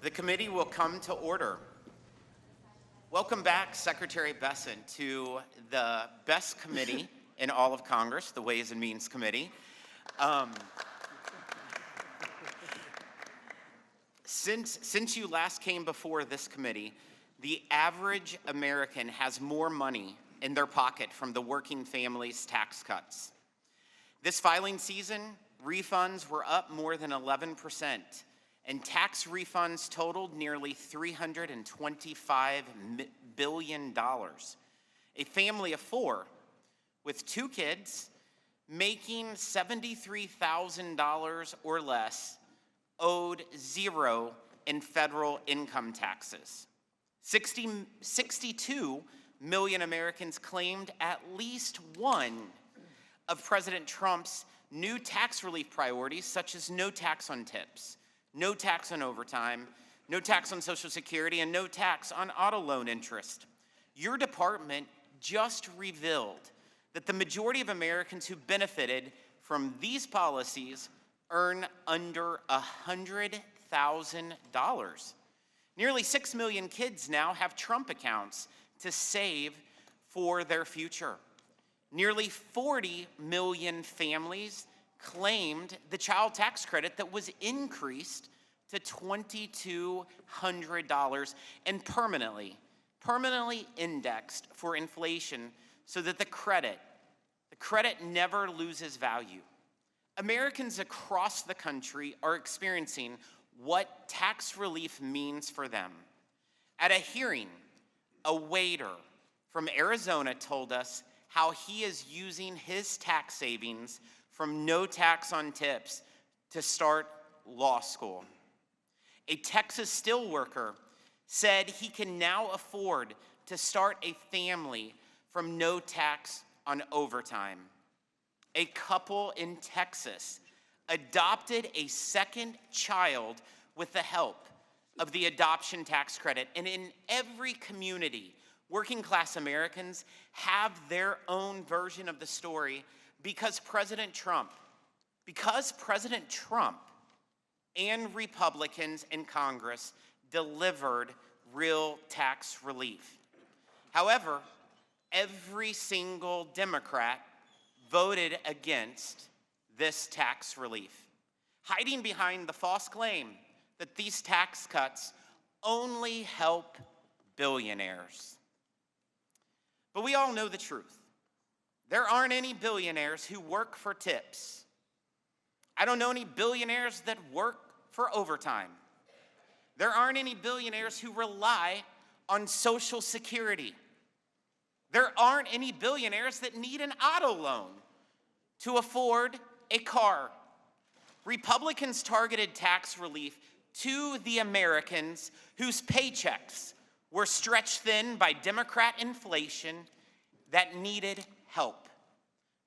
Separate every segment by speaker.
Speaker 1: The committee will come to order. Welcome back, Secretary Bessent, to the best committee in all of Congress, the Ways and Means Committee. Since you last came before this committee, the average American has more money in their pocket from the working family's tax cuts. This filing season, refunds were up more than 11%, and tax refunds totaled nearly $325 billion. A family of four with two kids making $73,000 or less owed zero in federal income taxes. 62 million Americans claimed at least one of President Trump's new tax relief priorities, such as no tax on tips, no tax on overtime, no tax on Social Security, and no tax on auto loan interest. Your department just revealed that the majority of Americans who benefited from these policies earn under $100,000. Nearly 6 million kids now have Trump accounts to save for their future. Nearly 40 million families claimed the child tax credit that was increased to $2,200 and permanently indexed for inflation so that the credit never loses value. Americans across the country are experiencing what tax relief means for them. At a hearing, a waiter from Arizona told us how he is using his tax savings from no tax on tips to start law school. A Texas steelworker said he can now afford to start a family from no tax on overtime. A couple in Texas adopted a second child with the help of the adoption tax credit. And in every community, working class Americans have their own version of the story because President Trump and Republicans in Congress delivered real tax relief. However, every single Democrat voted against this tax relief, hiding behind the false claim that these tax cuts only help billionaires. But we all know the truth. There aren't any billionaires who work for tips. I don't know any billionaires that work for overtime. There aren't any billionaires who rely on Social Security. There aren't any billionaires that need an auto loan to afford a car. Republicans targeted tax relief to the Americans whose paychecks were stretched thin by Democrat inflation that needed help.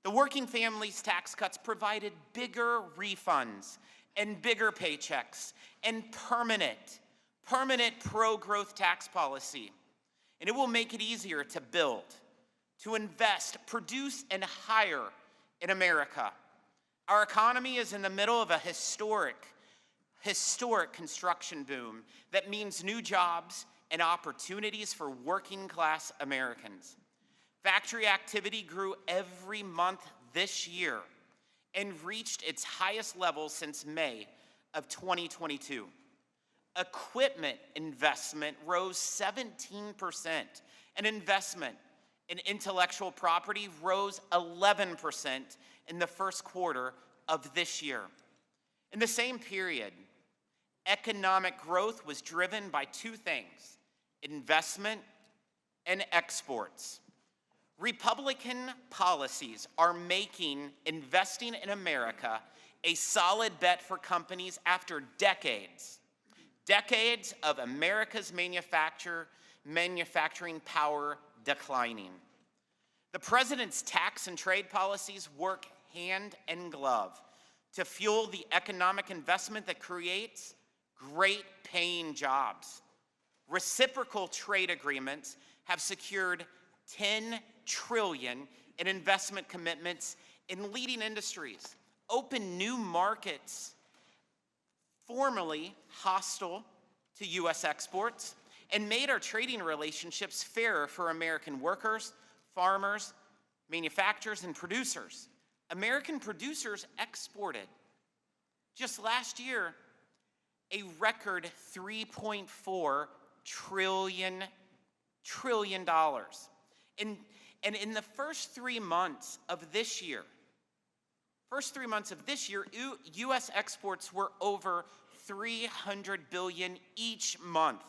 Speaker 1: The working families' tax cuts provided bigger refunds and bigger paychecks and permanent pro-growth tax policy. And it will make it easier to build, to invest, produce, and hire in America. Our economy is in the middle of a historic construction boom that means new jobs and opportunities for working class Americans. Factory activity grew every month this year and reached its highest level since May of 2022. Equipment investment rose 17%, and investment in intellectual property rose 11% in the first quarter of this year. In the same period, economic growth was driven by two things: investment and exports. Republican policies are making investing in America a solid bet for companies after decades of America's manufacturing power declining. The president's tax and trade policies work hand in glove to fuel the economic investment that creates great paying jobs. Reciprocal trade agreements have secured $10 trillion in investment commitments in leading industries, open new markets formerly hostile to U.S. exports and made our trading relationships fairer for American workers, farmers, manufacturers, and producers. American producers exported, just last year, a record $3.4 trillion. And in the first 3 months of this year, U.S. exports were over $300 billion each month.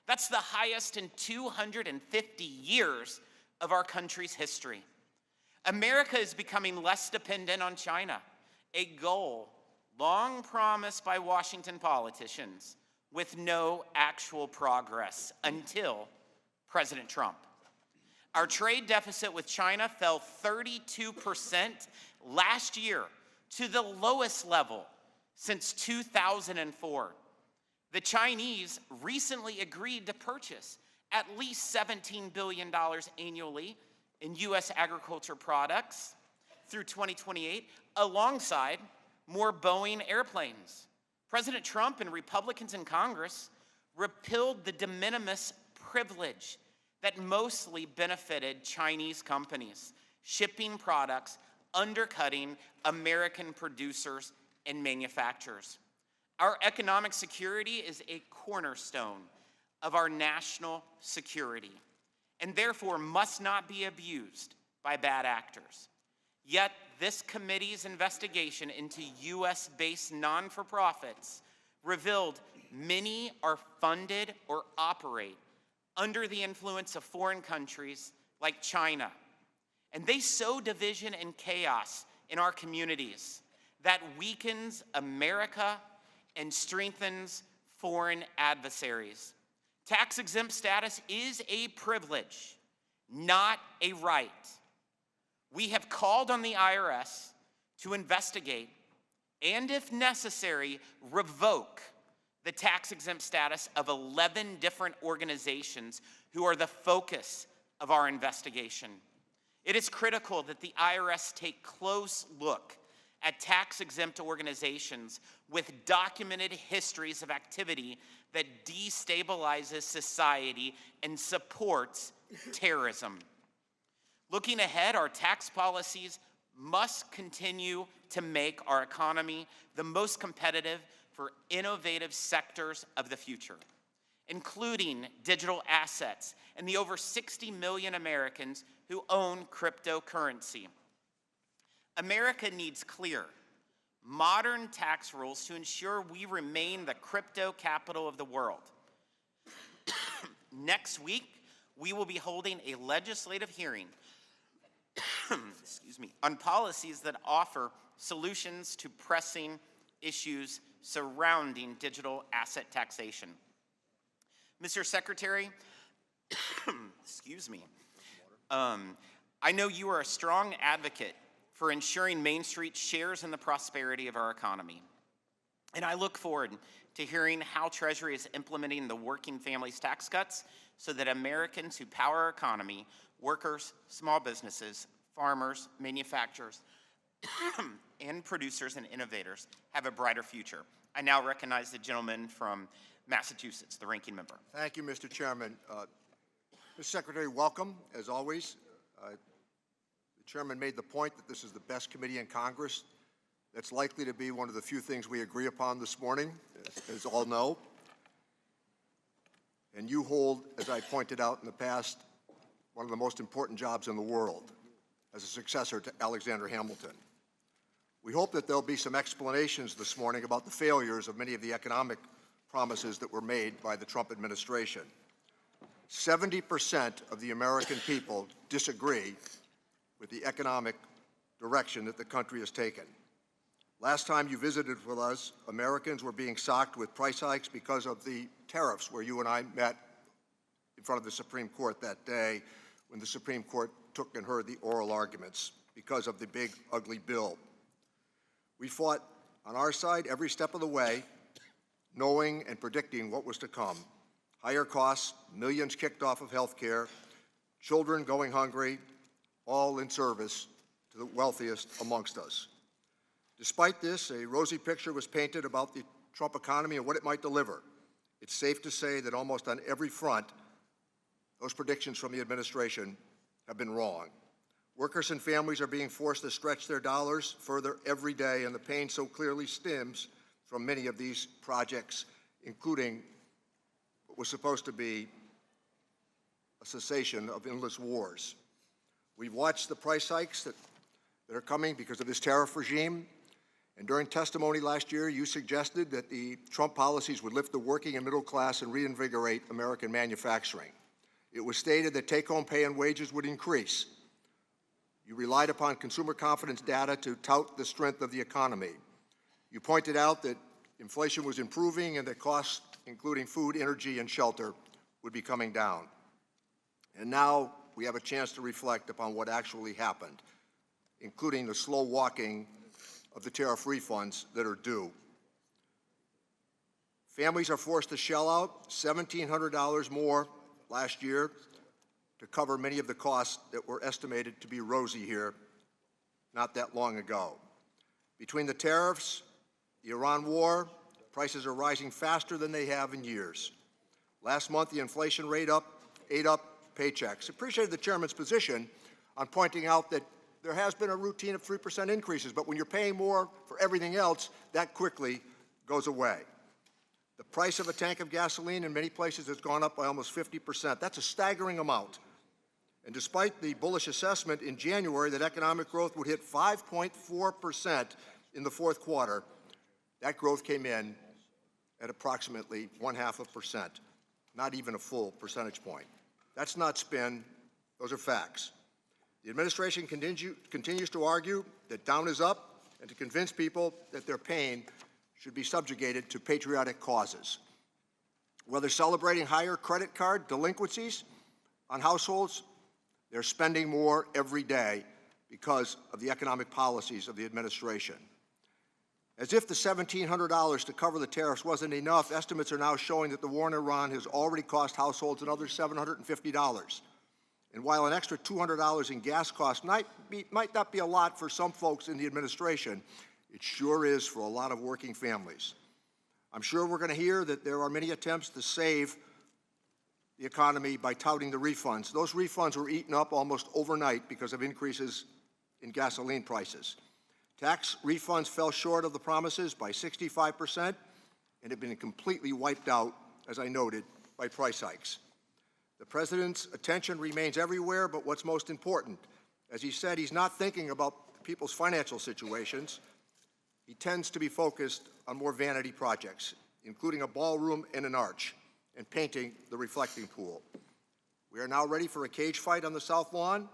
Speaker 1: That's the highest in 250 years of our country's history. America is becoming less dependent on China, a goal long promised by Washington politicians with no actual progress until President Trump. Our trade deficit with China fell 32% last year to the lowest level since 2004. The Chinese recently agreed to purchase at least $17 billion annually in U.S. agriculture products through 2028, alongside more Boeing airplanes. President Trump and Republicans in Congress repealed the de minimis privilege that mostly benefited Chinese companies, shipping products undercutting American producers and manufacturers. Our economic security is a cornerstone of our national security, and therefore must not be abused by bad actors. Yet this committee's investigation into U.S.-based non-for-profits revealed many are funded or operate under the influence of foreign countries like China. And they sow division and chaos in our communities that weakens America and strengthens foreign adversaries. Tax-exempt status is a privilege, not a right. We have called on the IRS to investigate and, if necessary, revoke the tax-exempt status of 11 different organizations who are the focus of our investigation. It is critical that the IRS take close look at tax-exempt organizations with documented histories of activity that destabilizes society and supports terrorism. Looking ahead, our tax policies must continue to make our economy the most competitive for innovative sectors of the future, including digital assets and the over 60 million Americans who own cryptocurrency. America needs clear, modern tax rules to ensure we remain the crypto capital of the world. Next week, we will be holding a legislative hearing on policies that offer solutions to pressing issues surrounding digital asset taxation. Mr. Secretary, I know you are a strong advocate for ensuring Main Street shares in the prosperity of our economy. And I look forward to hearing how Treasury is implementing the working families tax cuts so that Americans who power our economy, workers, small businesses, farmers, manufacturers, and producers and innovators have a brighter future. I now recognize the gentleman from Massachusetts, the ranking member.
Speaker 2: Thank you, Mr. Chairman. Mr. Secretary, welcome, as always. The Chairman made the point that this is the best committee in Congress. That's likely to be one of the few things we agree upon this morning, as all know. And you hold, as I pointed out in the past, one of the most important jobs in the world as a successor to Alexander Hamilton. We hope that there'll be some explanations this morning about the failures of many of the economic promises that were made by the Trump administration. 70% of the American people disagree with the economic direction that the country has taken. Last time you visited with us, Americans were being socked with price hikes because of the tariffs, where you and I met in front of the Supreme Court that day when the Supreme Court took and heard the oral arguments because of the big, ugly bill. We fought on our side every step of the way, knowing and predicting what was to come. Higher costs, millions kicked off of health care, children going hungry, all in service to the wealthiest amongst us. Despite this, a rosy picture was painted about the Trump economy and what it might deliver. it's safe to say that almost on every front, those predictions from the administration have been wrong. Workers and families are being forced to stretch their dollars further every day, and the pain so clearly stems from many of these projects, including what was supposed to be a cessation of endless wars. We've watched the price hikes that are coming because of this tariff regime, and during testimony last year, you suggested that the Trump policies would lift the working and middle class and reinvigorate American manufacturing. It was stated that take-home pay and wages would increase. You relied upon consumer confidence data to tout the strength of the economy. You pointed out that inflation was improving and that costs, including food, energy, and shelter, would be coming down. And now we have a chance to reflect upon what actually happened, including the slow walking of the tariff refunds that are due. Families are forced to shell out $1,700 more last year to cover many of the costs that were estimated to be rosy here not that long ago. Between the tariffs, the Iran war, prices are rising faster than they have in years. Last month, the inflation rate ate up paychecks. Appreciated the chairman's position on pointing out that there has been a routine of 3% increases, but when you're paying more for everything else, that quickly goes away. The price of a tank of gasoline in many places has gone up by almost 50%. That's a staggering amount. And despite the bullish assessment in January that economic growth would hit 5.4% in the fourth quarter, that growth came in at approximately 0.5%, not even a full percentage point. That's not spin, those are facts. The administration continues to argue that down is up and to convince people that their pain should be subjugated to patriotic causes. Whether celebrating higher credit card delinquencies on households, they're spending more every day because of the economic policies of the administration. As if the $1,700 to cover the tariffs wasn't enough, estimates are now showing that the war in Iran has already cost households another $750. And while an extra $200 in gas costs might not be a lot for some folks in the administration, it sure is for a lot of working families. I'm sure we're going to hear that there are many attempts to save the economy by touting the refunds. Those refunds were eaten up almost overnight because of increases in gasoline prices. Tax refunds fell short of the promises by 65% and have been completely wiped out, as I noted, by price hikes. The president's attention remains everywhere but what's most important. As he said, he's not thinking about people's financial situations. He tends to be focused on more vanity projects, including a ballroom and an arch, and painting the reflecting pool. We are now ready for a cage fight on the South Lawn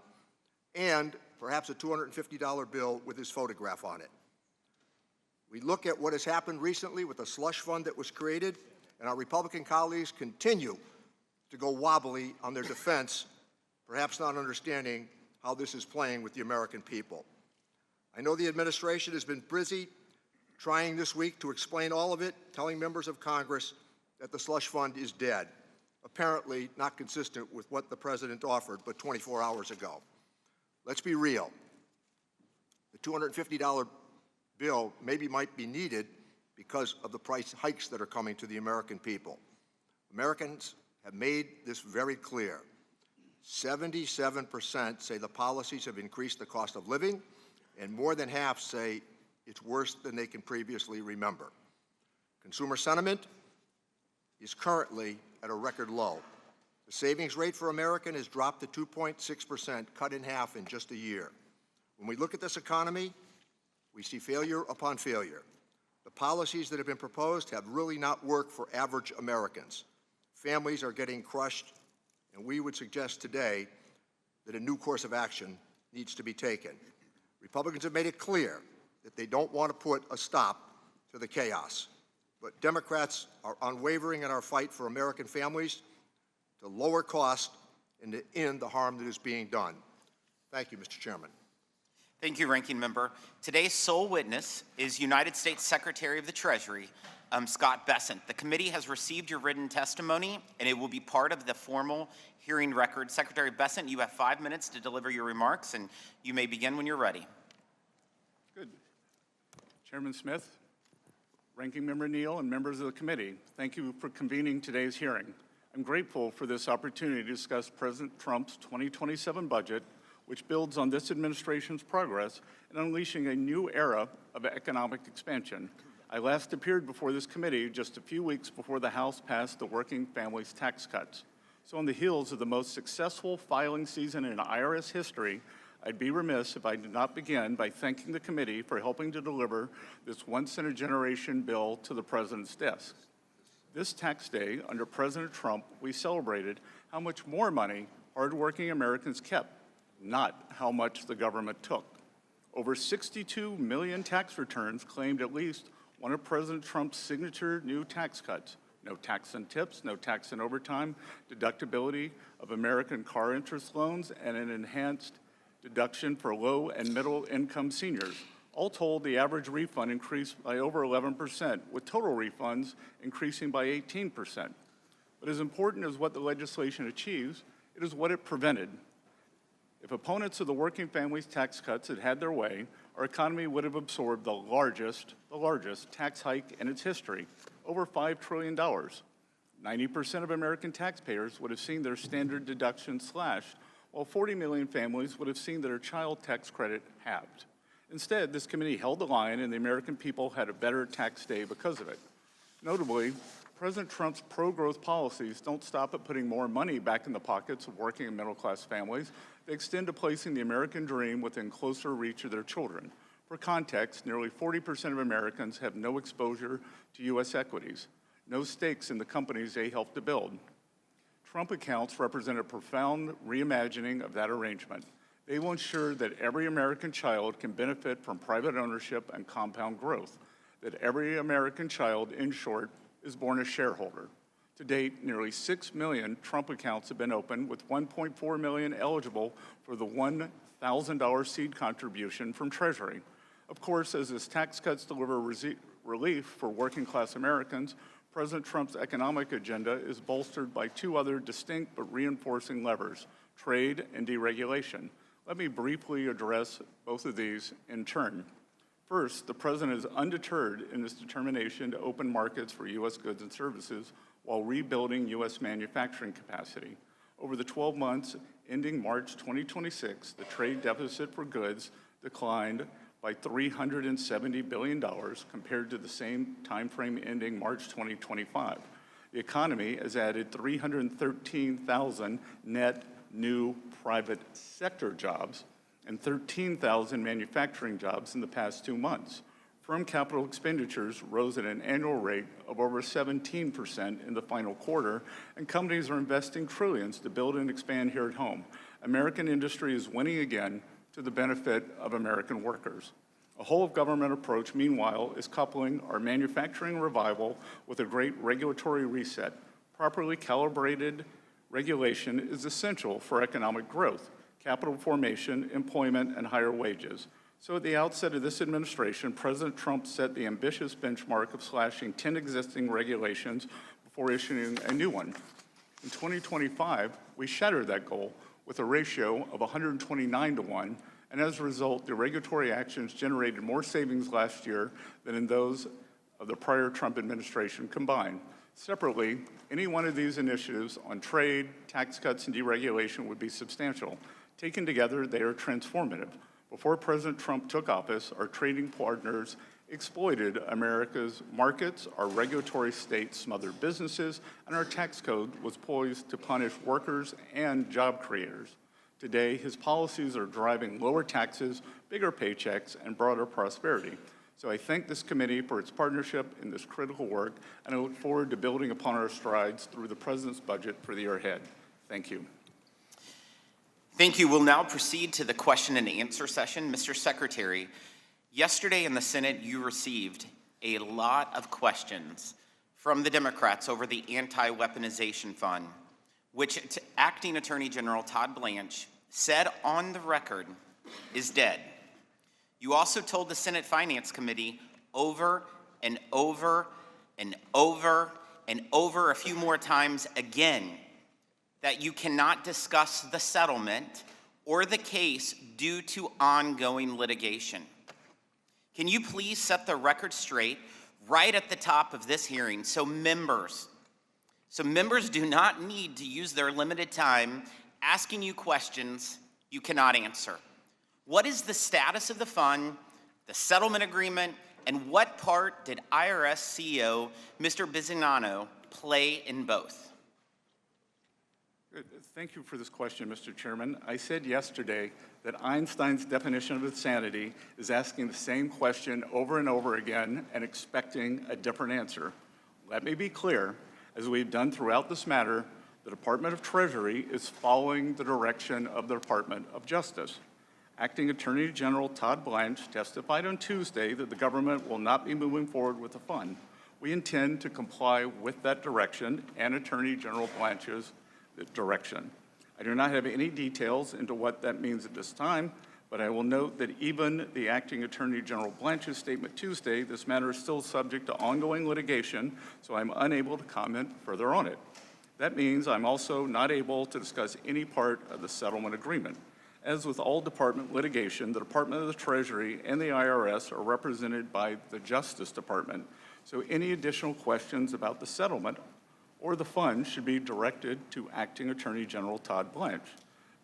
Speaker 2: and perhaps a $250 bill with his photograph on it. We look at what has happened recently with the slush fund that was created, and our Republican colleagues continue to go wobbly on their defense, perhaps not understanding how this is playing with the American people. I know the administration has been busy trying this week to explain all of it, telling members of Congress that the slush fund is dead, apparently not consistent with what the president offered but 24 hours ago. Let's be real. The $250 bill might be needed because of the price hikes that are coming to the American people. Americans have made this very clear. 77% say the policies have increased the cost of living, and more than half say it's worse than they can previously remember. Consumer sentiment is currently at a record low. The savings rate for American has dropped to 2.6%, cut in half in just a year. When we look at this economy, we see failure upon failure. The policies that have been proposed have really not worked for average Americans. Families are getting crushed, and we would suggest today that a new course of action needs to be taken. Republicans have made it clear that they don't want to put a stop to the chaos, but Democrats are unwavering in our fight for American families to lower costs and to end the harm that is being done. Thank you, Mr. Chairman.
Speaker 1: Thank you, Ranking Member. Today's sole witness is United States Secretary of the Treasury, Scott Bessent. The committee has received your written testimony, and it will be part of the formal hearing record. Secretary Bessent, you have 5 minutes to deliver your remarks, and you may begin when you're ready.
Speaker 3: Good. Chairman Smith, Ranking Member Neal and members of the committee, thank you for convening today's hearing. I'm grateful for this opportunity to discuss President Trump's 2027 budget, which builds on this administration's progress in unleashing a new era of economic expansion. I last appeared before this committee just a few weeks before the House passed the Working Families Tax Cuts. So on the heels of the most successful filing season in IRS history, I'd be remiss if I did not begin by thanking the committee for helping to deliver this once-in-a-generation bill to the President's desk. This tax day, under President Trump, we celebrated how much more money hardworking Americans kept, not how much the government took. Over 62 million tax returns claimed at least one of President Trump's signature new tax cuts: no tax on tips, no tax on overtime, deductibility of American car interest loans, and an enhanced deduction for low and middle income seniors. All told, the average refund increased by over 11%, with total refunds increasing by 18%. But as important as what the legislation achieves, it is what it prevented. If opponents of the Working Families Tax Cuts had had their way, our economy would have absorbed the largest tax hike in its history, over $5 trillion. 90% of American taxpayers would have seen their standard deduction slashed, while 40 million families would have seen their child tax credit halved. Instead, this committee held the line, and the American people had a better tax day because of it. Notably, President Trump's pro-growth policies don't stop at putting more money back in the pockets of working and middle-class families. They extend to placing the American dream within closer reach of their children. For context, nearly 40% of Americans have no exposure to U.S. equities, no stakes in the companies they helped to build. Trump accounts represent a profound reimagining of that arrangement. They will ensure that every American child can benefit from private ownership and compound growth, that every American child, in short, is born a shareholder. To date, nearly 6 million Trump accounts have been opened, with 1.4 million eligible for the $1,000 seed contribution from Treasury. Of course, as his tax cuts deliver relief for working-class Americans, President Trump's economic agenda is bolstered by two other distinct but reinforcing levers: trade and deregulation. Let me briefly address both of these in turn. First, the President is undeterred in his determination to open markets for U.S. goods and services while rebuilding U.S. manufacturing capacity. Over the 12 months ending March 2026, the trade deficit for goods declined by $370 billion compared to the same timeframe ending March 2025. The economy has added 313,000 net new private sector jobs and 13,000 manufacturing jobs in the past 2 months. Firm capital expenditures rose at an annual rate of over 17% in the final quarter, and companies are investing trillions to build and expand here at home. American industry is winning again to the benefit of American workers. A whole-of-government approach, meanwhile, is coupling our manufacturing revival with a great regulatory reset. Properly calibrated regulation is essential for economic growth, capital formation, employment, and higher wages. So at the outset of this administration, President Trump set the ambitious benchmark of slashing 10 existing regulations before issuing a new one. In 2025, we shattered that goal with a ratio of 129-1, and as a result, the regulatory actions generated more savings last year than in those of the prior Trump administration combined. Separately, any one of these initiatives on trade, tax cuts, and deregulation would be substantial. Taken together, they are transformative. Before President Trump took office, our trading partners exploited America's markets, our regulatory state smothered businesses, and our tax code was poised to punish workers and job creators. Today, his policies are driving lower taxes, bigger paychecks, and broader prosperity. So I thank this committee for its partnership in this critical work, and I look forward to building upon our strides through the President's budget for the year ahead. Thank you.
Speaker 1: Thank you. We'll now proceed to the question and answer session. Mr. Secretary, yesterday in the Senate, you received a lot of questions from the Democrats over the Anti-Weaponization Fund, which Acting Attorney General Todd Blanche said on the record is dead. You also told the Senate Finance Committee over and over and over and over a few more times again that you cannot discuss the settlement or the case due to ongoing litigation. Can you please set the record straight right at the top of this hearing. So members do not need to use their limited time asking you questions you cannot answer. What is the status of the fund, the settlement agreement, and what part did IRS CEO Mr. Bisignano play in both?
Speaker 3: Thank you for this question, Mr. Chairman. I said yesterday that Einstein's definition of insanity is asking the same question over and over again and expecting a different answer. Let me be clear, as we've done throughout this matter, the Department of Treasury is following the direction of the Department of Justice. Acting Attorney General Todd Blanche testified on Tuesday that the government will not be moving forward with the fund. We intend to comply with that direction and Attorney General Blanche's direction. I do not have any details into what that means at this time, but I will note that even the Acting Attorney General Blanche's statement Tuesday, this matter is still subject to ongoing litigation, so I'm unable to comment further on it. That means I'm also not able to discuss any part of the settlement agreement. As with all department litigation, the Department of the Treasury and the IRS are represented by the Justice Department, so any additional questions about the settlement or the fund should be directed to Acting Attorney General Todd Blanche.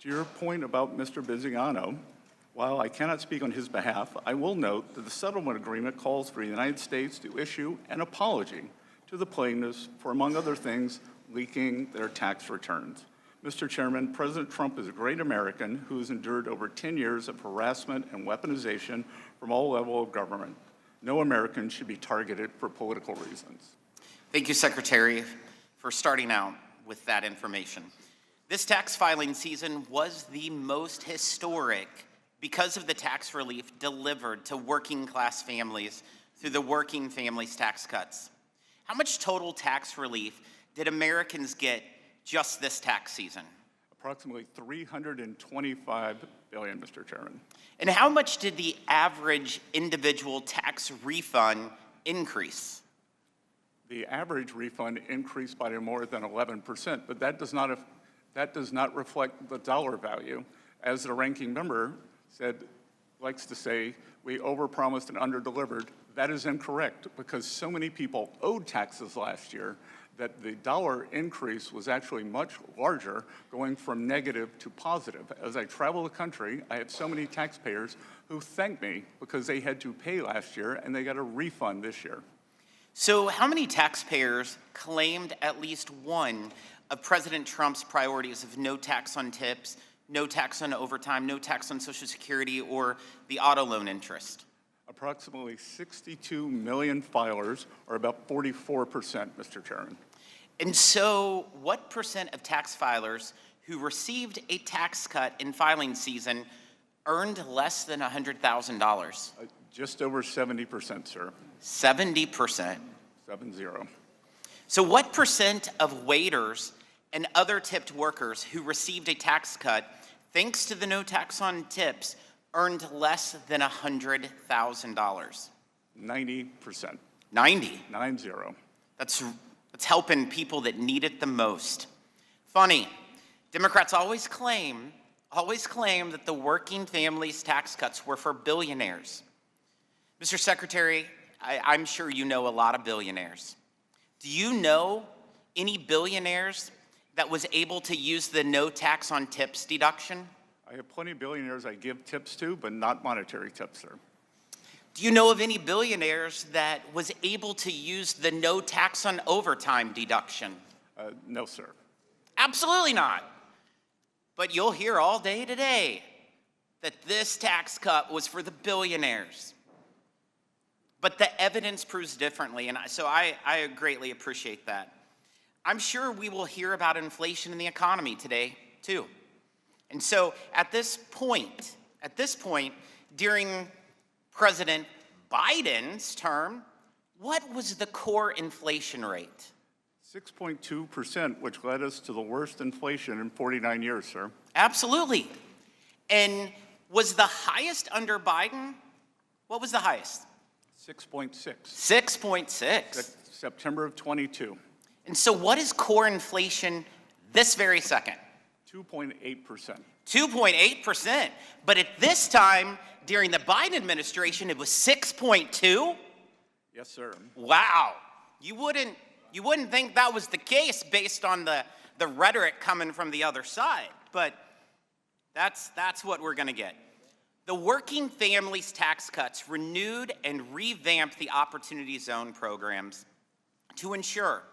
Speaker 3: To your point about Mr. Bisignano, while I cannot speak on his behalf, I will note that the settlement agreement calls for the United States to issue an apology to the plaintiffs for, among other things, leaking their tax returns. Mr. Chairman, President Trump is a great American who has endured over 10 years of harassment and weaponization from all levels of government. No American should be targeted for political reasons.
Speaker 1: Thank you, Secretary, for starting out with that information. This tax filing season was the most historic because of the tax relief delivered to working class families through the Working Families Tax Cuts. How much total tax relief did Americans get just this tax season?
Speaker 3: Approximately $325 billion, Mr. Chairman.
Speaker 1: And how much did the average individual tax refund increase?
Speaker 3: The average refund increased by more than 11%, but that does not reflect the dollar value. As the ranking member likes to say, we overpromised and underdelivered. That is incorrect because so many people owed taxes last year that the dollar increase was actually much larger, going from negative to positive. As I travel the country, I have so many taxpayers who thank me because they had to pay last year and they got a refund this year.
Speaker 1: So how many taxpayers claimed at least one of President Trump's priorities of no tax on tips, no tax on overtime, no tax on Social Security, or the auto loan interest?
Speaker 3: Approximately 62 million filers, or about 44%, Mr. Chairman.
Speaker 1: And so what percent of tax filers who received a tax cut in filing season earned less than $100,000?
Speaker 3: Just over 70%, sir.
Speaker 1: 70%.
Speaker 3: 70.
Speaker 1: So what percent of waiters and other tipped workers who received a tax cut, thanks to the no tax on tips, earned less than $100,000?
Speaker 3: 90%.
Speaker 1: 90.
Speaker 3: 90.
Speaker 1: That's helping people that need it the most. Funny, Democrats always claim that the working families tax cuts were for billionaires. Mr. Secretary, I'm sure you know a lot of billionaires. Do you know any billionaires that was able to use the no tax on tips deduction?
Speaker 3: I have plenty of billionaires I give tips to, but not monetary tips, sir.
Speaker 1: Do you know of any billionaires that was able to use the no tax on overtime deduction?
Speaker 3: No, sir.
Speaker 1: Absolutely not. But you'll hear all day today that this tax cut was for the billionaires. But the evidence proves differently, and so I greatly appreciate that. I'm sure we will hear about inflation in the economy today, too. And so at this point, during President Biden's term, what was the core inflation rate?
Speaker 3: 6.2%, which led us to the worst inflation in 49 years, sir.
Speaker 1: Absolutely. And was the highest under Biden? What was the highest?
Speaker 3: 6.6.
Speaker 1: 6.6.
Speaker 3: September of 22.
Speaker 1: And so what is core inflation this very second?
Speaker 3: 2.8%.
Speaker 1: 2.8%. But at this time, during the Biden administration, it was 6.2.
Speaker 3: Yes, sir.
Speaker 1: Wow. You wouldn't think that was the case based on the rhetoric coming from the other side, but that's what we're going to get. The Working Families Tax Cuts renewed and revamped the Opportunity Zone programs to ensure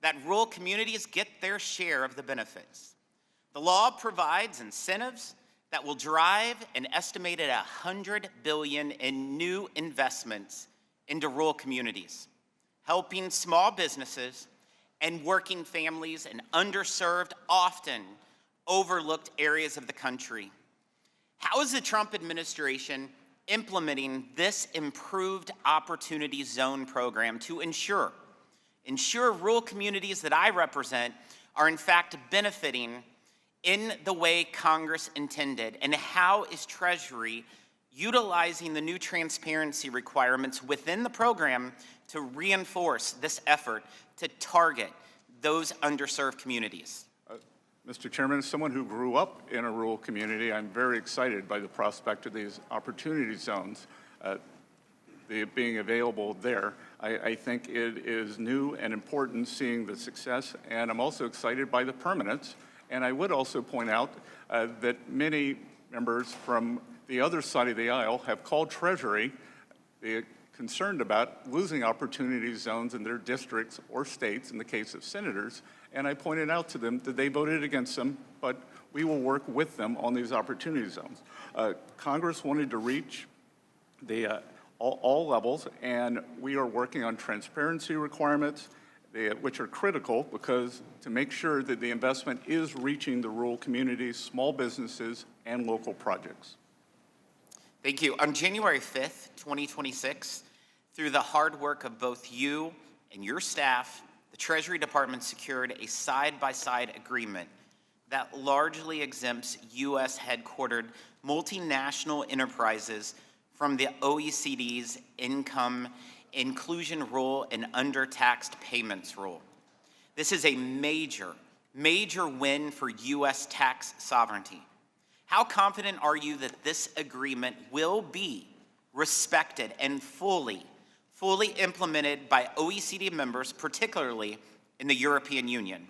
Speaker 1: that rural communities get their share of the benefits. The law provides incentives that will drive an estimated $100 billion in new investments into rural communities, helping small businesses and working families in underserved, often overlooked areas of the country. How is the Trump administration implementing this improved Opportunity Zone program to ensure rural communities that I represent are in fact benefiting in the way Congress intended? And how is Treasury utilizing the new transparency requirements within the program to reinforce this effort to target those underserved communities?
Speaker 3: Mr. Chairman, as someone who grew up in a rural community, I'm very excited by the prospect of these opportunity zones being available there. I think it is new and important seeing the success, and I'm also excited by the permanence. And I would also point out that many members from the other side of the aisle have called Treasury concerned about losing opportunity zones in their districts or states in the case of senators. And I pointed out to them that they voted against them, but we will work with them on these opportunity zones. Congress wanted to reach all levels, and we are working on transparency requirements, which are critical because to make sure that the investment is reaching the rural communities, small businesses, and local projects.
Speaker 1: Thank you. On January 5th, 2026, through the hard work of both you and your staff, the Treasury Department secured a side-by-side agreement that largely exempts U.S. headquartered multinational enterprises from the OECD's income inclusion rule and undertaxed payments rule. This is a major win for U.S. tax sovereignty. How confident are you that this agreement will be respected and fully implemented by OECD members, particularly in the European Union?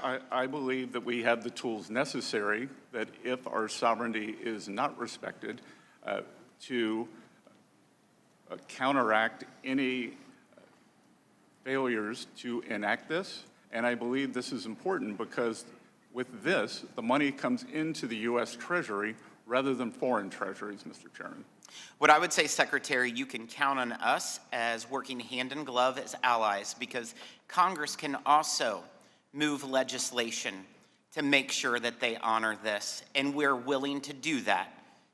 Speaker 3: I believe that we have the tools necessary that if our sovereignty is not respected, to counteract any failures to enact this. And I believe this is important because with this, the money comes into the U.S. Treasury rather than foreign treasuries, Mr. Chairman.
Speaker 1: What I would say, Secretary, you can count on us as working hand in glove as allies, because Congress can also move legislation to make sure that they honor this. And we're willing to do that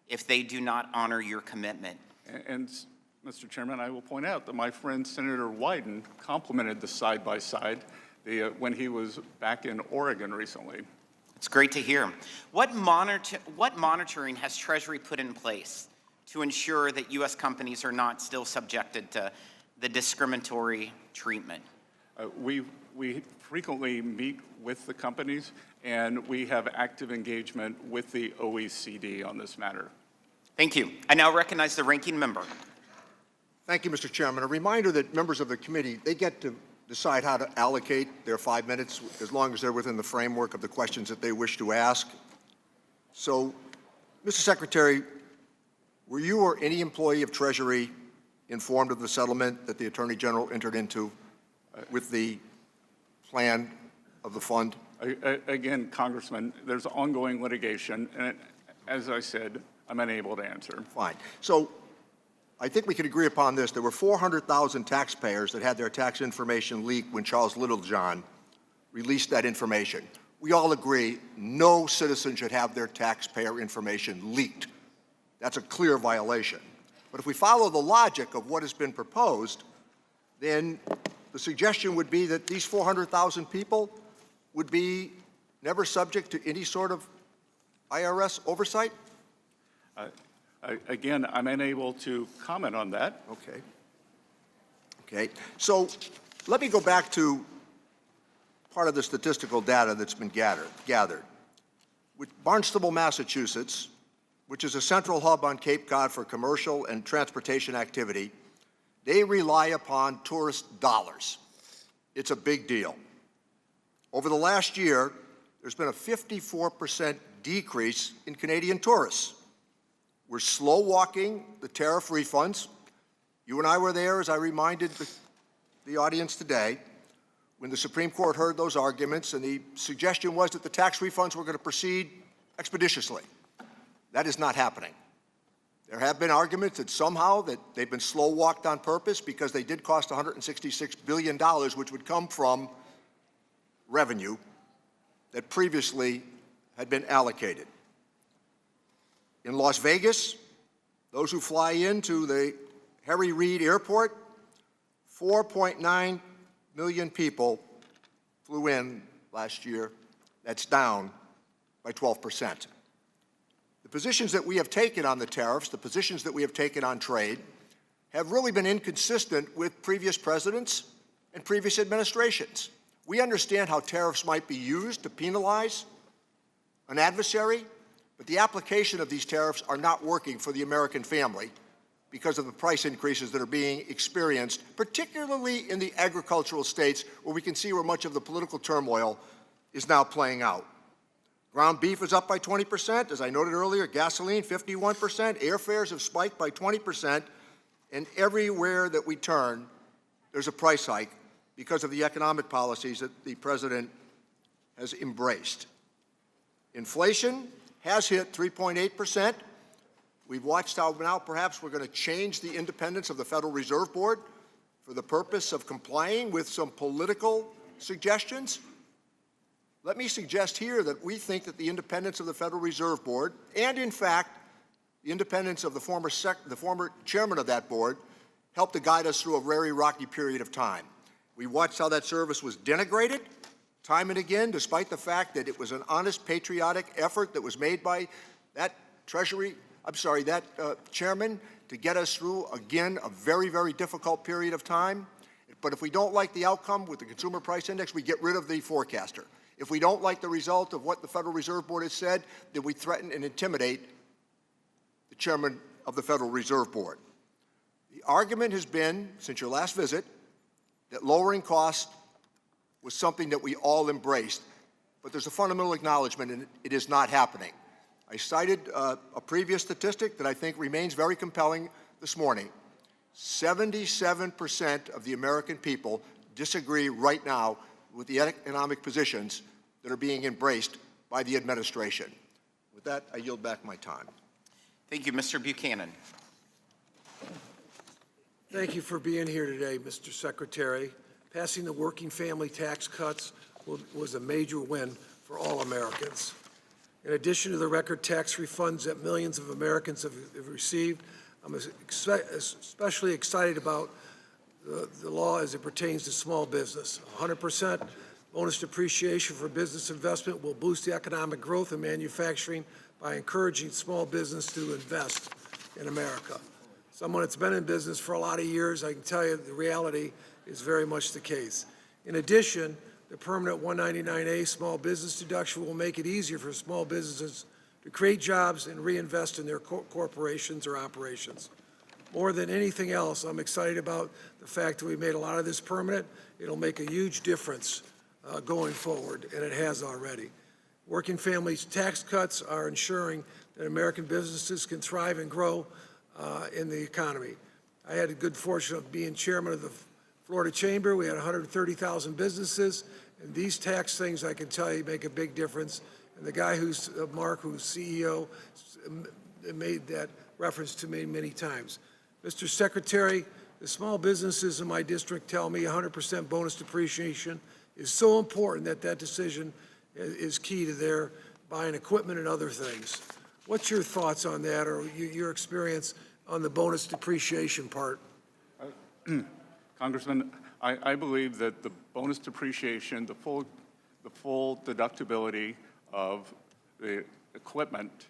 Speaker 1: if they do not honor your commitment.
Speaker 3: And Mr. Chairman, I will point out that my friend Senator Wyden complimented the side-by-side when he was back in Oregon recently.
Speaker 1: It's great to hear. What monitoring has Treasury put in place to ensure that U.S. companies are not still subjected to the discriminatory treatment?
Speaker 3: We frequently meet with the companies, and we have active engagement with the OECD on this matter.
Speaker 1: Thank you. I now recognize the ranking member.
Speaker 2: Thank you, Mr. Chairman. A reminder that members of the committee, they get to decide how to allocate their 5 minutes as long as they're within the framework of the questions that they wish to ask. So, Mr. Secretary, were you or any employee of Treasury informed of the settlement that the Attorney General entered into with the plan of the fund?
Speaker 3: Again, Congressman, there's ongoing litigation, and as I said, I'm unable to answer.
Speaker 2: Fine. So I think we can agree upon this. There were 400,000 taxpayers that had their tax information leaked when Charles Littlejohn released that information. We all agree no citizen should have their taxpayer information leaked. That's a clear violation. But if we follow the logic of what has been proposed, then the suggestion would be that these 400,000 people would be never subject to any sort of IRS oversight?
Speaker 3: Again, I'm unable to comment on that.
Speaker 2: Okay. Okay. So let me go back to part of the statistical data that's been gathered. With Barnstable, Massachusetts, which is a central hub on Cape Cod for commercial and transportation activity, They rely upon tourist dollars. It's a big deal. Over the last year, there's been a 54% decrease in Canadian tourists. We're slow walking the tariff refunds. You and I were there, as I reminded the audience today, when the Supreme Court heard those arguments, and the suggestion was that the tax refunds were going to proceed expeditiously. That is not happening. There have been arguments that somehow that they've been slow walked on purpose because they did cost $166 billion, which would come from revenue that previously had been allocated. In Las Vegas, those who fly into the Harry Reid Airport, 4.9 million people flew in last year. That's down by 12%. The positions that we have taken on the tariffs, the positions that we have taken on trade, have really been inconsistent with previous presidents and previous administrations. We understand how tariffs might be used to penalize an adversary, but the application of these tariffs are not working for the American family because of the price increases that are being experienced, particularly in the agricultural states where we can see where much of the political turmoil is now playing out. Ground beef is up by 20%. As I noted earlier, gasoline 51%. Airfares have spiked by 20%. And everywhere that we turn, there's a price hike because of the economic policies that the president has embraced. Inflation has hit 3.8%. We've watched how now perhaps we're going to change the independence of the Federal Reserve Board for the purpose of complying with some political suggestions. Let me suggest here that we think that the independence of the Federal Reserve Board, and in fact, the independence of the former chairman of that board, helped to guide us through a very rocky period of time. We watched how that service was denigrated time and again, despite the fact that it was an honest, patriotic effort that was made by that chairman to get us through, again, a very, very difficult period of time. But if we don't like the outcome with the Consumer Price Index, we get rid of the forecaster. If we don't like the result of what the Federal Reserve Board has said, then we threaten and intimidate the chairman of the Federal Reserve Board. The argument has been, since your last visit, that lowering costs was something that we all embraced. But there's a fundamental acknowledgement, and it is not happening. I cited a previous statistic that I think remains very compelling this morning. 77% of the American people disagree right now with the economic positions that are being embraced by the administration. With that, I yield back my time.
Speaker 1: Thank you, Mr. Buchanan.
Speaker 4: Thank you for being here today, Mr. Secretary. Passing the working family tax cuts was a major win for all Americans. In addition to the record tax refunds that millions of Americans have received, I'm especially excited about the law as it pertains to small business. 100% bonus depreciation for business investment will boost the economic growth in manufacturing by encouraging small business to invest in America. Someone that's been in business for a lot of years, I can tell you the reality is very much the case. In addition, the permanent 199A small business deduction will make it easier for small businesses to create jobs and reinvest in their corporations or operations. More than anything else, I'm excited about the fact that we made a lot of this permanent. It'll make a huge difference going forward, and it has already. Working families' tax cuts are ensuring that American businesses can thrive and grow in the economy. I had the good fortune of being chairman of the Florida Chamber. We had 130,000 businesses, and these tax things, I can tell you, make a big difference. And the guy who's, Mark, who's CEO, made that reference to me many times. Mr. Secretary, the small businesses in my district tell me 100% bonus depreciation is so important that that decision is key to their buying equipment and other things. What's your thoughts on that, or your experience on the bonus depreciation part?
Speaker 3: Congressman, I believe that the bonus depreciation, the full deductibility of the equipment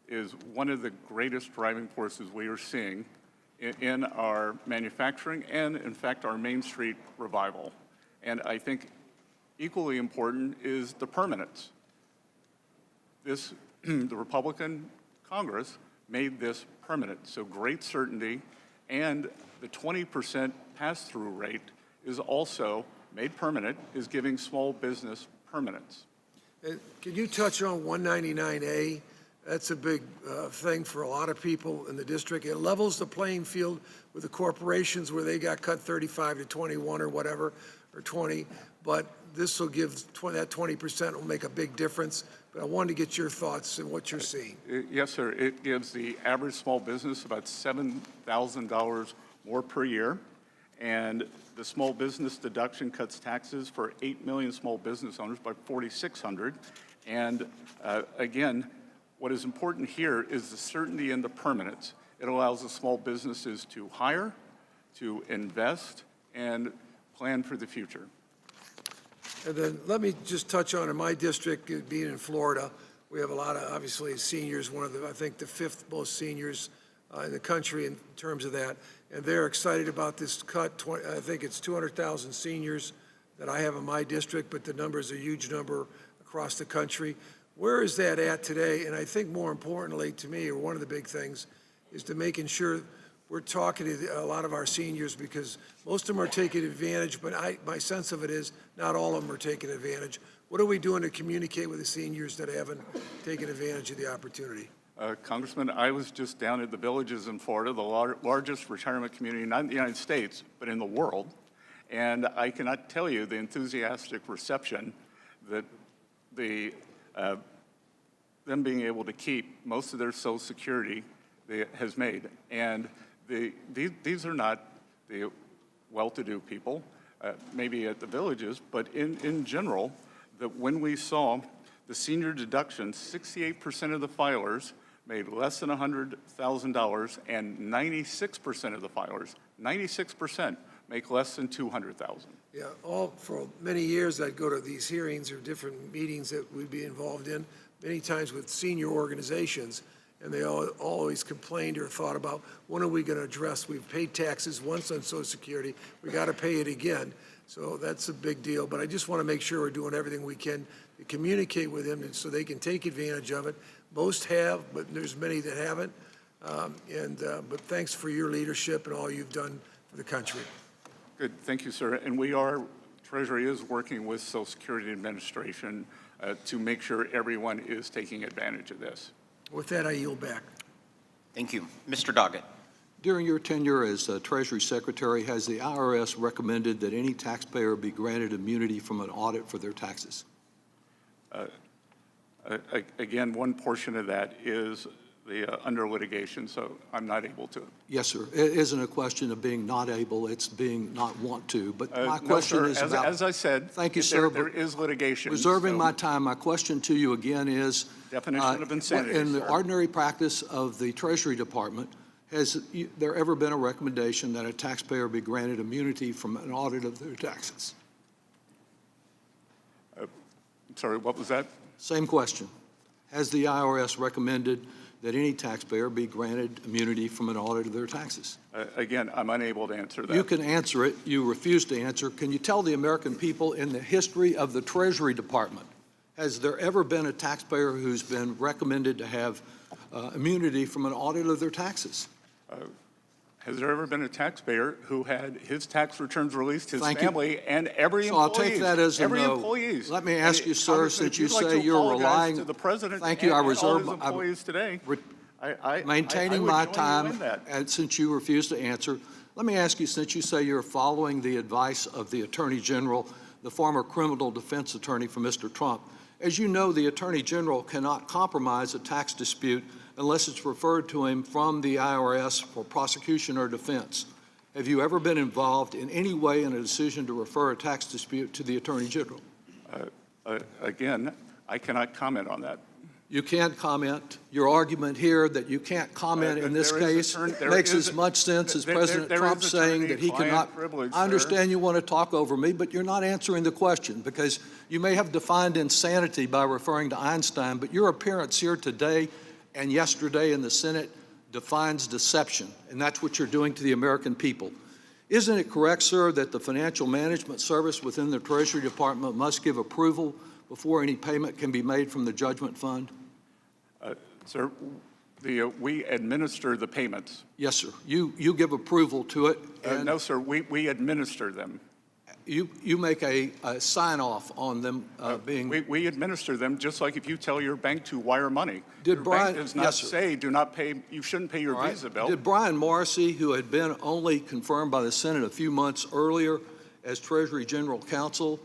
Speaker 3: is one of the greatest driving forces we are seeing in our manufacturing and, in fact, our Main Street revival. And I think equally important is the permanence. The Republican Congress made this permanent, so great certainty And the 20% pass-through rate is also made permanent, is giving small business permanence.
Speaker 4: Can you touch on 199A? That's a big thing for a lot of people in the district. It levels the playing field with the corporations where they got cut 35 to 21 or whatever, or 20. But this will give, that 20% will make a big difference. But I wanted to get your thoughts and what you're seeing.
Speaker 3: Yes, sir. It gives the average small business about $7,000 more per year. And the small business deduction cuts taxes for 8 million small business owners by 4,600. And again, what is important here is the certainty and the permanence. It allows the small businesses to hire, to invest, and plan for the future.
Speaker 4: And then let me just touch on in my district, being in Florida, we have a lot of, obviously, seniors, one of the, I think, the fifth most seniors in the country in terms of that. And they're excited about this cut. I think it's 200,000 seniors that I have in my district, but the number is a huge number across the country. Where is that at today? And I think more importantly to me, or one of the big things, is to making sure we're talking to a lot of our seniors, because most of them are taking advantage, but my sense of it is not all of them are taking advantage. What are we doing to communicate with the seniors that haven't taken advantage of the opportunity?
Speaker 3: Congressman, I was just down at the Villages in Florida, the largest retirement community, not in the United States, but in the world. And I cannot tell you the enthusiastic reception that them being able to keep most of their Social Security has made. And these are not the well-to-do people, maybe at the Villages, but in general, that when we saw the senior deduction, 68% of the filers made less than $100,000, and 96% of the filers, 96%, make less than $200,000.
Speaker 4: Yeah, for many years I'd go to these hearings or different meetings that we'd be involved in, many times with senior organizations, and they always complained or thought about, when are we going to address, we've paid taxes once on Social Security, we got to pay it again. So that's a big deal, but I just want to make sure we're doing everything we can to communicate with them so they can take advantage of it. Most have, but there's many that haven't. But thanks for your leadership and all you've done for the country.
Speaker 3: Good, thank you, sir. And Treasury is working with Social Security Administration to make sure everyone is taking advantage of this.
Speaker 4: With that, I yield back.
Speaker 1: Thank you. Mr. Doggett.
Speaker 5: During your tenure as Treasury Secretary, has the IRS recommended that any taxpayer be granted immunity from an audit for their taxes?
Speaker 3: Again, one portion of that is under litigation, so I'm not able to.
Speaker 5: Yes, sir. It isn't a question of being not able, it's being not want to. But my question
Speaker 3: no,
Speaker 5: is
Speaker 3: sir.
Speaker 5: about...
Speaker 3: As I said,
Speaker 5: thank you, sir.
Speaker 3: There is litigation.
Speaker 5: Reserving
Speaker 3: so
Speaker 5: my time, my question to you again is...
Speaker 3: Definition of insanity,
Speaker 5: in the
Speaker 3: sir.
Speaker 5: ordinary practice of the Treasury Department, has there ever been a recommendation that a taxpayer be granted immunity from an audit of their taxes?
Speaker 3: Sorry, what was that?
Speaker 5: Same question. Has the IRS recommended that any taxpayer be granted immunity from an audit of their taxes?
Speaker 3: Again, I'm unable to answer that.
Speaker 5: You can answer it. You refuse to answer. Can you tell the American people, in the history of the Treasury Department, has there ever been a taxpayer who's been recommended to have immunity from an audit of their taxes?
Speaker 3: Has there ever been a taxpayer who had his tax returns released, his
Speaker 5: Thank you.
Speaker 3: family, and every
Speaker 5: So I'll
Speaker 3: employee?
Speaker 5: take that as a
Speaker 3: every
Speaker 5: no.
Speaker 3: employee.
Speaker 5: Let me ask you, sir, since you say you're relying...
Speaker 3: to the president
Speaker 5: Thank you. I
Speaker 3: and all
Speaker 5: reserve
Speaker 3: his
Speaker 5: my...
Speaker 3: employees today. I
Speaker 5: Maintaining
Speaker 3: would
Speaker 5: my
Speaker 3: join you
Speaker 5: time,
Speaker 3: in that.
Speaker 5: and since you refuse to answer, let me ask you, since you say you're following the advice of the Attorney General, the former criminal defense attorney for Mr. Trump, as you know, the Attorney General cannot compromise a tax dispute unless it's referred to him from the IRS for prosecution or defense. Have you ever been involved in any way in a decision to refer a tax dispute to the Attorney General?
Speaker 3: Again, I cannot comment on that.
Speaker 5: You can't comment. Your argument here that you can't comment in this case makes as much sense as President Trump saying that he cannot. I understand you want to talk over me, but you're not answering the question, because you may have defined insanity by referring to Einstein, but your appearance here today and yesterday in the Senate defines deception, and that's what you're doing to the American people. Isn't it correct, sir, that the Financial Management Service within the Treasury Department must give approval before any payment can be made from the judgment fund?
Speaker 3: Sir, We administer the payments.
Speaker 5: Yes, sir. You give approval to it, and
Speaker 3: No, sir, we administer them.
Speaker 5: you make a sign-off on them being...
Speaker 3: We administer them, just like if you tell your bank to wire money.
Speaker 5: Did
Speaker 3: Your
Speaker 5: Brian-
Speaker 3: bank does not
Speaker 5: Yes, sir.
Speaker 3: say, do not pay, you shouldn't pay your
Speaker 5: All right.
Speaker 3: Visa bill.
Speaker 5: Did Brian Morrissey, who had been only confirmed by the Senate a few months earlier as Treasury General Counsel,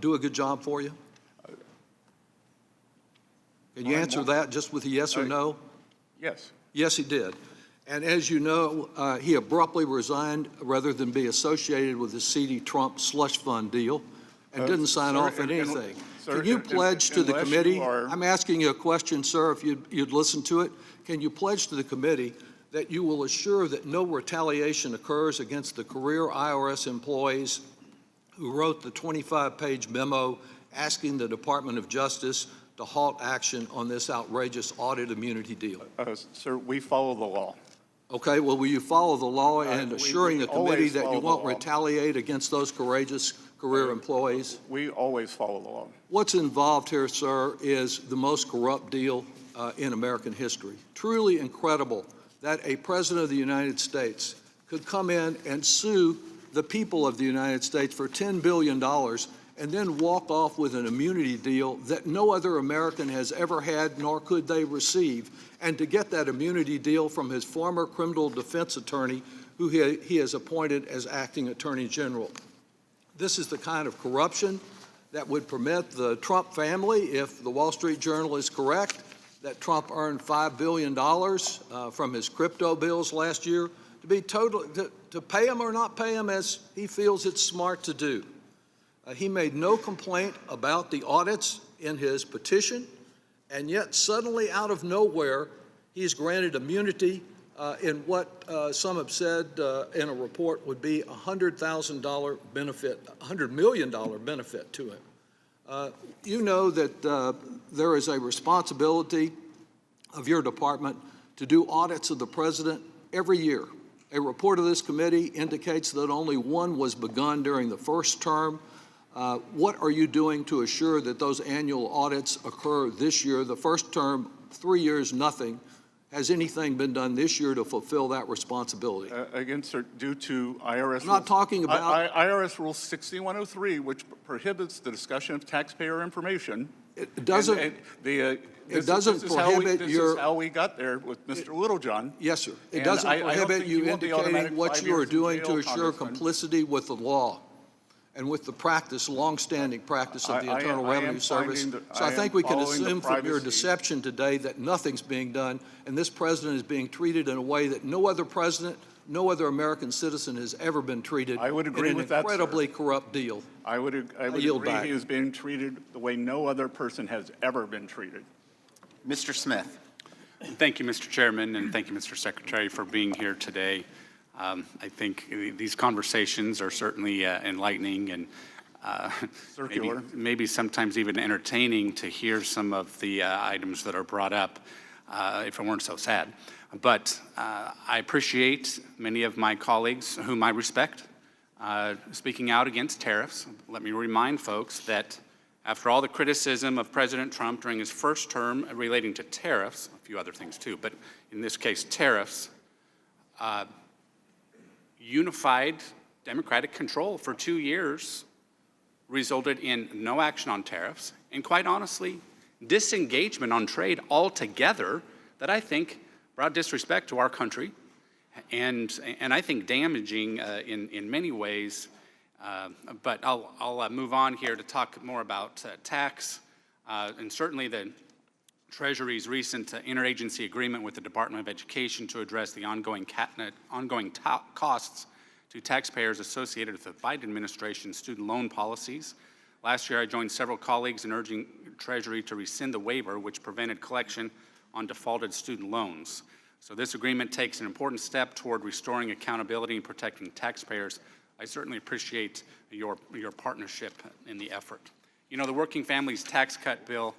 Speaker 5: do a good job for you? Can you answer that just with a yes or no?
Speaker 3: Yes.
Speaker 5: Yes, he did. And as you know, he abruptly resigned rather than be associated with the seedy Trump slush fund deal and didn't sign
Speaker 3: sir,
Speaker 5: off on
Speaker 3: and-
Speaker 5: anything.
Speaker 3: sir,
Speaker 5: Can you pledge to the
Speaker 3: unless you
Speaker 5: committee?
Speaker 3: are-
Speaker 5: I'm asking you a question, sir, if you'd listen to it. Can you pledge to the committee that you will assure that no retaliation occurs against the career IRS employees who wrote the 25-page memo asking the Department of Justice to halt action on this outrageous audit immunity deal?
Speaker 3: Sir, we follow the law.
Speaker 5: Okay, well, will you follow the law and
Speaker 3: we
Speaker 5: assuring the committee
Speaker 3: always
Speaker 5: that
Speaker 3: follow
Speaker 5: you
Speaker 3: the
Speaker 5: won't
Speaker 3: law.
Speaker 5: retaliate against those courageous career employees?
Speaker 3: We always follow the law.
Speaker 5: What's involved here, sir, is the most corrupt deal in American history. Truly incredible that a president of the United States could come in and sue the people of the United States for $10 billion and then walk off with an immunity deal that no other American has ever had, nor could they receive, and to get that immunity deal from his former criminal defense attorney, who he has appointed as acting attorney general. This is the kind of corruption that would permit the Trump family, if the Wall Street Journal is correct, that Trump earned $5 billion from his crypto bills last year, to pay him or not pay him as he feels it's smart to do. He made no complaint about the audits in his petition, and yet suddenly out of nowhere, he's granted immunity in what some have said in a report would be a $100,000 benefit, $100 million benefit to him. You know that there is a responsibility of your department to do audits of the president every year. A report of this committee indicates that only one was begun during the first term. What are you doing to assure that those annual audits occur this year? The first term, 3 years, nothing. Has anything been done this year to fulfill that responsibility?
Speaker 3: Again, sir, due to IRS...
Speaker 5: I'm not talking about...
Speaker 3: IRS Rule 6103, which prohibits the discussion of taxpayer information.
Speaker 5: It doesn't... It doesn't prohibit your...
Speaker 3: This is how we got there with Mr. Littlejohn.
Speaker 5: Yes, sir. It
Speaker 3: And
Speaker 5: doesn't
Speaker 3: I don't
Speaker 5: prohibit
Speaker 3: think
Speaker 5: you
Speaker 3: you want the automatic
Speaker 5: indicating what
Speaker 3: 5
Speaker 5: you are
Speaker 3: years in
Speaker 5: doing to
Speaker 3: jail,
Speaker 5: assure
Speaker 3: Congressman.
Speaker 5: complicity with the law and with the practice, longstanding practice of the Internal Revenue Service. So I think we can assume from your deception today that nothing's being done, and this president is being treated in a way that no other president, no other American citizen has ever been treated.
Speaker 3: I would agree with that, sir.
Speaker 5: In an incredibly corrupt deal.
Speaker 3: I would
Speaker 5: yield
Speaker 3: agree
Speaker 5: back.
Speaker 3: he is being treated the way no other person has ever been treated.
Speaker 1: Mr. Smith.
Speaker 6: Thank you, Mr. Chairman, and thank you, Mr. Secretary, for being here today. I think these conversations are certainly enlightening and
Speaker 3: Circular.
Speaker 6: maybe sometimes even entertaining to hear some of the items that are brought up, if it weren't so sad. But I appreciate many of my colleagues, whom I respect, speaking out against tariffs. Let me remind folks that after all the criticism of President Trump during his first term relating to tariffs, a few other things too, but in this case tariffs, unified Democratic control for 2 years resulted in no action on tariffs, and quite honestly, disengagement on trade altogether that I think brought disrespect to our country and I think damaging in many ways. But I'll move on here to talk more about tax and certainly the Treasury's recent interagency agreement with the Department of Education to address the ongoing costs to taxpayers associated with the Biden administration's student loan policies. Last year, I joined several colleagues in urging Treasury to rescind the waiver which prevented collection on defaulted student loans. So this agreement takes an important step toward restoring accountability and protecting taxpayers. I certainly appreciate your partnership in the effort. You know, the Working Families Tax Cut Bill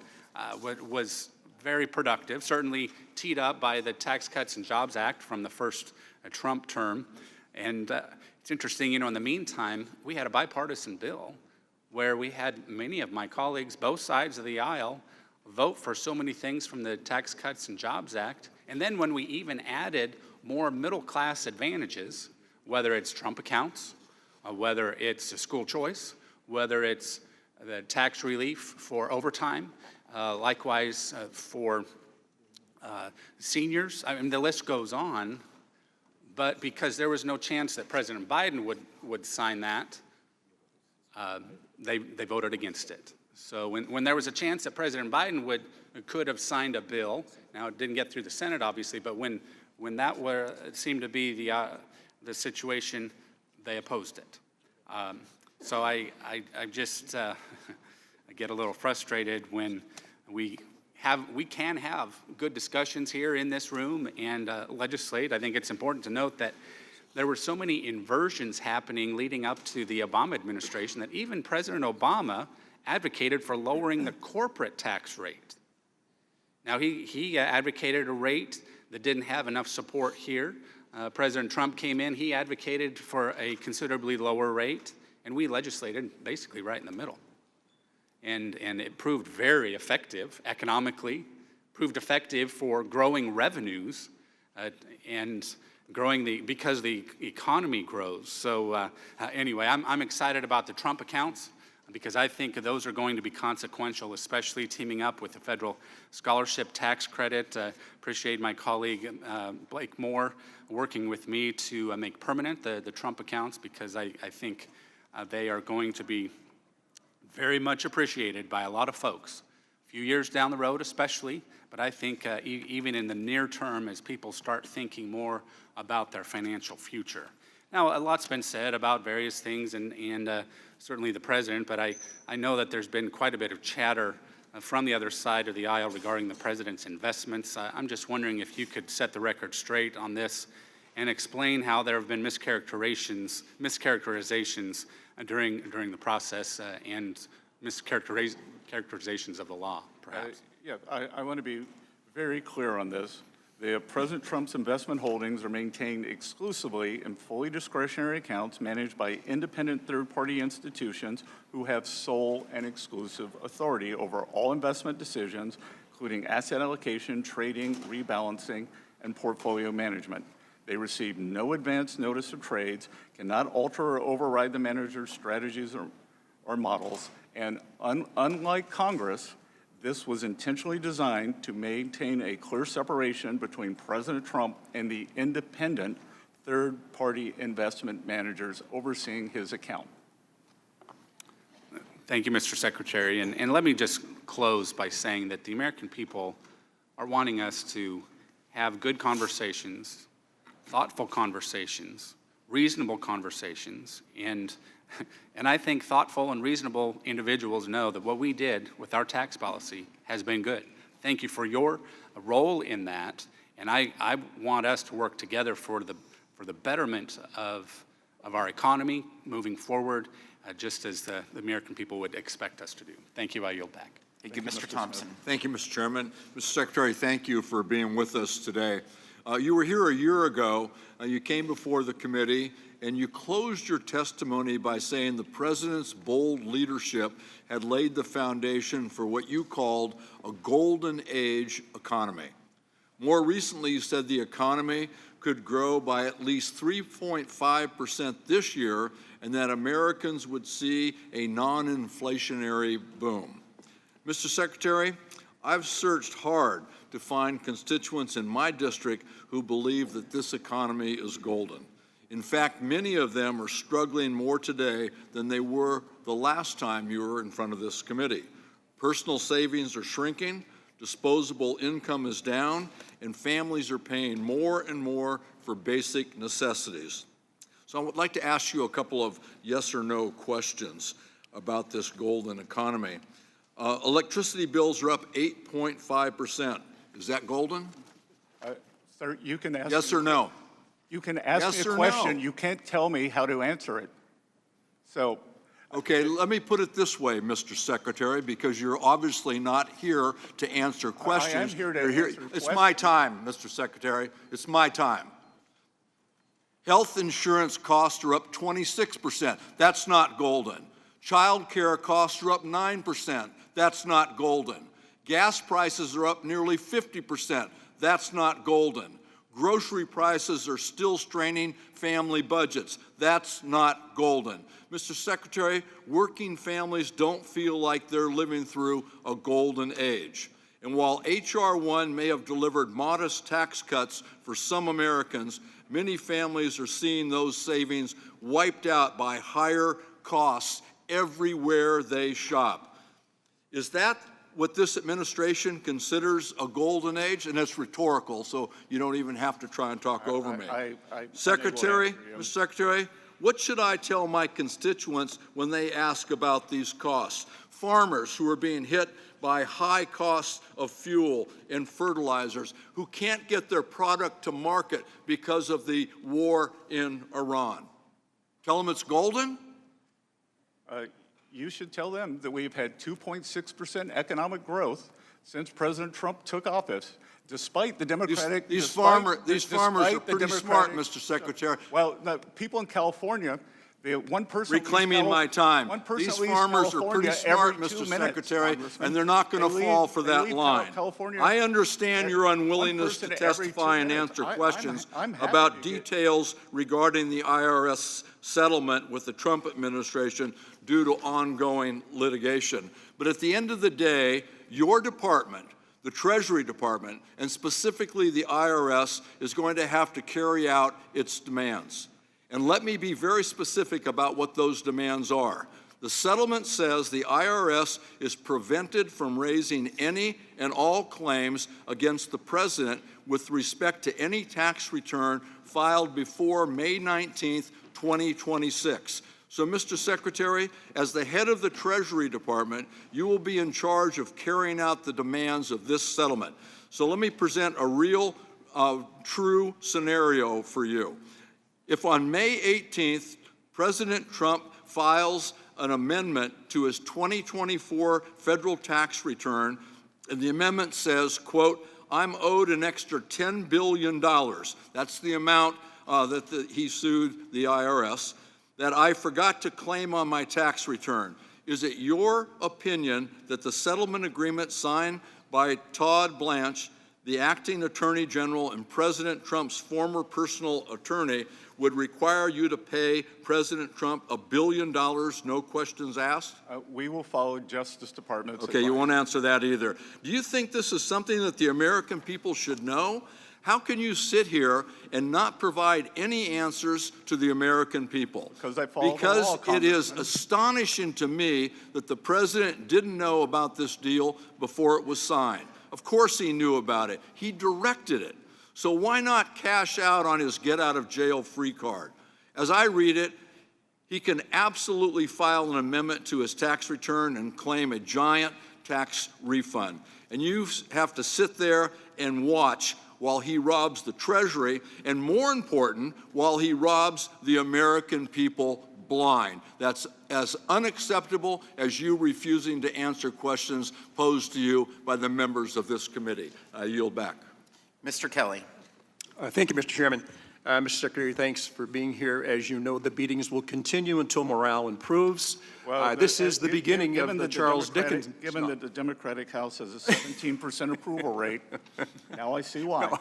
Speaker 6: was very productive, certainly teed up by the Tax Cuts and Jobs Act from the first Trump term. And it's interesting, you know, in the meantime, we had a bipartisan bill where we had many of my colleagues, both sides of the aisle, vote for so many things from the Tax Cuts and Jobs Act, And then when we even added more middle-class advantages, whether it's Trump accounts, whether it's a school choice, whether it's the tax relief for overtime, likewise for seniors, I mean, the list goes on. But because there was no chance that President Biden would sign that, they voted against it. So when there was a chance that President Biden could have signed a bill, now it didn't get through the Senate, obviously, but when that seemed to be the situation, they opposed it. So I just I get a little frustrated when we can have good discussions here in this room and legislate. I think it's important to note that there were so many inversions happening leading up to the Obama administration that even President Obama advocated for lowering the corporate tax rate. Now, he advocated a rate that didn't have enough support here. President Trump came in, he advocated for a considerably lower rate, and we legislated basically right in the middle. And it proved very effective economically, proved effective for growing revenues and growing because the economy grows. So anyway, I'm excited about the Trump accounts because I think those are going to be consequential, especially teaming up with the federal scholarship tax credit. Appreciate my colleague Blake Moore working with me to make permanent the Trump accounts because I think they are going to be very much appreciated by a lot of folks. A few years down the road especially, but I think even in the near term as people start thinking more about their financial future. Now, a lot's been said about various things and certainly the president, but I know that there's been quite a bit of chatter from the other side of the aisle regarding the president's investments. I'm just wondering if you could set the record straight on this and explain how there have been mischaracterizations during the process and mischaracterizations of the law, perhaps.
Speaker 3: I want to be very clear on this. President Trump's investment holdings are maintained exclusively in fully discretionary accounts managed by independent third-party institutions who have sole and exclusive authority over all investment decisions, including asset allocation, trading, rebalancing, and portfolio management. They receive no advance notice of trades, cannot alter or override the manager's strategies or models, and unlike Congress, this was intentionally designed to maintain a clear separation between President Trump and the independent third-party investment managers overseeing his account.
Speaker 6: Thank you, Mr. Secretary. And let me just close by saying that the American people are wanting us to have good conversations, thoughtful conversations, reasonable conversations, and I think thoughtful and reasonable individuals know that what we did with our tax policy has been good. Thank you for your role in that, and I want us to work together for the betterment of our economy moving forward, just as the American people would expect us to do. Thank you. I yield back.
Speaker 1: Thank you, Mr. Thompson.
Speaker 7: Thank you, Mr. Chairman. Mr. Secretary, thank you for being with us today. You were here a year ago. You came before the committee, and you closed your testimony by saying the president's bold leadership had laid the foundation for what you called a golden age economy. More recently, you said the economy could grow by at least 3.5% this year, and that Americans would see a non-inflationary boom. Mr. Secretary, I've searched hard to find constituents in my district who believe that this economy is golden. In fact, many of them are struggling more today than they were the last time you were in front of this committee. Personal savings are shrinking, disposable income is down, and families are paying more and more for basic necessities. So I would like to ask you a couple of yes or no questions about this golden economy. Electricity bills are up 8.5%. Is that golden?
Speaker 3: Sir, you can ask
Speaker 7: Yes or no?
Speaker 3: You can ask
Speaker 7: Yes
Speaker 3: me a
Speaker 7: or
Speaker 3: question.
Speaker 7: no?
Speaker 3: You can't tell me how to answer it. So,
Speaker 7: Okay, let me put it this way, Mr. Secretary, because you're obviously not here to answer questions.
Speaker 3: I am here to
Speaker 7: You're
Speaker 3: answer
Speaker 7: It's
Speaker 3: questions.
Speaker 7: my time, Mr. Secretary. It's my time. Health insurance costs are up 26%. That's not golden. Child care costs are up 9%. That's not golden. Gas prices are up nearly 50%. That's not golden. Grocery prices are still straining family budgets. That's not golden. Mr. Secretary, working families don't feel like they're living through a golden age. And while H.R. 1 may have delivered modest tax cuts for some Americans, many families are seeing those savings wiped out by higher costs everywhere they shop. Is that what this administration considers a golden age? And it's rhetorical, so you don't even have to try and talk over me. Secretary, Mr. Secretary, what should I tell my constituents when they ask about these costs? Farmers who are being hit by high costs of fuel and fertilizers, who can't get their product to market because of the war in Iran. Tell them it's golden?
Speaker 3: You should tell them that we've had 2.6% economic growth since President Trump took office, despite the Democratic...
Speaker 7: These farmers are pretty smart, Mr. Secretary.
Speaker 3: Well, the people in California, the one person...
Speaker 7: Reclaiming my time. These farmers are pretty smart, Mr. Secretary, and they're not going to fall for that line. I understand your unwillingness to testify and answer questions about details regarding the IRS settlement with the Trump administration due to ongoing litigation. But at the end of the day, your department, the Treasury Department, and specifically the IRS, is going to have to carry out its demands. And let me be very specific about what those demands are. The settlement says the IRS is prevented from raising any and all claims against the president with respect to any tax return filed before May 19th, 2026. So, Mr. Secretary, as the head of the Treasury Department, you will be in charge of carrying out the demands of this settlement. So let me present a real, true scenario for you. If on May 18th, President Trump files an amendment to his 2024 federal tax return, and the amendment says, quote, I'm owed an extra $10 billion. That's the amount that he sued the IRS, that I forgot to claim on my tax return. Is it your opinion that the settlement agreement signed by Todd Blanche, the acting attorney general and President Trump's former personal attorney, would require you to pay President Trump $1 billion, no questions asked?
Speaker 3: We will follow Justice Department's
Speaker 7: advice. You won't answer that either. Do you think this is something that the American people should know? How can you sit here and not provide any answers to the American people?
Speaker 3: Because
Speaker 7: it is astonishing to me that the president didn't know about this deal before it was signed. Of course he knew about it. He directed it. So why not cash out on his get-out-of-jail-free card? As I read it, he can absolutely file an amendment to his tax return and claim a giant tax refund. And you have to sit there and watch while he robs the Treasury, and more important, while he robs the American people blind. That's as unacceptable as you refusing to answer questions posed to you by the members of this committee. I yield back.
Speaker 1: Mr. Kelly.
Speaker 8: Thank you, Mr. Chairman. Mr. Secretary, thanks for being here. As you know, the beatings will continue until morale improves.
Speaker 3: Well,
Speaker 8: this is the beginning of the Charles Dickens.
Speaker 3: Given that the Democratic House has a 17% approval rate, now I see why.
Speaker 8: No,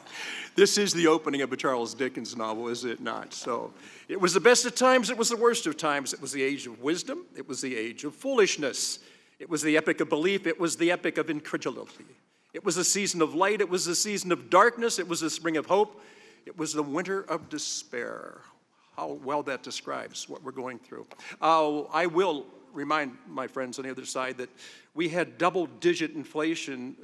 Speaker 8: this is the opening of a Charles Dickens novel, is it not? So it was the best of times, it was the worst of times. It was the age of wisdom, it was the age of foolishness. It was the epic of belief, it was the epic of incredulity. It was a season of light, it was a season of darkness, it was a spring of hope. It was the winter of despair. How well that describes what we're going through. I will remind my friends on the other side that we had double-digit inflation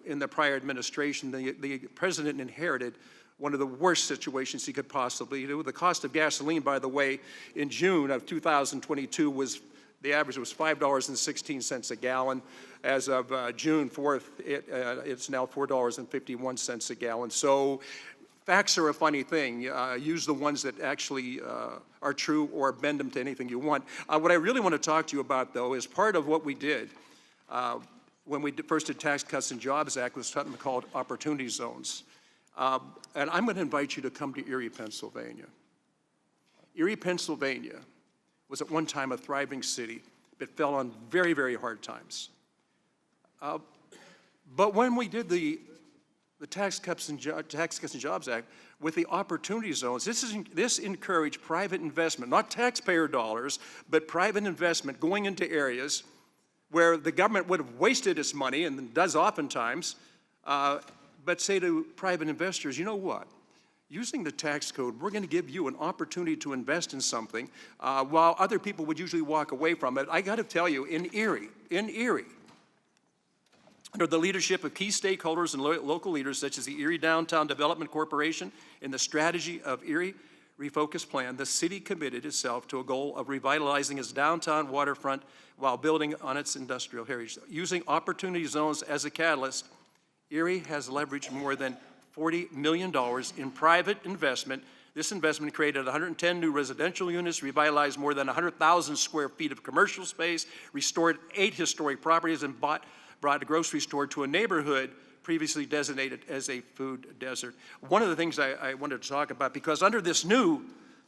Speaker 8: in the prior administration. The president inherited one of the worst situations he could possibly do. The cost of gasoline, by the way, in June of 2022 was, the average was $5.16 a gallon. As of June 4th, it's now $4.51 a gallon. So facts are a funny thing. Use the ones that actually are true or bend them to anything you want. What I really want to talk to you about, though, is part of what we did when we first did Tax Cuts and Jobs Act was something called opportunity zones. And I'm going to invite you to come to Erie, Pennsylvania. Erie, Pennsylvania was at one time a thriving city, but fell on very, very hard times. But when we did the the Tax Cuts and Jobs Act with the opportunity zones. This encouraged private investment, not taxpayer dollars, but private investment going into areas where the government would have wasted its money, and does oftentimes, but say to private investors, you know what? Using the tax code, we're going to give you an opportunity to invest in something while other people would usually walk away from it. I got to tell you, in Erie, under the leadership of key stakeholders and local leaders such as the Erie Downtown Development Corporation and the Strategy of Erie Refocus Plan, the city committed itself to a goal of revitalizing its downtown waterfront while building on its industrial heritage. Using opportunity zones as a catalyst, Erie has leveraged more than $40 million in private investment. This investment created 110 new residential units, revitalized more than 100,000 square feet of commercial space, restored 8 historic properties, and brought a grocery store to a neighborhood previously designated as a food desert. One of the things I wanted to talk about, because under this new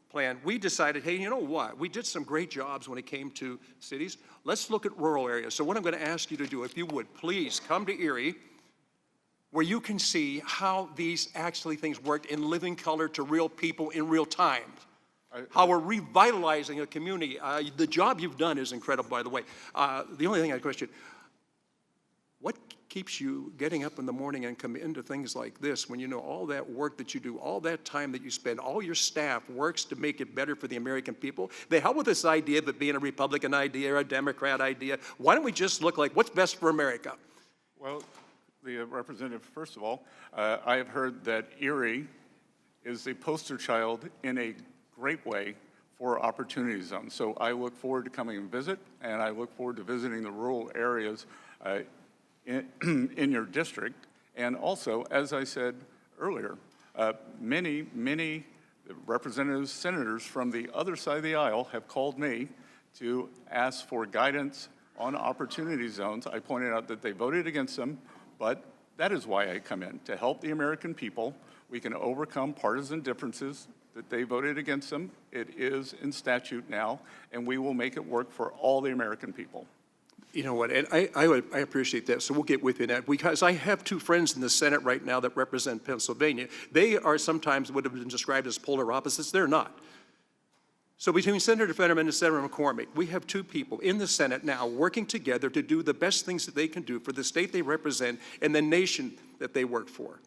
Speaker 8: plan, we decided, hey, you know what? We did some great jobs when it came to cities. Let's look at rural areas. So what I'm going to ask you to do, if you would, please come to Erie, where you can see how these things worked in living color to real people in real time. How we're revitalizing a community. The job you've done is incredible, by the way. The only thing I question, what keeps you getting up in the morning and come into things like this when you know all that work that you do, all that time that you spend, all your staff works to make it better for the American people? They held with this idea of it being a Republican idea or a Democrat idea. Why don't we just look like what's best for America?
Speaker 3: Well, the representative, first of all, I have heard that Erie is the poster child in a great way for opportunity zones. So I look forward to coming and visit, and I look forward to visiting the rural areas in your district. And also, as I said earlier, many representatives, senators from the other side of the aisle have called me to ask for guidance on opportunity zones. I pointed out that they voted against them, but that is why I come in, to help the American people. We can overcome partisan differences, that they voted against them. It is in statute now, and we will make it work for all the American people.
Speaker 8: You know what, and I appreciate that, so we'll get with you that, because I have 2 friends in the Senate right now that represent Pennsylvania. They are sometimes would have been described as polar opposites. They're not. So between Senator Fetterman and Senator McCormick, we have 2 people in the Senate now working together to do the best things that they can do for the state they represent and the nation that they work for.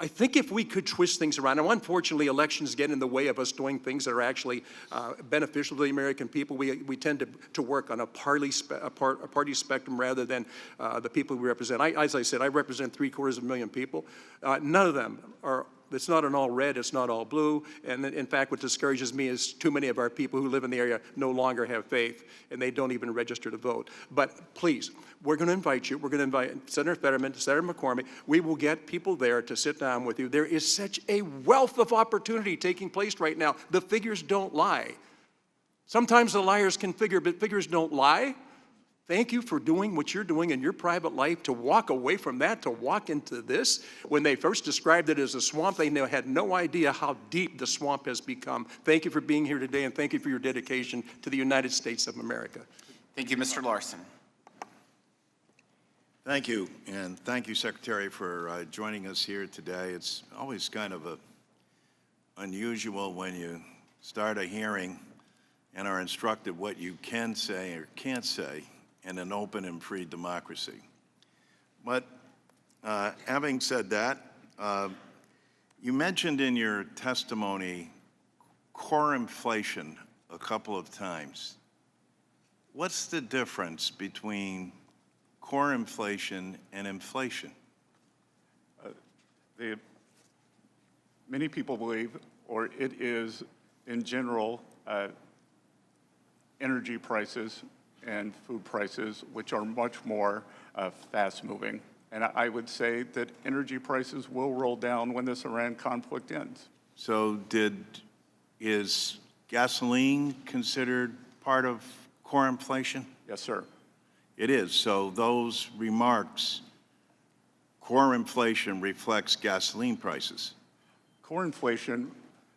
Speaker 8: I think if we could twist things around, and unfortunately elections get in the way of us doing things that are actually beneficial to the American people. We tend to work on a party spectrum rather than the people we represent. As I said, I represent 750,000 people. None of them are, it's not an all red, it's not all blue, and in fact what discourages me is too many of our people who live in the area no longer have faith, and they don't even register to vote. But please, we're going to invite you. We're going to invite Senator Fetterman, Senator McCormick. We will get people there to sit down with you. There is such a wealth of opportunity taking place right now. The figures don't lie. Sometimes the liars can figure, but figures don't lie. Thank you for doing what you're doing in your private life, to walk away from that, to walk into this. When they first described it as a swamp, they had no idea how deep the swamp has become. Thank you for being here today, and thank you for your dedication to the United States of America.
Speaker 1: Thank you, Mr. Larson.
Speaker 9: Thank you, and thank you, Secretary, for joining us here today. It's always kind of unusual when you start a hearing and are instructed what you can say or can't say in an open and free democracy. But having said that, you mentioned in your testimony core inflation a couple of times. What's the difference between core inflation and inflation?
Speaker 3: Many people believe, or it is in general, energy prices and food prices, which are much more fast-moving. And I would say that energy prices will roll down when this Iran conflict ends.
Speaker 9: So is gasoline considered part of core inflation?
Speaker 3: Yes, sir.
Speaker 9: It is. So those remarks, core inflation reflects gasoline prices.
Speaker 3: Core inflation,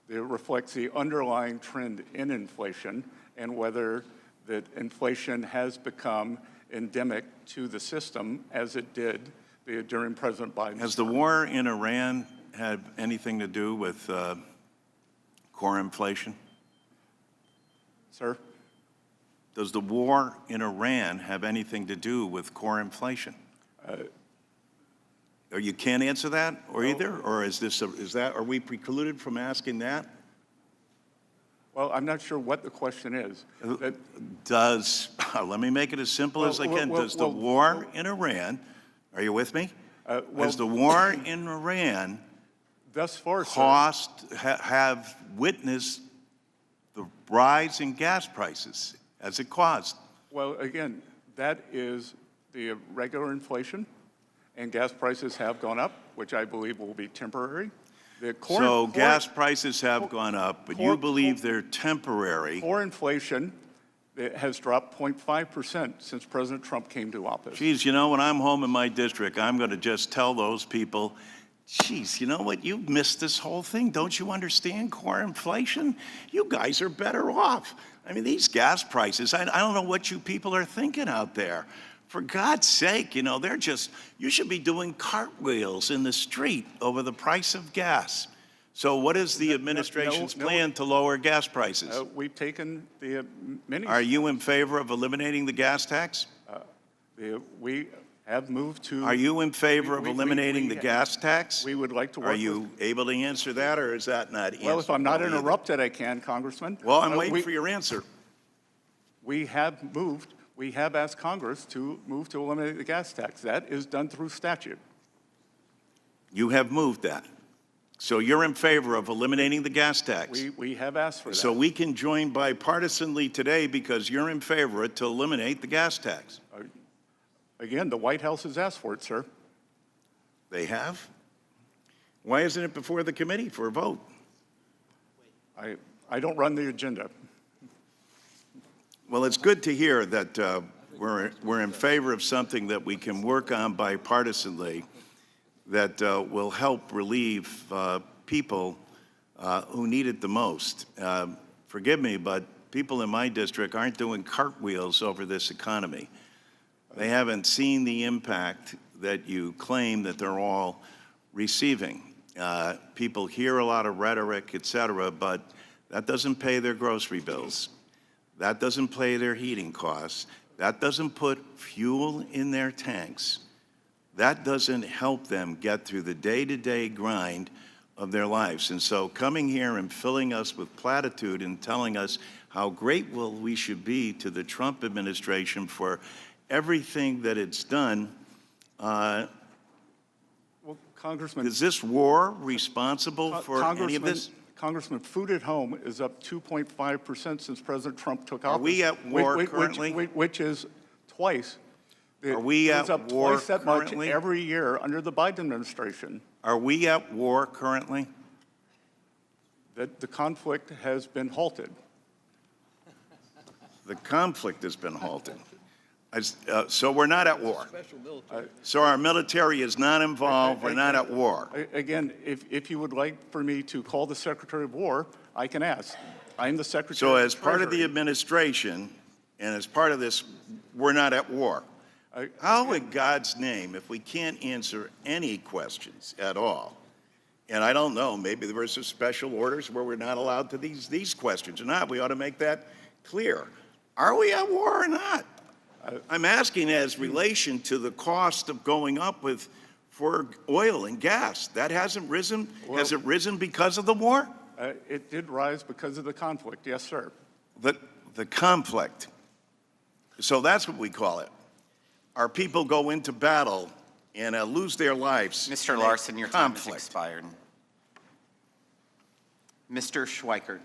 Speaker 3: it reflects the underlying trend in inflation, and whether that inflation has become endemic to the system as it did during President Biden's
Speaker 9: Has the
Speaker 3: term.
Speaker 9: war in Iran had anything to do with core inflation?
Speaker 3: Sir?
Speaker 9: Does the war in Iran have anything to do with core inflation? Or you can't answer that, or either? Or is that, are we precluded from asking that?
Speaker 3: Well, I'm not sure what the question is.
Speaker 9: Let me make it as simple as I can. Does the war in Iran, are you with me? Does the war in Iran
Speaker 3: thus far,
Speaker 9: have witnessed the rise in gas prices as it caused?
Speaker 3: well, again, that is the regular inflation, and gas prices have gone up, which I believe will be temporary.
Speaker 9: Gas prices have gone up, but you believe they're temporary.
Speaker 3: Core inflation has dropped 0.5% since President Trump came to office.
Speaker 9: Geez, you know, when I'm home in my district, I'm going to just tell those people, geez, you know what? You've missed this whole thing. Don't you understand core inflation? You guys are better off. I mean, these gas prices, I don't know what you people are thinking out there. For God's sake, you know, you should be doing cartwheels in the street over the price of gas. So what is the administration's plan to lower gas prices?
Speaker 3: We've taken the many.
Speaker 9: Are you in favor of eliminating the gas tax?
Speaker 3: We have moved to.
Speaker 9: Are you in favor of eliminating the gas tax?
Speaker 3: We would like to work.
Speaker 9: Are you able to answer that, or is that not answerable?
Speaker 3: Well, if I'm not
Speaker 9: either?
Speaker 3: interrupted, I can, Congressman.
Speaker 9: Well, I'm waiting for your answer.
Speaker 3: We have asked Congress to move to eliminate the gas tax. That is done through statute.
Speaker 9: You have moved that. So you're in favor of eliminating the gas tax.
Speaker 3: We have asked for that.
Speaker 9: So we can join bipartisanly today because you're in favor to eliminate the gas tax.
Speaker 3: Again, the White House has asked for it, sir.
Speaker 9: They have? Why isn't it before the committee for a vote?
Speaker 3: I don't run the agenda.
Speaker 9: Well, it's good to hear that we're in favor of something that we can work on bipartisanly that will help relieve people who need it the most. Forgive me, but people in my district aren't doing cartwheels over this economy. They haven't seen the impact that you claim that they're all receiving. People hear a lot of rhetoric, et cetera, but that doesn't pay their grocery bills. That doesn't pay their heating costs. That doesn't put fuel in their tanks. That doesn't help them get through the day-to-day grind of their lives. And so coming here and filling us with platitude and telling us how grateful we should be to the Trump administration for everything that it's done,
Speaker 3: Well, Congressman.
Speaker 9: is this war responsible for any of this?
Speaker 3: Congressman, food at home is up 2.5% since President Trump took office.
Speaker 9: Are we at war currently?
Speaker 3: Which is twice.
Speaker 9: Are we
Speaker 3: It's
Speaker 9: at
Speaker 3: up
Speaker 9: war
Speaker 3: twice that much
Speaker 9: currently?
Speaker 3: every year under the Biden administration.
Speaker 9: Are we at war currently?
Speaker 3: That the conflict has been halted.
Speaker 9: The conflict has been halted. So we're not at war. So our military is not involved. We're not at war.
Speaker 3: Again, if you would like for me to call the Secretary of War, I can ask. I'm the Secretary
Speaker 9: So
Speaker 3: of
Speaker 9: as part of the
Speaker 3: Treasury.
Speaker 9: administration, and as part of this, we're not at war. How in God's name, if we can't answer any questions at all, and I don't know, maybe there were some special orders where we're not allowed to these questions or not, we ought to make that clear. Are we at war or not? I'm asking as relation to the cost of going up for oil and gas. That hasn't risen. Has it risen because of the war?
Speaker 3: It did rise because of the conflict, yes, sir.
Speaker 9: The conflict. So that's what we call it. Our people go into battle and lose their lives.
Speaker 1: Mr. Larson, your time has expired. Mr. Schweikert.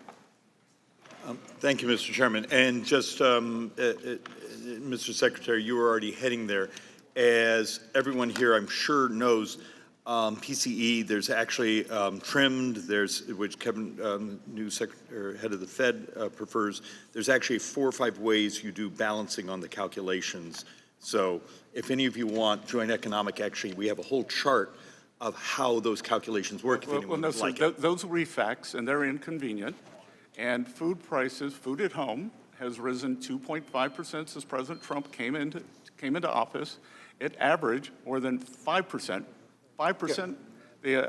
Speaker 10: Thank you, Mr. Chairman. And just, Mr. Secretary, you were already heading there. As everyone here, I'm sure, knows, PCE, there's actually trimmed, which Kevin, new head of the Fed, prefers. There's actually 4 or 5 ways you do balancing on the calculations. So if any of you want joint economic, actually, we have a whole chart of how those calculations work. If anyone would like it.
Speaker 3: Those will be facts, and they're inconvenient. And food prices, food at home, has risen 2.5% since President Trump came into came into office, it averaged more than 5%, 5%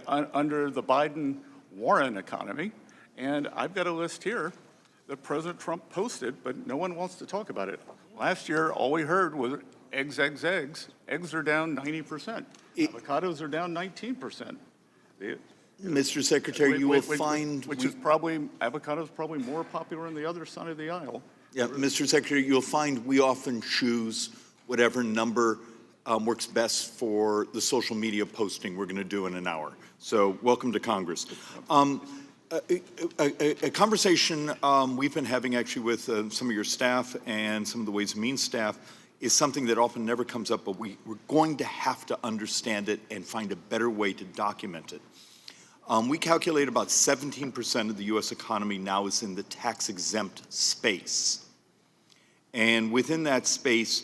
Speaker 3: under the Biden-Warren economy. And I've got a list here that President Trump posted, but no one wants to talk about it. Last year, all we heard was eggs, eggs, eggs. Eggs are down 90%. Avocados are down 19%.
Speaker 10: Mr. Secretary, you will find...
Speaker 3: Avocados probably more popular on the other side of the aisle.
Speaker 10: Yeah, Mr. Secretary, you'll find we often choose whatever number works best for the social media posting we're going to do in an hour. So welcome to Congress. A conversation we've been having actually with some of your staff and some of the Ways and Means staff is something that often never comes up, but we're going to have to understand it and find a better way to document it. We calculate about 17% of the U.S. economy now is in the tax-exempt space. And within that space,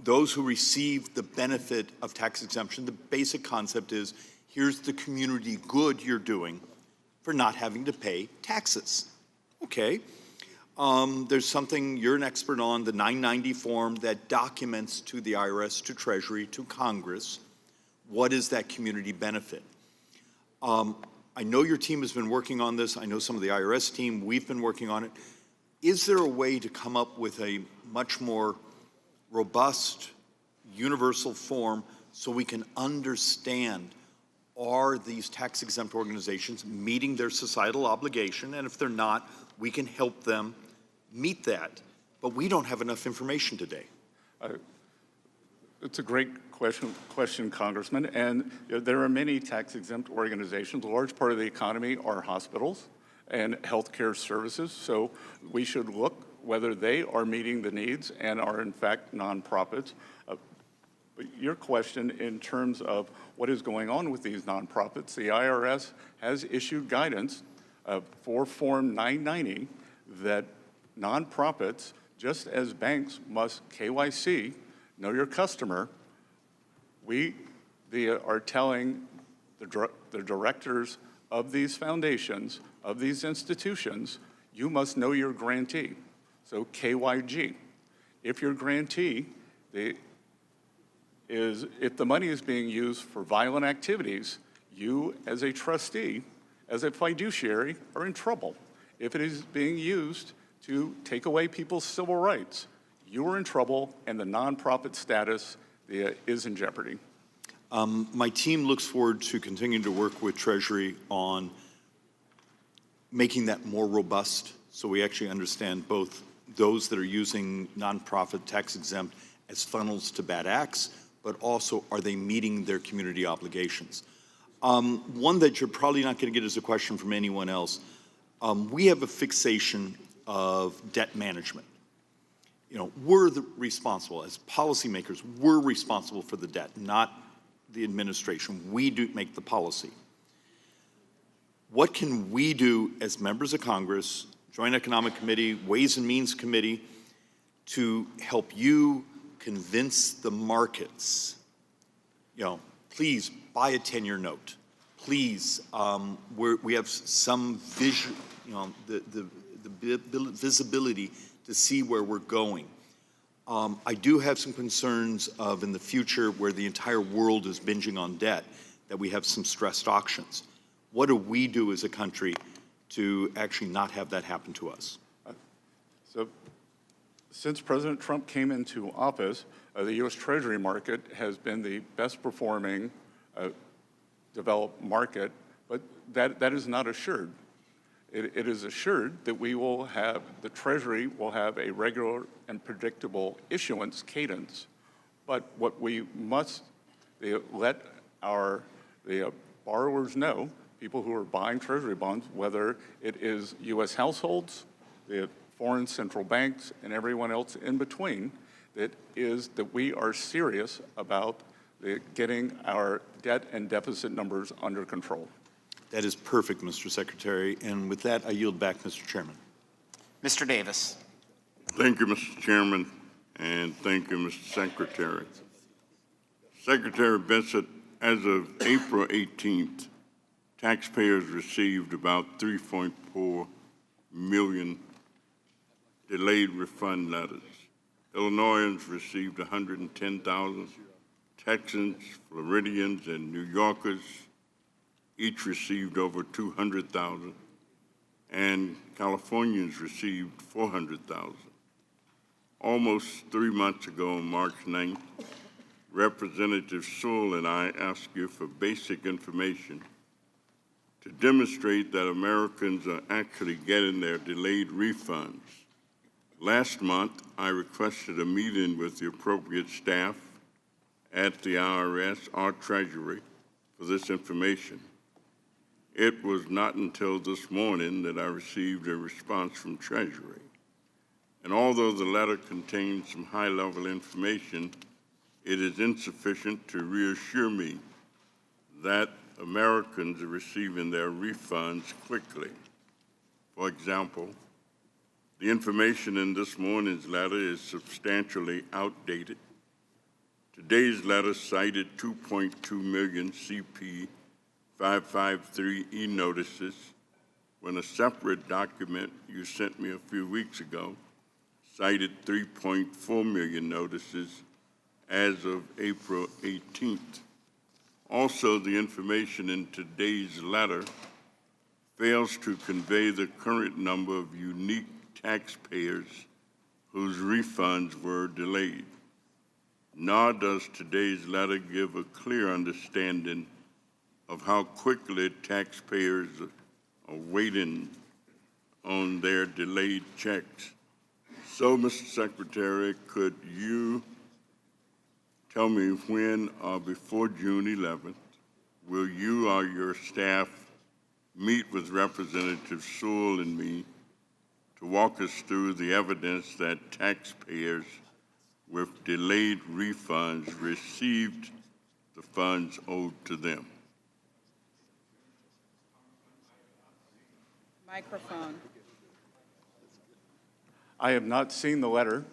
Speaker 10: those who receive the benefit of tax exemption, the basic concept is, here's the community good you're doing for not having to pay taxes. Okay. There's something you're an expert on, the 990 form that documents to the IRS, to Treasury, to Congress, what is that community benefit? I know your team has been working on this. I know some of the IRS team, we've been working on it. Is there a way to come up with a much more robust, universal form so we can understand, are these tax-exempt organizations meeting their societal obligation? And if they're not, we can help them meet that. But we don't have enough information today.
Speaker 3: It's a great question, Congressman. And there are many tax-exempt organizations. A large part of the economy are hospitals and healthcare services. So we should look whether they are meeting the needs and are in fact nonprofits. But your question in terms of what is going on with these nonprofits, the IRS has issued guidance for Form 990 that nonprofits, just as banks must KYC, know your customer, we are telling the directors of these foundations, of these institutions, you must know your grantee. So KYG. If your grantee if the money is being used for violent activities, you as a trustee, as a fiduciary, are in trouble. If it is being used to take away people's civil rights, you are in trouble and the nonprofit status is in jeopardy.
Speaker 10: My team looks forward to continuing to work with Treasury on making that more robust so we actually understand both those that are using nonprofit tax exempt as funnels to bad acts, but also are they meeting their community obligations? One that you're probably not going to get as a question from anyone else. We have a fixation of debt management. You know, we're responsible as policymakers. We're responsible for the debt, not the administration. We do make the policy. What can we do as members of Congress, Joint Economic Committee, Ways and Means Committee, to help you convince the markets, you know, please buy a 10-year note. Please, we have some vision, you know, the visibility to see where we're going. I do have some concerns of in the future where the entire world is binging on debt, that we have some stressed auctions. What do we do as a country to actually not have that happen to us?
Speaker 3: So since President Trump came into office, the U.S. Treasury market has been the best performing developed market, but that is not assured. It is assured that we will have, the Treasury will have a regular and predictable issuance cadence. But what we must let the borrowers know, people who are buying Treasury bonds, whether it is U.S. households, the foreign central banks, and everyone else in between, that we are serious about getting our debt and deficit numbers under control.
Speaker 10: That is perfect, Mr. Secretary. And with that, I yield back, Mr. Chairman.
Speaker 1: Mr. Davis.
Speaker 11: Thank you, Mr. Chairman, and thank you, Mr. Secretary. Secretary Bessent, as of April 18th, taxpayers received about 3.4 million delayed refund letters. Illinoisans received 110,000. Texans, Floridians, and New Yorkers each received over 200,000. And Californians received 400,000. Almost 3 months ago, on March 9th, Representative Sewell and I asked you for basic information to demonstrate that Americans are actually getting their delayed refunds. Last month, I requested a meeting with the appropriate staff at the IRS or Treasury for this information. It was not until this morning that I received a response from Treasury. And although the letter contains some high-level information, it is insufficient to reassure me that Americans are receiving their refunds quickly. For example, the information in this morning's letter is substantially outdated. Today's letter cited 2.2 million CP 553 e-notices, when a separate document you sent me a few weeks ago cited 3.4 million notices as of April 18th. Also, the information in today's letter fails to convey the current number of unique taxpayers whose refunds were delayed. Nor does today's letter give a clear understanding of how quickly taxpayers are waiting on their delayed checks. So, Mr. Secretary, could you tell me when or before June 11th will you or your staff meet with Representative Sewell and me to walk us through the evidence that taxpayers with delayed refunds received the funds owed to them?
Speaker 12: Microphone.
Speaker 3: I have not seen the letter.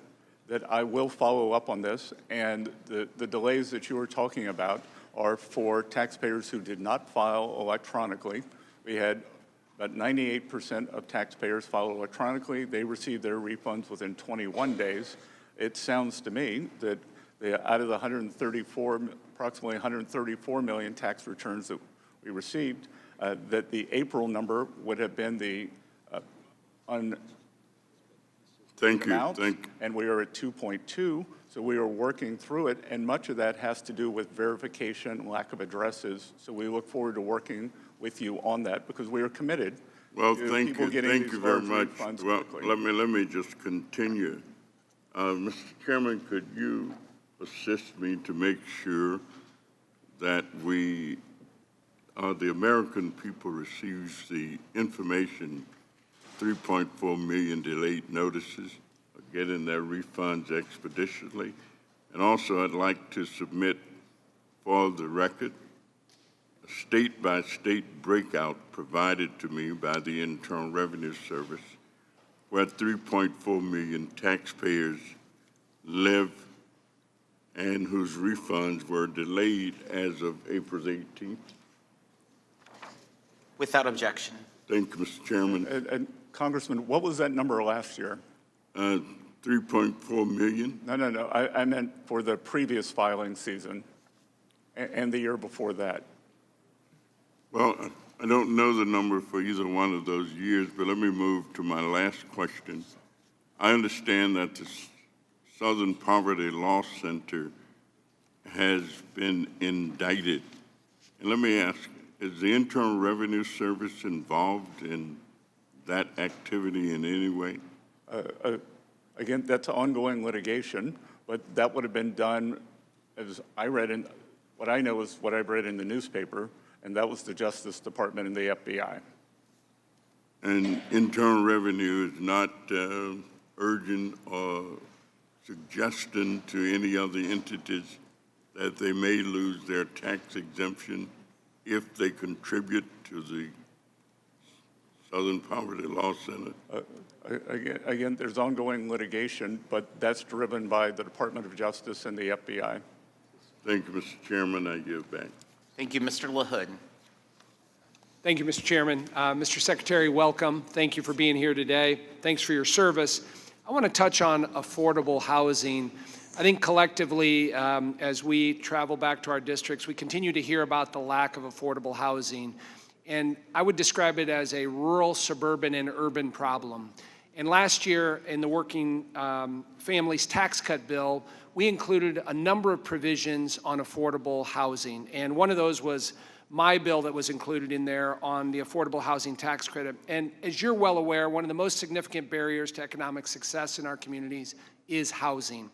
Speaker 3: That I will follow up on this, and the delays that you were talking about are for taxpayers who did not file electronically. We had about 98% of taxpayers file electronically. They received their refunds within 21 days. It sounds to me that out of the approximately 134 million tax returns that we received, that the April number would have been the
Speaker 11: Thank you.
Speaker 3: And we are at 2.2, so we are working through it, and much of that has to do with verification, lack of addresses. So we look forward to working with you on that because we are committed.
Speaker 11: Well,
Speaker 3: to
Speaker 11: thank
Speaker 3: people
Speaker 11: you.
Speaker 3: getting
Speaker 11: Thank
Speaker 3: these
Speaker 11: you very
Speaker 3: large
Speaker 11: much.
Speaker 3: refunds
Speaker 11: Well,
Speaker 3: quickly.
Speaker 11: let me just continue. Mr. Chairman, could you assist me to make sure that the American people receives the information? 3.4 million delayed notices are getting their refunds expeditiously. And also, I'd like to submit for the record a state-by-state breakout provided to me by the Internal Revenue Service, where 3.4 million taxpayers live and whose refunds were delayed as of April 18th.
Speaker 1: Without objection.
Speaker 11: Thank you, Mr. Chairman.
Speaker 3: And Congressman, what was that number last year?
Speaker 11: 3.4 million.
Speaker 3: No. I meant for the previous filing season and the year before that.
Speaker 11: Well, I don't know the number for either one of those years, but let me move to my last question. I understand that the Southern Poverty Law Center has been indicted. And let me ask, is the Internal Revenue Service involved in that activity in any way?
Speaker 3: Again, that's ongoing litigation, but that would have been done, as I read in, what I know is what I've read in the newspaper, and that was the Justice Department and the FBI.
Speaker 11: And Internal Revenue is not urging or suggesting to any other entities that they may lose their tax exemption if they contribute to the Southern Poverty Law Center?
Speaker 3: Again, there's ongoing litigation, but that's driven by the Department of Justice and the FBI.
Speaker 11: Thank you, Mr. Chairman. I give back.
Speaker 1: Thank you, Mr. LaHood.
Speaker 13: Thank you, Mr. Chairman. Mr. Secretary, welcome. Thank you for being here today. Thanks for your service. I want to touch on affordable housing. I think collectively, as we travel back to our districts, we continue to hear about the lack of affordable housing. And I would describe it as a rural, suburban, and urban problem. And last year, in the Working Families Tax Cut Bill, we included a number of provisions on affordable housing. And one of those was my bill that was included in there on the affordable housing tax credit. And as you're well aware, one of the most significant barriers to economic success in our communities is housing.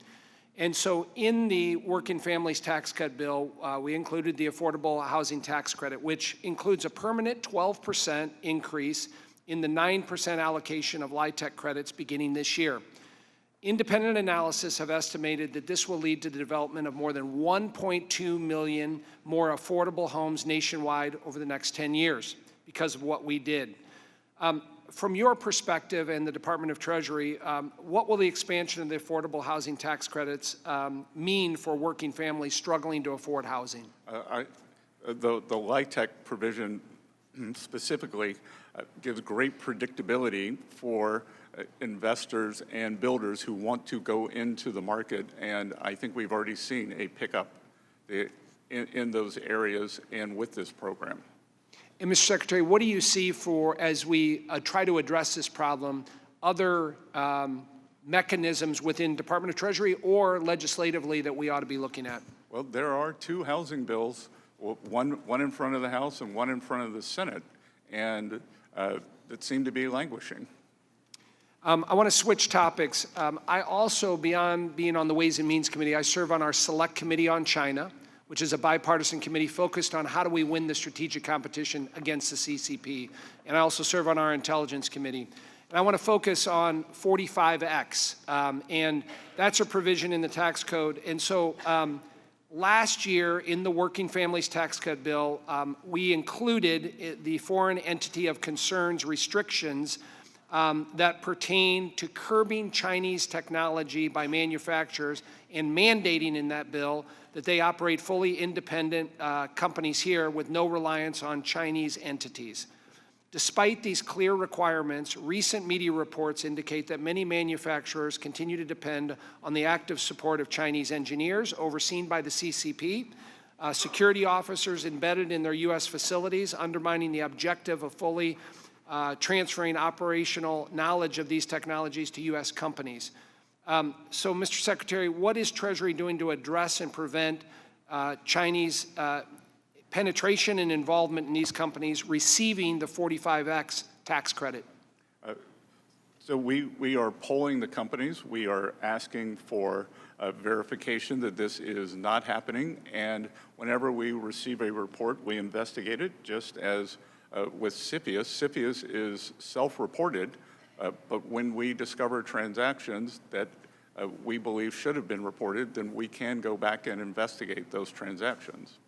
Speaker 13: And so in the Working Families Tax Cut Bill, we included the affordable housing tax credit, which includes a permanent 12% increase in the 9% allocation of LIHTC credits beginning this year. Independent analysis have estimated that this will lead to the development of more than 1.2 million more affordable homes nationwide over the next 10 years because of what we did. From your perspective and the Department of Treasury, what will the expansion of the affordable housing tax credits mean for working families struggling to afford housing?
Speaker 3: The LIHTC provision specifically gives great predictability for investors and builders who want to go into the market, and I think we've already seen a pickup in those areas and with this program.
Speaker 13: And Mr. Secretary, what do you see for, as we try to address this problem, other mechanisms within Department of Treasury or legislatively that we ought to be looking at?
Speaker 3: Well, there are two housing bills, one in front of the House and one in front of the Senate, and that seem to be languishing.
Speaker 13: I want to switch topics. I also, beyond being on the Ways and Means Committee, I serve on our Select Committee on China, which is a bipartisan committee focused on how do we win the strategic competition against the CCP. And I also serve on our Intelligence Committee. And I want to focus on 45X, and that's a provision in the tax code. And so last year in the Working Families Tax Cut Bill, we included the Foreign Entity of Concerns restrictions that pertain to curbing Chinese technology by manufacturers and mandating in that bill that they operate fully independent companies here with no reliance on Chinese entities. Despite these clear requirements, recent media reports indicate that many manufacturers continue to depend on the active support of Chinese engineers overseen by the CCP, security officers embedded in their U.S. facilities, undermining the objective of fully transferring operational knowledge of these technologies to U.S. companies. So, Mr. Secretary, what is Treasury doing to address and prevent Chinese penetration and involvement in these companies receiving the 45X tax credit?
Speaker 3: So we are polling the companies. We are asking for verification that this is not happening. And whenever we receive a report, we investigate it, just as with CFIUS. CFIUS is self-reported, but when we discover transactions that we believe should have been reported, then we can go back and investigate those transactions.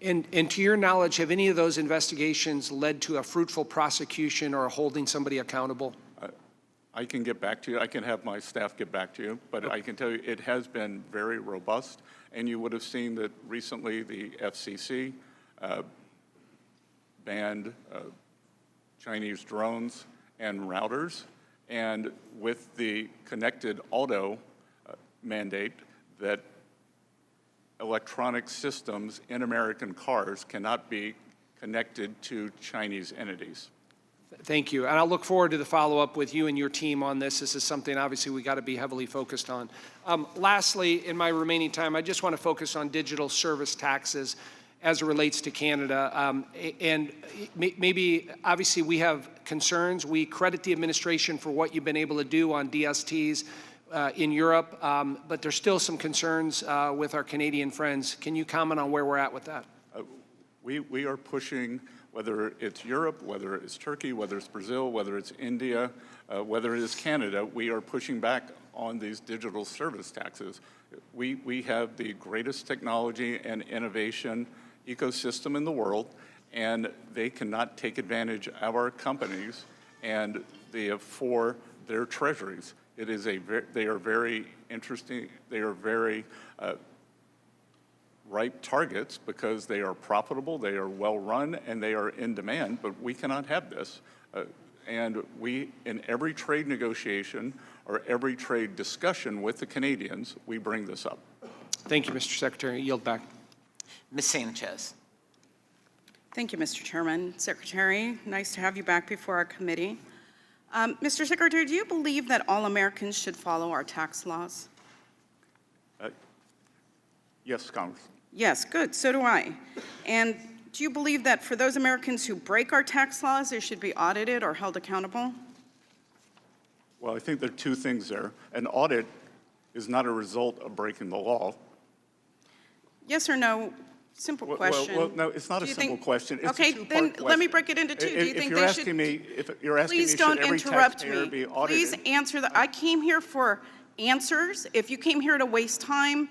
Speaker 13: And to your knowledge, have any of those investigations led to a fruitful prosecution or holding somebody accountable?
Speaker 3: I can get back to you. I can have my staff get back to you, but I can tell you it has been very robust. And you would have seen that recently the FCC banned Chinese drones and routers. And with the connected auto mandate, that electronic systems in American cars cannot be connected to Chinese entities.
Speaker 13: Thank you. And I'll look forward to the follow-up with you and your team on this. This is something obviously we got to be heavily focused on. Lastly, in my remaining time, I just want to focus on digital service taxes as it relates to Canada. And maybe, obviously, we have concerns. We credit the administration for what you've been able to do on DSTs in Europe, but there's still some concerns with our Canadian friends. Can you comment on where we're at with that?
Speaker 3: We are pushing, whether it's Europe, whether it's Turkey, whether it's Brazil, whether it's India, whether it is Canada, we are pushing back on these digital service taxes. We have the greatest technology and innovation ecosystem in the world, and they cannot take advantage of our companies and for their treasuries. It is they are very interesting, they are very ripe targets because they are profitable, they are well run, and they are in demand, but we cannot have this. And we, in every trade negotiation, or every trade discussion with the Canadians, we bring this up.
Speaker 13: Thank you, Mr. Secretary. Yield back.
Speaker 1: Ms. Sanchez.
Speaker 12: Thank you, Mr. Chairman. Secretary, nice to have you back before our committee. Mr. Secretary, do you believe that all Americans should follow our tax laws?
Speaker 3: Yes, Congress.
Speaker 12: Yes, good, so do I. And do you believe that for those Americans who break our tax laws, they should be audited or held accountable?
Speaker 3: Well, I think there are two things there. An audit is not a result of breaking the law.
Speaker 12: Yes or no? Simple question.
Speaker 3: Well, no, it's not a simple question. It's
Speaker 12: Okay,
Speaker 3: a two-part
Speaker 12: then
Speaker 3: question.
Speaker 12: let me break it into two. Do you think they should?
Speaker 3: If you're asking me,
Speaker 12: Please
Speaker 3: should
Speaker 12: don't
Speaker 3: every
Speaker 12: interrupt
Speaker 3: taxpayer
Speaker 12: me.
Speaker 3: be audited?
Speaker 12: Please answer I came here for answers. If you came here to waste time,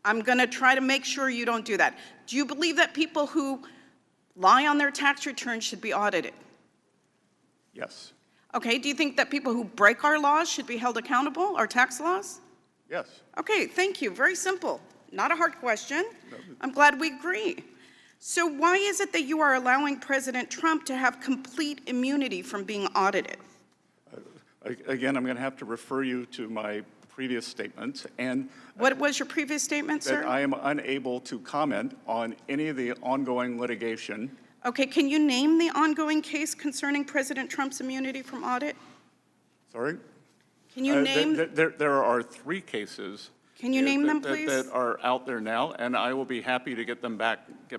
Speaker 12: I'm going to try to make sure you don't do that. Do you believe that people who lie on their tax returns should be audited?
Speaker 3: Yes.
Speaker 12: Okay, do you think that people who break our laws should be held accountable, our tax laws?
Speaker 3: Yes.
Speaker 12: Okay, thank you. Very simple. Not a hard question. I'm glad we agree. So why is it that you are allowing President Trump to have complete immunity from being audited?
Speaker 3: Again, I'm going to have to refer you to my previous statements, and
Speaker 12: what was your previous statement, sir?
Speaker 3: that I am unable to comment on any of the ongoing litigation.
Speaker 12: Okay, can you name the ongoing case concerning President Trump's immunity from audit?
Speaker 3: Sorry?
Speaker 12: Can you name?
Speaker 3: There are three cases.
Speaker 12: Can you name them, please?
Speaker 3: That are out there now, and I will be happy to get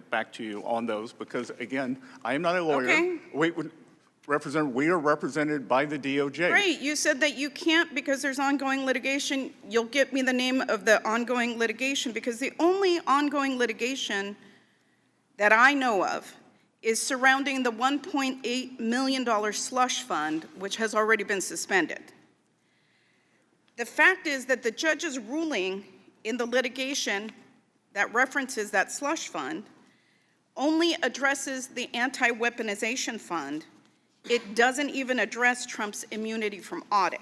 Speaker 3: back to you on those, because again, I am not a lawyer.
Speaker 12: Okay.
Speaker 3: We are represented by the DOJ.
Speaker 12: Great, you said that you can't because there's ongoing litigation. You'll get me the name of the ongoing litigation, because the only ongoing litigation that I know of is surrounding the $1.8 million slush fund, which has already been suspended. The fact is that the judge's ruling in the litigation that references that slush fund only addresses the anti-weaponization fund. It doesn't even address Trump's immunity from audit.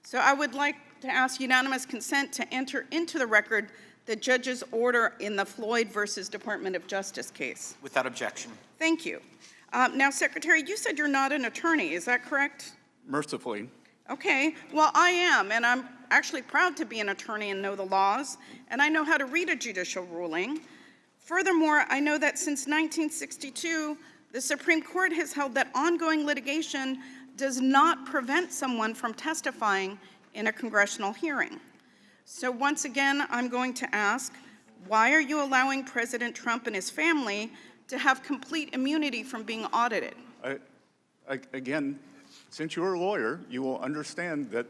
Speaker 12: So I would like to ask unanimous consent to enter into the record the judge's order in the Floyd versus Department of Justice case.
Speaker 1: Without objection.
Speaker 12: Thank you. Now, Secretary, you said you're not an attorney, is that correct?
Speaker 3: Mercifully.
Speaker 12: Okay, well, I am, and I'm actually proud to be an attorney and know the laws, and I know how to read a judicial ruling. Furthermore, I know that since 1962, the Supreme Court has held that ongoing litigation does not prevent someone from testifying in a congressional hearing. So once again, I'm going to ask, why are you allowing President Trump and his family to have complete immunity from being audited?
Speaker 3: Again, since you're a lawyer, you will understand that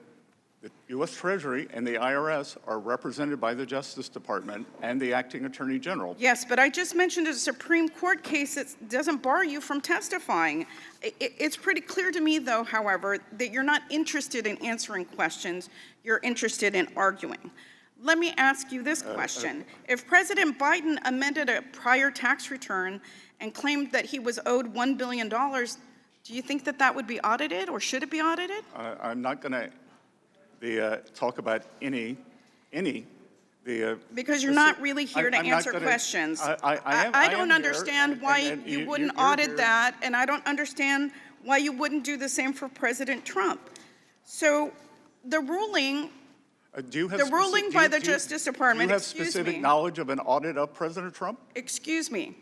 Speaker 3: the U.S. Treasury and the IRS are represented by the Justice Department and the Acting Attorney General.
Speaker 12: Yes, but I just mentioned a Supreme Court case that doesn't bar you from testifying. It's pretty clear to me, though, however, that you're not interested in answering questions. You're interested in arguing. Let me ask you this question. If President Biden amended a prior tax return and claimed that he was owed $1 billion, do you think that that would be audited, or should it be audited?
Speaker 3: I'm not going to talk about any
Speaker 12: because you're not really here to answer questions. I don't understand why you wouldn't audit that, and I don't understand why you wouldn't do the same for President Trump. So the ruling, by the Justice Department,
Speaker 3: do you have specific knowledge of an audit of President Trump?
Speaker 12: Excuse me.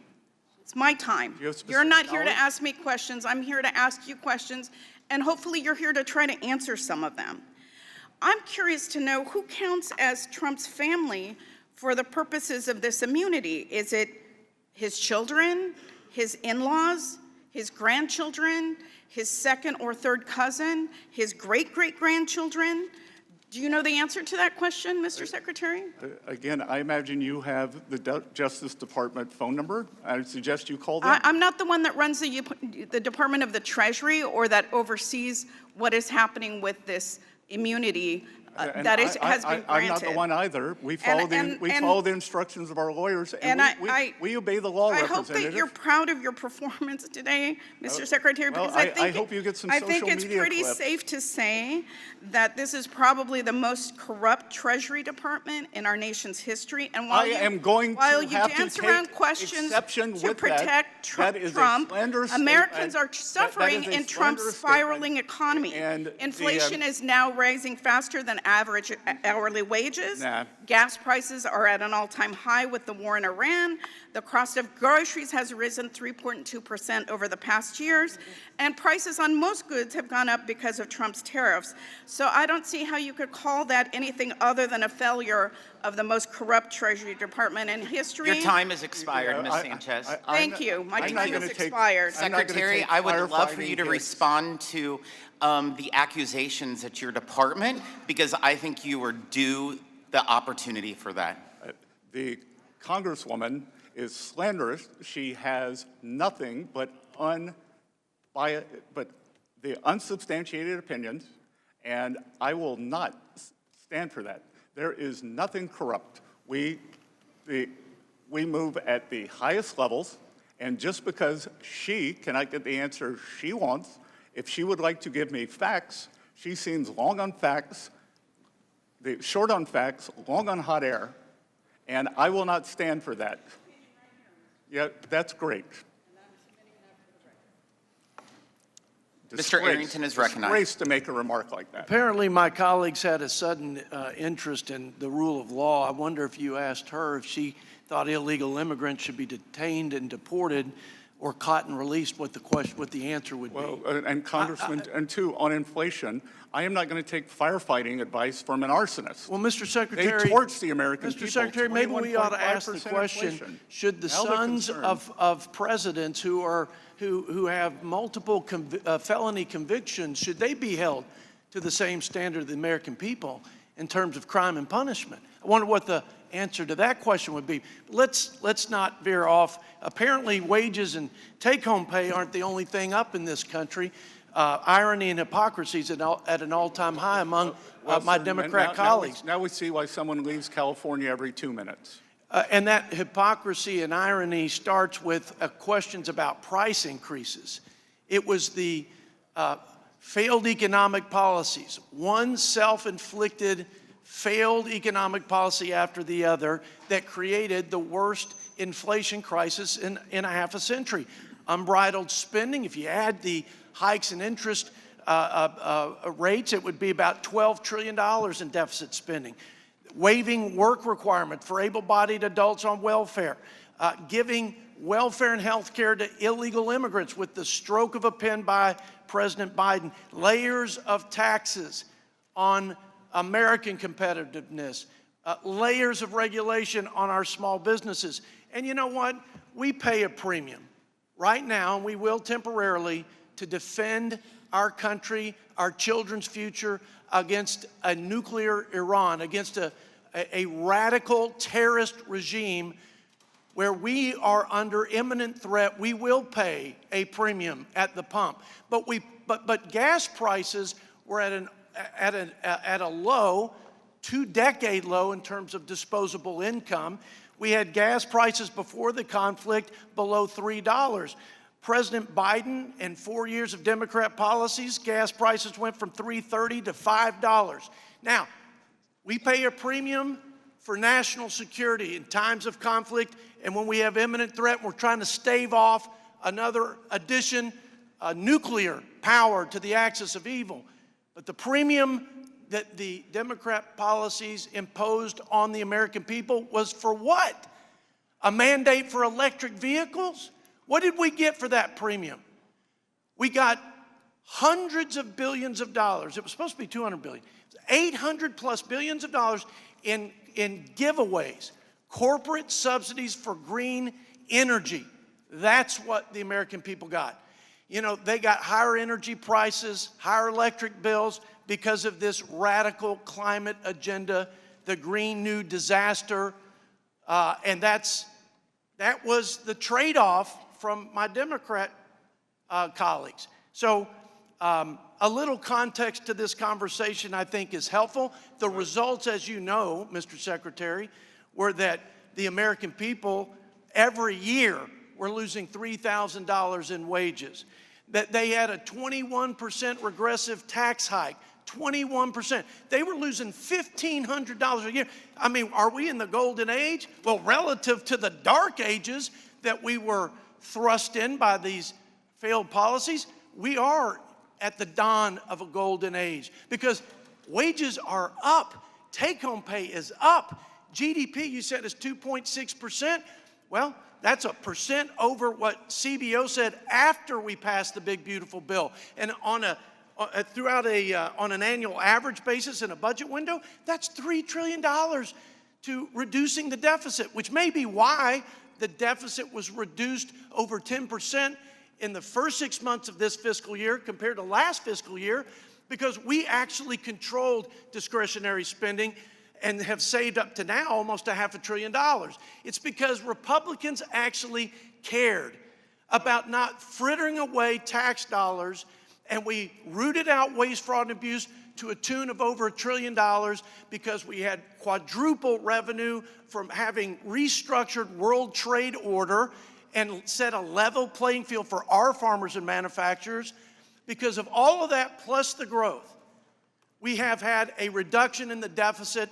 Speaker 12: It's my time.
Speaker 3: You're
Speaker 12: not here to ask me questions. I'm here to ask you questions, and hopefully you're here to try to answer some of them. I'm curious to know who counts as Trump's family for the purposes of this immunity. Is it his children, his in-laws, his grandchildren, his second or third cousin, his great-great-grandchildren? Do you know the answer to that question, Mr. Secretary?
Speaker 3: Again, I imagine you have the Justice Department phone number. I would suggest you call them.
Speaker 12: I'm not the one that runs the Department of the Treasury or that oversees what is happening with this immunity
Speaker 3: And
Speaker 12: that has been granted.
Speaker 3: I'm not the one either. We follow the instructions of our lawyers, and we obey the law,
Speaker 12: I
Speaker 3: Representative.
Speaker 12: hope that you're proud of your performance today, Mr. Secretary, because
Speaker 3: I hope you get some social media
Speaker 12: I think it's pretty
Speaker 3: clips.
Speaker 12: safe to say that this is probably the most corrupt Treasury Department in our nation's history. And while you dance around questions to protect Trump, Americans are suffering in Trump's spiraling economy. Inflation is now rising faster than average hourly wages. Gas prices are at an all-time high with the war in Iran. The cost of groceries has risen 3.2% over the past years, and prices on most goods have gone up because of Trump's tariffs. So I don't see how you could call that anything other than a failure of the most corrupt Treasury Department in history.
Speaker 1: Your time has expired, Ms. Sanchez.
Speaker 12: Thank you. My time has expired.
Speaker 1: Secretary, I would love for you to respond to the accusations at your department, because I think you are due the opportunity for that.
Speaker 3: The Congresswoman is slanderous. She has nothing but the unsubstantiated opinions, and I will not stand for that. There is nothing corrupt. We move at the highest levels, and just because she cannot get the answer she wants, if she would like to give me facts, she seems long on facts, short on facts, long on hot air, and I will not stand for that. Yeah, that's great.
Speaker 1: Mr. Arrington is recognized.
Speaker 3: Disgrace to make a remark like that.
Speaker 14: Apparently, my colleagues had a sudden interest in the rule of law. I wonder if you asked her if she thought illegal immigrants should be detained and deported or caught and released, what the answer would be.
Speaker 3: Well, and Congressman, and two, on inflation, I am not going to take firefighting advice from an arsonist.
Speaker 14: Well, Mr. Secretary,
Speaker 3: they torch the American people.
Speaker 14: Mr. Secretary, maybe we ought to ask the question:
Speaker 3: inflation.
Speaker 14: should the sons of presidents who have multiple felony convictions, should they be held to the same standard of the American people in terms of crime and punishment? I wonder what the answer to that question would be. Let's not veer off. Apparently, wages and take-home pay aren't the only thing up in this country. Irony and hypocrisy is at an all-time high among my Democrat colleagues.
Speaker 3: Now we see why someone leaves California every 2 minutes.
Speaker 14: And that hypocrisy and irony starts with questions about price increases. It was the failed economic policies, one self-inflicted failed economic policy after the other, that created the worst inflation crisis in a half a century. Unbridled spending, if you add the hikes in interest rates, it would be about $12 trillion in deficit spending. Waiving work requirement for able-bodied adults on welfare, giving welfare and health care to illegal immigrants with the stroke of a pen by President Biden, layers of taxes on American competitiveness, layers of regulation on our small businesses. And you know what? We pay a premium right now, and we will temporarily, to defend our country, our children's future against a nuclear Iran, against a radical terrorist regime where we are under imminent threat. We will pay a premium at the pump. But gas prices were at a low, 2-decade low in terms of disposable income. We had gas prices before the conflict below $3. President Biden and 4 years of Democrat policies, gas prices went from $3.30 to $5. Now, we pay a premium for national security in times of conflict, and when we have imminent threat, we're trying to stave off another addition, nuclear power to the axis of evil. But the premium that the Democrat policies imposed on the American people was for what? A mandate for electric vehicles? What did we get for that premium? We got hundreds of billions of dollars. It was supposed to be 200 billion. 800 plus billions of dollars in giveaways, corporate subsidies for green energy. That's what the American people got. You know, they got higher energy prices, higher electric bills because of this radical climate agenda, the Green New Disaster, and that was the trade-off from my Democrat colleagues. So A little context to this conversation, I think, is helpful. The results, as you know, Mr. Secretary, were that the American people every year were losing $3,000 in wages, that they had a 21% regressive tax hike, 21%. They were losing $1,500 a year. I mean, are we in the golden age? Well, relative to the dark ages that we were thrust in by these failed policies, we are at the dawn of a golden age because wages are up. Take-home pay is up. GDP, you said, is 2.6%. Well, that's a percent over what CBO said after we passed the big, beautiful bill. And on an annual average basis in a budget window, that's $3 trillion to reducing the deficit, which may be why the deficit was reduced over 10% in the first 6 months of this fiscal year compared to last fiscal year, because we actually controlled discretionary spending and have saved up to now almost $500 billion. It's because Republicans actually cared about not frittering away tax dollars, and we rooted out waste, fraud, and abuse to a tune of over $1 trillion because we had quadruple revenue from having restructured World Trade Order and set a level playing field for our farmers and manufacturers. Because of all of that plus the growth, we have had a reduction in the deficit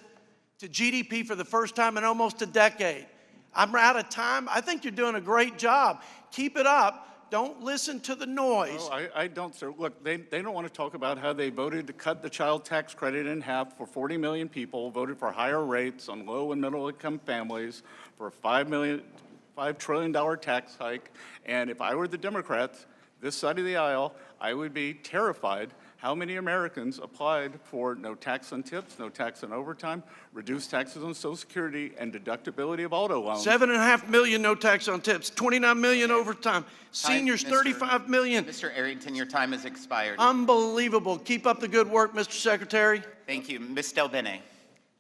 Speaker 14: to GDP for the first time in almost a decade. I'm out of time. I think you're doing a great job. Keep it up. Don't listen to the noise.
Speaker 3: No, I don't, sir. Look, they don't want to talk about how they voted to cut the child tax credit in half for 40 million people, voted for higher rates on low and middle income families, for a $5 trillion tax hike. And if I were the Democrats, this side of the aisle, I would be terrified how many Americans applied for no tax on tips, no tax on overtime, reduced taxes on Social Security, and deductibility of auto loans.
Speaker 14: 7.5 million no tax on tips, 29 million overtime, seniors 35 million.
Speaker 1: Mr. Arrington, your time has expired.
Speaker 14: Unbelievable. Keep up the good work, Mr. Secretary.
Speaker 1: Thank you. Ms. Del Bene.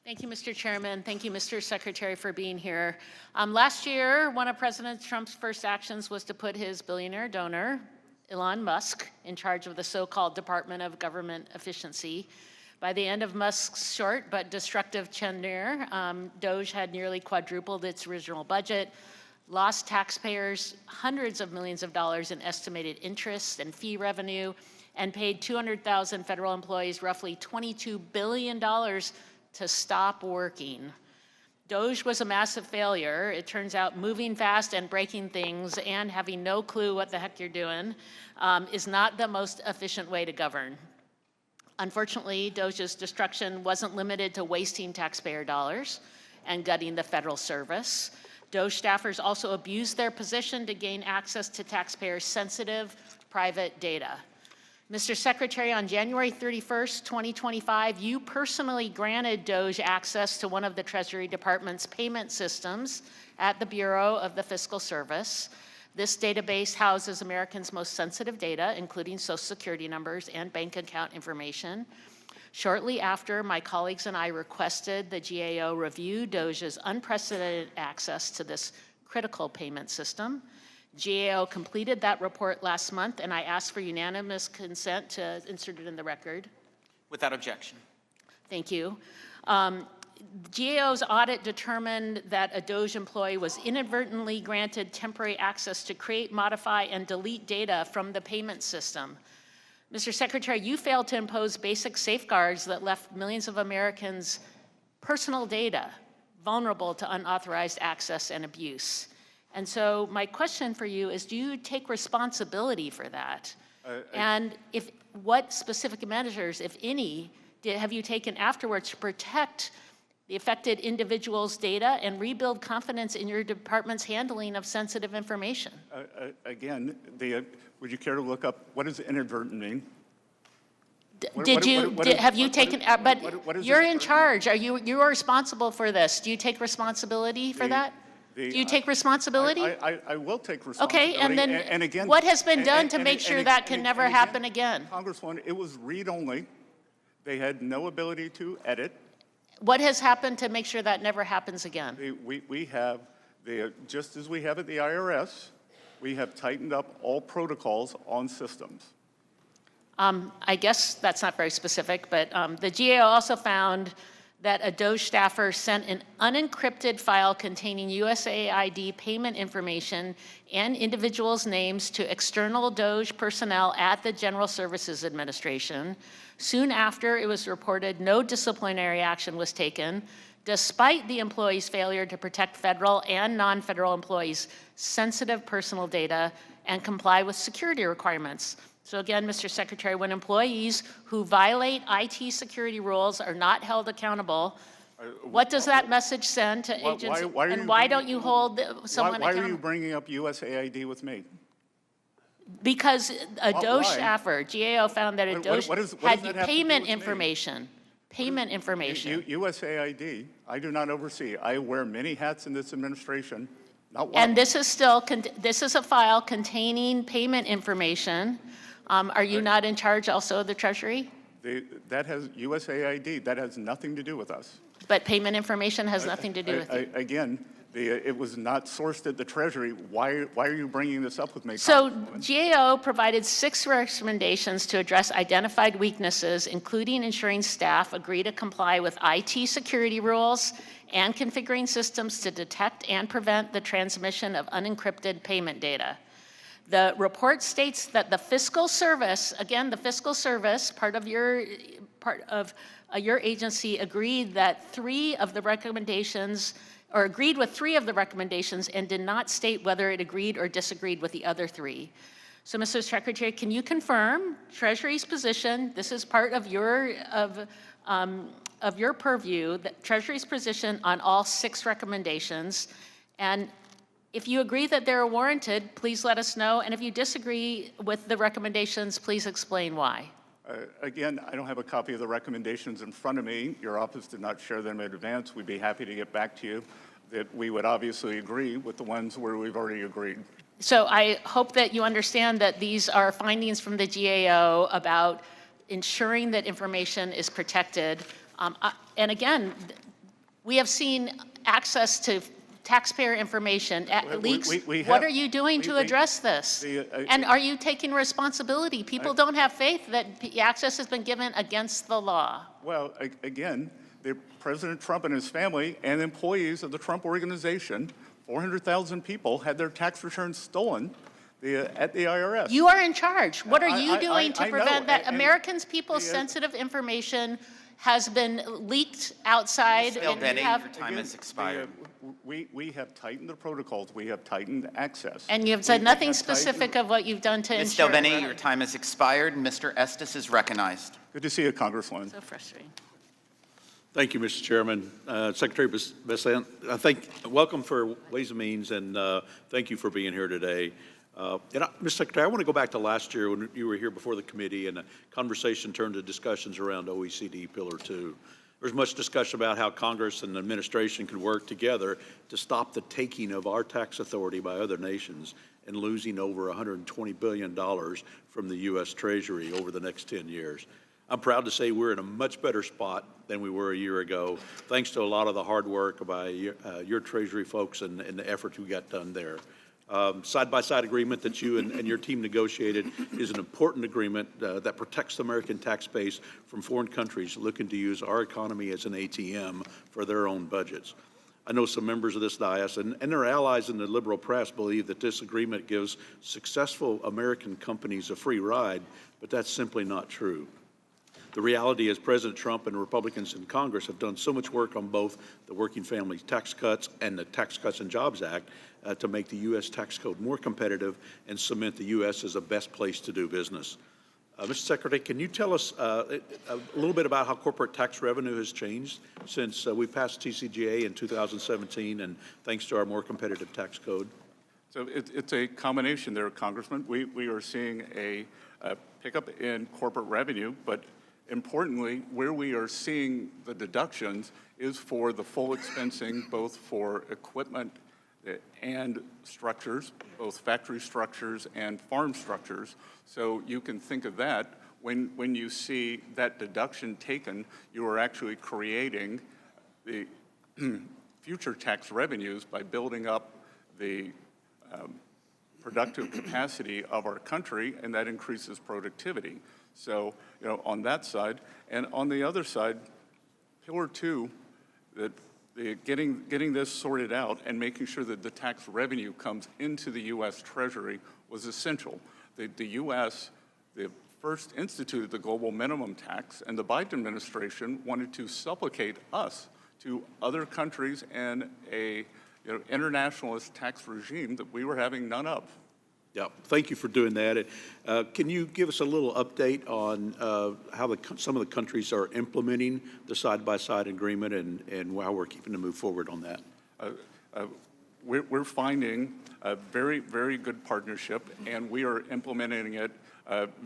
Speaker 15: Thank you, Mr. Chairman. Thank you, Mr. Secretary, for being here. Last year, one of President Trump's first actions was to put his billionaire donor, Elon Musk, in charge of the so-called Department of Government Efficiency. By the end of Musk's short but destructive tenure, DOGE had nearly quadrupled its original budget, lost taxpayers hundreds of millions of dollars in estimated interest and fee revenue, and paid 200,000 federal employees roughly $22 billion to stop working. DOGE was a massive failure. It turns out moving fast and breaking things and having no clue what the heck you're doing is not the most efficient way to govern. Unfortunately, DOGE's destruction wasn't limited to wasting taxpayer dollars and gutting the federal service. DOGE staffers also abused their position to gain access to taxpayers' sensitive private data. Mr. Secretary, on January 31st, 2025, you personally granted DOGE access to one of the Treasury Department's payment systems at the Bureau of the Fiscal Service. This database houses Americans' most sensitive data, including Social Security numbers and bank account information. Shortly after, my colleagues and I requested the GAO review DOGE's unprecedented access to this critical payment system. GAO completed that report last month, and I asked for unanimous consent to insert it in the record.
Speaker 1: Without objection.
Speaker 15: Thank you. GAO's audit determined that a DOGE employee was inadvertently granted temporary access to create, modify, and delete data from the payment system. Mr. Secretary, you failed to impose basic safeguards that left millions of Americans' personal data vulnerable to unauthorized access and abuse. And so my question for you is, do you take responsibility for that? And what specific measures, if any, have you taken afterwards to protect the affected individuals' data and rebuild confidence in your department's handling of sensitive information?
Speaker 3: Again, would you care to look up what does inadvertent mean?
Speaker 15: Have you taken, but you're in charge. You are responsible for this. Do you take responsibility for that? Do you take responsibility?
Speaker 3: I will take responsibility.
Speaker 15: Okay, and then
Speaker 3: and again,
Speaker 15: what has been done to make sure that can never happen again?
Speaker 3: Congresswoman, it was read-only. They had no ability to edit.
Speaker 15: What has happened to make sure that never happens again?
Speaker 3: We have, just as we have at the IRS, we have tightened up all protocols on systems.
Speaker 15: I guess that's not very specific, but the GAO also found that a DOGE staffer sent an unencrypted file containing USAID payment information and individuals' names to external DOGE personnel at the General Services Administration. Soon after it was reported, no disciplinary action was taken, despite the employee's failure to protect federal and non-federal employees' sensitive personal data and comply with security requirements. So again, Mr. Secretary, when employees who violate IT security rules are not held accountable, what does that message send to agents? And why don't you hold someone accountable?
Speaker 3: Why are you bringing up USAID with me?
Speaker 15: Because a DOGE staffer, GAO found that a DOGE had payment information. Payment information.
Speaker 3: USAID, I do not oversee. I wear many hats in this administration, not one.
Speaker 15: And this is still, this is a file containing payment information. Are you not in charge also of the Treasury?
Speaker 3: That has USAID, that has nothing to do with us.
Speaker 15: But payment information has nothing to do with it.
Speaker 3: Again, it was not sourced at the Treasury. Why are you bringing this up with me?
Speaker 15: So GAO provided 6 recommendations to address identified weaknesses, including ensuring staff agree to comply with IT security rules and configuring systems to detect and prevent the transmission of unencrypted payment data. The report states that the fiscal service, again, the fiscal service, part of your agency agreed that 3 of the recommendations, or agreed with 3 of the recommendations and did not state whether it agreed or disagreed with the other 3. So, Mr. Secretary, can you confirm Treasury's position? This is part of your purview, that Treasury's position on all 6 recommendations. And if you agree that they're warranted, please let us know. And if you disagree with the recommendations, please explain why.
Speaker 3: Again, I don't have a copy of the recommendations in front of me. Your office did not share them in advance. We'd be happy to get back to you. That we would obviously agree with the ones where we've already agreed.
Speaker 15: So I hope that you understand that these are findings from the GAO about ensuring that information is protected. And again, we have seen access to taxpayer information leaks. What are you doing to address this? And are you taking responsibility? People don't have faith that access has been given against the law.
Speaker 3: Well, again, President Trump and his family and employees of the Trump organization, 400,000 people had their tax returns stolen at the IRS.
Speaker 15: You are in charge. What are you doing to prevent that?
Speaker 3: Americans'
Speaker 15: people's sensitive information has been leaked outside.
Speaker 1: Ms. Delvetti, your time has expired.
Speaker 3: We have tightened the protocols. We have tightened access.
Speaker 15: And you have said nothing specific of what you've done to ensure.
Speaker 1: Ms. Delvetti, your time has expired. Mr. Estes is recognized.
Speaker 3: Good to see you, Congresswoman.
Speaker 15: So frustrating.
Speaker 16: Thank you, Mr. Chairman. Secretary Bessent, welcome for Ways and Means, and thank you for being here today. Mr. Secretary, I want to go back to last year when you were here before the committee and the conversation turned to discussions around OECD Pillar 2. There was much discussion about how Congress and the administration could work together to stop the taking of our tax authority by other nations and losing over $120 billion from the U.S. Treasury over the next 10 years. I'm proud to say we're in a much better spot than we were a year ago, thanks to a lot of the hard work by your Treasury folks and the effort we got done there. Side-by-side agreement that you and your team negotiated is an important agreement that protects the American tax base from foreign countries looking to use our economy as an ATM for their own budgets. I know some members of this dais and their allies in the liberal press believe that this agreement gives successful American companies a free ride, but that's simply not true. The reality is President Trump and Republicans in Congress have done so much work on both the Working Families Tax Cuts and the Tax Cuts and Jobs Act to make the U.S. tax code more competitive and cement the U.S. as the best place to do business. Mr. Secretary, can you tell us a little bit about how corporate tax revenue has changed since we passed TCJA in 2017 and thanks to our more competitive tax code?
Speaker 3: So it's a combination there, Congressman. We are seeing a pickup in corporate revenue, but importantly, where we are seeing the deductions is for the full expensing, both for equipment and structures, both factory structures and farm structures. So you can think of that when you see that deduction taken, you are actually creating the future tax revenues by building up the productive capacity of our country, and that increases productivity. So, on that side, and on the other side, Pillar 2, that getting this sorted out and making sure that the tax revenue comes into the U.S. Treasury was essential. The U.S., the first instituted the global minimum tax, and the Biden administration wanted to supplicate us to other countries and a internationalist tax regime that we were having none of.
Speaker 16: Yeah, thank you for doing that. Can you give us a little update on how some of the countries are implementing the side-by-side agreement and how we're keeping to move forward on that?
Speaker 3: We're finding a very, very good partnership, and we are implementing it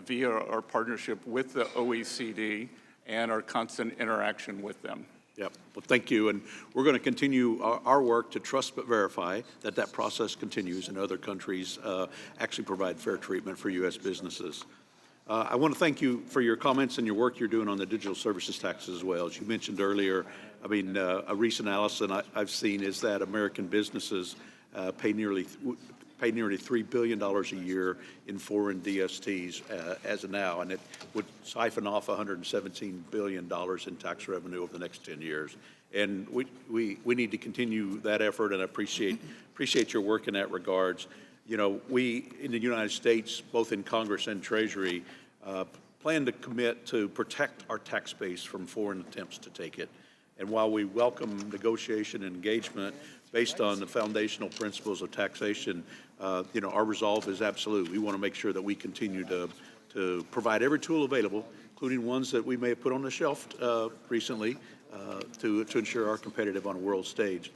Speaker 3: via our partnership with the OECD and our constant interaction with them.
Speaker 16: Yep. Well, thank you. And we're going to continue our work to trust but verify that process continues and other countries actually provide fair treatment for U.S. businesses. I want to thank you for your comments and your work you're doing on the digital services taxes as well. As you mentioned earlier, I mean, a recent analysis I've seen is that American businesses pay nearly $3 billion a year in foreign DSTs as of now, and it would siphon off $117 billion in tax revenue over the next 10 years. And we need to continue that effort, and I appreciate your work in that regards. We in the United States, both in Congress and Treasury, plan to commit to protect our tax base from foreign attempts to take it. And while we welcome negotiation and engagement based on the foundational principles of taxation, our resolve is absolute. We want to make sure that we continue to provide every tool available, including ones that we may have put on the shelf recently, to ensure our competitive on a world stage.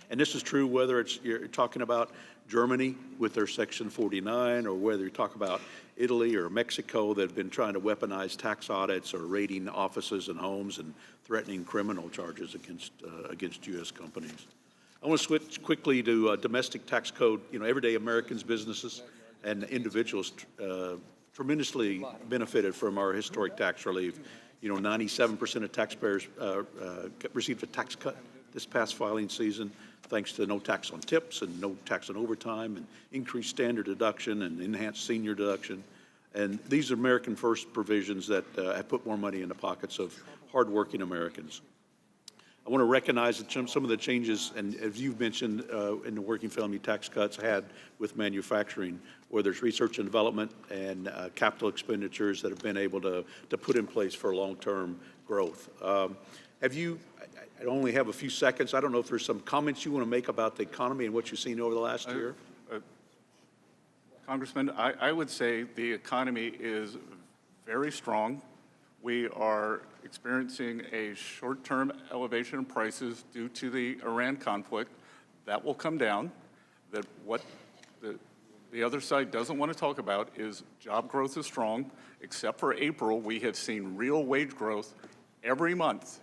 Speaker 16: And this is true whether you're talking about Germany with their Section 49, or whether you talk about Italy or Mexico that have been trying to weaponize tax audits or raiding offices and homes and threatening criminal charges against U.S. companies. I want to switch quickly to domestic tax code. Everyday Americans, businesses, and individuals tremendously benefited from our historic tax relief. 97% of taxpayers received a tax cut this past filing season, thanks to no tax on tips and no tax on overtime and increased standard deduction and enhanced senior deduction. And these are American First provisions that have put more money in the pockets of hardworking Americans. I want to recognize some of the changes, and as you've mentioned, in the working family tax cuts had with manufacturing, where there's research and development and capital expenditures that have been able to put in place for long-term growth. I only have a few seconds. I don't know if there's some comments you want to make about the economy and what you've seen over the last year.
Speaker 3: Congressman, I would say the economy is very strong. We are experiencing a short-term elevation in prices due to the Iran conflict. That will come down. That what the other side doesn't want to talk about is job growth is strong. Except for April, we have seen real wage growth every month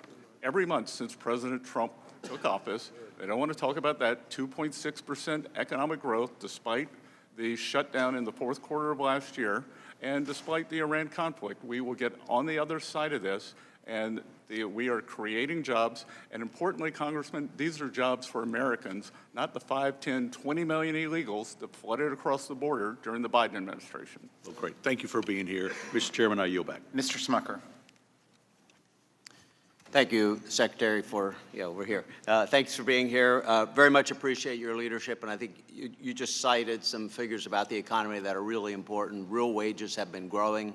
Speaker 3: since President Trump took office. They don't want to talk about that 2.6% economic growth despite the shutdown in the fourth quarter of last year. And despite the Iran conflict, we will get on the other side of this, and we are creating jobs. And importantly, Congressman, these are jobs for Americans, not the 5, 10, 20 million illegals that flooded across the border during the Biden administration.
Speaker 16: Well, great. Thank you for being here. Mr. Chairman, I yield back.
Speaker 17: Mr. Smucker. Thank you, Secretary, we're here. Thanks for being here. Very much appreciate your leadership, and I think you just cited some figures about the economy that are really important. Real wages have been growing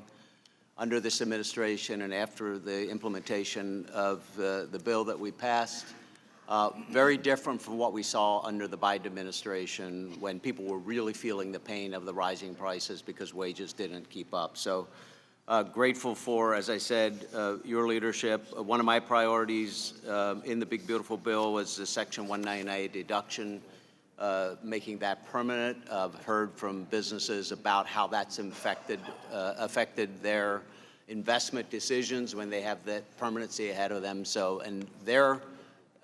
Speaker 17: under this administration and after the implementation of the bill that we passed. Very different from what we saw under the Biden administration when people were really feeling the pain of the rising prices because wages didn't keep up. So. Grateful for, as I said, your leadership. One of my priorities in the big, beautiful bill was the Section 199 deduction, making that permanent. I've heard from businesses about how that's affected their investment decisions when they have that permanency ahead of them. So, and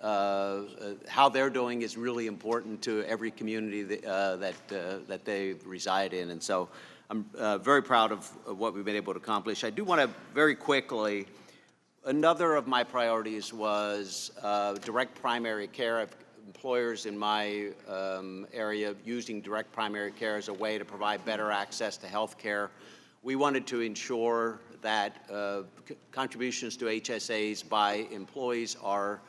Speaker 17: how they're doing is really important to every community that they reside in. And so, I'm very proud of what we've been able to accomplish. I do want to very quickly, another of my priorities was direct primary care. I have employers in my area using direct primary care as a way to provide better access to health care. We wanted to ensure that contributions to HSAs by employees are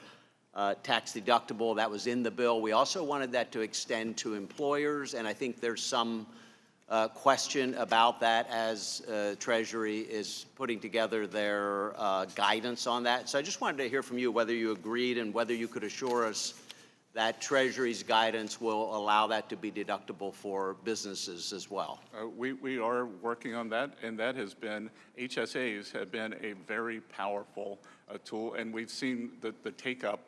Speaker 17: tax deductible. That was in the bill. We also wanted that to extend to employers, and I think there's some question about that as Treasury is putting together their guidance on that. So I just wanted to hear from you whether you agreed and whether you could assure us that Treasury's guidance will allow that to be deductible for businesses as well.
Speaker 3: We are working on that, and that has been, HSAs have been a very powerful tool, and we've seen the take-up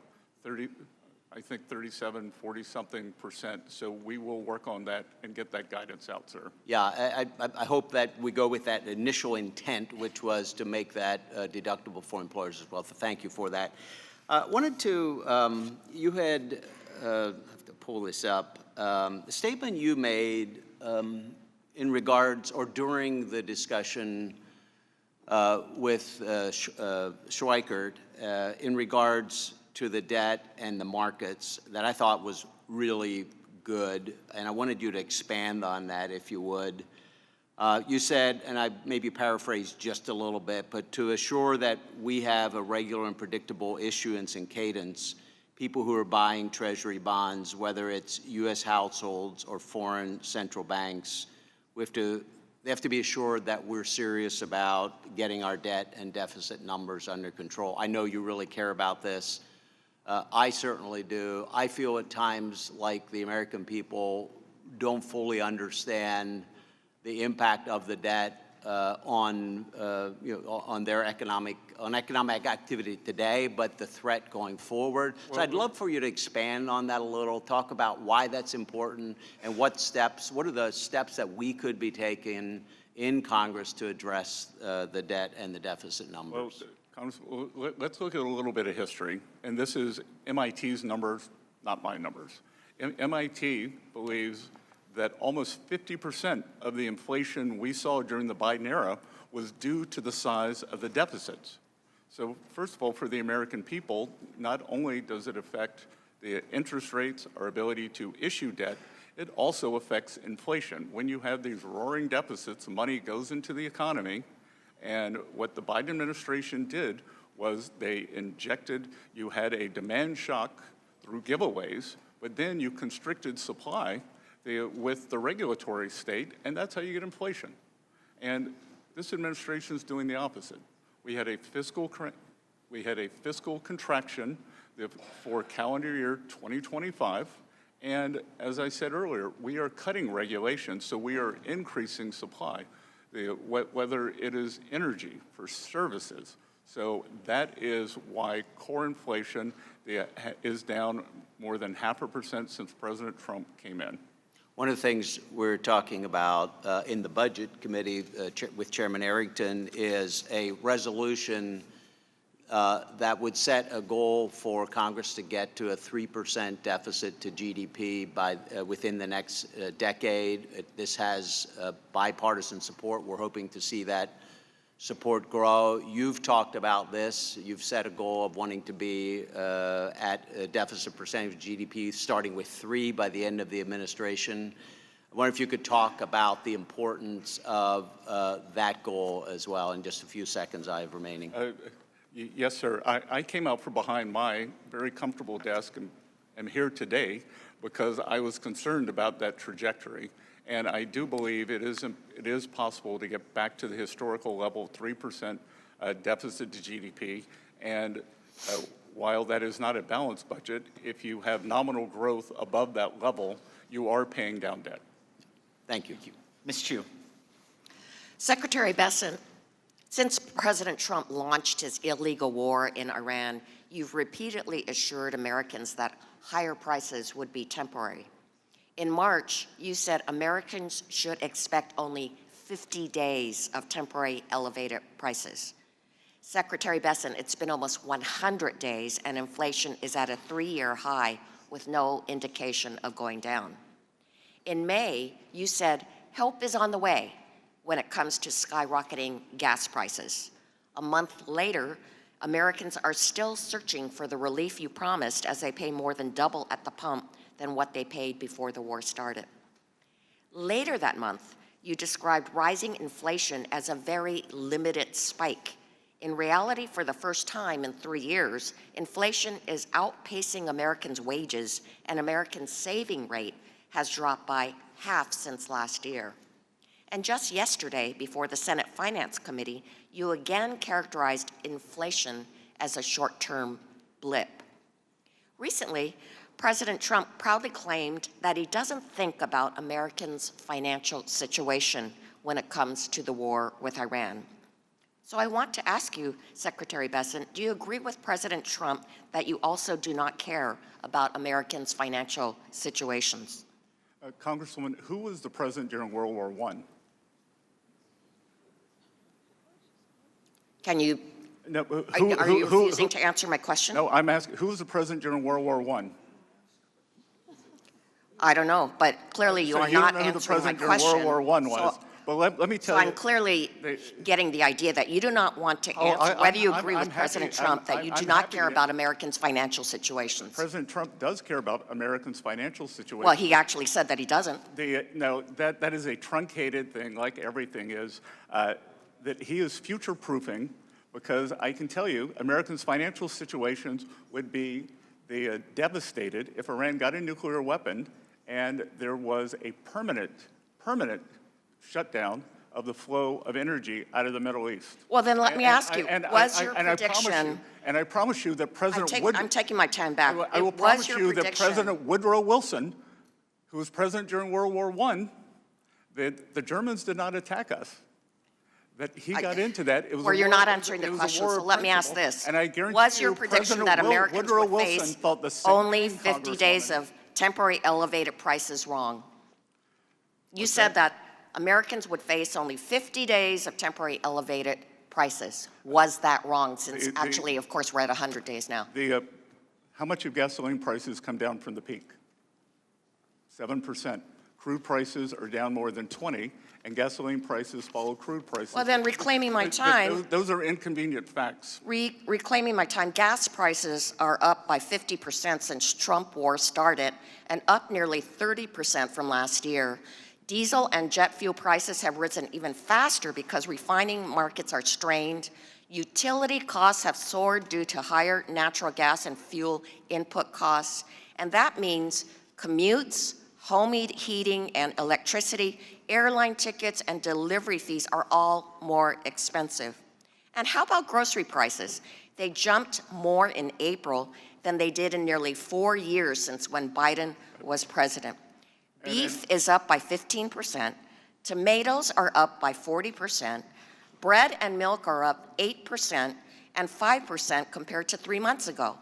Speaker 3: 37, 40-something%. So we will work on that and get that guidance out, sir.
Speaker 17: Yeah, I hope that we go with that initial intent, which was to make that deductible for employers as well. So thank you for that. Wanted to, you had, I have to pull this up, the statement you made in regards or during the discussion with Schweikert in regards to the debt and the markets that I thought was really good, and I wanted you to expand on that if you would. You said, and I maybe paraphrased just a little bit, but to assure that we have a regular and predictable issuance and cadence, people who are buying Treasury bonds, whether it's U.S. households or foreign central banks, they have to be assured that we're serious about getting our debt and deficit numbers under control. I know you really care about this. I certainly do. I feel at times like the American people don't fully understand the impact of the debt on their economic activity today, but the threat going forward. So I'd love for you to expand on that a little, talk about why that's important and what are the steps that we could be taking in Congress to address the debt and the deficit numbers.
Speaker 3: Well, let's look at a little bit of history, and this is MIT's numbers, not my numbers. MIT believes that almost 50% of the inflation we saw during the Biden era was due to the size of the deficits. So first of all, for the American people, not only does it affect the interest rates, our ability to issue debt, it also affects inflation. When you have these roaring deficits, money goes into the economy, and what the Biden administration did was they injected, you had a demand shock through giveaways, but then you constricted supply with the regulatory state, and that's how you get inflation. And this administration is doing the opposite. We had a fiscal contraction for calendar year 2025, and as I said earlier, we are cutting regulations, so we are increasing supply, whether it is energy for services. So that is why core inflation is down more than 0.5% since President Trump came in.
Speaker 17: One of the things we're talking about in the Budget Committee with Chairman Arrington is a resolution that would set a goal for Congress to get to a 3% deficit to GDP within the next decade. This has bipartisan support. We're hoping to see that support grow. You've talked about this. You've set a goal of wanting to be at a deficit percentage of GDP starting with 3 by the end of the administration. I wonder if you could talk about the importance of that goal as well in just a few seconds I have remaining.
Speaker 3: Yes, sir. I came out from behind my very comfortable desk and am here today because I was concerned about that trajectory. And I do believe it is possible to get back to the historical level of 3% deficit to GDP. And while that is not a balanced budget, if you have nominal growth above that level, you are paying down debt.
Speaker 17: Thank you.
Speaker 1: Ms. Chu.
Speaker 18: Secretary Bessent, since President Trump launched his illegal war in Iran, you've repeatedly assured Americans that higher prices would be temporary. In March, you said Americans should expect only 50 days of temporary elevated prices. Secretary Bessent, it's been almost 100 days and inflation is at a 3-year high with no indication of going down. In May, you said help is on the way when it comes to skyrocketing gas prices. A month later, Americans are still searching for the relief you promised as they pay more than double at the pump than what they paid before the war started. Later that month, you described rising inflation as a very limited spike. In reality, for the first time in 3 years, inflation is outpacing Americans' wages, and Americans' saving rate has dropped by half since last year. And just yesterday, before the Senate Finance Committee, you again characterized inflation as a short-term blip. Recently, President Trump proudly claimed that he doesn't think about Americans' financial situation when it comes to the war with Iran. So I want to ask you, Secretary Bessent, do you agree with President Trump that you also do not care about Americans' financial situations?
Speaker 3: Congresswoman, who was the president during World War I?
Speaker 18: Can you,
Speaker 3: No,
Speaker 18: are you refusing to answer my question?
Speaker 3: No, I'm asking, who was the president during World War I?
Speaker 18: I don't know, but clearly you are not answering my question.
Speaker 3: World War I was.
Speaker 18: So,
Speaker 3: But let me tell you.
Speaker 18: I'm clearly getting the idea that you do not want to answer whether you agree with President Trump that you do not care about Americans' financial situations.
Speaker 3: President Trump does care about Americans' financial situation.
Speaker 18: Well, he actually said that he doesn't.
Speaker 3: No, that is a truncated thing, like everything is, that he is future-proofing, because I can tell you, Americans' financial situations would be devastated if Iran got a nuclear weapon and there was a permanent shutdown of the flow of energy out of the Middle East.
Speaker 18: Well, then let me ask you, was your prediction...
Speaker 3: I promise you that
Speaker 18: I'm taking my time back.
Speaker 3: I will promise you that President Woodrow Wilson, who was president during World War I, that the Germans did not attack us. That he got into that. It was
Speaker 18: Well, you're not answering the question, so let me ask this.
Speaker 3: And I guarantee
Speaker 18: was your
Speaker 3: you,
Speaker 18: prediction
Speaker 3: President
Speaker 18: that Americans
Speaker 3: Woodrow
Speaker 18: would face
Speaker 3: Wilson felt the same
Speaker 18: only
Speaker 3: thing,
Speaker 18: 50 days
Speaker 3: Congresswoman.
Speaker 18: of temporary elevated prices wrong? You said that Americans would face only 50 days of temporary elevated prices. Was that wrong, since actually, of course, we're at 100 days now?
Speaker 3: How much have gasoline prices come down from the peak? 7%. Crude prices are down more than 20%, and gasoline prices follow crude prices.
Speaker 18: Well, then reclaiming my time...
Speaker 3: Those are inconvenient facts.
Speaker 18: Reclaiming my time, gas prices are up by 50% since Trump war started, and up nearly 30% from last year. Diesel and jet fuel prices have risen even faster because refining markets are strained. Utility costs have soared due to higher natural gas and fuel input costs, and that means commutes, home heating and electricity, airline tickets, and delivery fees are all more expensive. And how about grocery prices? They jumped more in April than they did in nearly 4 years since when Biden was president. Beef is up by 15%, tomatoes are up by 40%, bread and milk are up 8% and 5% compared to 3 months ago.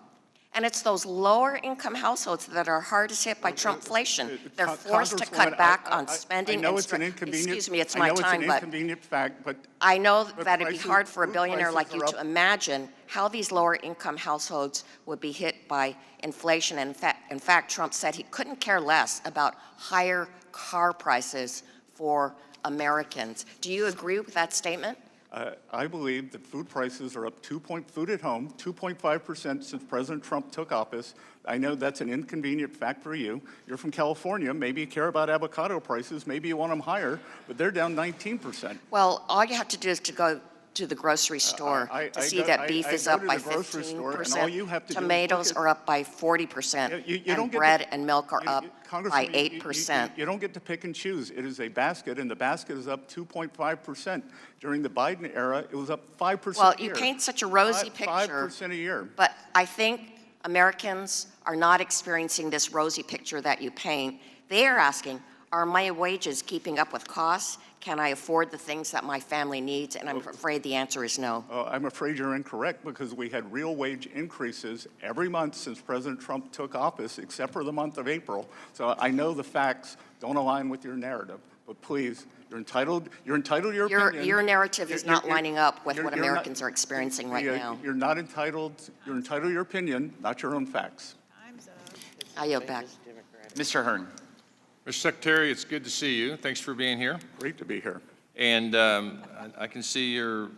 Speaker 18: And it's those lower income households that are hardest hit by Trumpflation. They're forced to cut back on spending.
Speaker 3: I know it's an inconvenient.
Speaker 18: Excuse me, it's my time,
Speaker 3: I know it's an inconvenient fact, but
Speaker 18: I know that it'd be
Speaker 3: prices-
Speaker 18: hard for a
Speaker 3: food
Speaker 18: billionaire
Speaker 3: prices
Speaker 18: like you
Speaker 3: are
Speaker 18: to
Speaker 3: up.
Speaker 18: imagine how these lower income households would be hit by inflation. And in fact, Trump said he couldn't care less about higher car prices for Americans. Do you agree with that statement?
Speaker 3: I believe that food prices are up food at home, 2.5% since President Trump took office. I know that's an inconvenient fact for you. You're from California. Maybe you care about avocado prices. Maybe you want them higher, but they're down 19%.
Speaker 18: Well, all you have to do is to go to the grocery store to see that beef is up by 15%, tomatoes are up by 40%, and bread and milk are up by 8%.
Speaker 3: You don't get to pick and choose. It is a basket, and the basket is up 2.5%. During the Biden era, it was up 5%
Speaker 18: Well,
Speaker 3: a year.
Speaker 18: you paint such a rosy picture.
Speaker 3: 5% a year.
Speaker 18: But I think Americans are not experiencing this rosy picture that you paint. They are asking, are my wages keeping up with costs? Can I afford the things that my family needs? And I'm afraid the answer is no.
Speaker 3: I'm afraid you're incorrect, because we had real wage increases every month since President Trump took office, except for the month of April. So I know the facts don't align with your narrative, but please, you're entitled to your opinion.
Speaker 18: Your narrative is not lining up with what Americans are experiencing right now.
Speaker 3: You're entitled to your opinion, not your own facts.
Speaker 18: I yield back.
Speaker 19: Mr. Hearn.
Speaker 20: Mr. Secretary, it's good to see you. Thanks for being here.
Speaker 3: Great to be here.
Speaker 20: And I can see you're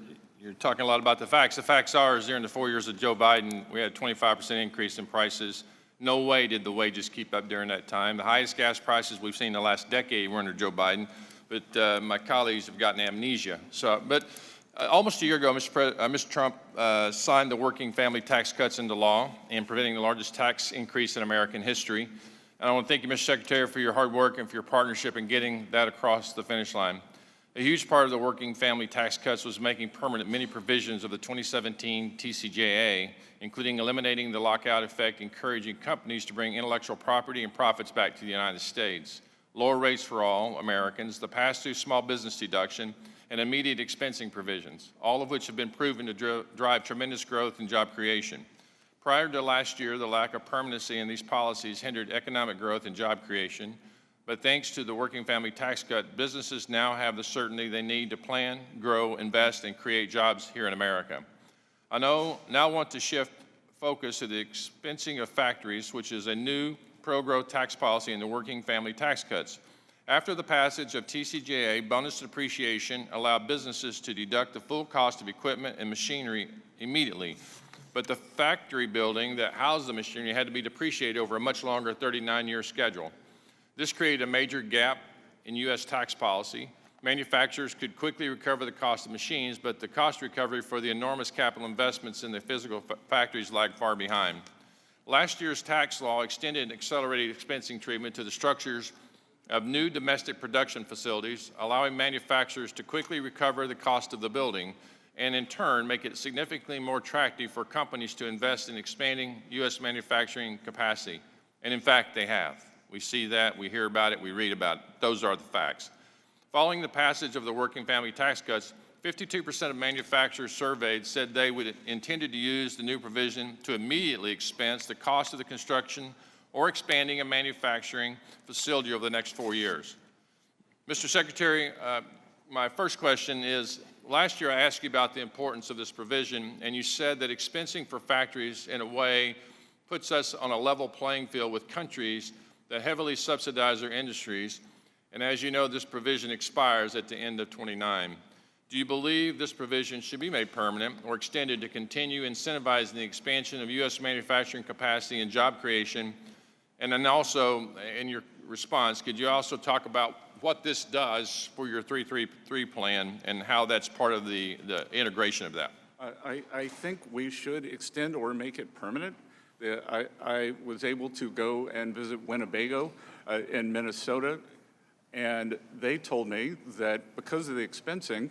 Speaker 20: talking a lot about the facts. The facts are, is during the 4 years of Joe Biden, we had a 25% increase in prices. No way did the wages keep up during that time. The highest gas prices we've seen in the last decade were under Joe Biden. but my colleagues have gotten amnesia. Almost a year ago, Mr. Trump signed the Working Family Tax Cuts into law and preventing the largest tax increase in American history. And I want to thank you, Mr. Secretary, for your hard work and for your partnership in getting that across the finish line. A huge part of the Working Family Tax Cuts was making permanent many provisions of the 2017 TCJA, including eliminating the lockout effect, encouraging companies to bring intellectual property and profits back to the United States, lower rates for all Americans, the pass-through small business deduction, and immediate expensing provisions, all of which have been proven to drive tremendous growth and job creation. Prior to last year, the lack of permanency in these policies hindered economic growth and job creation, but thanks to the Working Family Tax Cut, businesses now have the certainty they need to plan, grow, invest, and create jobs here in America. I now want to shift focus to the expensing of factories, which is a new pro-growth tax policy in the Working Family Tax Cuts. After the passage of TCJA, bonus depreciation allowed businesses to deduct the full cost of equipment and machinery immediately, but the factory building that housed the machinery had to be depreciated over a much longer 39-year schedule. This created a major gap in U.S. tax policy. Manufacturers could quickly recover the cost of machines, but the cost recovery for the enormous capital investments in the physical factories lagged far behind. Last year's tax law extended accelerated expensing treatment to the structures of new domestic production facilities, allowing manufacturers to quickly recover the cost of the building and in turn make it significantly more attractive for companies to invest in expanding U.S. manufacturing capacity. And in fact, they have. We see that, we hear about it, we read about it. Those are the facts. Following the passage of the Working Family Tax Cuts, 52% of manufacturers surveyed said they would intended to use the new provision to immediately expense the cost of the construction or expanding a manufacturing facility over the next 4 years. Mr. Secretary, my first question is, last year I asked you about the importance of this provision, and you said that expensing for factories in a way puts us on a level playing field with countries that heavily subsidize their industries, and as you know, this provision expires at the end of 29. Do you believe this provision should be made permanent or extended to continue incentivizing the expansion of U.S. manufacturing capacity and job creation? And then also, in your response, could you also talk about what this does for your 333 plan and how that's part of the integration of that?
Speaker 3: I think we should extend or make it permanent. I was able to go and visit Winnebago in Minnesota, and they told me that because of the expensing,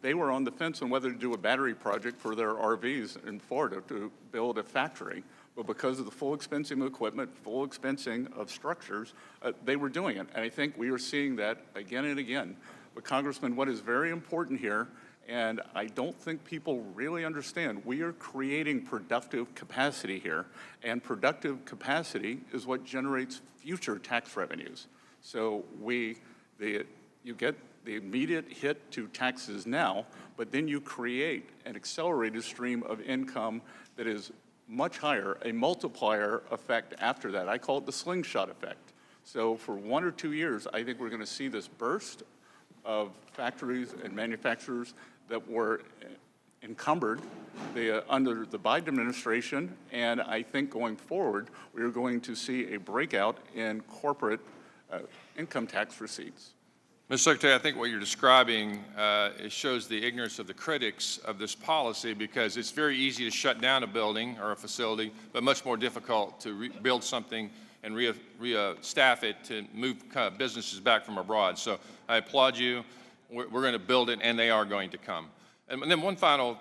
Speaker 3: they were on the fence on whether to do a battery project for their RVs in Florida to build a factory. But because of the full expensing of equipment, full expensing of structures, they were doing it. And I think we are seeing that again and again. But Congressman, what is very important here, and I don't think people really understand, we are creating productive capacity here, and productive capacity is what generates future tax revenues. So you get the immediate hit to taxes now, but then you create an accelerated stream of income that is much higher, a multiplier effect after that. I call it the slingshot effect. So for 1 or 2 years, I think we're going to see this burst of factories and manufacturers that were encumbered under the Biden administration, and I think going forward, we are going to see a breakout in corporate income tax receipts.
Speaker 20: Mr. Secretary, I think what you're describing it shows the ignorance of the critics of this policy, because it's very easy to shut down a building or a facility, but much more difficult to rebuild something and re-staff it to move businesses back from abroad. So I applaud you. We're going to build it, and they are going to come. And then one final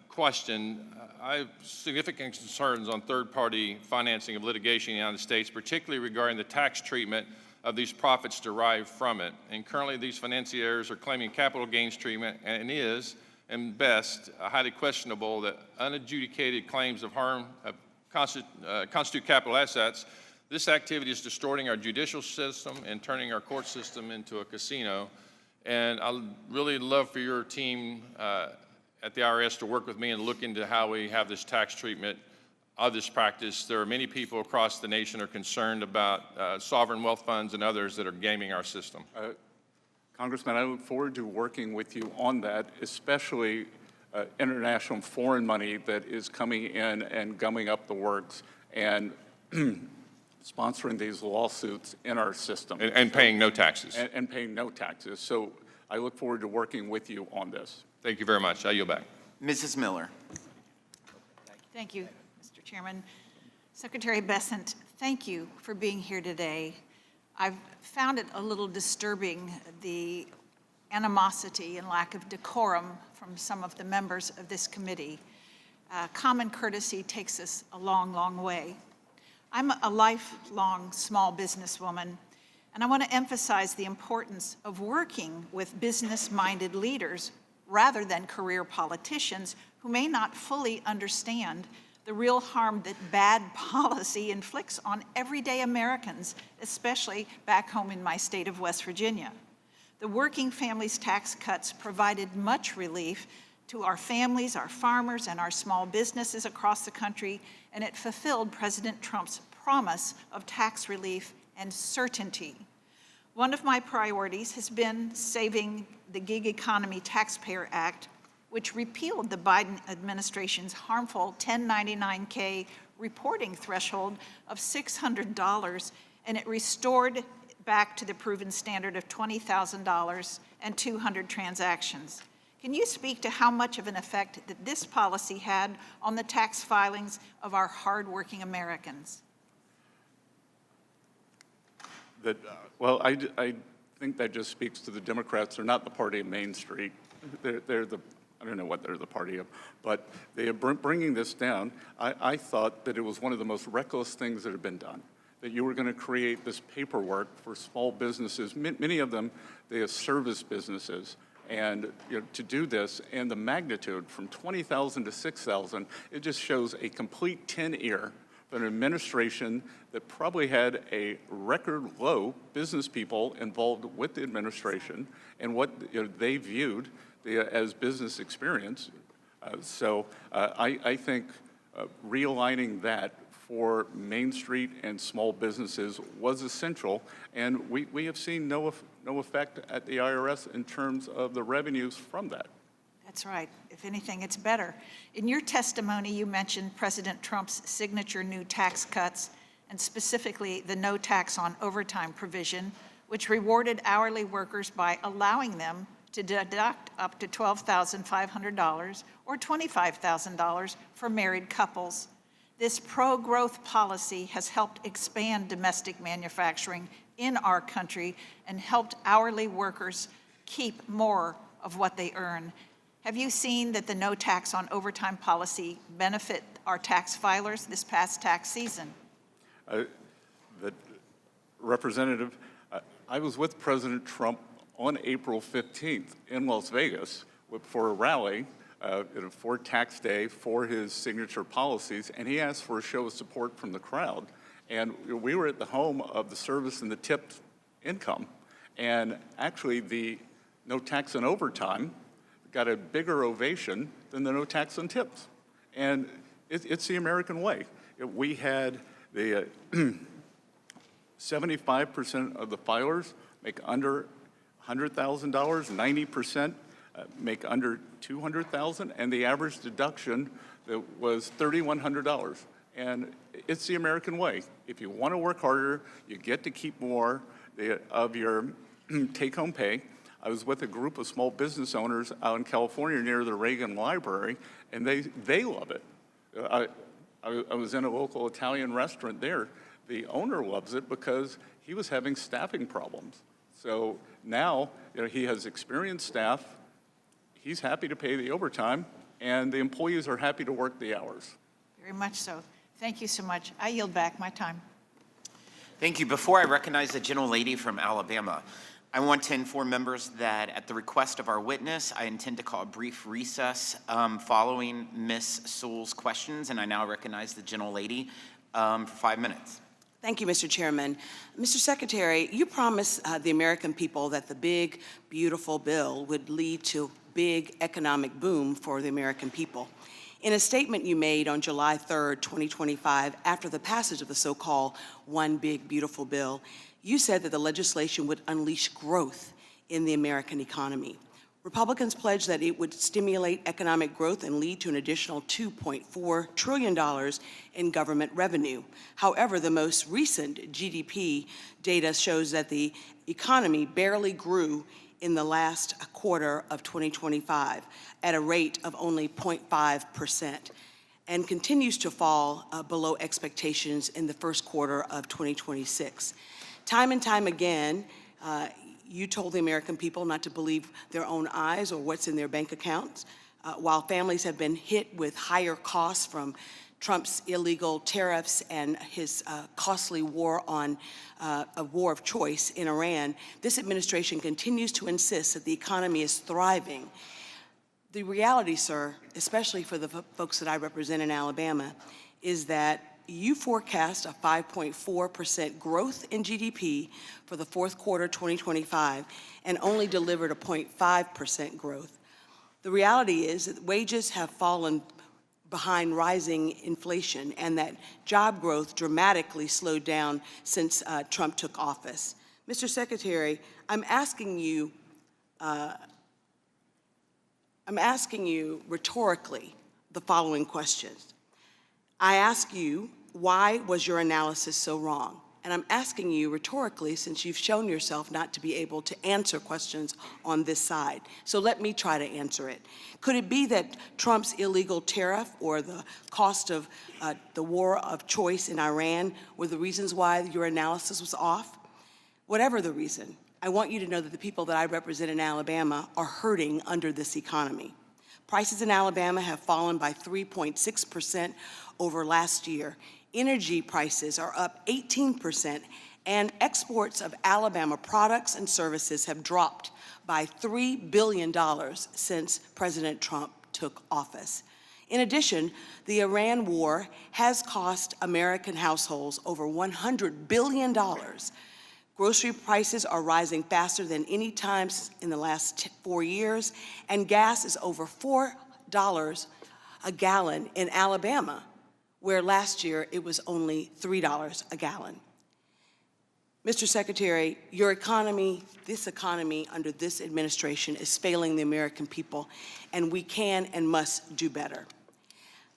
Speaker 20: question. I have significant concerns on third-party financing of litigation in the United States, particularly regarding the tax treatment of these profits derived from it. And currently, these financiers are claiming capital gains treatment, and it is, and best, highly questionable that unadjudicated claims of harm constitute capital assets. This activity is distorting our judicial system and turning our court system into a casino. And I'd really love for your team at the IRS to work with me and look into how we have this tax treatment of this practice. There are many people across the nation are concerned about sovereign wealth funds and others that are gaming our system.
Speaker 3: Congressman, I look forward to working with you on that, especially international foreign money that is coming in and gumming up the works. And sponsoring these lawsuits in our system.
Speaker 20: And paying no taxes.
Speaker 3: And paying no taxes. So I look forward to working with you on this.
Speaker 20: Thank you very much. I yield back.
Speaker 1: Mrs. Miller.
Speaker 19: Thank you, Mr. Chairman. Secretary Bessent, thank you for being here today. I've found it a little disturbing, the animosity and lack of decorum from some of the members of this committee. Common courtesy takes us a long, long way. I'm a lifelong small businesswoman, and I want to emphasize the importance of working with business-minded leaders rather than career politicians who may not fully understand the real harm that bad policy inflicts on everyday Americans, especially back home in my state of West Virginia. The Working Families Tax Cuts provided much relief to our families, our farmers, and our small businesses across the country, and it fulfilled President Trump's promise of tax relief and certainty. One of my priorities has been saving the Gig Economy Taxpayer Act, which repealed the Biden administration's harmful 1099-K reporting threshold of $600, and it restored back to the proven standard of $20,000 and 200 transactions. Can you speak to how much of an effect that this policy had on the tax filings of our hardworking Americans?
Speaker 3: Well, I think that just speaks to the Democrats. They're not the party of Main Street. They're the, I don't know what they're the party of, but they are bringing this down. I thought that it was one of the most reckless things that have been done, that you were going to create this paperwork for small businesses. Many of them, they have service businesses. And to do this, and the magnitude from 20,000 to 6,000, it just shows a complete tin ear of an administration that probably had a record low business people involved with the administration and what they viewed as business experience. So I think realigning that for Main Street and small businesses was essential, and we have seen no effect at the IRS in terms of the revenues from that.
Speaker 19: That's right. If anything, it's better. In your testimony, you mentioned President Trump's signature new tax cuts, and specifically the no tax on overtime provision, which rewarded hourly workers by allowing them to deduct up to $12,500 or $25,000 for married couples. This pro-growth policy has helped expand domestic manufacturing in our country and helped hourly workers keep more of what they earn. Have you seen that the no tax on overtime policy benefit our tax filers this past tax season?
Speaker 3: Representative, I was with President Trump on April 15th in Las Vegas for a rally for tax day for his signature policies, and he asked for a show of support from the crowd. And we were at the home of the service and the tipped income. And actually, the no tax on overtime got a bigger ovation than the no tax on tips. And it's the American way. We had the 75% of the filers make under $100,000, 90% make under $200,000, and the average deduction was $3,100. And it's the American way. If you want to work harder, you get to keep more of your take-home pay. I was with a group of small business owners out in California near the Reagan Library, and they love it. I was in a local Italian restaurant there. The owner loves it because he was having staffing problems. So now he has experienced staff. He's happy to pay the overtime, and the employees are happy to work the hours.
Speaker 19: Very much so. Thank you so much. I yield back my time.
Speaker 1: Thank you. Before I recognize the gentlelady from Alabama, I want to inform members that at the request of our witness, I intend to call a brief recess following Ms. Sewell's questions, and I now recognize the gentlelady for 5 minutes.
Speaker 21: Thank you, Mr. Chairman. Mr. Secretary, you promised the American people that the big, beautiful bill would lead to big economic boom for the American people. In a statement you made on July 3rd, 2025, after the passage of the so-called One Big Beautiful Bill, you said that the legislation would unleash growth in the American economy. Republicans pledged that it would stimulate economic growth and lead to an additional $2.4 trillion in government revenue. However, the most recent GDP data shows that the economy barely grew in the last quarter of 2025 at a rate of only 0.5% and continues to fall below expectations in the first quarter of 2026. Time and time again, you told the American people not to believe their own eyes or what's in their bank accounts. While families have been hit with higher costs from Trump's illegal tariffs and his costly war on a war of choice in Iran, this administration continues to insist that the economy is thriving. The reality, sir, especially for the folks that I represent in Alabama, is that you forecast a 5.4% growth in GDP for the fourth quarter 2025 and only delivered a 0.5% growth. The reality is that wages have fallen behind rising inflation and that job growth dramatically slowed down since Trump took office. Mr. Secretary, I'm asking you rhetorically the following questions. I ask you, why was your analysis so wrong? And I'm asking you rhetorically, since you've shown yourself not to be able to answer questions on this side. So let me try to answer it. Could it be that Trump's illegal tariff or the cost of the war of choice in Iran were the reasons why your analysis was off? Whatever the reason, I want you to know that the people that I represent in Alabama are hurting under this economy. Prices in Alabama have fallen by 3.6% over last year. Energy prices are up 18%, and exports of Alabama products and services have dropped by $3 billion since President Trump took office. In addition, the Iran war has cost American households over $100 billion. Grocery prices are rising faster than any time in the last 4 years, and gas is over $4 a gallon in Alabama, where last year it was only $3 a gallon. Mr. Secretary, your economy, this economy under this administration is failing the American people, and we can and must do better.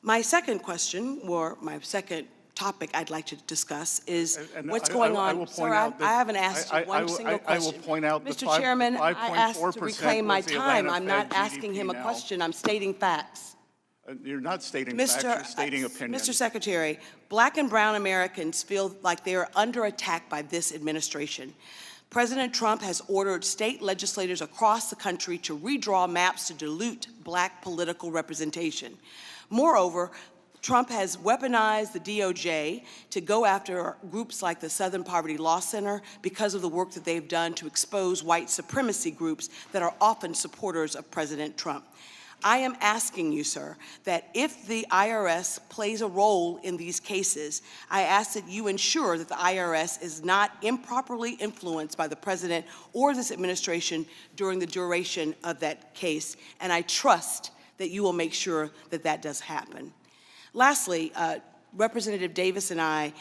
Speaker 21: My second question, or my second topic I'd like to discuss is what's going on. Sir, I haven't asked you one single question.
Speaker 3: I will point out
Speaker 21: Mr. Chairman, I asked to reclaim my time. I'm not asking him a question. I'm stating facts.
Speaker 3: You're not stating facts, you're stating opinion.
Speaker 21: Mr. Secretary, Black and brown Americans feel like they are under attack by this administration. President Trump has ordered state legislators across the country to redraw maps to dilute Black political representation. Moreover, Trump has weaponized the DOJ to go after groups like the Southern Poverty Law Center because of the work that they've done to expose white supremacy groups that are often supporters of President Trump. I am asking you, sir, that if the IRS plays a role in these cases, I ask that you ensure that the IRS is not improperly influenced by the president or this administration during the duration of that case, and I trust that you will make sure that that does happen. Lastly, Representative Davis and I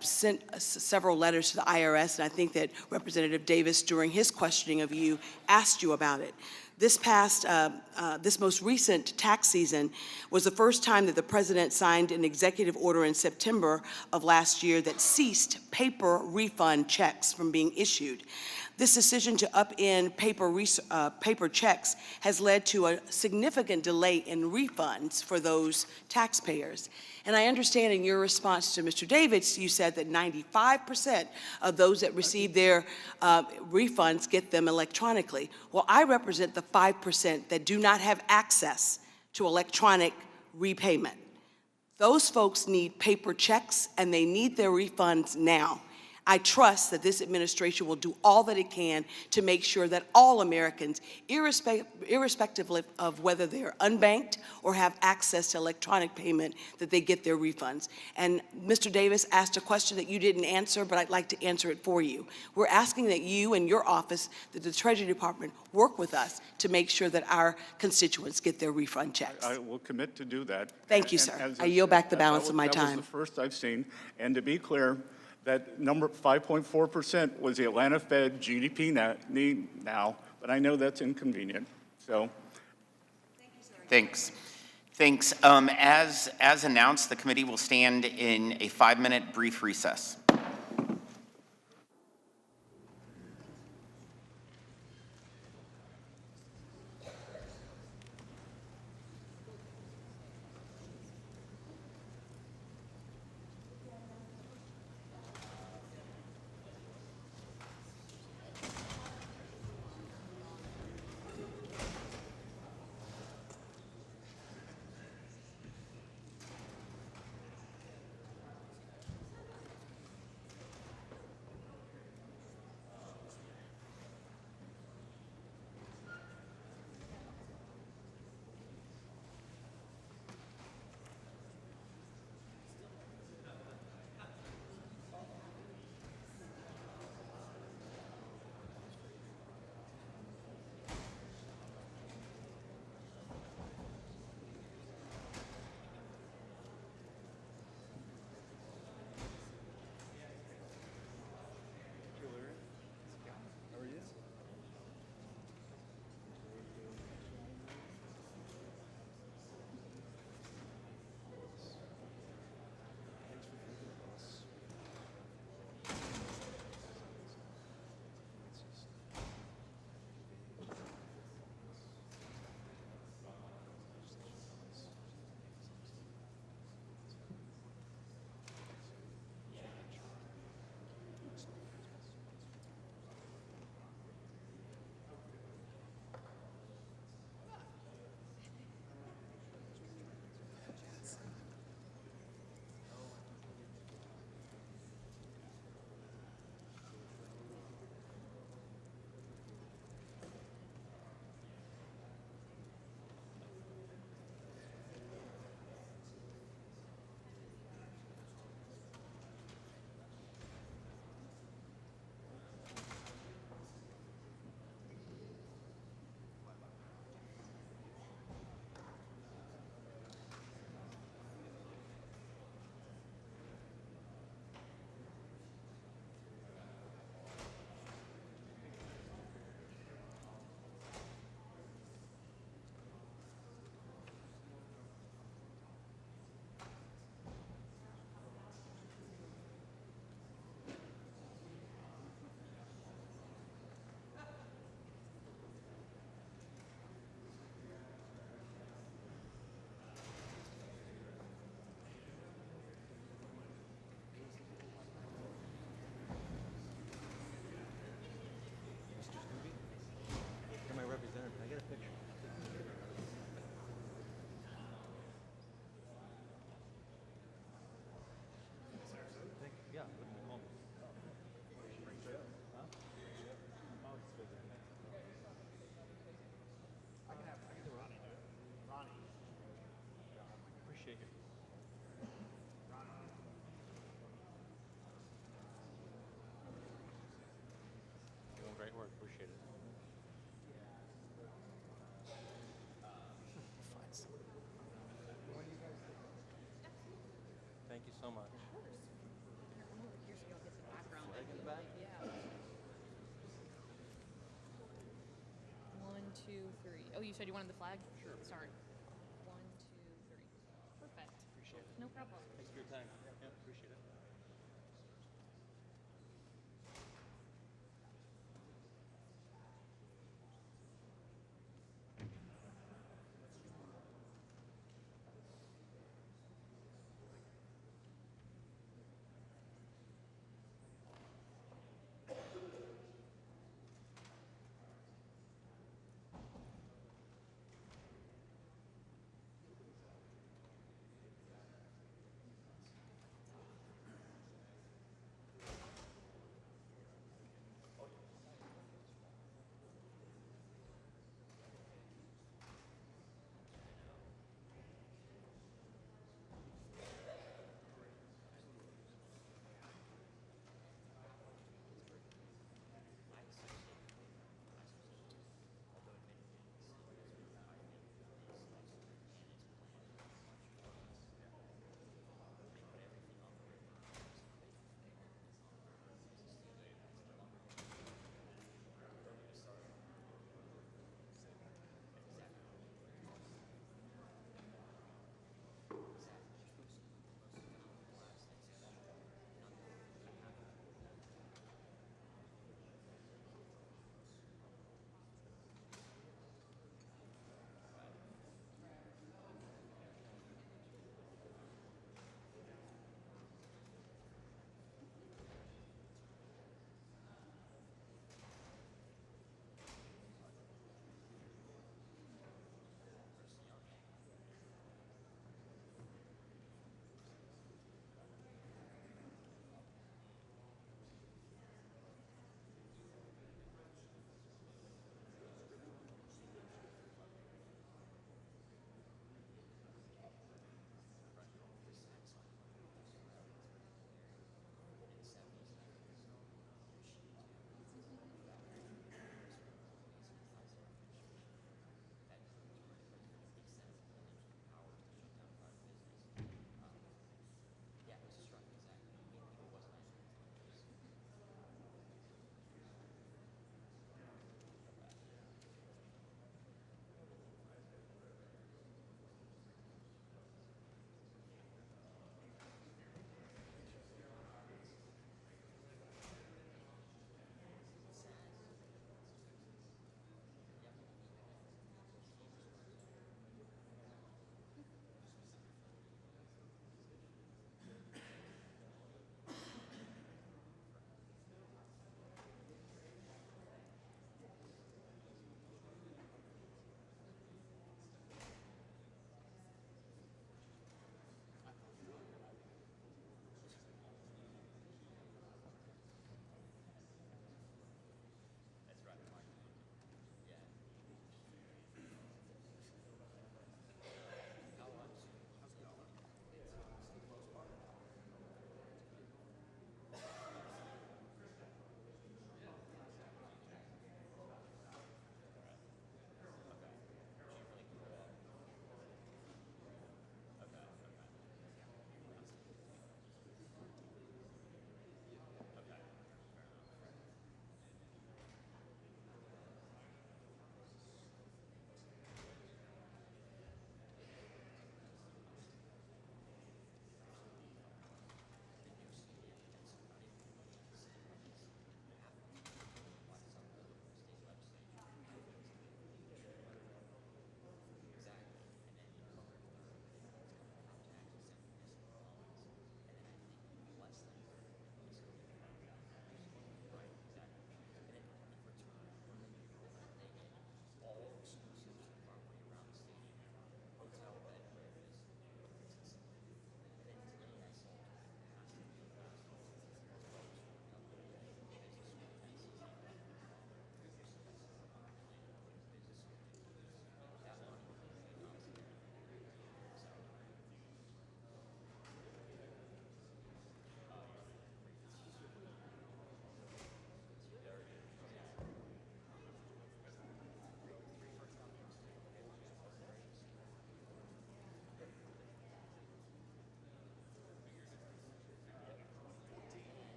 Speaker 21: sent several letters to the IRS, and I think that Representative Davis, during his questioning of you, asked you about it. This most recent tax season was the first time that the president signed an executive order in September of last year that ceased paper refund checks from being issued. This decision to upend paper checks has led to a significant delay in refunds for those taxpayers. And I understand in your response to Mr. Davis, you said that 95% of those that receive their refunds get them electronically. Well, I represent the 5% that do not have access to electronic repayment. Those folks need paper checks, and they need their refunds now. I trust that this administration will do all that it can to make sure that all Americans, irrespective of whether they're unbanked or have access to electronic payment, that they get their refunds. And Mr. Davis asked a question that you didn't answer, but I'd like to answer it for you. We're asking that you and your office, that the Treasury Department, work with us to make sure that our constituents get their refund checks.
Speaker 3: I will commit to do that.
Speaker 21: Thank you, sir. I yield back the balance of my time.
Speaker 3: That was the first I've seen. And to be clear, that number 5.4% was the Atlanta Fed GDP now, but I know that's inconvenient. So,
Speaker 1: Thanks. Thanks. As announced, the committee will stand in a 5-minute brief recess.
Speaker 20: Great work, appreciate it. Thank you so much. Flag in the back?
Speaker 2: One, two, three. Oh, you said you wanted the flag? Sure. Sorry. One, two, three. Perfect.
Speaker 20: Appreciate it.
Speaker 2: No problem.
Speaker 20: Thanks for your time. Yeah, appreciate it.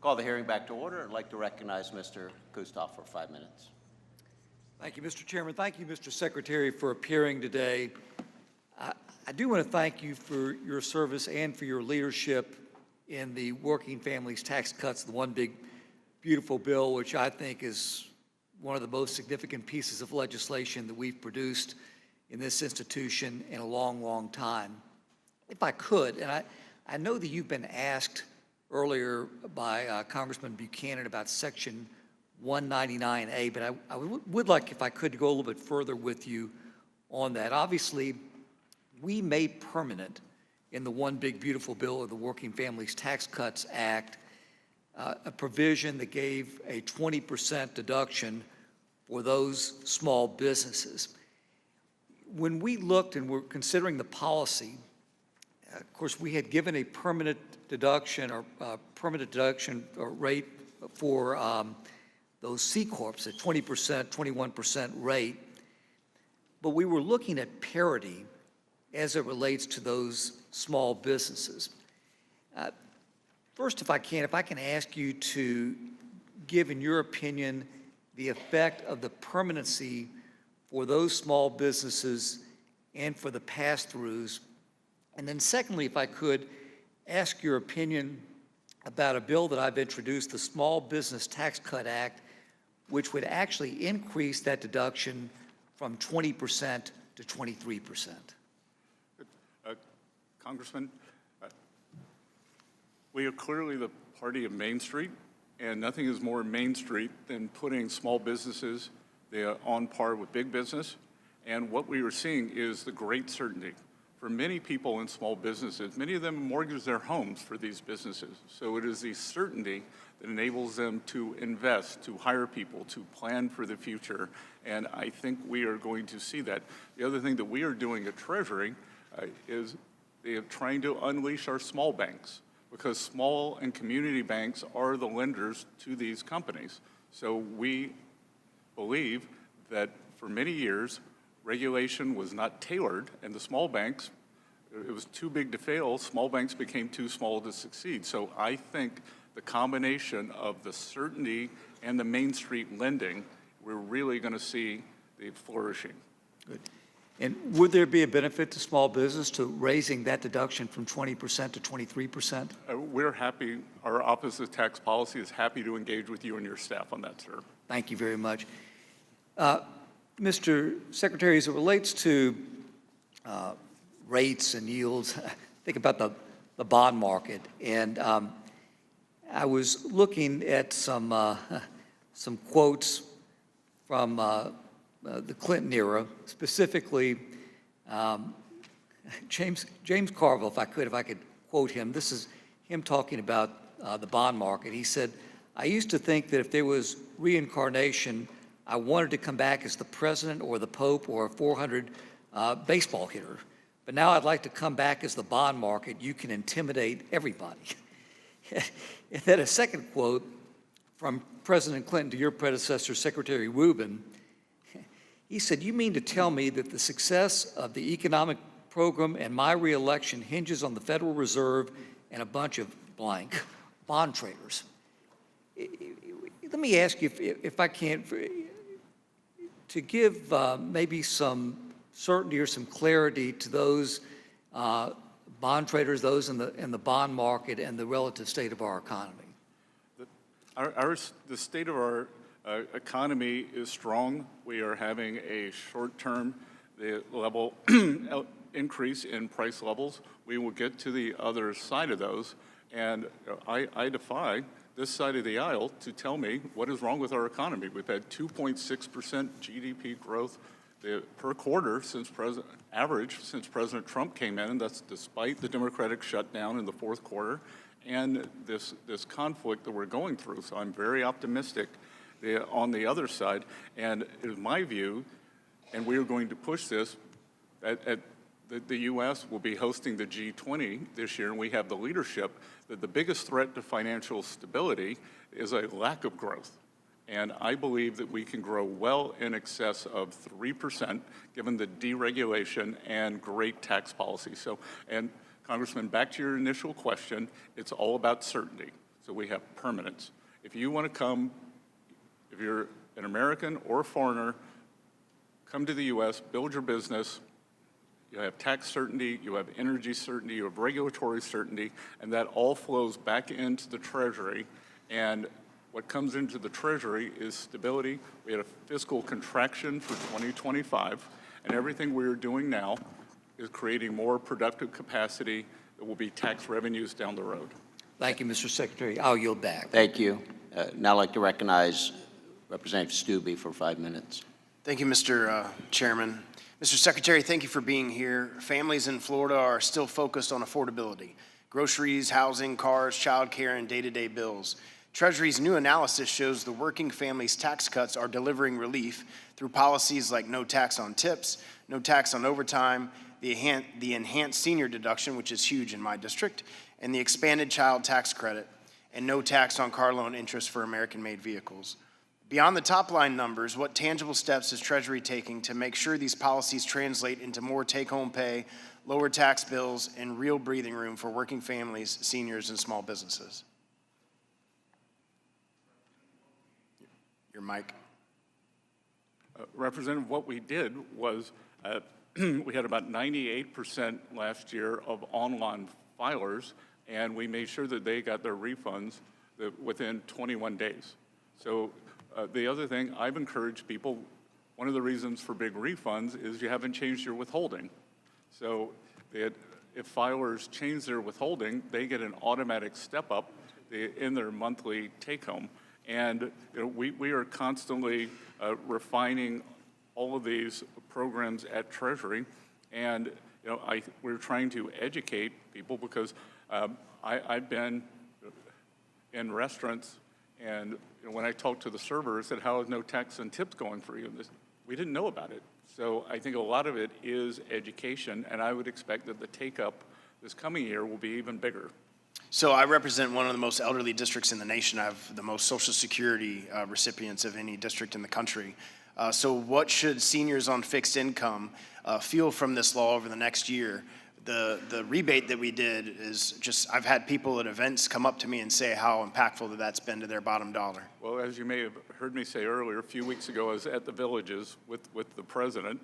Speaker 17: Call the hearing back to order. I'd like to recognize Mr. Kustoff for 5 minutes.
Speaker 4: Thank you, Mr. Chairman. Thank you, Mr. Secretary, for appearing today. I do want to thank you for your service and for your leadership in the Working Families Tax Cuts, the One Big Beautiful Bill, which I think is one of the most significant pieces of legislation that we've produced in this institution in a long, long time. If I could, and I know that you've been asked earlier by Congressman Buchanan about Section 199A, but I would like, if I could, to go a little bit further with you on that. Obviously, we made permanent in the One Big Beautiful Bill or the Working Families Tax Cuts Act a provision that gave a 20% deduction for those small businesses. When we looked and were considering the policy, of course, we had given a permanent deduction or rate for those C Corps at 20%, 21% rate, but we were looking at parity as it relates to those small businesses. First, if I can ask you to give, in your opinion, the effect of the permanency for those small businesses and for the pass-throughs. And then secondly, if I could ask your opinion about a bill that I've introduced, the Small Business Tax Cut Act, which would actually increase that deduction from 20% to 23%.
Speaker 3: Congressman, we are clearly the party of Main Street, and nothing is more Main Street than putting small businesses on par with big business. And what we are seeing is the great certainty. For many people in small businesses, many of them mortgage their homes for these businesses. So it is the certainty that enables them to invest, to hire people, to plan for the future. And I think we are going to see that. The other thing that we are doing at Treasury is trying to unleash our small banks, because small and community banks are the lenders to these companies. So we believe that for many years, regulation was not tailored, and the small banks, it was too big to fail. Small banks became too small to succeed. So I think the combination of the certainty and the Main Street lending, we're really going to see the flourishing.
Speaker 4: Good. And would there be a benefit to small business to raising that deduction from 20% to 23%?
Speaker 3: We're happy. Our Office of Tax Policy is happy to engage with you and your staff on that, sir.
Speaker 4: Thank you very much. Mr. Secretary, as it relates to rates and yields, think about the bond market. And I was looking at some quotes from the Clinton era, specifically James Carville, if I could quote him. This is him talking about the bond market. He said, "I used to think that if there was reincarnation, I wanted to come back as the president or the Pope or a 400 baseball hitter. But now I'd like to come back as the bond market. You can intimidate everybody." And then a second quote from President Clinton to your predecessor, Secretary Rubin. He said, "You mean to tell me that the success of the economic program and my reelection hinges on the Federal Reserve and a bunch of blank bond traders?" Let me ask you, if I can, to give maybe some certainty or some clarity to those bond traders, those in the bond market, and the relative state of our economy.
Speaker 3: The state of our economy is strong. We are having a short-term level increase in price levels. We will get to the other side of those, and I defy this side of the aisle to tell me what is wrong with our economy. We've had 2.6% GDP growth per quarter since President Trump came in, and that's despite the Democratic shutdown in the fourth quarter and this conflict that we're going through. So I'm very optimistic on the other side, and it is my view, and we are going to push this, the U.S. will be hosting the G20 this year, and we have the leadership, that the biggest threat to financial stability is a lack of growth. And I believe that we can grow well in excess of 3%, given the deregulation and great tax policy. So, and Congressman, back to your initial question, it's all about certainty. so we have permanence. If you want to come, if you're an American or a foreigner, come to the U.S., build your business, you have tax certainty, you have energy certainty, you have regulatory certainty, and that all flows back into the Treasury. And what comes into the Treasury is stability. We had a fiscal contraction for 2025, and everything we're doing now is creating more productive capacity that will be tax revenues down the road.
Speaker 4: Thank you, Mr. Secretary. I'll yield back.
Speaker 17: Thank you. Now I'd like to recognize Representative Stubbe for 5 minutes.
Speaker 5: Thank you, Mr. Chairman. Mr. Secretary, thank you for being here. Families in Florida are still focused on affordability: groceries, housing, cars, childcare, and day-to-day bills. Treasury's new analysis shows the working families' tax cuts are delivering relief through policies like no tax on tips, no tax on overtime, the enhanced senior deduction, which is huge in my district, and the expanded child tax credit, and no tax on car loan interest for American-made vehicles. Beyond the top-line numbers, what tangible steps is Treasury taking to make sure these policies translate into more take-home pay, lower tax bills, and real breathing room for working families, seniors, and small businesses? Your mic.
Speaker 3: Representative, what we did was we had about 98% last year of online filers, and we made sure that they got their refunds within 21 days. So the other thing, I've encouraged people, one of the reasons for big refunds is you haven't changed your withholding. So if filers change their withholding, they get an automatic step up in their monthly take home. And we are constantly refining all of these programs at Treasury. And we're trying to educate people because I've been in restaurants, and when I talked to the server, I said, how is no tax and tips going for you? We didn't know about it. So I think a lot of it is education, and I would expect that the take-up this coming year will be even bigger.
Speaker 5: So I represent one of the most elderly districts in the nation. I have the most Social Security recipients of any district in the country. So what should seniors on fixed income feel from this law over the next year? The rebate that we did is just, I've had people at events come up to me and say how impactful that's been to their bottom dollar.
Speaker 3: Well, as you may have heard me say earlier, a few weeks ago, I was at the Villages with the president,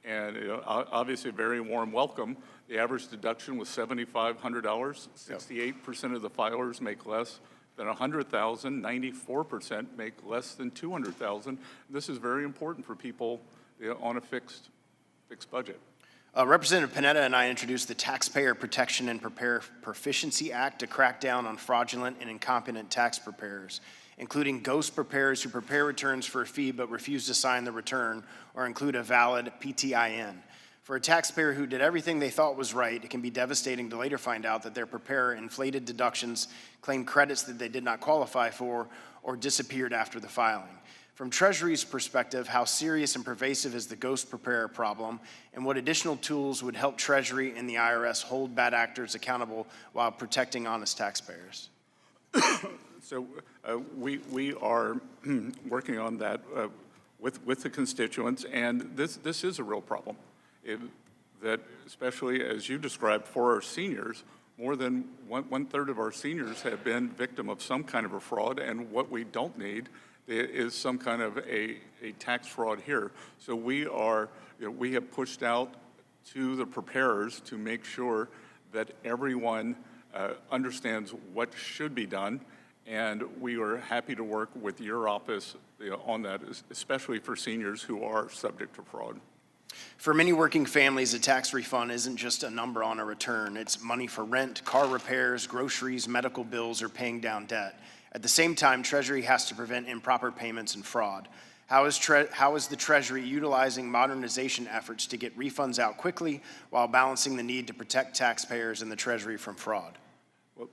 Speaker 3: and obviously a very warm welcome. The average deduction was $7,500. 68% of the filers make less than $100,000. 94% make less than $200,000. This is very important for people on a fixed budget.
Speaker 5: Representative Panetta and I introduced the Taxpayer Protection and Proficiency Act to crack down on fraudulent and incompetent tax preparers, including ghost preparers who prepare returns for a fee but refuse to sign the return or include a valid PTIN. For a taxpayer who did everything they thought was right, it can be devastating to later find out that their preparer inflated deductions, claimed credits that they did not qualify for, or disappeared after the filing. From Treasury's perspective, how serious and pervasive is the ghost preparer problem, and what additional tools would help Treasury and the IRS hold bad actors accountable while protecting honest taxpayers?
Speaker 3: So we are working on that with the constituents, and this is a real problem. That especially as you described for our seniors, more than one third of our seniors have been victim of some kind of a fraud, and what we don't need is some kind of a tax fraud here. So we have pushed out to the preparers to make sure that everyone understands what should be done, and we are happy to work with your office on that, especially for seniors who are subject to fraud.
Speaker 5: For many working families, a tax refund isn't just a number on a return. It's money for rent, car repairs, groceries, medical bills, or paying down debt. At the same time, Treasury has to prevent improper payments and fraud. How is the Treasury utilizing modernization efforts to get refunds out quickly while balancing the need to protect taxpayers and the Treasury from fraud?
Speaker 3: Well,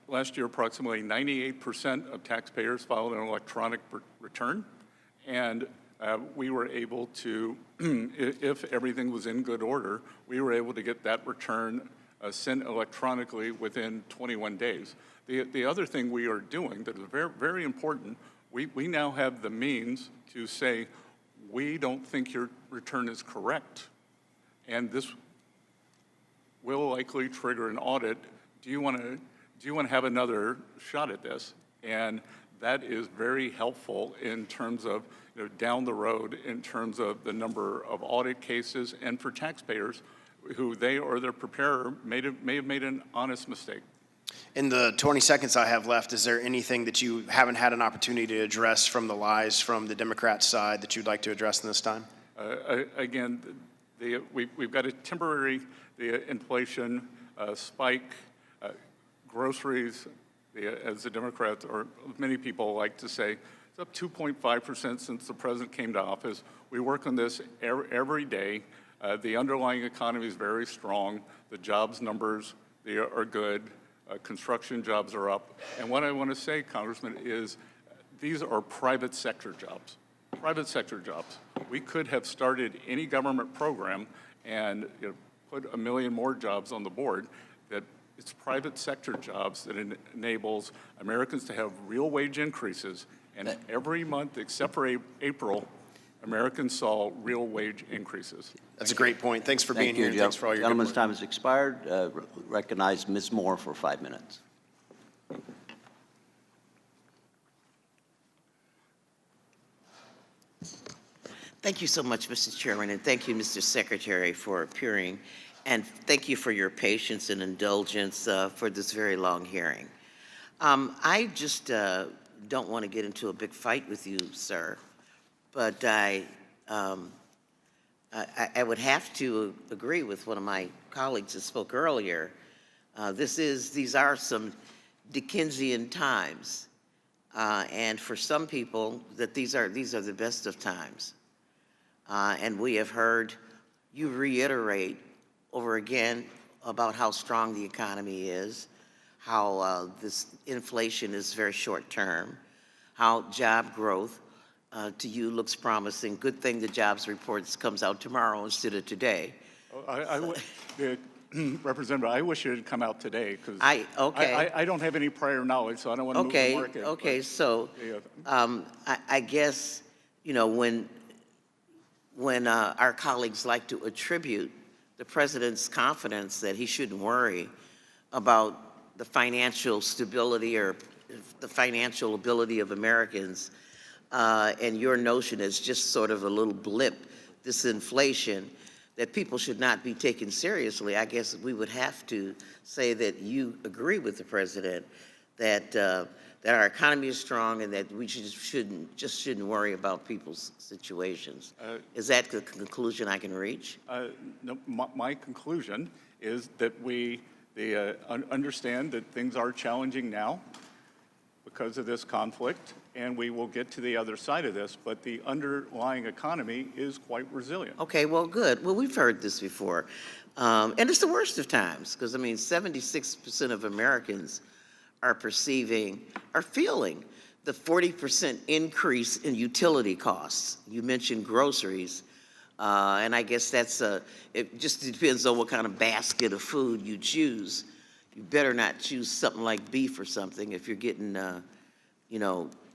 Speaker 3: last year, approximately 98% of taxpayers filed an electronic return, and we were able to, if everything was in good order, we were able to get that return sent electronically within 21 days. The other thing we are doing that is very, very important, we now have the means to say, we don't think your return is correct, and this will likely trigger an audit. Do you want do you want to have another shot at this? And that is very helpful in terms of, down the road, in terms of the number of audit cases, and for taxpayers who they or their preparer may have made an honest mistake.
Speaker 5: In the 20 seconds I have left, is there anything that you haven't had an opportunity to address from the lies from the Democrat side that you'd like to address in this time?
Speaker 3: Again, we've got a temporary inflation spike, groceries, as the Democrats, or many people like to say, it's up 2.5% since the president came to office. We work on this every day. The underlying economy is very strong. The jobs numbers, they are good. Construction jobs are up. And what I want to say, Congressman, is these are private sector jobs. Private sector jobs. We could have started any government program and put 1 million more jobs on the board. That it's private sector jobs that enables Americans to have real wage increases. And every month, except for April, Americans saw real wage increases.
Speaker 5: That's a great point. Thanks for being here, and thanks for all your good
Speaker 17: Gentleman's
Speaker 5: work.
Speaker 17: time has expired. Recognize Ms. Moore for 5 minutes.
Speaker 6: Thank you so much, Mr. Chairman, and thank you, Mr. Secretary, for appearing, and thank you for your patience and indulgence for this very long hearing. I just don't want to get into a big fight with you, sir, but I would have to agree with one of my colleagues that spoke earlier. These are some Dickensian times, and for some people, that these are the best of times. And we have heard you reiterate over again about how strong the economy is, how this inflation is very short term, how job growth to you looks promising. Good thing the jobs reports comes out tomorrow instead of today.
Speaker 3: Representative, I wish it had come out today because
Speaker 6: I
Speaker 3: don't have any prior knowledge, so I don't want to move the market.
Speaker 6: Okay, so I guess, when our colleagues like to attribute the president's confidence that he shouldn't worry about the financial stability or the financial ability of Americans, and your notion is just sort of a little blip, this inflation, that people should not be taken seriously, I guess we would have to say that you agree with the president that that our economy is strong and that we shouldn't worry about people's situations. Is that the conclusion I can reach?
Speaker 3: No, my conclusion is that we understand that things are challenging now because of this conflict, and we will get to the other side of this, but the underlying economy is quite resilient.
Speaker 6: Okay, well, good. Well, we've heard this before. And it's the worst of times, because, 76% of Americans are feeling the 40% increase in utility costs. You mentioned groceries, and I guess it just depends on what kind of basket of food you choose. You better not choose something like beef or something. If you're getting,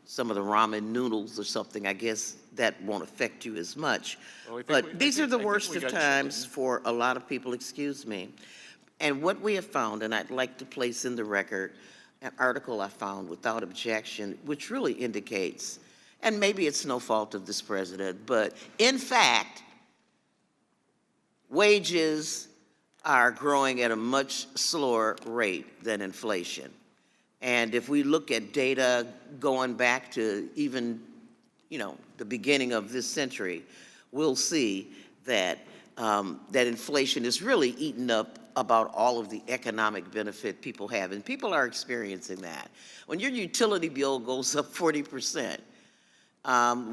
Speaker 6: some of the ramen noodles or something, I guess that won't affect you as much. But these are the worst of times for a lot of people, excuse me. And what we have found, and I'd like to place in the record, an article I found without objection, which really indicates, and maybe it's no fault of this president, but in fact, wages are growing at a much slower rate than inflation. And if we look at data going back to even, the beginning of this century, we'll see that that inflation is really eating up about all of the economic benefit people have, and people are experiencing that. When your utility bill goes up 40%,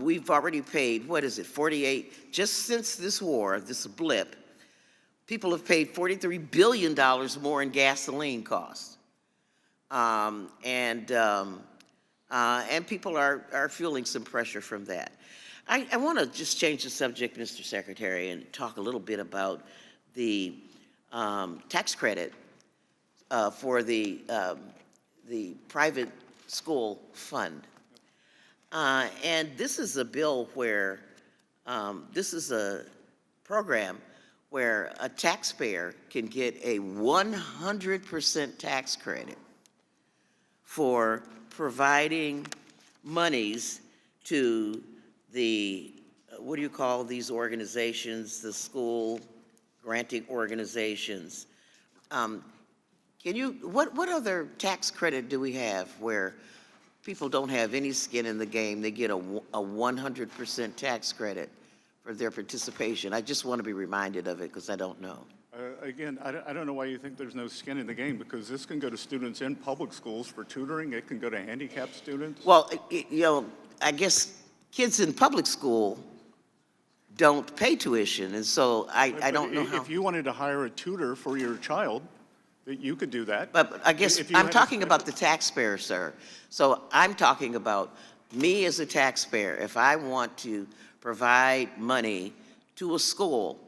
Speaker 6: we've already paid, 48, just since this war, this blip, people have paid $43 billion more in gasoline costs. And people are feeling some pressure from that. I want to just change the subject, Mr. Secretary, and talk a little bit about the tax credit for the private school fund. And this is a bill where, this is a program where a taxpayer can get a 100% tax credit for providing monies to the, what do you call these organizations, the school granting organizations? Can you, what other tax credit do we have where people don't have any skin in the game? They get a 100% tax credit for their participation. I just want to be reminded of it because I don't know.
Speaker 3: Again, I don't know why you think there's no skin in the game, because this can go to students in public schools for tutoring. It can go to handicapped students.
Speaker 6: Well, you know, I guess kids in public school don't pay tuition, and so I don't know how.
Speaker 3: If you wanted to hire a tutor for your child, that you could do that.
Speaker 6: But I guess
Speaker 3: If you
Speaker 6: I'm
Speaker 3: had-
Speaker 6: talking about the taxpayer, sir. So I'm talking about me as a taxpayer. If I want to provide money to a school,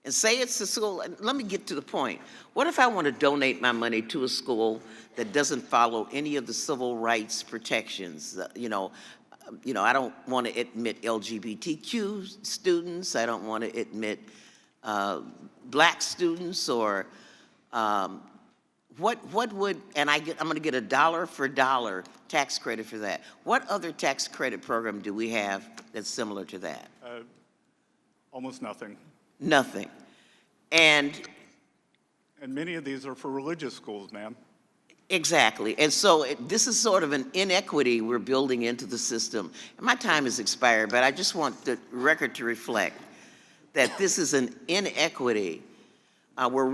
Speaker 6: and say it's a school, and let me get to the point. What if I want to donate my money to a school that doesn't follow any of the civil rights protections? I don't want to admit LGBTQ students. I don't want to admit black students, or what would, and I'm going to get a dollar for dollar tax credit for that. What other tax credit program do we have that's similar to that?
Speaker 3: Almost nothing.
Speaker 6: Nothing. And
Speaker 3: many of these are for religious schools, ma'am.
Speaker 6: exactly. And so this is sort of an inequity we're building into the system. And my time has expired, but I just want the record to reflect that this is an inequity where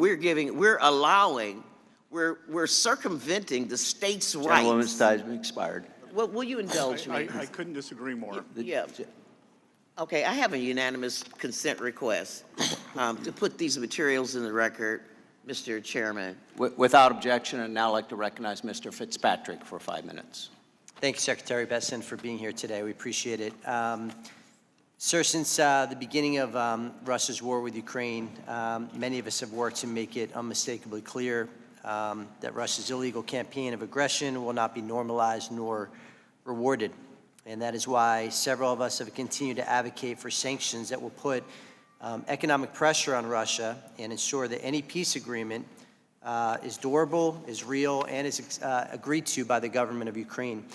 Speaker 6: we're circumventing the state's rights.
Speaker 17: Gentlewoman's time expired.
Speaker 6: Well, will you indulge me?
Speaker 3: I couldn't disagree more.
Speaker 6: Yeah. Okay, I have a unanimous consent request to put these materials in the record, Mr. Chairman.
Speaker 17: Without objection, I'd now like to recognize Mr. Fitzpatrick for 5 minutes.
Speaker 7: Thank you, Secretary Bessent, for being here today. We appreciate it. Sir, since the beginning of Russia's war with Ukraine, many of us have worked to make it unmistakably clear that Russia's illegal campaign of aggression will not be normalized nor rewarded. And that is why several of us have continued to advocate for sanctions that will put economic pressure on Russia and ensure that any peace agreement is durable, is real, and is agreed to by the government of Ukraine.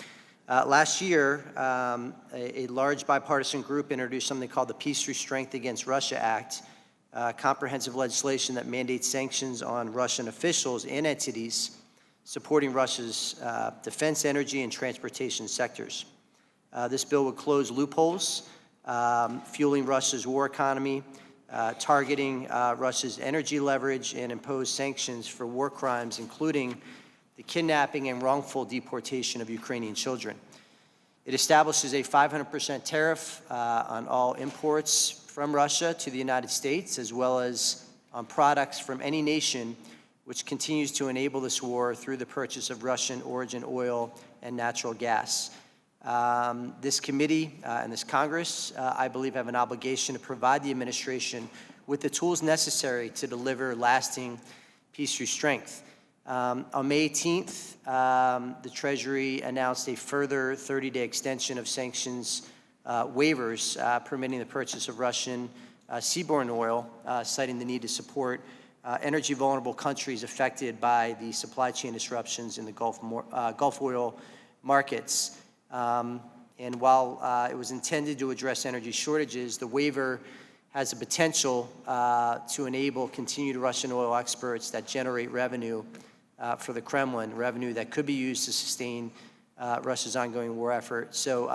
Speaker 7: Last year, a large bipartisan group introduced something called the Peace Through Strength Against Russia Act, comprehensive legislation that mandates sanctions on Russian officials and entities supporting Russia's defense, energy, and transportation sectors. This bill would close loopholes, fueling Russia's war economy, targeting Russia's energy leverage, and impose sanctions for war crimes, including the kidnapping and wrongful deportation of Ukrainian children. It establishes a 500% tariff on all imports from Russia to the United States, as well as on products from any nation which continues to enable this war through the purchase of Russian origin oil and natural gas. This committee and this Congress, I believe, have an obligation to provide the administration with the tools necessary to deliver lasting peace through strength. On May 18th, the Treasury announced a further 30-day extension of sanctions waivers permitting the purchase of Russian seaborne oil, citing the need to support energy-vulnerable countries affected by the supply chain disruptions in the Gulf oil markets. And while it was intended to address energy shortages, the waiver has the potential to enable continued Russian oil exports that generate revenue for the Kremlin, revenue that could be used to sustain Russia's ongoing war effort. So,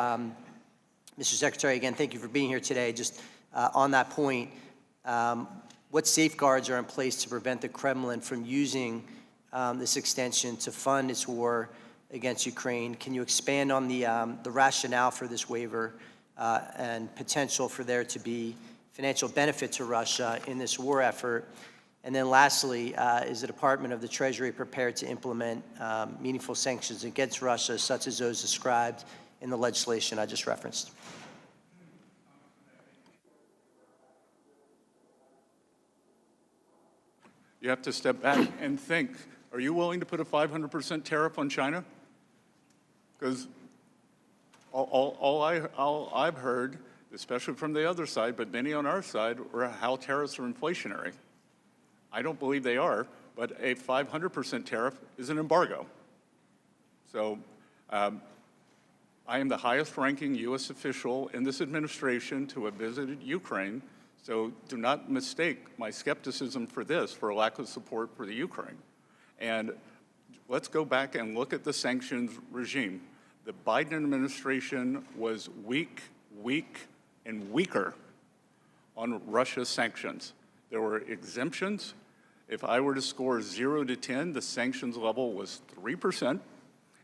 Speaker 7: Mr. Secretary, again, thank you for being here today. Just on that point, what safeguards are in place to prevent the Kremlin from using this extension to fund its war against Ukraine? Can you expand on the rationale for this waiver and potential for there to be financial benefit to Russia in this war effort? And then lastly, is the Department of the Treasury prepared to implement meaningful sanctions against Russia, such as those described in the legislation I just referenced?
Speaker 3: You have to step back and think, are you willing to put a 500% tariff on China? Because all I've heard, especially from the other side, but many on our side, are how tariffs are inflationary. I don't believe they are, but a 500% tariff is an embargo. So I am the highest-ranking U.S. official in this administration to have visited Ukraine, so do not mistake my skepticism for this, for a lack of support for the Ukraine. And let's go back and look at the sanctions regime. The Biden administration was weak, and weaker on Russia's sanctions. There were exemptions. If I were to score 0 to 10, the sanctions level was 3%.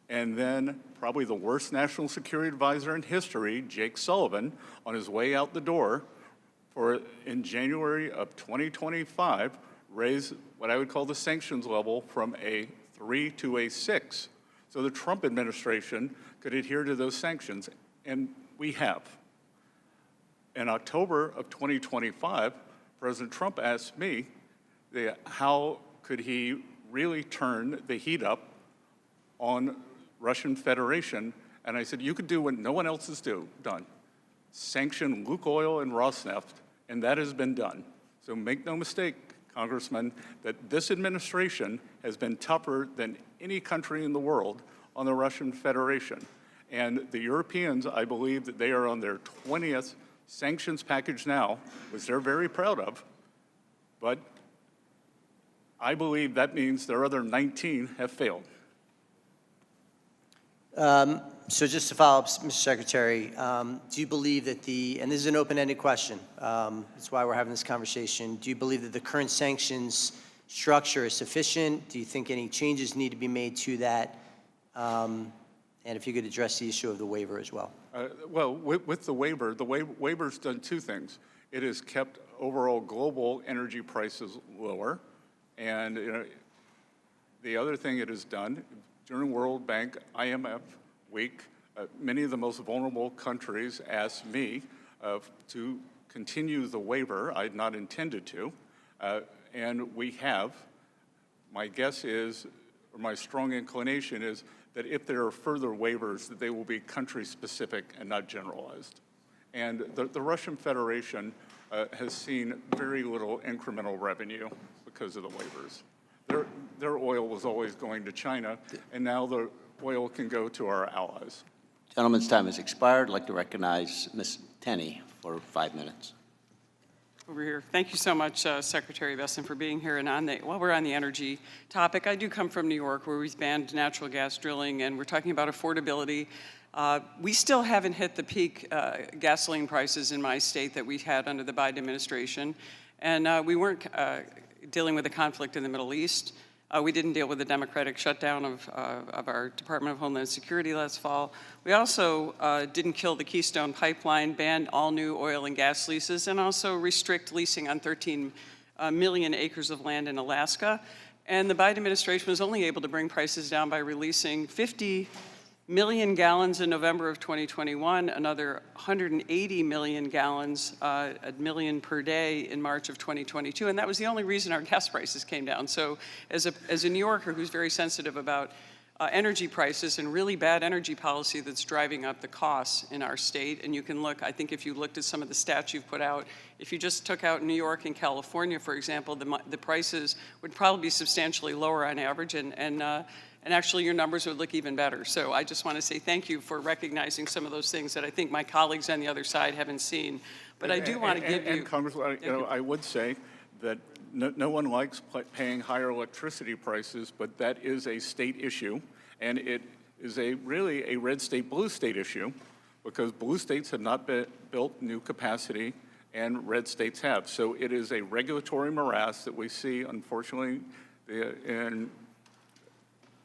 Speaker 3: And then probably the worst national security advisor in history, Jake Sullivan, on his way out the door in January of 2025, raised what I would call the sanctions level from a 3 to a 6. So the Trump administration could adhere to those sanctions, and we have. In October of 2025, President Trump asked me how could he really turn the heat up on Russian Federation, and I said, you could do what no one else has done. Sanction Lukoil and Rosneft, and that has been done. So make no mistake, Congressman, that this administration has been tougher than any country in the world on the Russian Federation. And the Europeans, I believe that they are on their 20th sanctions package now, which they're very proud of, but I believe that means their other 19 have failed.
Speaker 7: So just to follow up, Mr. Secretary, do you believe that and this is an open-ended question, that's why we're having this conversation, do you believe that the current sanctions structure is sufficient? Do you think any changes need to be made to that? And if you could address the issue of the waiver as well.
Speaker 3: Well, with the waiver's done two things. It has kept overall global energy prices lower, and the other thing it has done, during World Bank, IMF week, many of the most vulnerable countries asked me to continue the waiver. I had not intended to, and we have. My guess is, or my strong inclination is, that if there are further waivers, that they will be country-specific and not generalized. And the Russian Federation has seen very little incremental revenue because of the waivers. Their oil was always going to China, and now the oil can go to our allies.
Speaker 17: Gentleman's time has expired. I'd like to recognize Ms. Tenney for 5 minutes.
Speaker 8: Over here. Thank you so much, Secretary Bessent, for being here. And while we're on the energy topic, I do come from New York, where we've banned natural gas drilling, and we're talking about affordability. We still haven't hit the peak gasoline prices in my state that we had under the Biden administration, and we weren't dealing with a conflict in the Middle East. We didn't deal with the Democratic shutdown of our Department of Homeland Security last fall. We also didn't kill the Keystone Pipeline, banned all new oil and gas leases, and also restrict leasing on 13 million acres of land in Alaska. And the Biden administration was only able to bring prices down by releasing 50 million gallons in November of 2021, another 180 million gallons, a million per day in March of 2022, and that was the only reason our gas prices came down. So as a New Yorker who's very sensitive about energy prices and really bad energy policy that's driving up the costs in our state, and you can look, I think if you looked at some of the stats you've put out, if you just took out New York and California, for example, the prices would probably be substantially lower on average, and actually your numbers would look even better. So I just want to say thank you for recognizing some of those things that I think my colleagues on the other side haven't seen. But I do want to give you...
Speaker 3: And Congressman, I would say that no one likes paying higher electricity prices, but that is a state issue, and it is really a red state, blue state issue, because blue states have not built new capacity, and red states have. So it is a regulatory morass that we see, unfortunately, in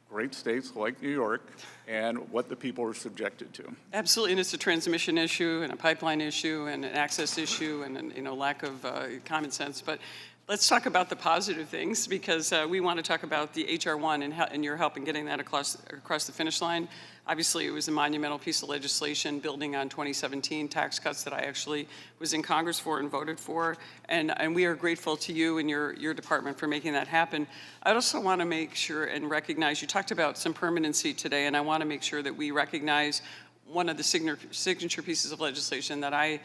Speaker 3: great states like New York, and what the people are subjected to.
Speaker 8: Absolutely, and it's a transmission issue, and a pipeline issue, and an access issue, and lack of common sense. But let's talk about the positive things, because we want to talk about the H.R. 1 and your help in getting that across the finish line. Obviously, it was a monumental piece of legislation building on 2017 tax cuts that I actually was in Congress for and voted for, and we are grateful to you and your department for making that happen. I also want to make sure and recognize, you talked about some permanency today, and I want to make sure that we recognize one of the signature pieces of legislation that I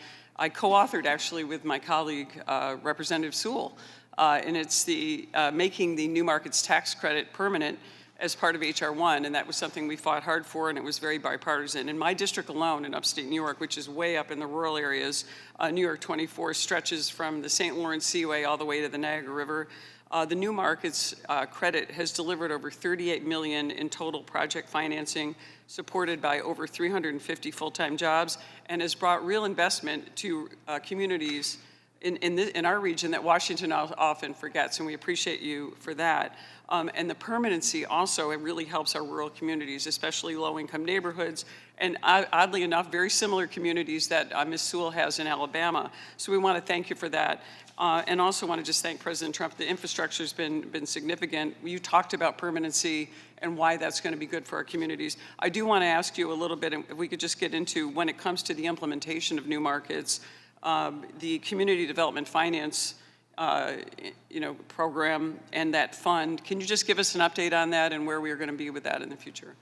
Speaker 8: co-authored actually with my colleague, Representative Sewell, and it's the making the new markets tax credit permanent. as part of H.R. 1, and that was something we fought hard for, and it was very bipartisan. In my district alone, in upstate New York, which is way up in the rural areas, New York 24 stretches from the St. Lawrence Seaway all the way to the Niagara River. The New Markets credit has delivered over $38 million in total project financing, supported by over 350 full-time jobs, and has brought real investment to communities in our region that Washington often forgets, and we appreciate you for that. And the permanency also, it really helps our rural communities, especially low-income neighborhoods, and oddly enough, very similar communities that Ms. Sewell has in Alabama. So we want to thank you for that. And also want to just thank President Trump. The infrastructure's been significant. You talked about permanency and why that's going to be good for our communities. I do want to ask you a little bit, if we could just get into, when it comes to the implementation of New Markets, the Community Development Finance program and that fund. Can you just give us an update on that and where we are going to be with that in the future?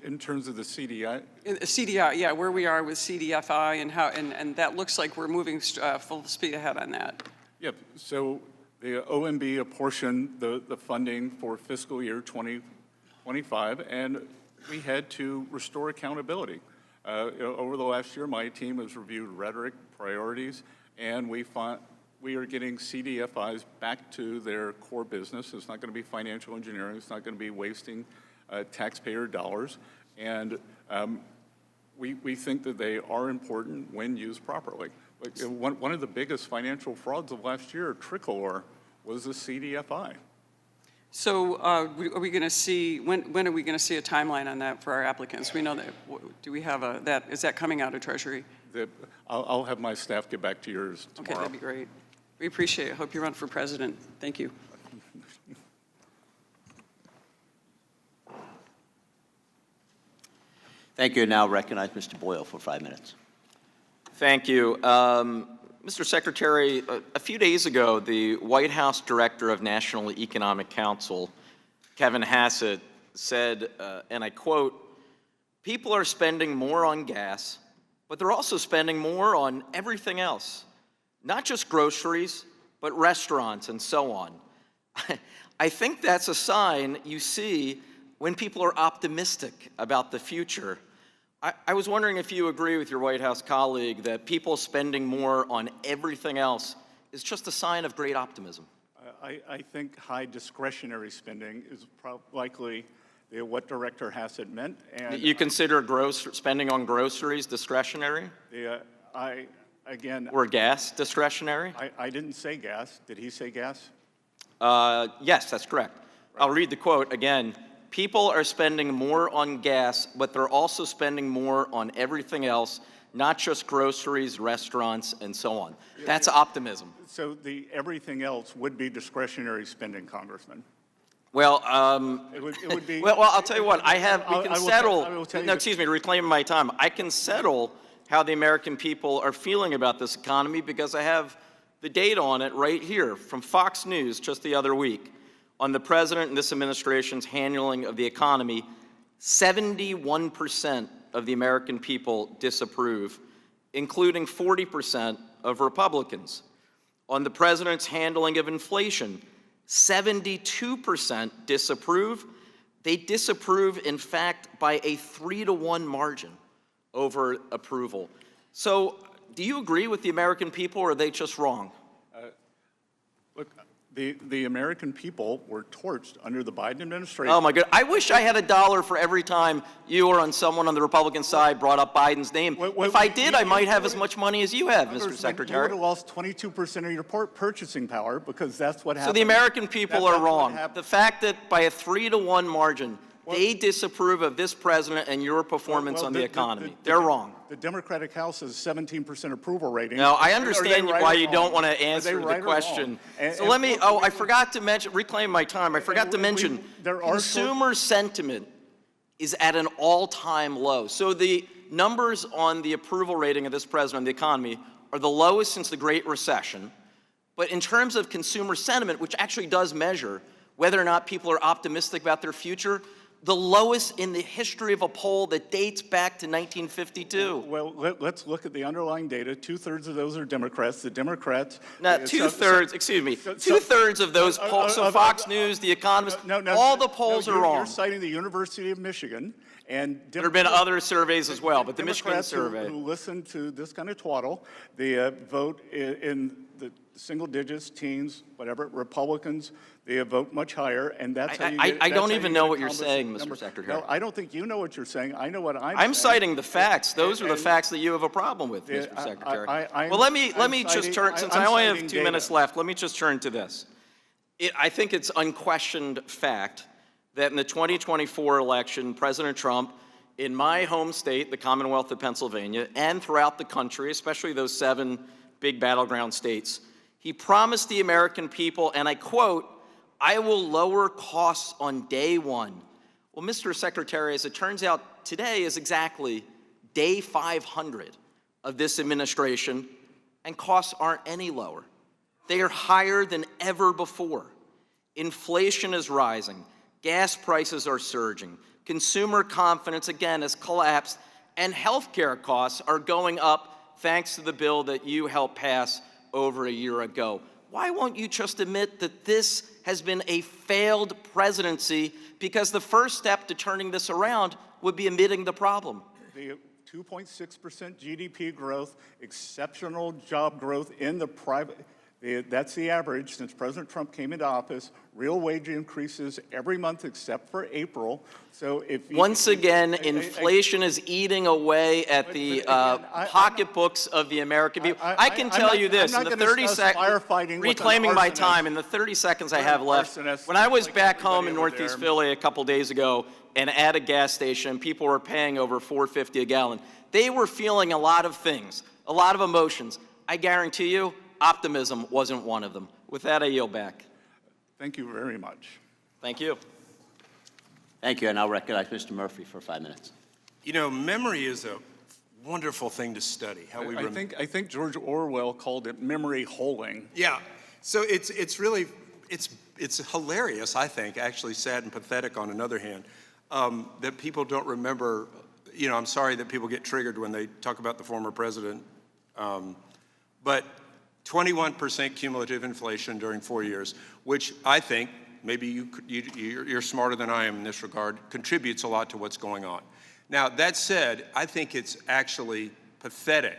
Speaker 3: In terms of the CDI?
Speaker 8: CDI, yeah, where we are with CDFI and how, and that looks like we're moving full speed ahead on that.
Speaker 3: Yep, so the OMB apportioned the funding for fiscal year 2025, and we had to restore accountability. Over the last year, my team has reviewed rhetoric, priorities, and we are getting CDFIs back to their core business. It's not going to be financial engineering. It's not going to be wasting taxpayer dollars. And we think that they are important when used properly. One of the biggest financial frauds of last year, tricolor, was the CDFI.
Speaker 8: So are we going to see, when are we going to see a timeline on that for our applicants? We know that, do we have is that coming out of Treasury?
Speaker 3: I'll have my staff get back to yours tomorrow.
Speaker 8: Okay, that'd be great. We appreciate it. Hope you run for president. Thank you.
Speaker 17: Thank you. Now recognize Mr. Boyle for 5 minutes.
Speaker 9: Thank you. Mr. Secretary, a few days ago, the White House Director of National Economic Council, Kevin Hassett, said, and I quote, "People are spending more on gas, but they're also spending more on everything else, not just groceries, but restaurants and so on." I think that's a sign you see when people are optimistic about the future. I was wondering if you agree with your White House colleague that people spending more on everything else is just a sign of great optimism.
Speaker 3: I think high discretionary spending is likely what Director Hassett meant. And
Speaker 9: you consider spending on groceries discretionary? Or gas discretionary?
Speaker 3: I didn't say gas. Did he say gas?
Speaker 9: Yes, that's correct. Right. I'll read the quote again. "People are spending more on gas, but they're also spending more on everything else, not just groceries, restaurants, and so on." That's optimism.
Speaker 3: So the everything else would be discretionary spending, Congressman.
Speaker 9: Well,
Speaker 3: it would be.
Speaker 9: Well, I'll tell you what. Reclaim my time. I can settle how the American people are feeling about this economy because I have the data on it right here from Fox News just the other week. On the president and this administration's handling of the economy, 71% of the American people disapprove, including 40% of Republicans. On the president's handling of inflation, 72% disapprove. They disapprove, in fact, by a 3-to-1 margin over approval. So, do you agree with the American people, or are they just wrong?
Speaker 3: Look, the American people were torched under the Biden administration.
Speaker 9: Oh my God! I wish I had $1 for every time you or someone on the Republican side brought up Biden's name. If I did, I might have as much money as you have, Mr. Secretary.
Speaker 3: You would have lost 22% of your purchasing power because that's what happened.
Speaker 9: So the American people are wrong. The fact that by a 3-to-1 margin, they disapprove of this president and your performance on the economy. They're wrong.
Speaker 3: The Democratic House has 17% approval rating.
Speaker 9: No, I understand why you don't want to answer the question. So let me, I forgot to mention, reclaim my time, I forgot to mention, consumer sentiment is at an all-time low. So the numbers on the approval rating of this president on the economy are the lowest since the Great Recession. But in terms of consumer sentiment, which actually does measure whether or not people are optimistic about their future, the lowest in the history of a poll that dates back to 1952.
Speaker 3: Well, let's look at the underlying data. 2/3 of those are Democrats. The Democrats.
Speaker 9: Now, two-thirds, excuse me, two-thirds of those polls, so Fox News, The Economist, all the polls are wrong.
Speaker 3: You're citing the University of Michigan, and
Speaker 9: There have been other surveys as well, but the Michigan
Speaker 3: Democrats
Speaker 9: survey.
Speaker 3: who listen to this kind of twaddle, they vote in the single digits, teens, whatever. Republicans, they vote much higher, and that's how you get.
Speaker 9: I don't
Speaker 3: that's how
Speaker 9: even
Speaker 3: you
Speaker 9: know
Speaker 3: get
Speaker 9: what you're
Speaker 3: Congress
Speaker 9: saying, Mr.
Speaker 3: numbers.
Speaker 9: Secretary.
Speaker 3: No, I don't think you know what you're saying. I know what I'm
Speaker 9: I'm
Speaker 3: saying.
Speaker 9: citing the facts. Those are the
Speaker 3: And-
Speaker 9: facts that you have a problem with,
Speaker 3: Yeah,
Speaker 9: Mr. Secretary.
Speaker 3: I'm-
Speaker 9: Well, let me
Speaker 3: I'm
Speaker 9: just
Speaker 3: citing-
Speaker 9: turn, since
Speaker 3: I'm
Speaker 9: I only have
Speaker 3: citing
Speaker 9: 2
Speaker 3: data.
Speaker 9: minutes left, let me just turn to this. I think it's unquestioned fact that in the 2024 election, President Trump, in my home state, the Commonwealth of Pennsylvania, and throughout the country, especially those 7 big battleground states, he promised the American people, and I quote, "I will lower costs on day one." Well, Mr. Secretary, as it turns out, today is exactly day 500 of this administration, and costs aren't any lower. They are higher than ever before. Inflation is rising, gas prices are surging, consumer confidence again has collapsed, and healthcare costs are going up thanks to the bill that you helped pass over a year ago. Why won't you just admit that this has been a failed presidency? Because the first step to turning this around would be admitting the problem.
Speaker 3: The 2.6% GDP growth, exceptional job growth in the private. That's the average since President Trump came into office. Real wage increases every month except for April. So if you,
Speaker 9: Once again, inflation is eating away at the pocketbooks of the American people. I can tell you this, in the 30 seconds, reclaiming my time, in the 30 seconds I have left, when I was back home in Northeast Philly a couple days ago and at a gas station, people were paying over $4.50 a gallon. They were feeling a lot of things, a lot of emotions. I guarantee you, optimism wasn't one of them. With that, I yield back.
Speaker 3: Thank you very much.
Speaker 9: Thank you.
Speaker 17: Thank you, and I'll recognize Mr. Murphy for 5 minutes.
Speaker 10: You know, memory is a wonderful thing to study. How we
Speaker 3: I think George Orwell called it memory holing.
Speaker 10: Yeah. So it's really hilarious, I think, actually sad and pathetic on another hand, that people don't remember. You know, I'm sorry that people get triggered when they talk about the former president, but 21% cumulative inflation during 4 years, which I think, maybe you're smarter than I am in this regard, contributes a lot to what's going on. Now, that said, I think it's actually pathetic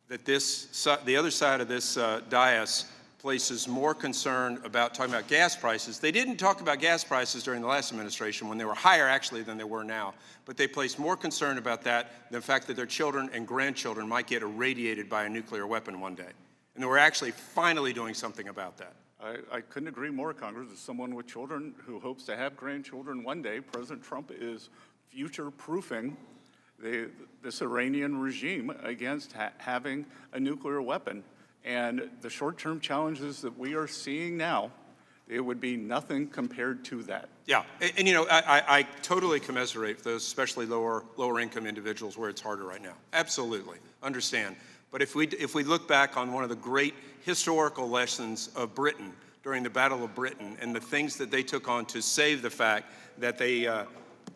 Speaker 10: that the other side of this dais places more concern about talking about gas prices. They didn't talk about gas prices during the last administration when they were higher actually than they were now, but they placed more concern about that than the fact that their children and grandchildren might get irradiated by a nuclear weapon one day. And we're actually finally doing something about that.
Speaker 3: I couldn't agree more, Congress. As someone with children who hopes to have grandchildren one day, President Trump is future-proofing this Iranian regime against having a nuclear weapon. And the short-term challenges that we are seeing now, it would be nothing compared to that.
Speaker 10: Yeah, and you know, I totally commiserate those, especially lower income individuals where it's harder right now. Absolutely, understand. But if we look back on one of the great historical lessons of Britain during the Battle of Britain and the things that they took on to save the fact that they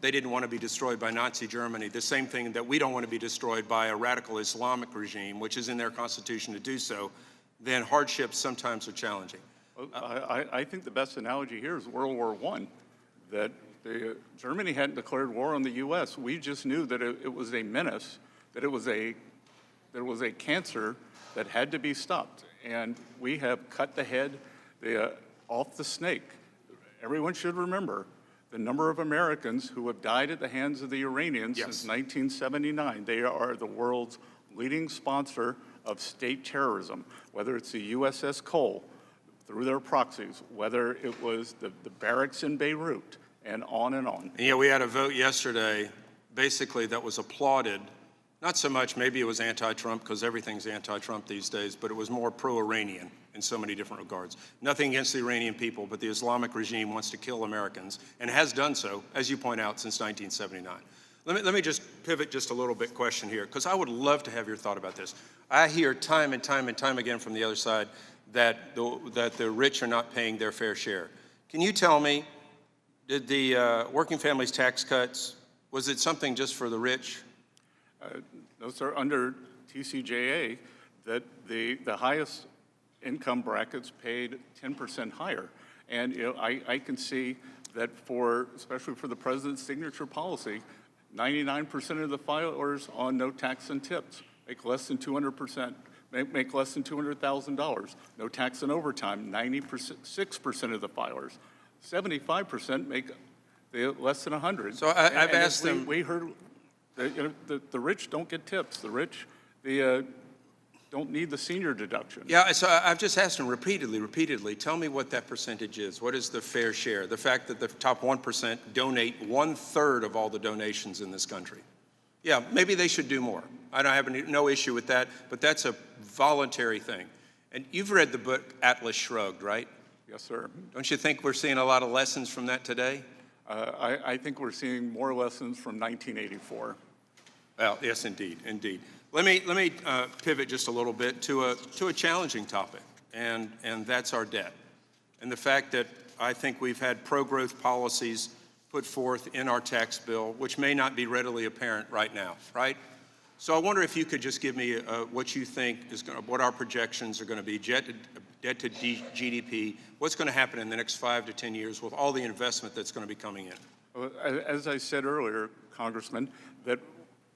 Speaker 10: didn't want to be destroyed by Nazi Germany, the same thing that we don't want to be destroyed by a radical Islamic regime, which is in their constitution to do so, then hardships sometimes are challenging.
Speaker 3: I think the best analogy here is World War I, that Germany hadn't declared war on the U.S. We just knew that it was a menace, that there was a cancer that had to be stopped. And we have cut the head off the snake. Everyone should remember the number of Americans who have died at the hands of the Iranians since 1979. They are the world's leading sponsor of state terrorism, whether it's the USS Cole through their proxies, whether it was the barracks in Beirut, and on and on.
Speaker 10: And yeah, we had a vote yesterday, basically, that was applauded. Not so much, maybe it was anti-Trump, because everything's anti-Trump these days, but it was more pro-Iranian in so many different regards. Nothing against the Iranian people, but the Islamic regime wants to kill Americans, and has done so, as you point out, since 1979. Let me just pivot just a little bit question here, because I would love to have your thought about this. I hear time and time and time again from the other side that the rich are not paying their fair share. Can you tell me, Did the working families tax cuts, was it something just for the rich?
Speaker 3: Those are under TCJA, that the highest income brackets paid 10% higher. And, I can see that especially for the president's signature policy, 99% of the filers on no tax and tips make less than 200%, make less than $200,000. No tax and overtime, 6% of the filers. 75% make less than 100.
Speaker 10: So I've asked them.
Speaker 3: We heard the rich don't get tips. The rich, don't need the senior deduction.
Speaker 10: Yeah, so I've just asked them repeatedly, tell me what that percentage is. What is the fair share? The fact that the top 1% donate 1/3 of all the donations in this country. Yeah, maybe they should do more. I don't have no issue with that, but that's a voluntary thing. And you've read the book Atlas Shrugged, right?
Speaker 3: Yes, sir.
Speaker 10: Don't you think we're seeing a lot of lessons from that today?
Speaker 3: I think we're seeing more lessons from 1984.
Speaker 10: Well, yes, indeed. Let me pivot just a little bit to a challenging topic, and that's our debt. And the fact that I think we've had pro-growth policies put forth in our tax bill, which may not be readily apparent right now, right? So I wonder if you could just give me what you think what our projections are going to be, debt to GDP, what's going to happen in the next 5 to 10 years with all the investment that's going to be coming in.
Speaker 3: Well, as I said earlier, Congressman, that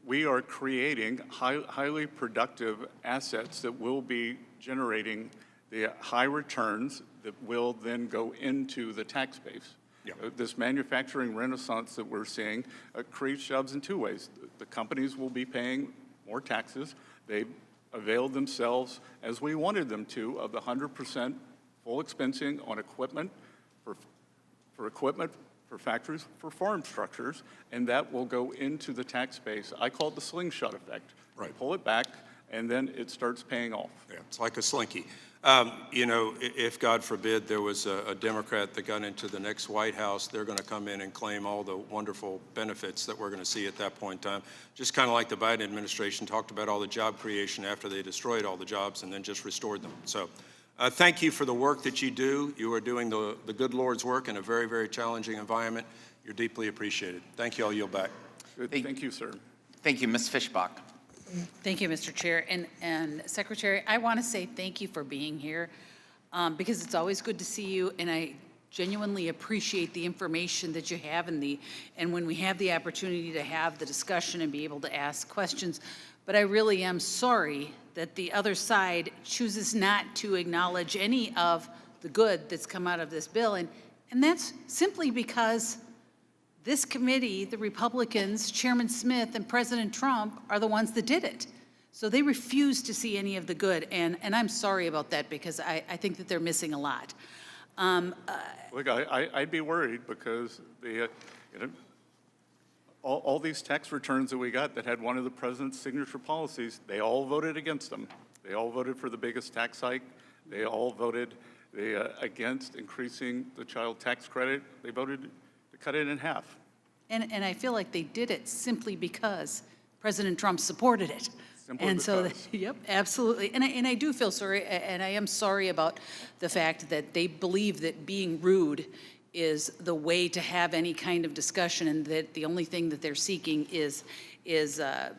Speaker 3: we are creating highly productive assets that will be generating the high returns that will then go into the tax base. Yeah. This manufacturing renaissance that we're seeing creates jobs in two ways. The companies will be paying more taxes. They availed themselves, as we wanted them to, of the 100% full expensing on equipment, for equipment, for factories, for farm structures, and that will go into the tax base. I call it the slingshot effect.
Speaker 10: Right.
Speaker 3: You pull it back, and then it starts paying off.
Speaker 10: Yeah, it's like a slinky. If God forbid there was a Democrat that got into the next White House, they're going to come in and claim all the wonderful benefits that we're going to see at that point in time. Just kind of like the Biden administration talked about all the job creation after they destroyed all the jobs and then just restored them. So thank you for the work that you do. You are doing the good Lord's work in a very, very challenging environment. You're deeply appreciated. Thank you. I'll yield back.
Speaker 3: Thank you, sir.
Speaker 1: Thank you, Ms. Fishbach.
Speaker 11: Thank you, Mr. Chair. And Secretary, I want to say thank you for being here because it's always good to see you, and I genuinely appreciate the information that you have and when we have the opportunity to have the discussion and be able to ask questions. But I really am sorry that the other side chooses not to acknowledge any of the good that's come out of this bill, and that's simply because this committee, the Republicans, Chairman Smith and President Trump are the ones that did it. So they refuse to see any of the good, and I'm sorry about that because I think that they're missing a lot.
Speaker 3: Look, I'd be worried because all these tax returns that we got that had one of the president's signature policies, they all voted against them. They all voted for the biggest tax hike. They all voted against increasing the child tax credit. They voted to cut it in half.
Speaker 11: And I feel like they did it simply because President Trump supported it.
Speaker 3: Simply
Speaker 11: and
Speaker 3: because.
Speaker 11: So, yep, absolutely. And I do feel sorry, and I am sorry about the fact that they believe that being rude is the way to have any kind of discussion, and that the only thing that they're seeking is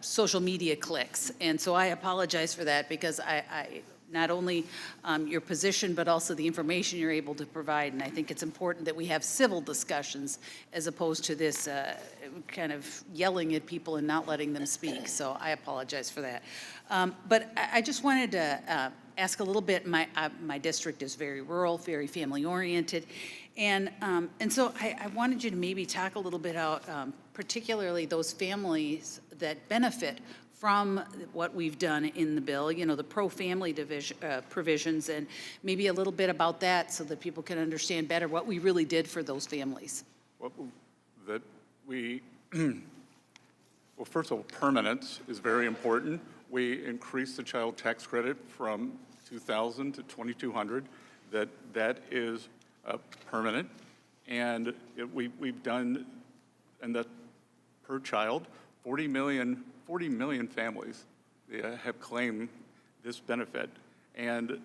Speaker 11: social media clicks. And so I apologize for that because I not only your position, but also the information you're able to provide. And I think it's important that we have civil discussions as opposed to this kind of yelling at people and not letting them speak. So I apologize for that. But I just wanted to ask a little bit. My district is very rural, very family oriented. And so I wanted you to maybe talk a little bit about particularly those families that benefit from what we've done in the bill, the pro-family provisions, and maybe a little bit about that so that people can understand better what we really did for those families.
Speaker 3: Well, first of all, permanence is very important. We increased the child tax credit from $2,000 to $2,200. That is permanent, and we've done, and that per child, 40 million families have claimed this benefit. And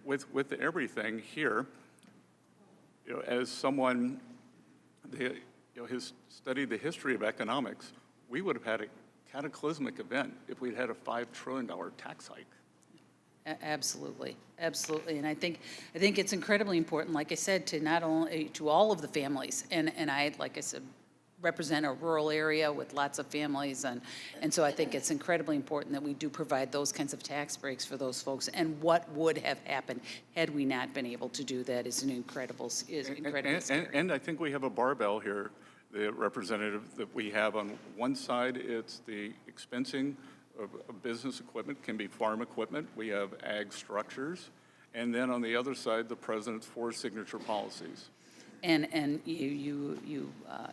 Speaker 3: with everything here, as someone studied the history of economics, we would have had a cataclysmic event if we'd had a $5 trillion tax hike.
Speaker 11: Absolutely, absolutely, and I think it's incredibly important, like I said, to not only to all of the families, and I, like I said, represent a rural area with lots of families, and so I think it's incredibly important that we do provide those kinds of tax breaks for those folks. And what would have happened had we not been able to do that is incredibly scary.
Speaker 3: And I think we have a barbell here, the representative that we have on one side, it's the expensing of business equipment, can be farm equipment. We have ag structures. And then on the other side, the president's 4 signature policies.
Speaker 11: And you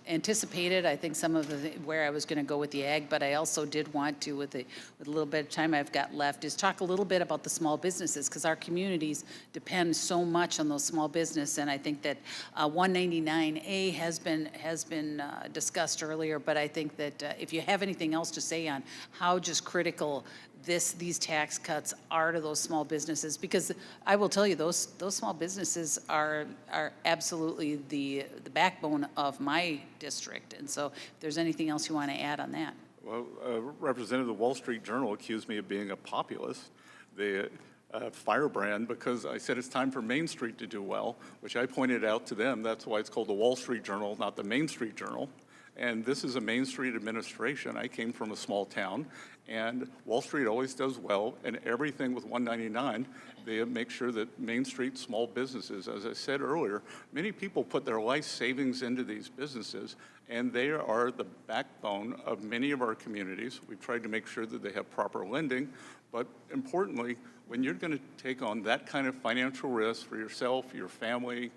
Speaker 11: anticipated, I think, some of where I was going to go with the ag, but I also did want to, with a little bit of time I've got left, is talk a little bit about the small businesses, because our communities depend so much on those small business. And I think that 199A has been discussed earlier, but I think that if you have anything else to say on how just critical these tax cuts are to those small businesses, because I will tell you, those small businesses are absolutely the backbone of my district. And so if there's anything else you want to add on that.
Speaker 3: Well, Representative of the Wall Street Journal accused me of being a populist, the firebrand, because I said it's time for Main Street to do well, which I pointed out to them. That's why it's called the Wall Street Journal, not the Main Street Journal. And this is a Main Street administration. I came from a small town, and Wall Street always does well, and everything with 199, they make sure that Main Street small businesses, as I said earlier, many people put their life savings into these businesses, and they are the backbone of many of our communities. We've tried to make sure that they have proper lending, but importantly, when you're going to take on that kind of financial risk for yourself, your family,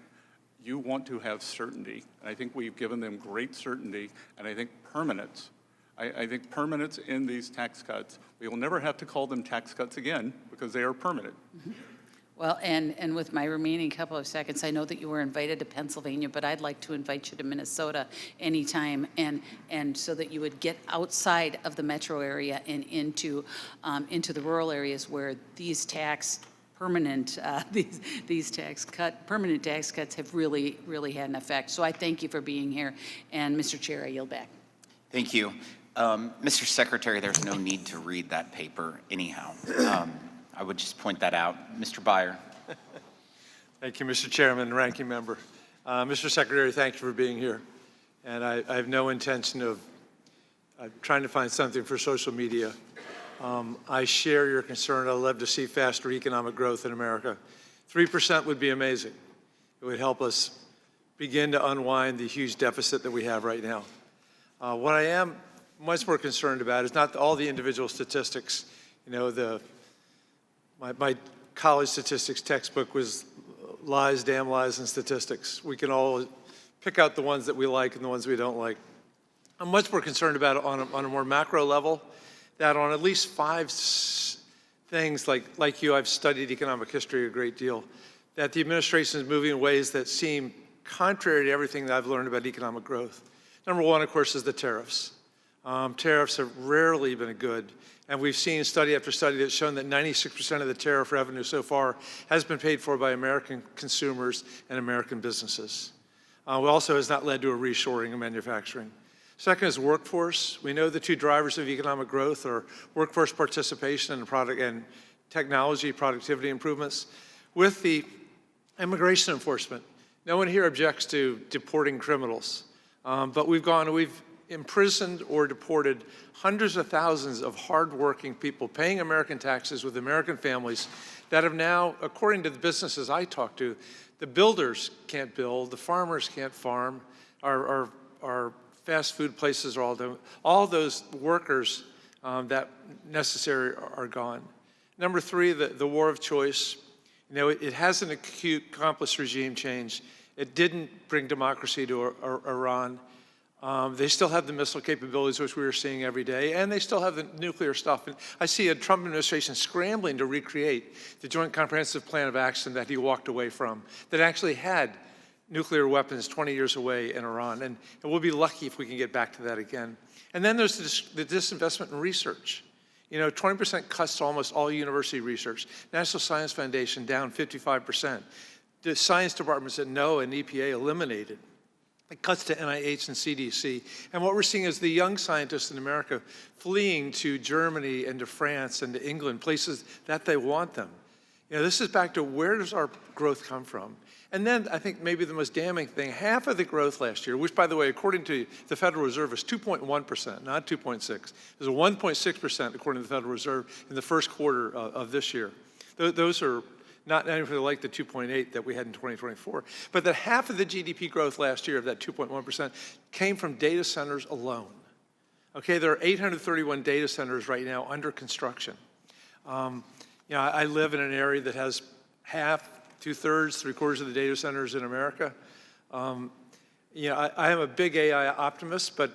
Speaker 3: you want to have certainty. And I think we've given them great certainty, and I think permanence. I think permanence in these tax cuts. We will never have to call them tax cuts again because they are permanent.
Speaker 11: Mm-hmm. Well, and with my remaining couple of seconds, I know that you were invited to Pennsylvania, but I'd like to invite you to Minnesota anytime, and so that you would get outside of the metro area and into the rural areas where these permanent tax cuts have really had an effect. So I thank you for being here, and Mr. Chair, I yield back.
Speaker 1: Thank you. Mr. Secretary, there's no need to read that paper anyhow. I would just point that out. Mr. Byer.
Speaker 10: Thank you, Mr. Chairman and Ranking Member. Mr. Secretary, thank you for being here. And I have no intention of trying to find something for social media. I share your concern. I'd love to see faster economic growth in America. 3% would be amazing. It would help us begin to unwind the huge deficit that we have right now. What I am much more concerned about is not all the individual statistics. You know, my college statistics textbook was lies, damn lies, and statistics. We can all pick out the ones that we like and the ones we don't like. I'm much more concerned about it on a more macro level, that on at least 5 things, like you, I've studied economic history a great deal, that the administration is moving in ways that seem contrary to everything that I've learned about economic growth. Number one, of course, is the tariffs. Tariffs have rarely been good, and we've seen study after study that's shown that 96% of the tariff revenue so far has been paid for by American consumers and American businesses. It also has not led to a reshoring of manufacturing. Second is workforce. We know the 2 drivers of economic growth are workforce participation and technology productivity improvements. With the immigration enforcement, no one here objects to deporting criminals. But we've imprisoned or deported hundreds of thousands of hardworking people paying American taxes with American families that have now, according to the businesses I talk to, the builders can't build, the farmers can't farm, our fast food places are all those workers that necessary are gone. Number 3, the war of choice. You know, it hasn't accomplished regime change. It didn't bring democracy to Iran. They still have the missile capabilities, which we are seeing every day, and they still have the nuclear stuff. And I see a Trump administration scrambling to recreate the Joint Comprehensive Plan of Action that he walked away from, that actually had nuclear weapons 20 years away in Iran. And we'll be lucky if we can get back to that again. And then there's the disinvestment in research. You know, 20% cuts to almost all university research. National Science Foundation down 55%. The science departments at NOAA and EPA eliminated.
Speaker 14: cuts to NIH and CDC. And what we're seeing is the young scientists in America fleeing to Germany and to France and to England, places that they want them. You know, this is back to where does our growth come from? And then I think maybe the most damning thing, half of the growth last year, which by the way, according to the Federal Reserve is 2.1%, not 2.6. It was a 1.6% according to the Federal Reserve in the first quarter of this year. Those are not anything like the 2.8 that we had in 2024, but that half of the GDP growth last year of that 2.1% came from data centers alone. Okay, there are 831 data centers right now under construction. You know, I live in an area that has half, 2/3, 3/4 of the data centers in America. You know, I am a big AI optimist, but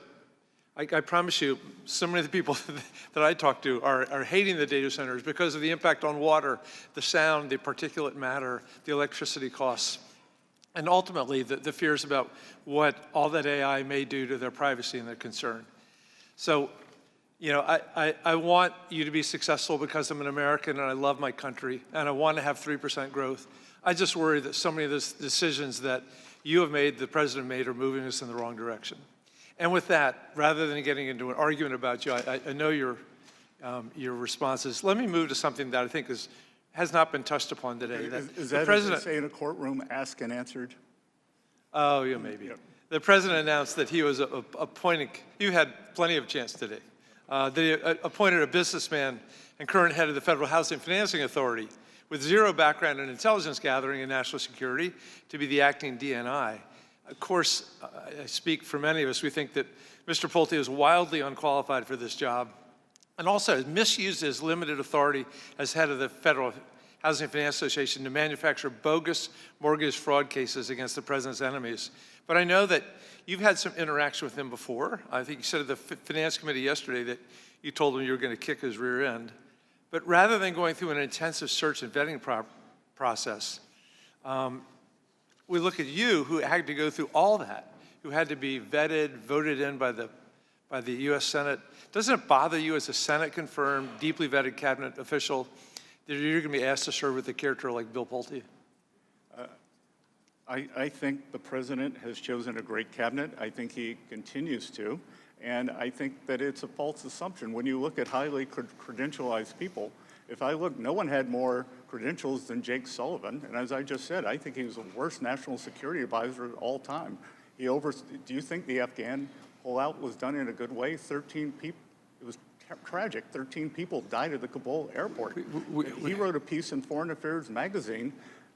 Speaker 14: I promise you, so many of the people that I talk to are hating the data centers because of the impact on water, the sound, the particulate matter, the electricity costs, and ultimately the fears about what all that AI may do to their privacy and their concern. So, you know, I want you to be successful because I'm an American and I love my country and I want to have 3% growth. I just worry that so many of the decisions that you have made, the president made, are moving us in the wrong direction. And with that, rather than getting into an argument about you, I know your responses. Let me move to something that I think has not been touched upon today.
Speaker 3: Is that, as they say in a courtroom, asked and answered?
Speaker 14: Oh, yeah, maybe. Yep. The president announced that he was appointing, you had plenty of chance today, that he appointed a businessman and current head of the Federal Housing Financing Authority with zero background in intelligence gathering and national security to be the acting DNI. Of course, I speak for many of us, we think that Mr. Pulte is wildly unqualified for this job and also has misused his limited authority as head of the Federal Housing Finance Association to manufacture bogus mortgage fraud cases against the president's enemies. But I know that you've had some interaction with him before. I think you said at the Finance Committee yesterday that you told him you were going to kick his rear end. But rather than going through an intensive search and vetting process, we look at you, who had to go through all that, who had to be vetted, voted in by the U.S. Senate. Doesn't it bother you as a Senate-confirmed, deeply vetted cabinet official that you're going to be asked to serve with a character like Bill Pulte?
Speaker 3: I think the president has chosen a great cabinet. I think he continues to. And I think that it's a false assumption. When you look at highly credentialized people, if I look, no one had more credentials than Jake Sullivan. And as I just said, I think he was the worst national security advisor of all time. Do you think the Afghan pullout was done in a good way? 13 people, it was tragic. 13 people died at the Kabul airport. He wrote a piece in Foreign Affairs magazine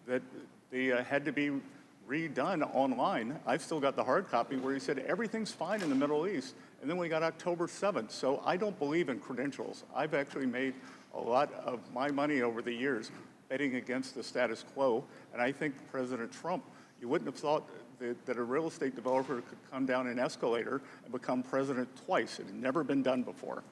Speaker 3: that they had to be redone online. I've still got the hard copy where he said everything's fine in the Middle East. And then we got October 7th. So I don't believe in credentials. I've actually made a lot of my money over the years betting against the status quo. And I think President Trump, you wouldn't have thought that a real estate developer could come down an escalator and become president twice. It had never been done before.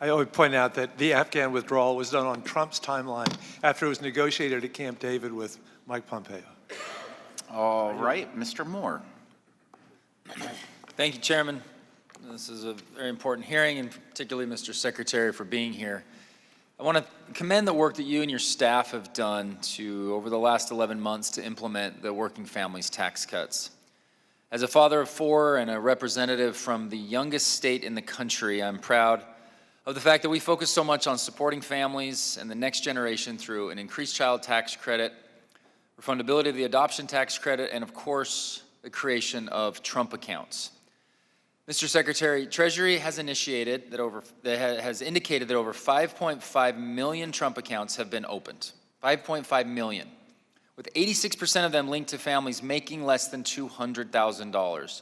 Speaker 14: I always point out that the Afghan withdrawal was done on Trump's timeline after it was negotiated at Camp David with Mike Pompeo.
Speaker 13: All right, Mr. Moore.
Speaker 22: Thank you, Chairman. This is a very important hearing, and particularly Mr. Secretary for being here. I want to commend the work that you and your staff have done over the last 11 months to implement the working families tax cuts. As a father of 4 and a representative from the youngest state in the country, I'm proud of the fact that we focus so much on supporting families and the next generation through an increased child tax credit, refundability of the adoption tax credit, and of course, the creation of Trump accounts. Mr. Secretary, Treasury has indicated that over 5.5 million Trump accounts have been opened. 5.5 million, with 86% of them linked to families making less than $200,000.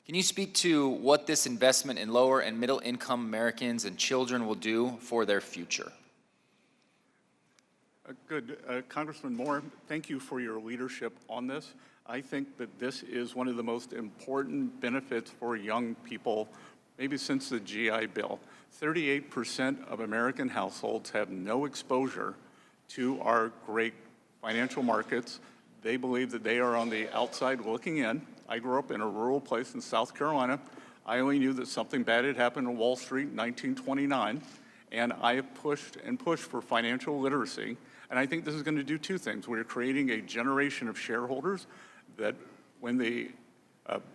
Speaker 22: Can you speak to what this investment in lower and middle income Americans and children will do for their future?
Speaker 3: Good. Congressman Moore, thank you for your leadership on this. I think that this is one of the most important benefits for young people, maybe since the GI Bill. 38% of American households have no exposure to our great financial markets. They believe that they are on the outside looking in. I grew up in a rural place in South Carolina. I only knew that something bad had happened on Wall Street in 1929, and I have pushed and pushed for financial literacy. And I think this is going to do two things. We're creating a generation of shareholders that when the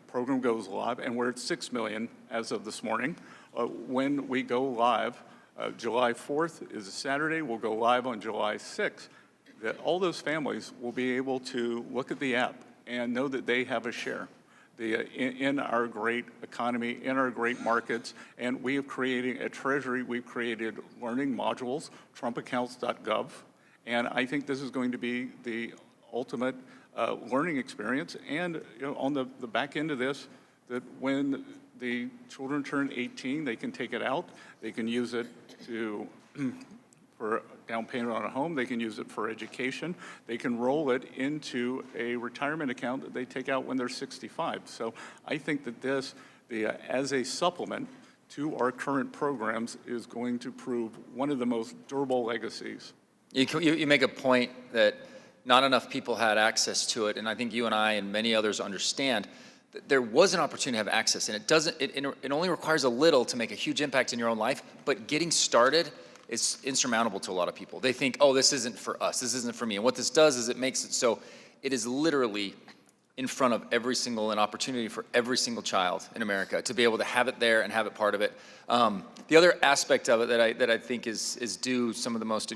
Speaker 3: program goes live, and we're at 6 million as of this morning. When we go live, July 4th is a Saturday, we'll go live on July 6th, that all those families will be able to look at the app and know that they have a share in our great economy, in our great markets. And we have created, at Treasury, we've created learning modules, trumpaccounts.gov. And I think this is going to be the ultimate learning experience. And on the back end of this, that when the children turn 18, they can take it out. They can use it for down payment on a home. They can use it for education. They can roll it into a retirement account that they take out when they're 65. So I think that this, as a supplement to our current programs, is going to prove one of the most durable legacies.
Speaker 22: You make a point that not enough people had access to it, and I think you and I and many others understand that there was an opportunity to have access, and it only requires a little to make a huge impact in your own life, but getting started is insurmountable to a lot of people. They think, oh, this isn't for us, this isn't for me. And what this does is it makes it so it is literally in front of an opportunity for every single child in America to be able to have it there and have it part of it. The other aspect of it that I think is due some of the most,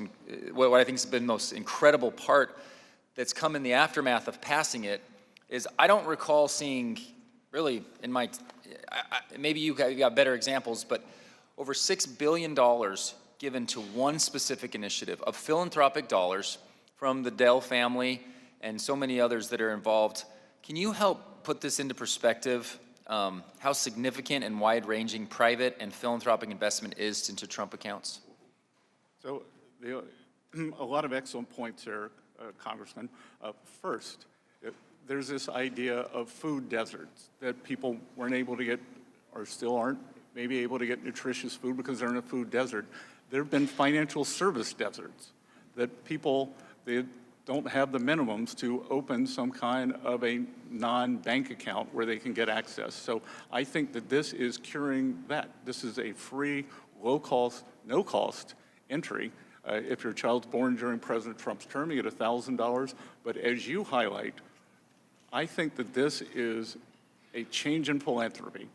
Speaker 22: what I think has been the most incredible part that's come in the aftermath of passing it is I don't recall seeing really in my, maybe you got better examples, but over $6 billion given to one specific initiative of philanthropic dollars from the Dell family and so many others that are involved. Can you help put this into perspective, how significant and wide-ranging private and philanthropic investment is into Trump accounts?
Speaker 3: So a lot of excellent points there, Congressman. First, there's this idea of food deserts, that people weren't able to get, or still aren't maybe able to get nutritious food because they're in a food desert. There have been financial service deserts, that people, they don't have the minimums to open some kind of a non-bank account where they can get access. So I think that this is curing that. This is a free, low-cost, no-cost entry. If your child's born during President Trump's term, you get $1,000. But as you highlight, I think that this is a change in philanthropy.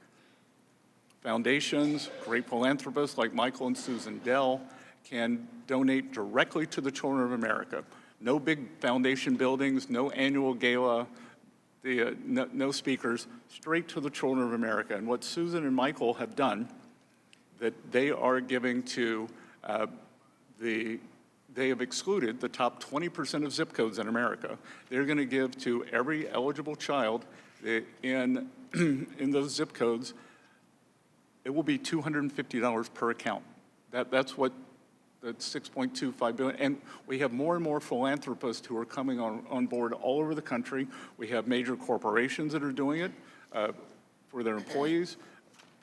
Speaker 3: Foundations, great philanthropists like Michael and Susan Dell can donate directly to the children of America. No big foundation buildings, no annual gala, no speakers, straight to the children of America. And what Susan and Michael have done, that they are giving to they have excluded the top 20% of zip codes in America. They're going to give to every eligible child in those zip codes. It will be $250 per account. That's what the $6.25 billion, and we have more and more philanthropists who are coming on board all over the country. We have major corporations that are doing it for their employees.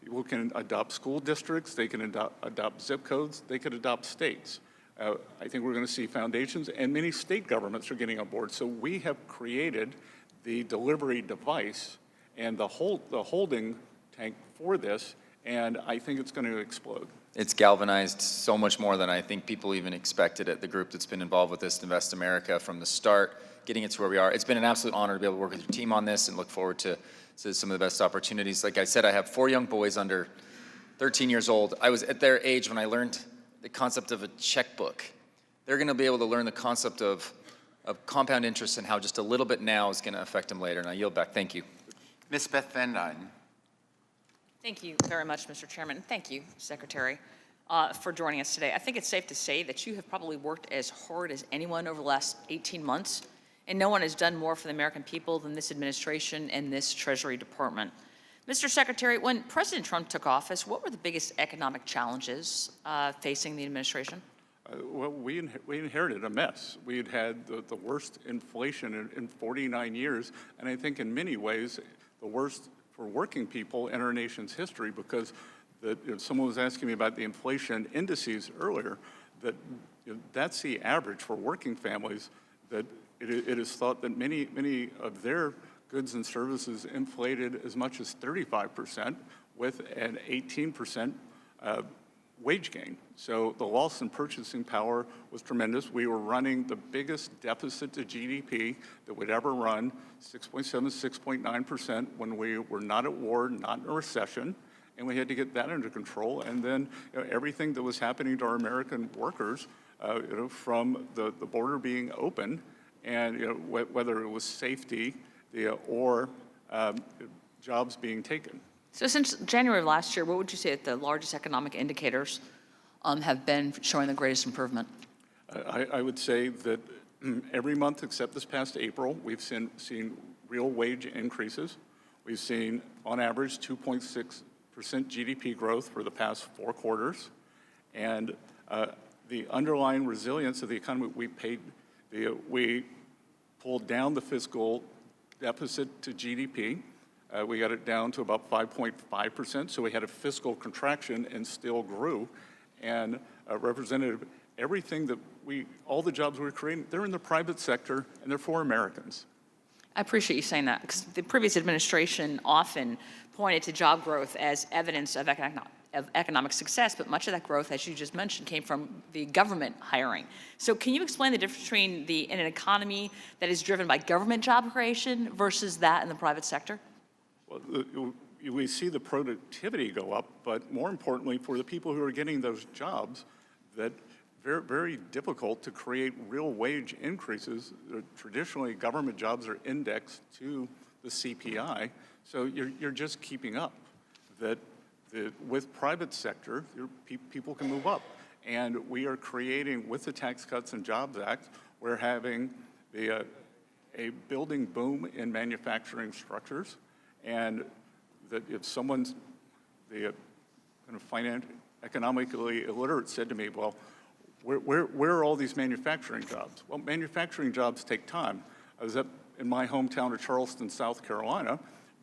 Speaker 3: People can adopt school districts, they can adopt zip codes, they could adopt states. I think we're going to see foundations, and many state governments are getting on board. So we have created the delivery device and the holding tank for this, and I think it's going to explode.
Speaker 22: It's galvanized so much more than I think people even expected at the group that's been involved with this, Invest America, from the start, getting it to where we are. It's been an absolute honor to be able to work with your team on this and look forward to some of the best opportunities. Like I said, I have 4 young boys under 13 years old. I was at their age when I learned the concept of a checkbook. They're going to be able to learn the concept of compound interest and how just a little bit now is going to affect them later. And I yield back. Thank you.
Speaker 13: Ms. Beth Van Dyne.
Speaker 2: Thank you very much, Mr. Chairman. Thank you, Secretary, for joining us today. I think it's safe to say that you have probably worked as hard as anyone over the last 18 months, and no one has done more for the American people than this administration and this Treasury Department. Mr. Secretary, when President Trump took office, what were the biggest economic challenges facing the administration?
Speaker 3: Well, we inherited a mess. We had had the worst inflation in 49 years, and I think in many ways the worst for working people in our nation's history, because someone was asking me about the inflation indices earlier, that's the average for working families, that it is thought that many of their goods and services inflated as much as 35%, with an 18% wage gain. So the loss in purchasing power was tremendous. We were running the biggest deficit to GDP that we'd ever run, 6.7, 6.9%, when we were not at war, not in a recession, and we had to get that under control. And then everything that was happening to our American workers, from the border being open, and whether it was safety or jobs being taken.
Speaker 2: So since January of last year, what would you say that the largest economic indicators have been showing the greatest improvement?
Speaker 3: I would say that every month except this past April, we've seen real wage increases. We've seen, on average, 2.6% GDP growth for the past 4 quarters. And the underlying resilience of the economy, we pulled down the fiscal deficit to GDP. We got it down to about 5.5%, so we had a fiscal contraction and still grew. And Representative, everything that all the jobs we're creating, they're in the private sector and they're for Americans.
Speaker 2: I appreciate you saying that, because the previous administration often pointed to job growth as evidence of economic success, but much of that growth, as you just mentioned, came from the government hiring. So can you explain the difference between in an economy that is driven by government job creation versus that in the private sector?
Speaker 3: Well, we see the productivity go up, but more importantly, for the people who are getting those jobs, that very, very difficult to create real wage increases. Traditionally, government jobs are indexed to the CPI, so you're just keeping up. With private sector, people can move up. And we are creating, with the Tax Cuts and Jobs Act, we're having a building boom in manufacturing structures. And that if someone's economically illiterate said to me, well, where are all these manufacturing jobs? Well, manufacturing jobs take time. I was up in my hometown of Charleston, South Carolina.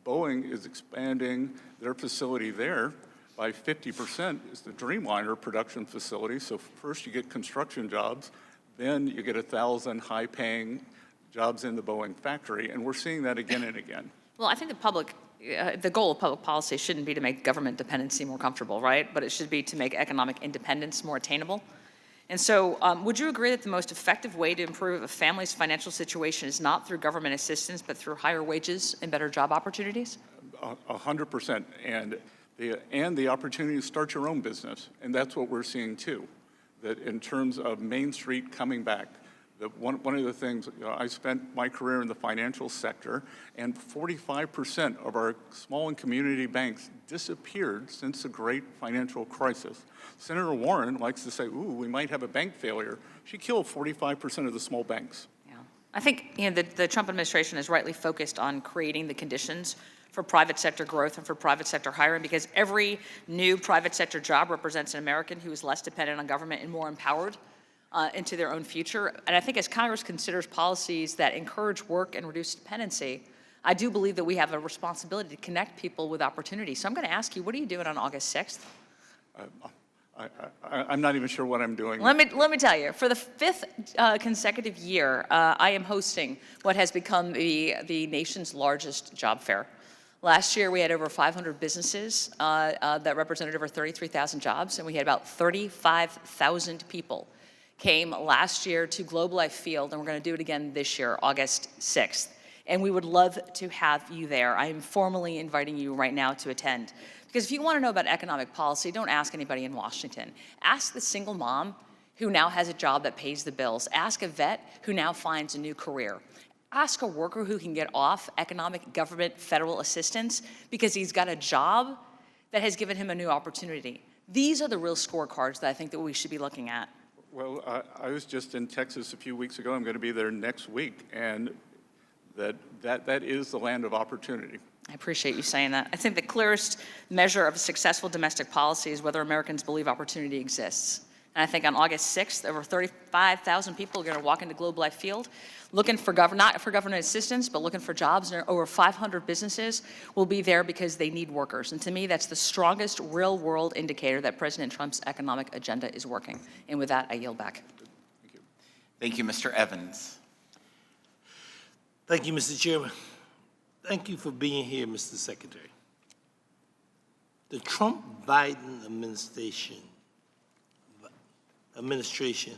Speaker 3: Boeing is expanding their facility there by 50%. It's the Dreamliner production facility. So first you get construction jobs, then you get 1,000 high-paying jobs in the Boeing factory, and we're seeing that again and again.
Speaker 2: Well, I think the goal of public policy shouldn't be to make government dependency more comfortable, right? But it should be to make economic independence more attainable. And so would you agree that the most effective way to improve a family's financial situation is not through government assistance, but through higher wages and better job opportunities?
Speaker 3: 100%. And the opportunity to start your own business. And that's what we're seeing too, that in terms of Main Street coming back, that one of the things, I spent my career in the financial sector, and 45% of our small and community banks disappeared since the great financial crisis. Senator Warren likes to say, ooh, we might have a bank failure. She killed 45% of the small banks.
Speaker 2: Yeah. I think the Trump administration is rightly focused on creating the conditions for private sector growth and for private sector hiring, because every new private sector job represents an American who is less dependent on government and more empowered into their own future. And I think as Congress considers policies that encourage work and reduce dependency, I do believe that we have a responsibility to connect people with opportunity. So I'm going to ask you, what are you doing on August 6th?
Speaker 3: I'm not even sure what I'm doing.
Speaker 2: Let me tell you, for the 5th consecutive year, I am hosting what has become the nation's largest job fair. Last year, we had over 500 businesses that represented over 33,000 jobs, and we had about 35,000 people came last year to Globe Life Field, and we're going to do it again this year, August 6th. And we would love to have you there. I am formally inviting you right now to attend. Because if you want to know about economic policy, don't ask anybody in Washington. Ask the single mom who now has a job that pays the bills. Ask a vet who now finds a new career. Ask a worker who can get off economic, government, federal assistance because he's got a job that has given him a new opportunity. These are the real scorecards that I think that we should be looking at.
Speaker 3: Well, I was just in Texas a few weeks ago. I'm going to be there next week, and that is the land of opportunity.
Speaker 2: I appreciate you saying that. I think the clearest measure of a successful domestic policy is whether Americans believe opportunity exists. And I think on August 6th, over 35,000 people are going to walk into Globe Life Field looking for not for government assistance, but looking for jobs. And over 500 businesses will be there because they need workers. And to me, that's the strongest real-world indicator that President Trump's economic agenda is working. And with that, I yield back.
Speaker 13: Thank you. Thank you, Mr. Evans.
Speaker 12: Thank you, Mr. Chairman. Thank you for being here, Mr. Secretary. The Trump-Biden administration administration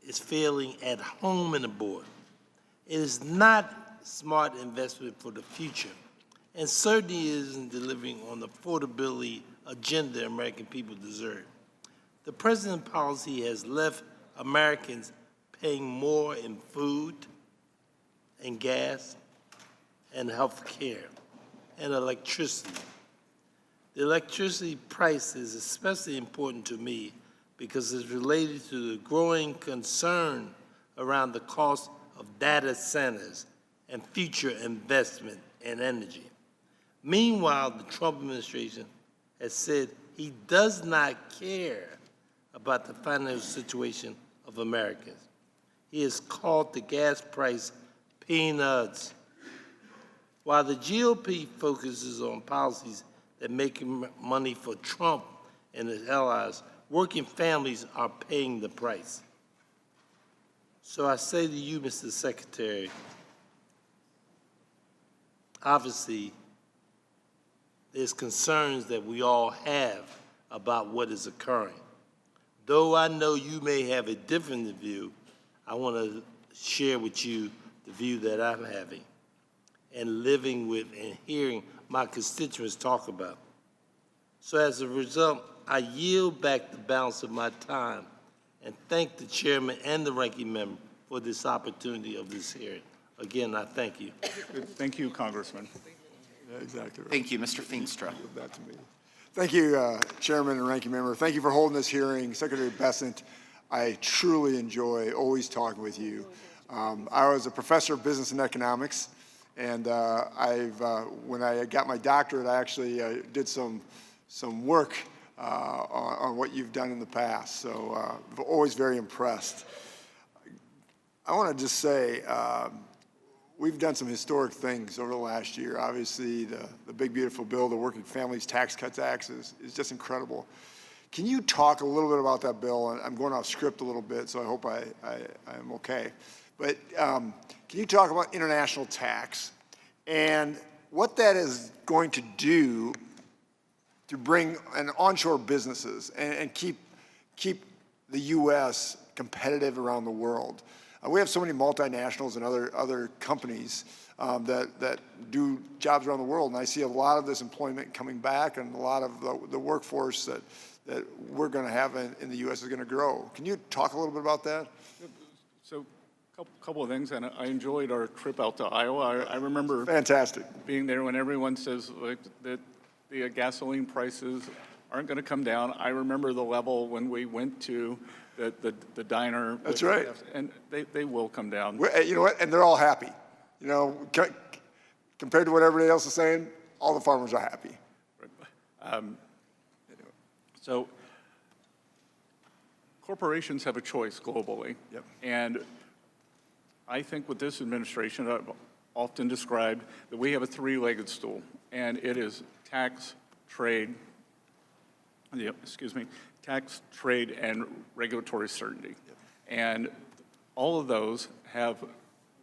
Speaker 12: is failing at home and abroad. It is not smart investment for the future, and certainly isn't delivering on the affordability agenda American people deserve. The president's policy has left Americans paying more in food and gas and health care and electricity. The electricity price is especially important to me because it's related to the growing concern around the cost of data centers and future investment in energy. Meanwhile, the Trump administration has said he does not care about the financial situation of Americans. He has called the gas price peanuts. While the GOP focuses on policies that make money for Trump and his allies, working families are paying the price. So I say to you, Mr. Secretary, obviously, there's concerns that we all have about what is occurring. Though I know you may have a different view, I want to share with you the view that I'm having and living with and hearing my constituents talk about. So as a result, I yield back the balance of my time and thank the chairman and the ranking member for this opportunity of this hearing. Again, I thank you.
Speaker 3: Thank you, Congressman.
Speaker 15: Yeah, exactly right.
Speaker 13: Thank you, Mr. Feenstra.
Speaker 15: Give that to me. Thank you, Chairman and Ranking Member. Thank you for holding this hearing. Secretary Bessent, I truly enjoy always talking with you. I was a professor of business and economics, and when I got my doctorate, I actually did some work on what you've done in the past. So I'm always very impressed. I want to just say, we've done some historic things over the last year. Obviously, the big, beautiful bill, the Working Families Tax Cuts Act is just incredible. Can you talk a little bit about that bill? And I'm going off script a little bit, so I hope I'm okay. But can you talk about international tax and what that is going to do to bring in onshore businesses and keep the U.S. competitive around the world? We have so many multinationals and other companies that do jobs around the world, and I see a lot of this employment coming back, and a lot of the workforce that we're going to have in the U.S. is going to grow. Can you talk a little bit about that?
Speaker 3: So, a couple of things, and I enjoyed our trip out to Iowa. I remember
Speaker 15: fantastic
Speaker 3: being there when everyone says that the gasoline prices aren't going to come down. I remember the level when we went to the diner.
Speaker 15: That's right.
Speaker 3: And they will come down.
Speaker 15: You know what? And they're all happy. You know, compared to what everybody else is saying, all the farmers are happy.
Speaker 3: So corporations have a choice globally.
Speaker 15: Yep.
Speaker 3: And I think with this administration, I've often described that we have a three-legged stool, and it is tax, trade, tax, trade, and regulatory certainty.
Speaker 15: Yep.
Speaker 3: And all of those have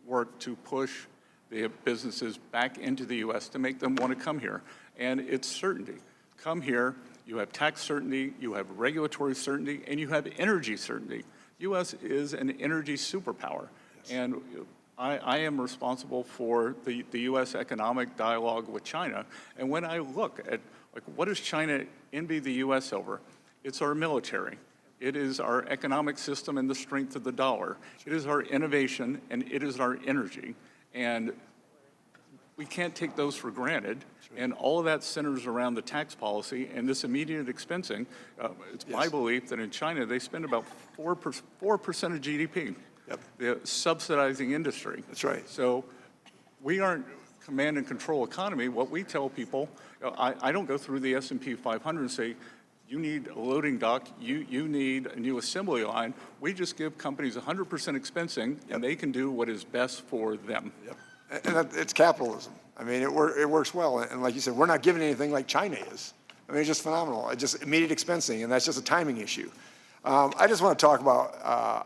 Speaker 3: worked to push the businesses back into the U.S. to make them want to come here. And it's certainty. Come here, you have tax certainty, you have regulatory certainty, and you have energy certainty. U.S. is an energy superpower. Yes. And I am responsible for the U.S. economic dialogue with China. And when I look at, what does China envy the U.S. over? It's our military. It is our economic system and the strength of the dollar. It is our innovation, and it is our energy. And we can't take those for granted. And all of that centers around the tax policy and this immediate expensing. It's my belief that in China, they spend about 4% of GDP.
Speaker 15: Yep.
Speaker 3: The subsidizing industry.
Speaker 15: That's right.
Speaker 3: So we aren't command and control economy. What we tell people, I don't go through the S&P 500 and say, you need a loading dock, you need a new assembly line. We just give companies 100% expensing, and they can do what is best for them.
Speaker 15: Yep. And it's capitalism. I mean, it works well. And like you said, we're not giving anything like China is. I mean, it's just phenomenal. It's just immediate expensing, and that's just a timing issue. I just want to talk about,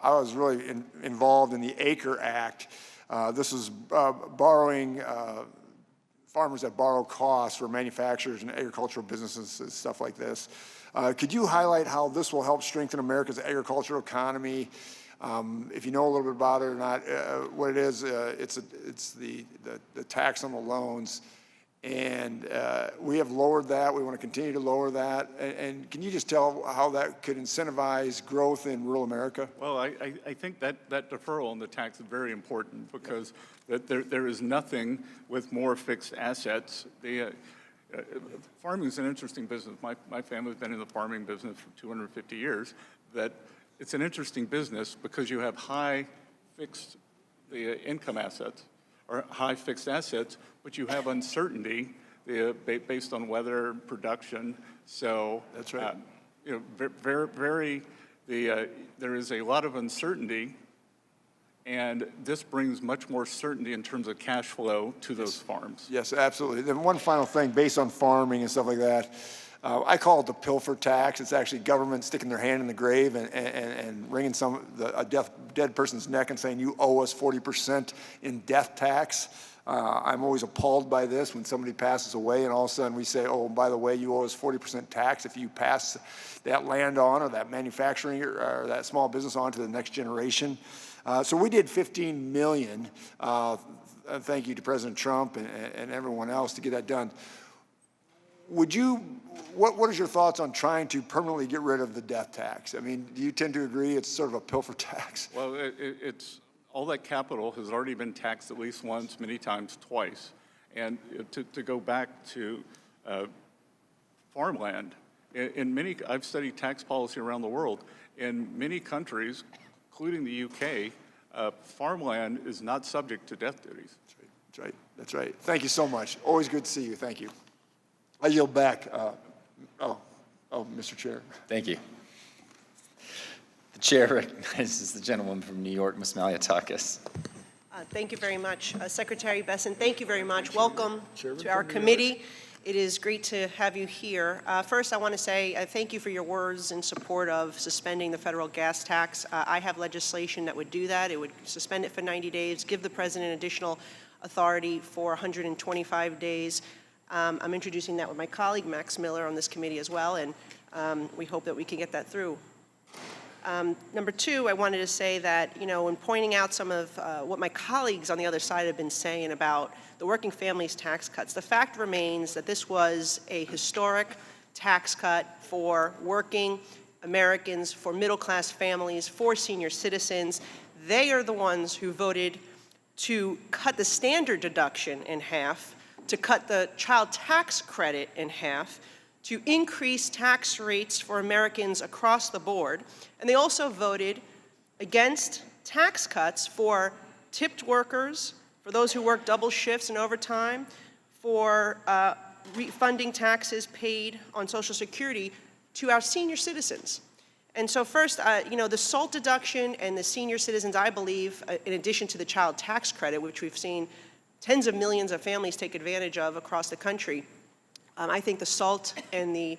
Speaker 15: I was really involved in the ACRE Act. This was borrowing farmers that borrow costs for manufacturers and agricultural businesses and stuff like this. Could you highlight how this will help strengthen America's agricultural economy? If you know a little bit about it or not, what it is, it's the tax on the loans. And we have lowered that. We want to continue to lower that. And can you just tell how that could incentivize growth in rural America?
Speaker 3: Well, I think that deferral on the tax is very important because there is nothing with more fixed assets. Farming is an interesting business. My family's been in the farming business for 250 years. That it's an interesting business because you have high fixed income assets or high fixed assets, but you have uncertainty based on weather, production. So
Speaker 15: that's right.
Speaker 3: There is a lot of uncertainty, and this brings much more certainty in terms of cash flow to those farms.
Speaker 15: Yes, absolutely. Then one final thing, based on farming and stuff like that, I call it the pilfer tax. It's actually government sticking their hand in the grave and wringing a dead person's neck and saying, you owe us 40% in death tax. I'm always appalled by this when somebody passes away and all of a sudden we say, oh, by the way, you owe us 40% tax if you pass that land on or that manufacturing or that small business on to the next generation. So we did $15 million. Thank you to President Trump and everyone else to get that done. What is your thoughts on trying to permanently get rid of the death tax? I mean, do you tend to agree it's sort of a pilfer tax?
Speaker 3: Well, it's all that capital has already been taxed at least once, many times twice. And to go back to farmland, I've studied tax policy around the world. In many countries, including the UK, farmland is not subject to death duties.
Speaker 15: That's right. That's right. Thank you so much. Always good to see you. Thank you. I yield back. Mr. Chair.
Speaker 22: Thank you. The chair recognizes the gentleman from New York, Ms. Malliotakis.
Speaker 16: Thank you very much. Secretary Bessent, thank you very much. Welcome to our committee. It is great to have you here. First, I want to say thank you for your words in support of suspending the federal gas tax. I have legislation that would do that. It would suspend it for 90 days, give the president additional authority for 125 days. I'm introducing that with my colleague, Max Miller, on this committee as well, and we hope that we can get that through. Number two, I wanted to say that, in pointing out some of what my colleagues on the other side have been saying about the working families tax cuts, the fact remains that this was a historic tax cut for working Americans, for middle-class families, for senior citizens. They are the ones who voted to cut the standard deduction in half, to cut the child tax credit in half, to increase tax rates for Americans across the board. And they also voted against tax cuts for tipped workers, for those who work double shifts and overtime, for refunding taxes paid on Social Security to our senior citizens. And so first, the SALT deduction and the senior citizens, I believe, in addition to the child tax credit, which we've seen tens of millions of families take advantage of across the country, I think the SALT and the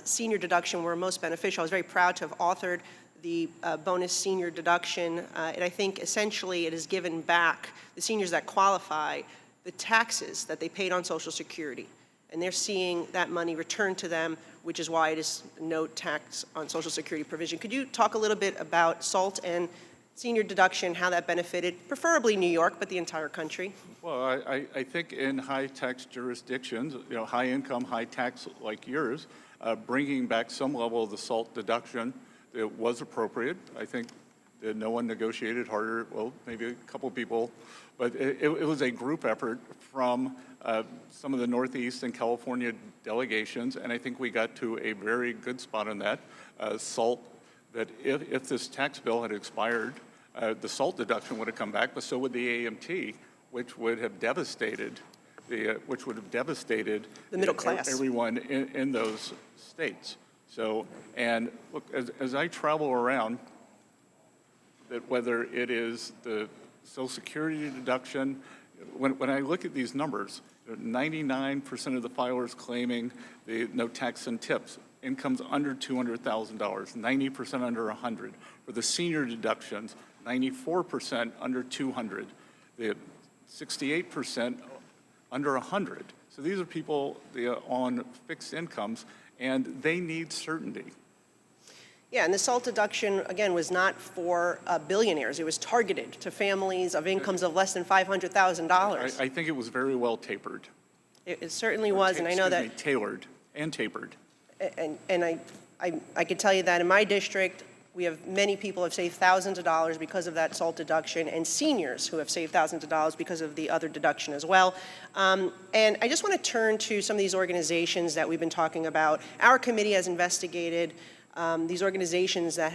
Speaker 16: senior deduction were most beneficial. I was very proud to have authored the bonus senior deduction, and I think essentially it has given back the seniors that qualify the taxes that they paid on Social Security. And they're seeing that money returned to them, which is why it is no tax on Social Security provision. Could you talk a little bit about SALT and senior deduction, how that benefited, preferably New York, but the entire country?
Speaker 3: Well, I think in high-tax jurisdictions, high-income, high-tax like yours, bringing back some level of the SALT deduction, it was appropriate. I think that no one negotiated harder, well, maybe a couple people, but it was a group effort from some of the Northeast and California delegations, and I think we got to a very good spot on that. SALT, that if this tax bill had expired, the SALT deduction would have come back, but so would the AMT, which would have devastated the
Speaker 16: middle class,
Speaker 3: everyone in those states. So, and look, as I travel around, that whether it is the Social Security deduction, when I look at these numbers, 99% of the filers claiming no tax and tips, incomes under $200,000, 90% under 100. For the senior deductions, 94% under 200. The 68% under 100. So these are people on fixed incomes, and they need certainty.
Speaker 16: Yeah, and the SALT deduction, again, was not for billionaires. It was targeted to families of incomes of less than $500,000.
Speaker 3: I think it was very well tapered.
Speaker 16: It certainly was, and I know that.
Speaker 3: Excuse me, tailored and tapered.
Speaker 16: And I can tell you that in my district, we have many people who have saved thousands of dollars because of that SALT deduction, and seniors who have saved thousands of dollars because of the other deduction as well. And I just want to turn to some of these organizations that we've been talking about. Our committee has investigated these organizations that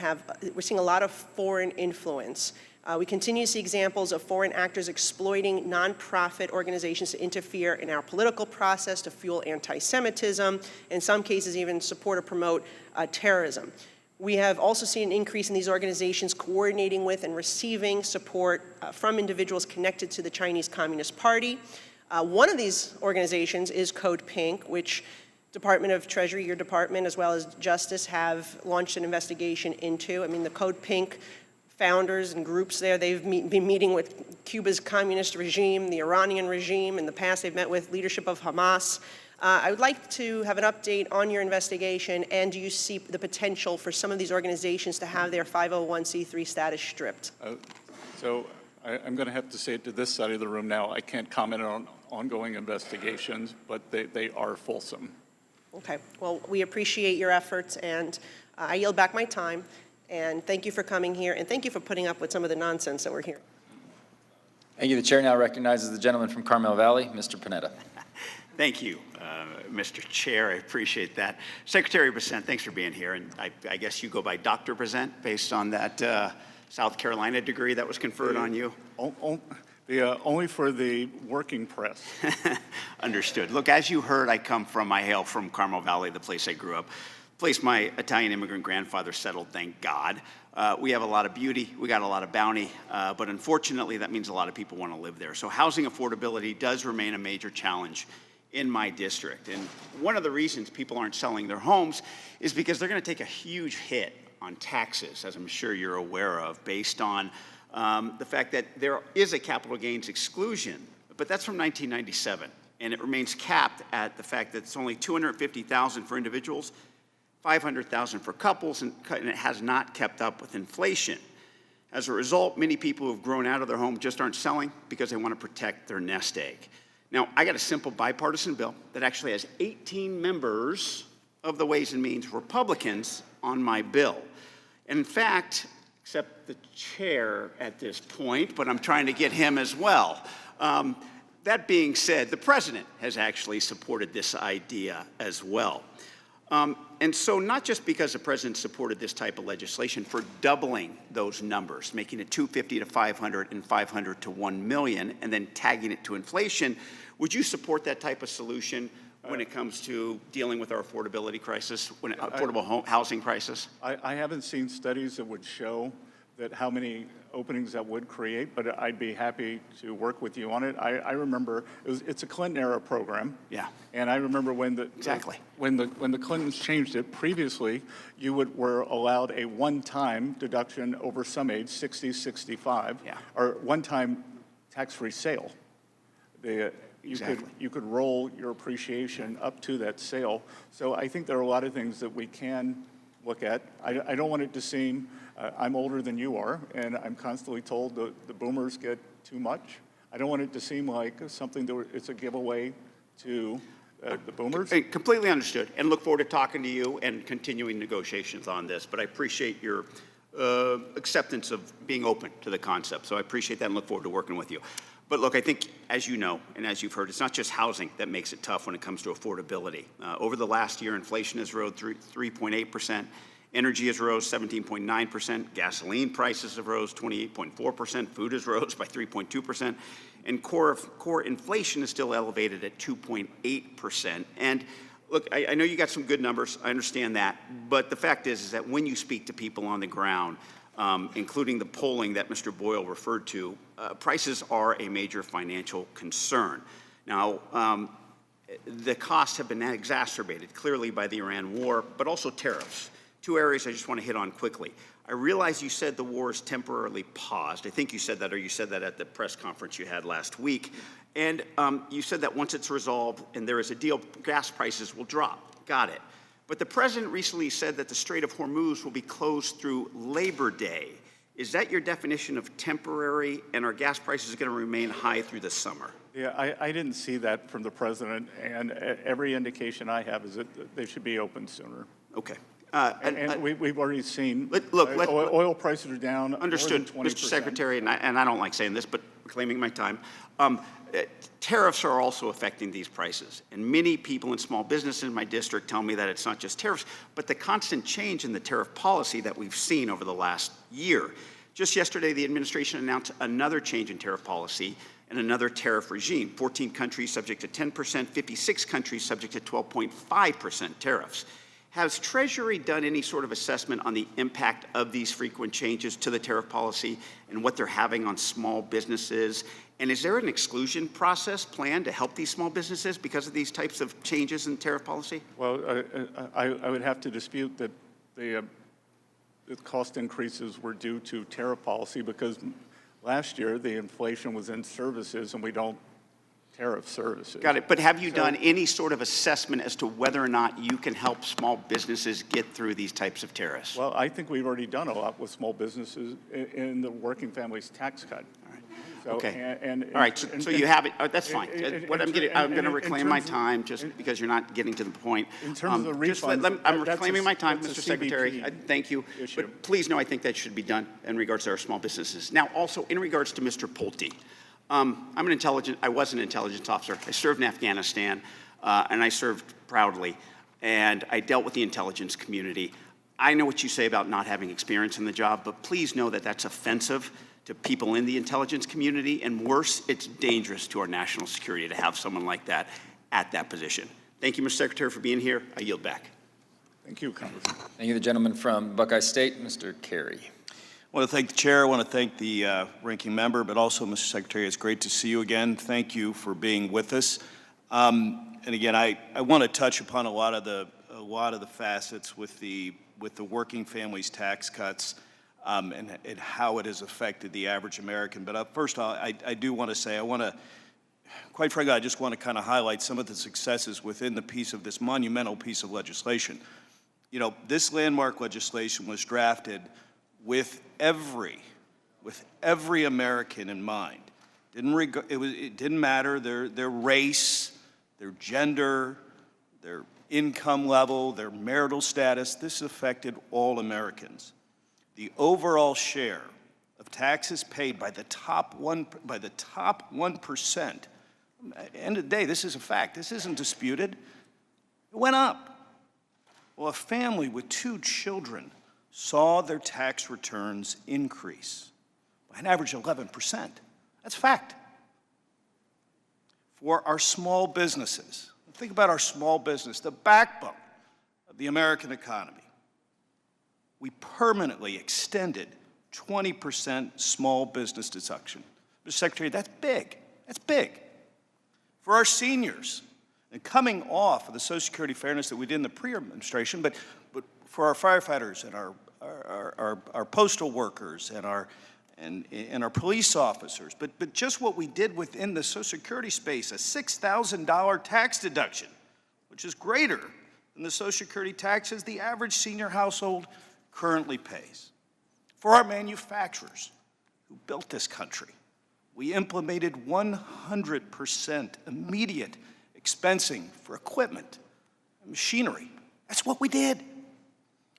Speaker 16: we're seeing a lot of foreign influence. We continue to see examples of foreign actors exploiting nonprofit organizations to interfere in our political process, to fuel anti-Semitism, in some cases even support or promote terrorism. We have also seen an increase in these organizations coordinating with and receiving support from individuals connected to the Chinese Communist Party. One of these organizations is Code Pink, which Department of Treasury, your department, as well as Justice, have launched an investigation into. I mean, the Code Pink founders and groups there, they've been meeting with Cuba's communist regime, the Iranian regime. In the past, they've met with leadership of Hamas. I would like to have an update on your investigation, and do you see the potential for some of these organizations to have their 501c3 status stripped?
Speaker 3: So I'm going to have to say it to this side of the room now. I can't comment on ongoing investigations, but they are fulsome.
Speaker 16: Okay, well, we appreciate your efforts, and I yield back my time. And thank you for coming here, and thank you for putting up with some of the nonsense that we're hearing.
Speaker 22: Thank you. The chair now recognizes the gentleman from Carmel Valley, Mr. Panetta.
Speaker 18: Thank you, Mr. Chair. I appreciate that. Secretary Bessent, thanks for being here. And I guess you go by Dr. Bessent based on that South Carolina degree that was conferred on you?
Speaker 3: Only for the working press.
Speaker 18: Understood. Look, as you heard, I hail from Carmel Valley, the place I grew up. Place my Italian immigrant grandfather settled, thank God. We have a lot of beauty, we got a lot of bounty, but unfortunately that means a lot of people want to live there. So housing affordability does remain a major challenge in my district. And one of the reasons people aren't selling their homes is because they're going to take a huge hit on taxes, as I'm sure you're aware of, based on the fact that there is a capital gains exclusion, but that's from 1997, and it remains capped at the fact that it's only $250,000 for individuals, $500,000 for couples, and it has not kept up with inflation. As a result, many people who have grown out of their home just aren't selling because they want to protect their nest egg. Now, I got a simple bipartisan bill that actually has 18 members of the Ways and Means Republicans on my bill. And in fact, except the chair at this point, but I'm trying to get him as well. That being said, the president has actually supported this idea as well. And so not just because the president supported this type of legislation for doubling those numbers, making it 250 to 500 and 500 to 1 million, and then tagging it to inflation, would you support that type of solution when it comes to dealing with our affordability crisis, affordable housing crisis?
Speaker 3: I haven't seen studies that would show that how many openings that would create, but I'd be happy to work with you on it. I remember it's a Clinton-era program.
Speaker 18: Yeah.
Speaker 3: And I remember when the when the Clintons changed it previously, you were allowed a one-time deduction over some age, 60, 65, or one-time tax-free sale. You could roll your appreciation up to that sale. So I think there are a lot of things that we can look at. I don't want it to seem, I'm older than you are, and I'm constantly told the boomers get too much. I don't want it to seem like something that it's a giveaway to the boomers.
Speaker 18: Completely understood, and look forward to talking to you and continuing negotiations on this. But I appreciate your acceptance of being open to the concept. So I appreciate that and look forward to working with you. But look, I think, as you know, and as you've heard, it's not just housing that makes it tough when it comes to affordability. Over the last year, inflation has rose 3.8%. Energy has rose 17.9%. Gasoline prices have rose 28.4%. Food has rose by 3.2%. And core inflation is still elevated at 2.8%. And look, I know you got some good numbers. I understand that. But the fact is that when you speak to people on the ground, including the polling that Mr. Boyle referred to, prices are a major financial concern. Now, the costs have been exacerbated clearly by the Iran war, but also tariffs. Two areas I just want to hit on quickly. I realize you said the war is temporarily paused. I think you said that, or you said that at the press conference you had last week. And you said that once it's resolved and there is a deal, gas prices will drop. Got it. But the president recently said that the Strait of Hormuz will be closed through Labor Day. Is that your definition of temporary, and are gas prices going to remain high through the summer?
Speaker 3: Yeah, I didn't see that from the president, and every indication I have is that they should be open sooner.
Speaker 18: Okay.
Speaker 3: We've already seen oil prices are down.
Speaker 18: Understood,
Speaker 3: more than 20%.
Speaker 18: Mr. Secretary, and I don't like saying this, but reclaiming my time. Tariffs are also affecting these prices, and many people in small businesses in my district tell me that it's not just tariffs, but the constant change in the tariff policy that we've seen over the last year. Just yesterday, the administration announced another change in tariff policy and another tariff regime. 14 countries subject to 10%, 56 countries subject to 12.5% tariffs. Has Treasury done any sort of assessment on the impact of these frequent changes to the tariff policy and what they're having on small businesses? And is there an exclusion process planned to help these small businesses because of these types of changes in tariff policy?
Speaker 3: Well, I would have to dispute that the cost increases were due to tariff policy, because last year the inflation was in services and we don't tariff services.
Speaker 18: Got it. But have you done any sort of assessment as to whether or not you can help small businesses get through these types of tariffs?
Speaker 3: Well, I think we've already done a lot with small businesses in the working families tax cut. So,
Speaker 18: okay.
Speaker 3: All
Speaker 18: right. So you have it. That's fine. I'm going to reclaim my time just because you're not getting to the point.
Speaker 3: In terms of the refund,
Speaker 18: I'm reclaiming my time, Mr. Secretary. Thank you.
Speaker 3: Issue.
Speaker 18: But please know I think that should be done in regards to our small businesses. Now, also in regards to Mr. Pulte, I was an intelligence officer. I served in Afghanistan, and I served proudly. And I dealt with the intelligence community. I know what you say about not having experience in the job, but please know that that's offensive to people in the intelligence community, and worse, it's dangerous to our national security to have someone like that at that position. Thank you, Mr. Secretary, for being here. I yield back.
Speaker 3: Thank you, Congressman.
Speaker 22: Thank you. The gentleman from Buckeye State, Mr. Carey.
Speaker 19: I want to thank the chair. I want to thank the ranking member, but also, Mr. Secretary, it's great to see you again. Thank you for being with us. And again, I want to touch upon a lot of the facets with the working families tax cuts. And how it has affected the average American. But first of all, I do want to say, quite frankly, I just want to kind of highlight some of the successes within this monumental piece of legislation. You know, this landmark legislation was drafted with every American in mind. It didn't matter their race, their gender, their income level, their marital status. This affected all Americans. The overall share of taxes paid by the top 1%, end of the day, this is a fact. This isn't disputed. It went up. Well, a family with 2 children saw their tax returns increase by an average of 11%. That's a fact. For our small businesses, think about our small business, the backbone of the American economy. We permanently extended 20% small business deduction. Mr. Secretary, that's big. That's big. For our seniors, and coming off of the Social Security fairness that we did in the pre-administration, but for our firefighters and our postal workers and our police officers, but just what we did within the Social Security space, a $6,000 tax deduction, which is greater than the Social Security taxes the average senior household currently pays. For our manufacturers who built this country, we implemented 100% immediate expensing for equipment and machinery. That's what we did.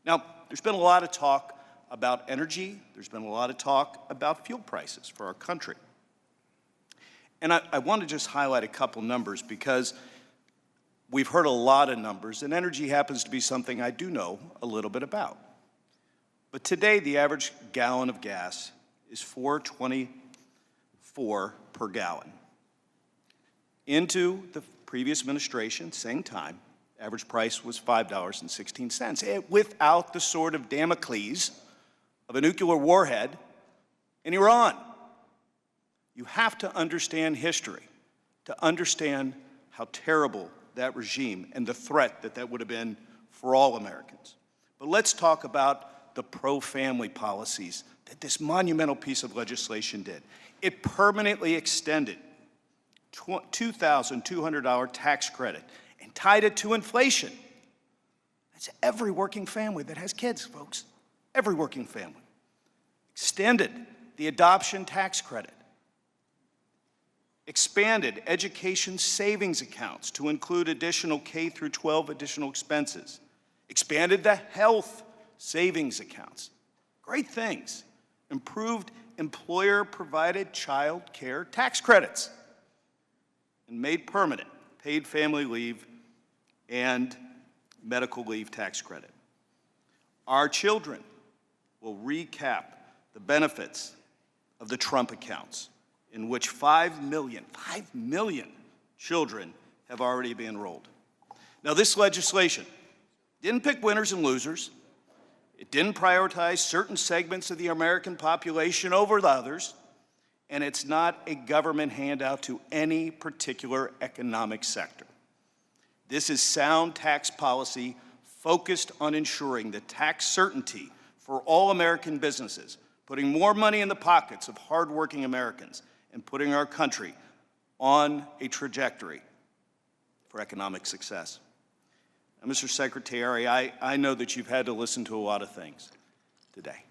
Speaker 19: Now, there's been a lot of talk about energy. There's been a lot of talk about fuel prices for our country. And I want to just highlight a couple numbers because we've heard a lot of numbers, and energy happens to be something I do know a little bit about. But today, the average gallon of gas is $4.24 per gallon. Into the previous administration, same time, average price was $5.16, without the sword of Damocles of a nuclear warhead in Iran. You have to understand history to understand how terrible that regime and the threat that would have been for all Americans. But let's talk about the pro-family policies that this monumental piece of legislation did. It permanently extended $2,200 tax credit and tied it to inflation. That's every working family that has kids, folks. Every working family. Extended the adoption tax credit. Expanded education savings accounts to include additional K through 12 additional expenses. Expanded the health savings accounts. Great things. Improved employer-provided child care tax credits. And made permanent paid family leave and medical leave tax credit. Our children will recap the benefits of the Trump accounts, in which 5 million children have already been enrolled. Now, this legislation didn't pick winners and losers. It didn't prioritize certain segments of the American population over the others, and it's not a government handout to any particular economic sector. This is sound tax policy focused on ensuring the tax certainty for all American businesses, putting more money in the pockets of hardworking Americans, and putting our country on a trajectory for economic success. Now, Mr. Secretary, I know that you've had to listen to a lot of things today,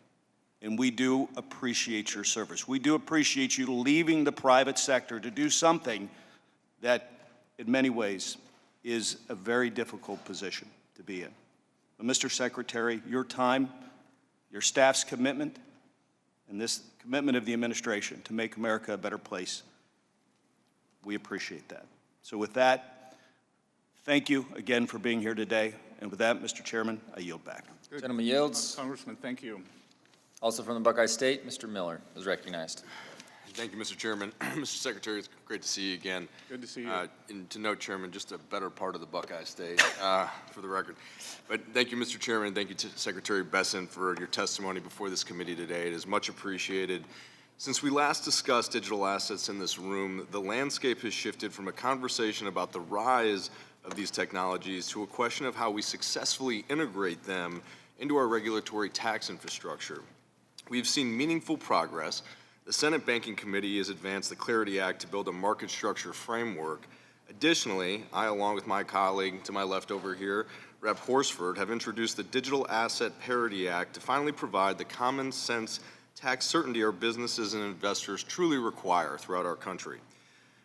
Speaker 19: and we do appreciate your service. We do appreciate you leaving the private sector to do something that, in many ways, is a very difficult position to be in. But Mr. Secretary, your time, your staff's commitment, and this commitment of the administration to make America a better place, we appreciate that. So with that, thank you again for being here today. And with that, Mr. Chairman, I yield back.
Speaker 22: Gentleman yields.
Speaker 3: Congressman, thank you.
Speaker 22: Also from the Buckeye State, Mr. Miller is recognized.
Speaker 20: Thank you, Mr. Chairman. Mr. Secretary, it's great to see you again.
Speaker 3: Good to see you.
Speaker 20: And to note, Chairman, just a better part of the Buckeye State, for the record. But thank you, Mr. Chairman. Thank you to Secretary Bessent for your testimony before this committee today. It is much appreciated. Since we last discussed digital assets in this room, the landscape has shifted from a conversation about the rise of these technologies to a question of how we successfully integrate them into our regulatory tax infrastructure. We've seen meaningful progress. The Senate Banking Committee has advanced the Clarity Act to build a market structure framework. Additionally, I, along with my colleague to my left over here, Rep. Horsford, have introduced the Digital Asset Parity Act to finally provide the common sense tax certainty our businesses and investors truly require throughout our country.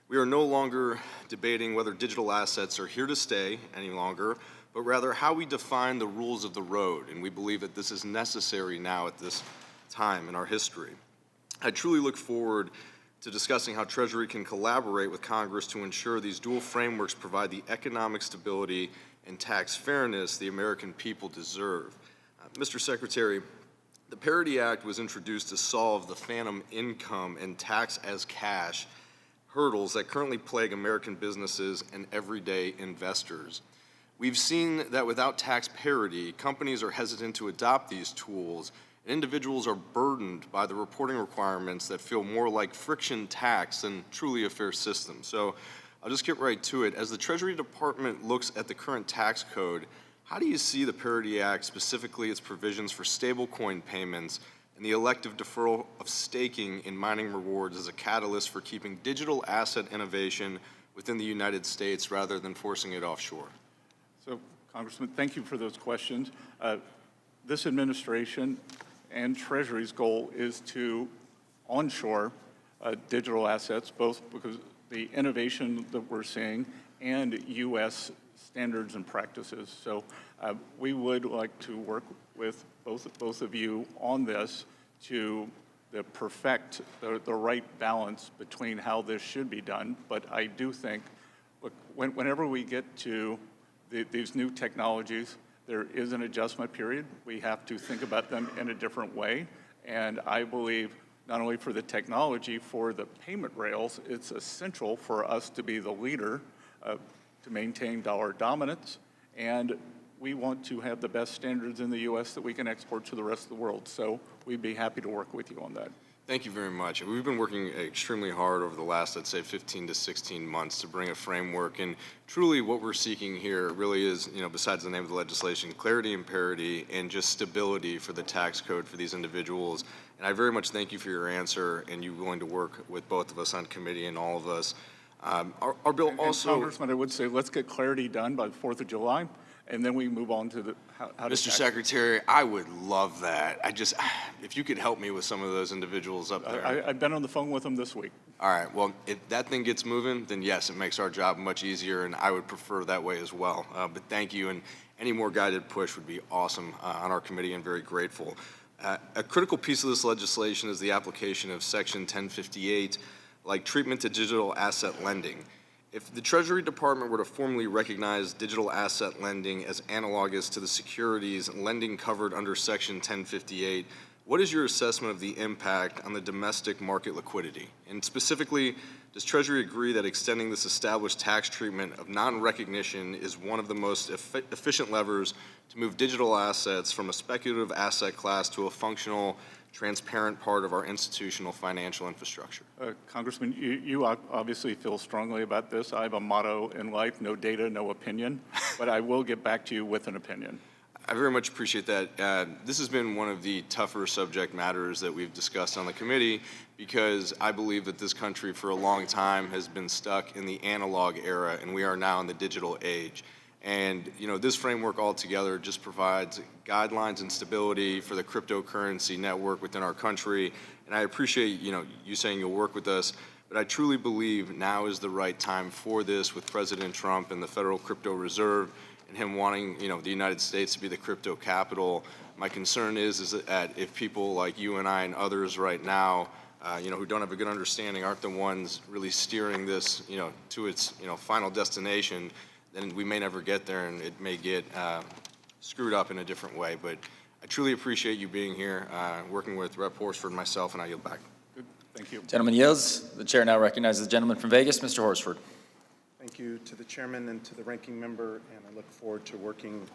Speaker 20: We are no longer debating whether digital assets are here to stay any longer, but rather how we define the rules of the road, and we believe that this is necessary now at this time in our history. I truly look forward to discussing how Treasury can collaborate with Congress to ensure these dual frameworks provide the economic stability and tax fairness the American people deserve. Mr. Secretary, the Parity Act was introduced to solve the phantom income and tax as cash hurdles that currently plague American businesses and everyday investors. We've seen that without tax parity, companies are hesitant to adopt these tools. Individuals are burdened by the reporting requirements that feel more like friction tax than truly a fair system. So I'll just get right to it. As the Treasury Department looks at the current tax code, how do you see the Parity Act, specifically its provisions for stablecoin payments and the elective deferral of staking in mining rewards, as a catalyst for keeping digital asset innovation within the United States rather than forcing it offshore?
Speaker 3: So, Congressman, thank you for those questions. This administration and Treasury's goal is to onshore digital assets, both because the innovation that we're seeing and U.S. standards and practices. So we would like to work with both of you on this to perfect the right balance between how this should be done. But I do think, look, whenever we get to these new technologies, there is an adjustment period. We have to think about them in a different way. And I believe not only for the technology, for the payment rails, it's essential for us to be the leader to maintain dollar dominance. And we want to have the best standards in the U.S. that we can export to the rest of the world. So we'd be happy to work with you on that.
Speaker 20: Thank you very much. We've been working extremely hard over the last, I'd say, 15 to 16 months to bring a framework. And truly what we're seeking here really is, besides the name of the legislation, clarity and parity and just stability for the tax code for these individuals. And I very much thank you for your answer and you willing to work with both of us on committee and all of us. Our bill
Speaker 3: And
Speaker 20: also.
Speaker 3: Congressman, I would say, let's get clarity done by the 4th of July, and then we move on to the, how to
Speaker 20: Mr.
Speaker 3: tax.
Speaker 20: Secretary, I would love that. If you could help me with some of those individuals up there.
Speaker 3: I've been on the phone with them this week.
Speaker 20: All right, well, if that thing gets moving, then yes, it makes our job much easier, and I would prefer that way as well. But thank you, and any more guided push would be awesome on our committee, and very grateful. A critical piece of this legislation is the application of Section 1058, like treatment to digital asset lending. If the Treasury Department were to formally recognize digital asset lending as analogous to the securities lending covered under Section 1058, what is your assessment of the impact on the domestic market liquidity? And specifically, does Treasury agree that extending this established tax treatment of non-recognition is one of the most efficient levers to move digital assets from a speculative asset class to a functional, transparent part of our institutional financial infrastructure?
Speaker 3: Congressman, you obviously feel strongly about this. I have a motto in life: no data, no opinion, but I will get back to you with an opinion.
Speaker 20: I very much appreciate that. This has been one of the tougher subject matters that we've discussed on the committee, because I believe that this country for a long time has been stuck in the analog era, and we are now in the digital age. And this framework altogether just provides guidelines and stability for the cryptocurrency network within our country. And I appreciate you saying you'll work with us, but I truly believe now is the right time for this, with President Trump and the Federal Crypto Reserve, and him wanting, the United States to be the crypto capital. My concern is that if people like you and I and others right now, who don't have a good understanding, aren't the ones really steering this, to its, final destination, then we may never get there, and it may get screwed up in a different way. But I truly appreciate you being here, working with Rep. Horsford and myself, and I yield back.
Speaker 3: Good. Thank you.
Speaker 22: Gentleman yields. The chair now recognizes the gentleman from Vegas, Mr. Horsford.
Speaker 4: Thank you to the chairman and to the ranking member, and I look forward to working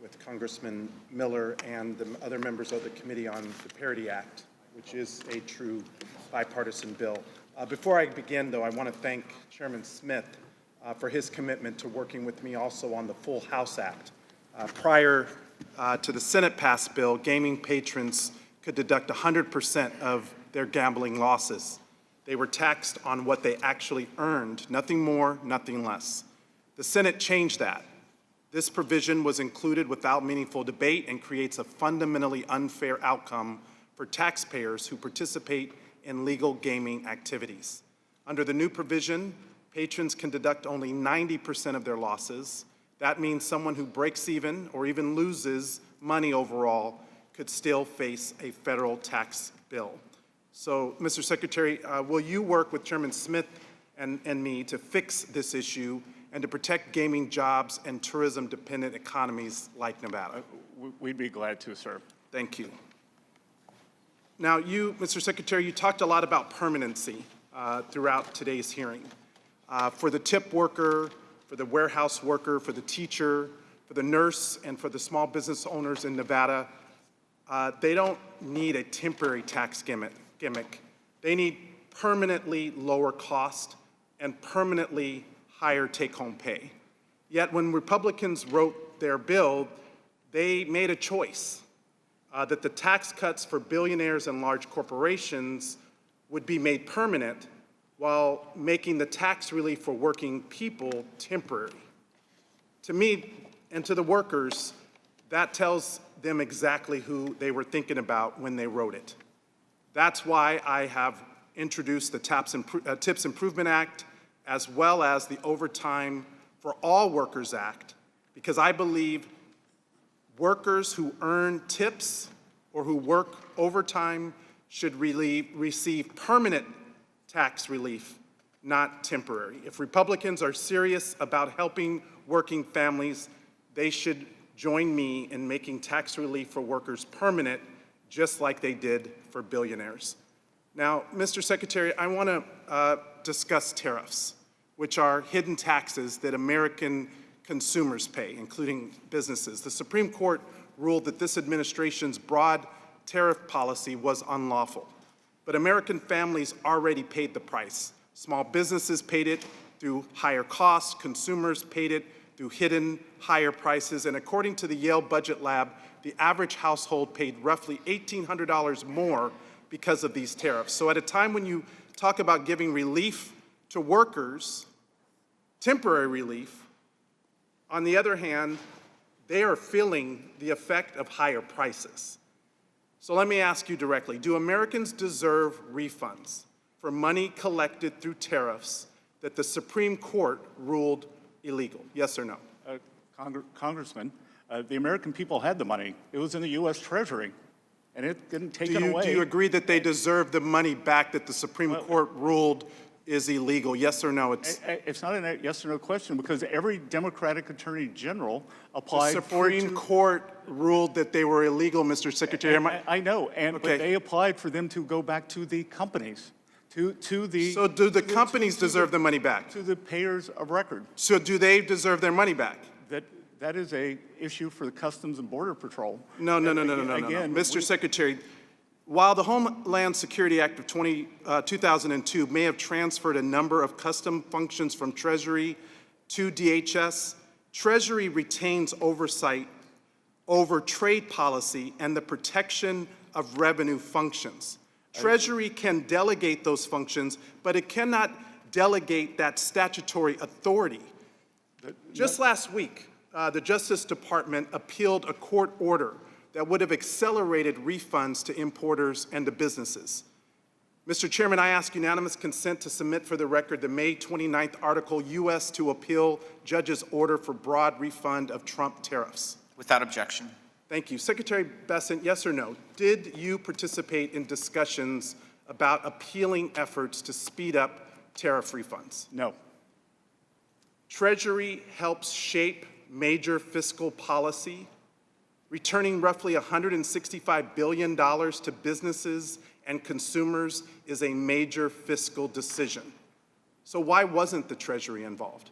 Speaker 4: with Congressman Miller and the other members of the committee on the Parity Act, which is a true bipartisan bill. Before I begin, though, I want to thank Chairman Smith for his commitment to working with me also on the Full House Act. Prior to the Senate-passed bill, gaming patrons could deduct 100% of their gambling losses. They were taxed on what they actually earned, nothing more, nothing less. The Senate changed that. This provision was included without meaningful debate and creates a fundamentally unfair outcome for taxpayers who participate in legal gaming activities. Under the new provision, patrons can deduct only 90% of their losses. That means someone who breaks even or even loses money overall could still face a federal tax bill. So, Mr. Secretary, will you work with Chairman Smith and me to fix this issue and to protect gaming jobs and tourism-dependent economies like Nevada?
Speaker 3: We'd be glad to, sir.
Speaker 4: Thank you. Now, Mr. Secretary, you talked a lot about permanency throughout today's hearing. For the tip worker, for the warehouse worker, for the teacher, for the nurse, and for the small business owners in Nevada, they don't need a temporary tax gimmick. They need permanently lower cost and permanently higher take-home pay. Yet when Republicans wrote their bill, they made a choice that the tax cuts for billionaires and large corporations would be made permanent while making the tax relief for working people temporary. To me and to the workers, that tells them exactly who they were thinking about when they wrote it. That's why I have introduced the TIPS Improvement Act, as well as the Overtime for All Workers Act, because I believe workers who earn tips or who work overtime should receive permanent tax relief, not temporary. If Republicans are serious about helping working families, they should join me in making tax relief for workers permanent, just like they did for billionaires. Now, Mr. Secretary, I want to discuss tariffs, which are hidden taxes that American consumers pay, including businesses. The Supreme Court ruled that this administration's broad tariff policy was unlawful. But American families already paid the price. Small businesses paid it through higher costs, consumers paid it through hidden higher prices, and according to the Yale Budget Lab, the average household paid roughly $1,800 more because of these tariffs. So at a time when you talk about giving relief to workers, temporary relief. On the other hand, they are feeling the effect of higher prices. So let me ask you directly, do Americans deserve refunds for money collected through tariffs that the Supreme Court ruled illegal? Yes or no?
Speaker 3: Congressman, the American people had the money. It was in the U.S. Treasury, and it didn't take it away.
Speaker 4: Do you agree that they deserve the money back that the Supreme Court ruled is illegal? Yes or no?
Speaker 3: It's not a yes or no question, because every Democratic Attorney General applied
Speaker 4: the Supreme Court ruled that they were illegal, Mr. Secretary.
Speaker 3: I know, but they applied for them to go back to the companies, to the...
Speaker 4: So do the companies deserve the money back?
Speaker 3: To the payers of record.
Speaker 4: So do they deserve their money back?
Speaker 3: That is a issue for the Customs and Border Patrol.
Speaker 4: No.
Speaker 3: Again,
Speaker 4: Mr. Secretary, while the Homeland Security Act of 2002 may have transferred a number of custom functions from Treasury to DHS, Treasury retains oversight over trade policy and the protection of revenue functions. Treasury can delegate those functions, but it cannot delegate that statutory authority. Just last week, the Justice Department appealed a court order that would have accelerated refunds to importers and to businesses. Mr. Chairman, I ask unanimous consent to submit for the record the May 29th article, U.S. to appeal judge's order for broad refund of Trump tariffs.
Speaker 13: Without objection.
Speaker 4: Thank you. Secretary Bessent, yes or no? Did you participate in discussions about appealing efforts to speed up tariff refunds?
Speaker 3: No.
Speaker 4: Treasury helps shape major fiscal policy, returning roughly $165 billion to businesses and consumers is a major fiscal decision. So why wasn't the Treasury involved?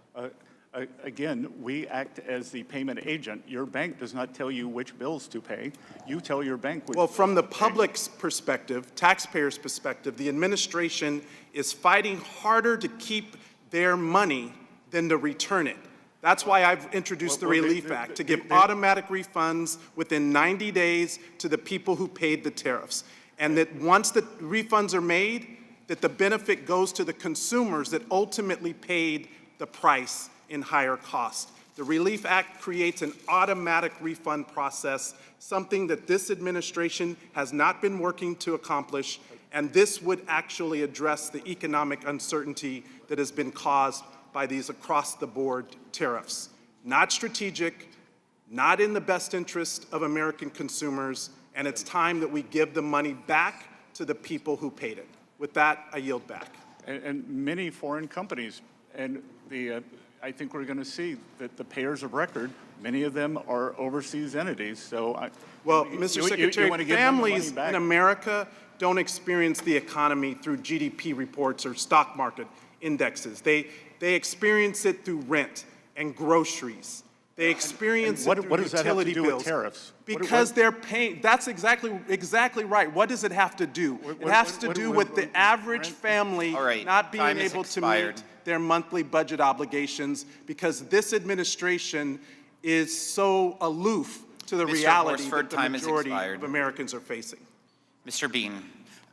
Speaker 3: Again, we act as the payment agent. Your bank does not tell you which bills to pay. You tell your bank which.
Speaker 4: Well, from the public's perspective, taxpayers' perspective, the administration is fighting harder to keep their money than to return it. That's why I've introduced the Relief Act, to give automatic refunds within 90 days to the people who paid the tariffs. And that once the refunds are made, that the benefit goes to the consumers that ultimately paid the price in higher cost. The Relief Act creates an automatic refund process, something that this administration has not been working to accomplish, and this would actually address the economic uncertainty that has been caused by these across-the-board tariffs. Not strategic, not in the best interest of American consumers, and it's time that we give the money back to the people who paid it. With that, I yield back.
Speaker 3: And many foreign companies, and I think we're going to see that the payers of record, many of them are overseas entities. So,
Speaker 4: well, Mr. Secretary, families in America don't experience the economy through GDP reports or stock market indexes. They experience it through rent and groceries. They experience it through utility bills.
Speaker 3: Tariffs?
Speaker 4: Because they're paying. That's exactly right. What does it have to do? It has to do with the average family not being able to meet their monthly budget obligations, because this administration is so aloof to the reality that the majority of Americans are facing.
Speaker 13: Mr. Bean.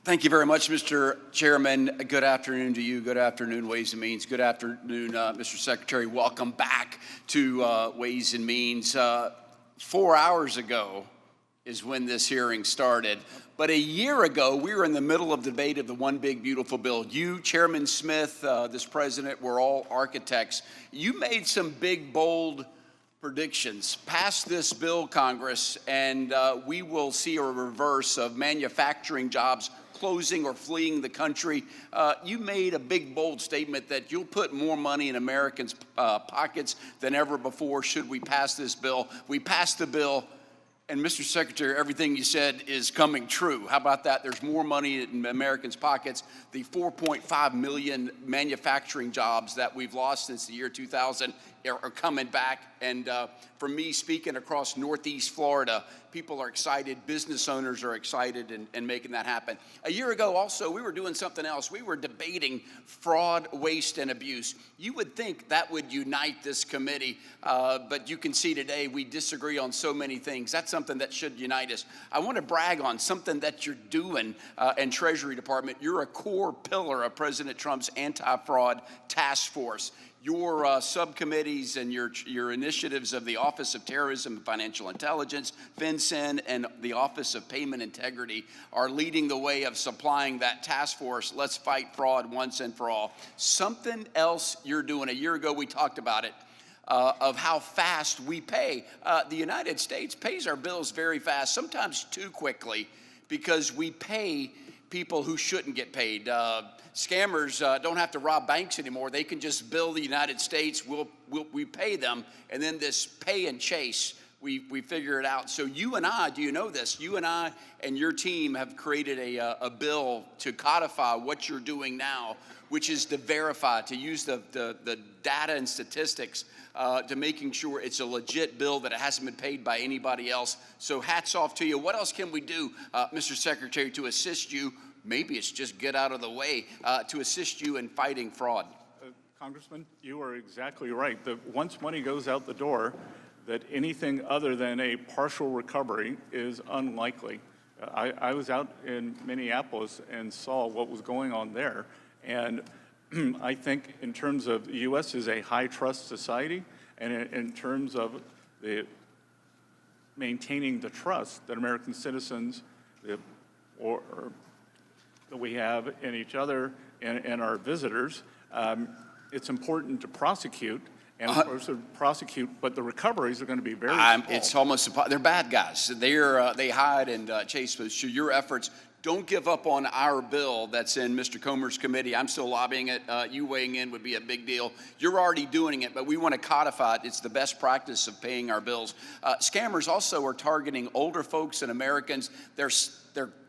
Speaker 5: Thank you very much, Mr. Chairman. Good afternoon to you. Good afternoon, Ways and Means. Good afternoon, Mr. Secretary. Welcome back to Ways and Means. 4 hours ago is when this hearing started. But a year ago, we were in the middle of the debate of the One Big Beautiful Bill. You, Chairman Smith, this president, we're all architects. You made some big, bold predictions. Pass this bill, Congress, and we will see a reverse of manufacturing jobs closing or fleeing the country. You made a big, bold statement that you'll put more money in Americans' pockets than ever before should we pass this bill. We passed the bill, and Mr. Secretary, everything you said is coming true. How about that? There's more money in Americans' pockets. The 4.5 million manufacturing jobs that we've lost since the year 2000 are coming back. And for me, speaking across Northeast Florida, people are excited, business owners are excited and making that happen. A year ago also, we were doing something else. We were debating fraud, waste, and abuse. You would think that would unite this committee, but you can see today we disagree on so many things. That's something that should unite us. I want to brag on something that you're doing in Treasury Department. You're a core pillar of President Trump's anti-fraud task force. Your subcommittees and your initiatives of the Office of Terrorism and Financial Intelligence, FinCEN, and the Office of Payment Integrity are leading the way of supplying that task force. Let's fight fraud once and for all. Something else you're doing. A year ago, we talked about it, of how fast we pay. The United States pays our bills very fast, sometimes too quickly, because we pay people who shouldn't get paid. Scammers don't have to rob banks anymore. They can just bill the United States. We pay them, and then this pay and chase, we figure it out. So you and I, do you know this? You and I and your team have created a bill to codify what you're doing now, which is to verify, to use the data and statistics to making sure it's a legit bill, that it hasn't been paid by anybody else. So hats off to you. What else can we do, Mr. Secretary, to assist you? Maybe it's just get out of the way to assist you in fighting fraud.
Speaker 3: Congressman, you are exactly right. That once money goes out the door, that anything other than a partial recovery is unlikely. I was out in Minneapolis and saw what was going on there. And I think in terms of the U.S. is a high-trust society, and in terms of maintaining the trust that American citizens or that we have in each other and our visitors, it's important to prosecute. And of course, prosecute, but the recoveries are going to be very small.
Speaker 5: It's almost, they're bad guys. They hide and chase. So your efforts, don't give up on our bill that's in Mr. Comer's committee. I'm still lobbying it. You weighing in would be a big deal. You're already doing it, but we want to codify it. It's the best practice of paying our bills. Scammers also are targeting older folks and Americans. They're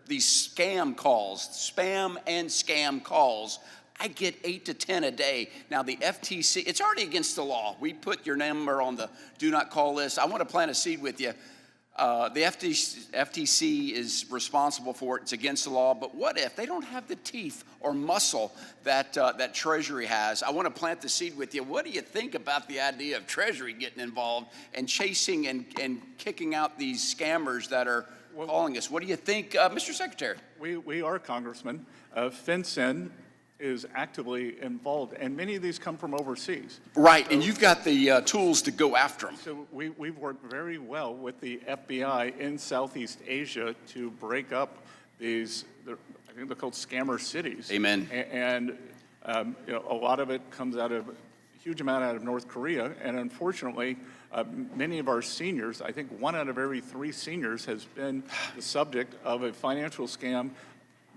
Speaker 5: these scam calls, spam and scam calls. I get 8 to 10 a day. Now the FTC, it's already against the law. We put your number on the do not call list. I want to plant a seed with you. The FTC is responsible for it. It's against the law. But what if they don't have the teeth or muscle that Treasury has? I want to plant the seed with you. What do you think about the idea of Treasury getting involved and chasing and kicking out these scammers that are calling us? What do you think, Mr. Secretary?
Speaker 3: We are, Congressman. FinCEN is actively involved, and many of these come from overseas.
Speaker 5: Right, and you've got the tools to go after them.
Speaker 3: So we've worked very well with the FBI in Southeast Asia to break up these, I think they're called scammer cities.
Speaker 5: Amen.
Speaker 3: And a lot of it comes out of, a huge amount out of North Korea, and unfortunately, many of our seniors, I think 1 out of every 3 seniors has been the subject of a financial scam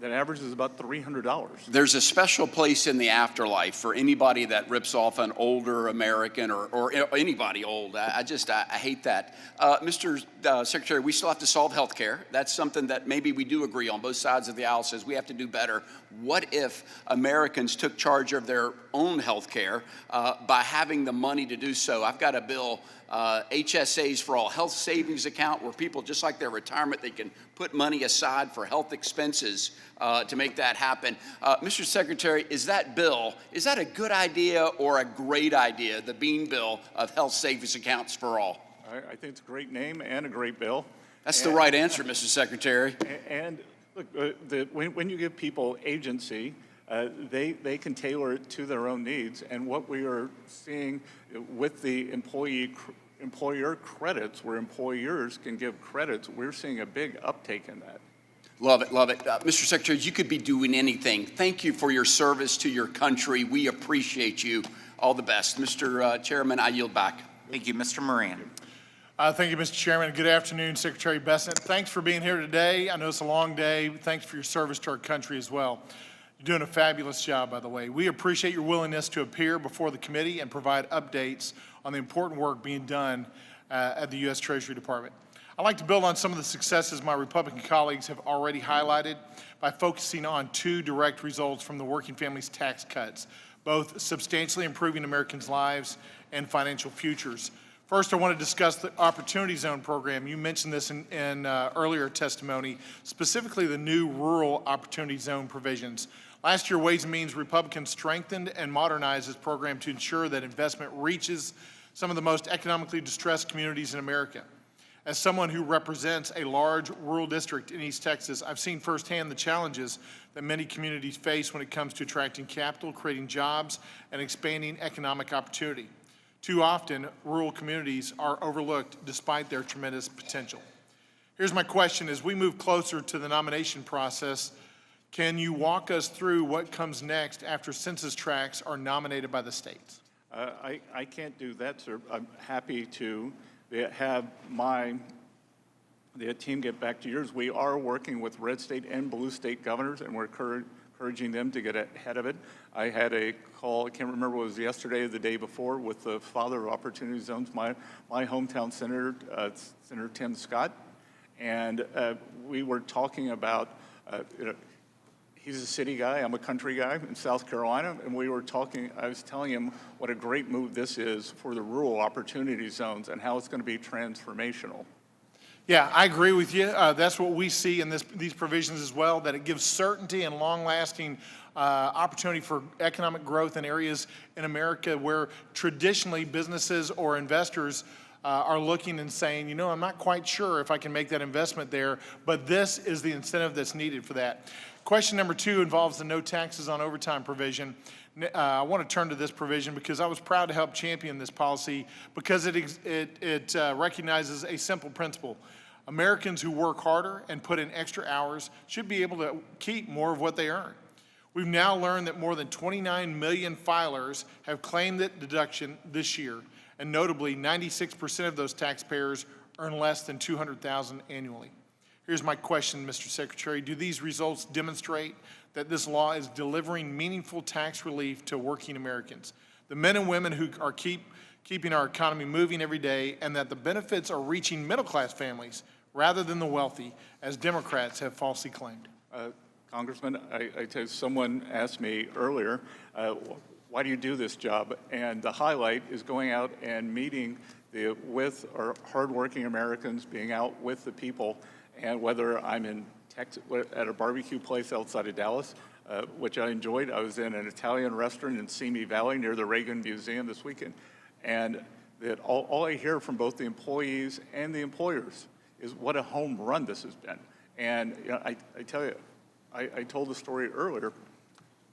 Speaker 3: that averages about $300.
Speaker 5: There's a special place in the afterlife for anybody that rips off an older American or anybody old. I hate that. Mr. Secretary, we still have to solve health care. That's something that maybe we do agree on. Both sides of the aisle says we have to do better. What if Americans took charge of their own health care by having the money to do so? I've got a bill, HSAs for all, health savings account, where people, just like their retirement, they can put money aside for health expenses to make that happen. Mr. Secretary, is that a good idea or a great idea, the Bean bill of health savings accounts for all?
Speaker 3: I think it's a great name and a great bill.
Speaker 5: That's the right answer, Mr. Secretary.
Speaker 3: And look, when you give people agency, they can tailor it to their own needs. And what we are seeing with the employer credits, where employers can give credits, we're seeing a big uptake in that.
Speaker 5: Love it, love it. Mr. Secretary, you could be doing anything. Thank you for your service to your country. We appreciate you. All the best. Mr. Chairman, I yield back.
Speaker 13: Thank you, Mr. Moran.
Speaker 6: Thank you, Mr. Chairman. Good afternoon, Secretary Bessent. Thanks for being here today. I know it's a long day. Thanks for your service to our country as well. You're doing a fabulous job, by the way. We appreciate your willingness to appear before the committee and provide updates on the important work being done at the U.S. Treasury Department. I'd like to build on some of the successes my Republican colleagues have already highlighted by focusing on 2 direct results from the Working Families Tax Cuts, both substantially improving Americans' lives and financial futures. First, I want to discuss the Opportunity Zone program. You mentioned this in earlier testimony, specifically the new Rural Opportunity Zone provisions. Last year, Ways and Means Republicans strengthened and modernized this program to ensure that investment reaches some of the most economically distressed communities in America. As someone who represents a large rural district in East Texas, I've seen firsthand the challenges that many communities face when it comes to attracting capital, creating jobs, and expanding economic opportunity. Too often, rural communities are overlooked despite their tremendous potential. Here's my question. As we move closer to the nomination process, can you walk us through what comes next after census tracts are nominated by the states?
Speaker 3: I can't do that, sir. I'm happy to have the team get back to yours. We are working with red state and blue state governors, and we're encouraging them to get ahead of it. I had a call, I can't remember, it was yesterday or the day before, with the father of Opportunity Zones, my hometown senator, Senator Tim Scott, and we were talking about, he's a city guy, I'm a country guy in South Carolina, and we were talking, I was telling him what a great move this is for the rural opportunity zones and how it's going to be transformational.
Speaker 6: Yeah, I agree with you. That's what we see in these provisions as well, that it gives certainty and long-lasting opportunity for economic growth in areas in America where traditionally businesses or investors are looking and saying, you know, I'm not quite sure if I can make that investment there, but this is the incentive that's needed for that. Question number 2 involves the no taxes on overtime provision. I want to turn to this provision because I was proud to help champion this policy because it recognizes a simple principle. Americans who work harder and put in extra hours should be able to keep more of what they earn. We've now learned that more than 29 million filers have claimed that deduction this year, and notably 96% of those taxpayers earn less than $200,000 annually. Here's my question, Mr. Secretary. Do these results demonstrate that this law is delivering meaningful tax relief to working Americans, the men and women who are keeping our economy moving every day, and that the benefits are reaching middle-class families rather than the wealthy, as Democrats have falsely claimed?
Speaker 3: Congressman, I tell you, someone asked me earlier, why do you do this job? And the highlight is going out and meeting with our hardworking Americans, being out with the people, and whether I'm in Texas, at a barbecue place outside of Dallas, which I enjoyed. I was in an Italian restaurant in Simi Valley near the Reagan Museum this weekend, and that all I hear from both the employees and the employers is what a home run this has been. And you know, I tell you, I told the story earlier.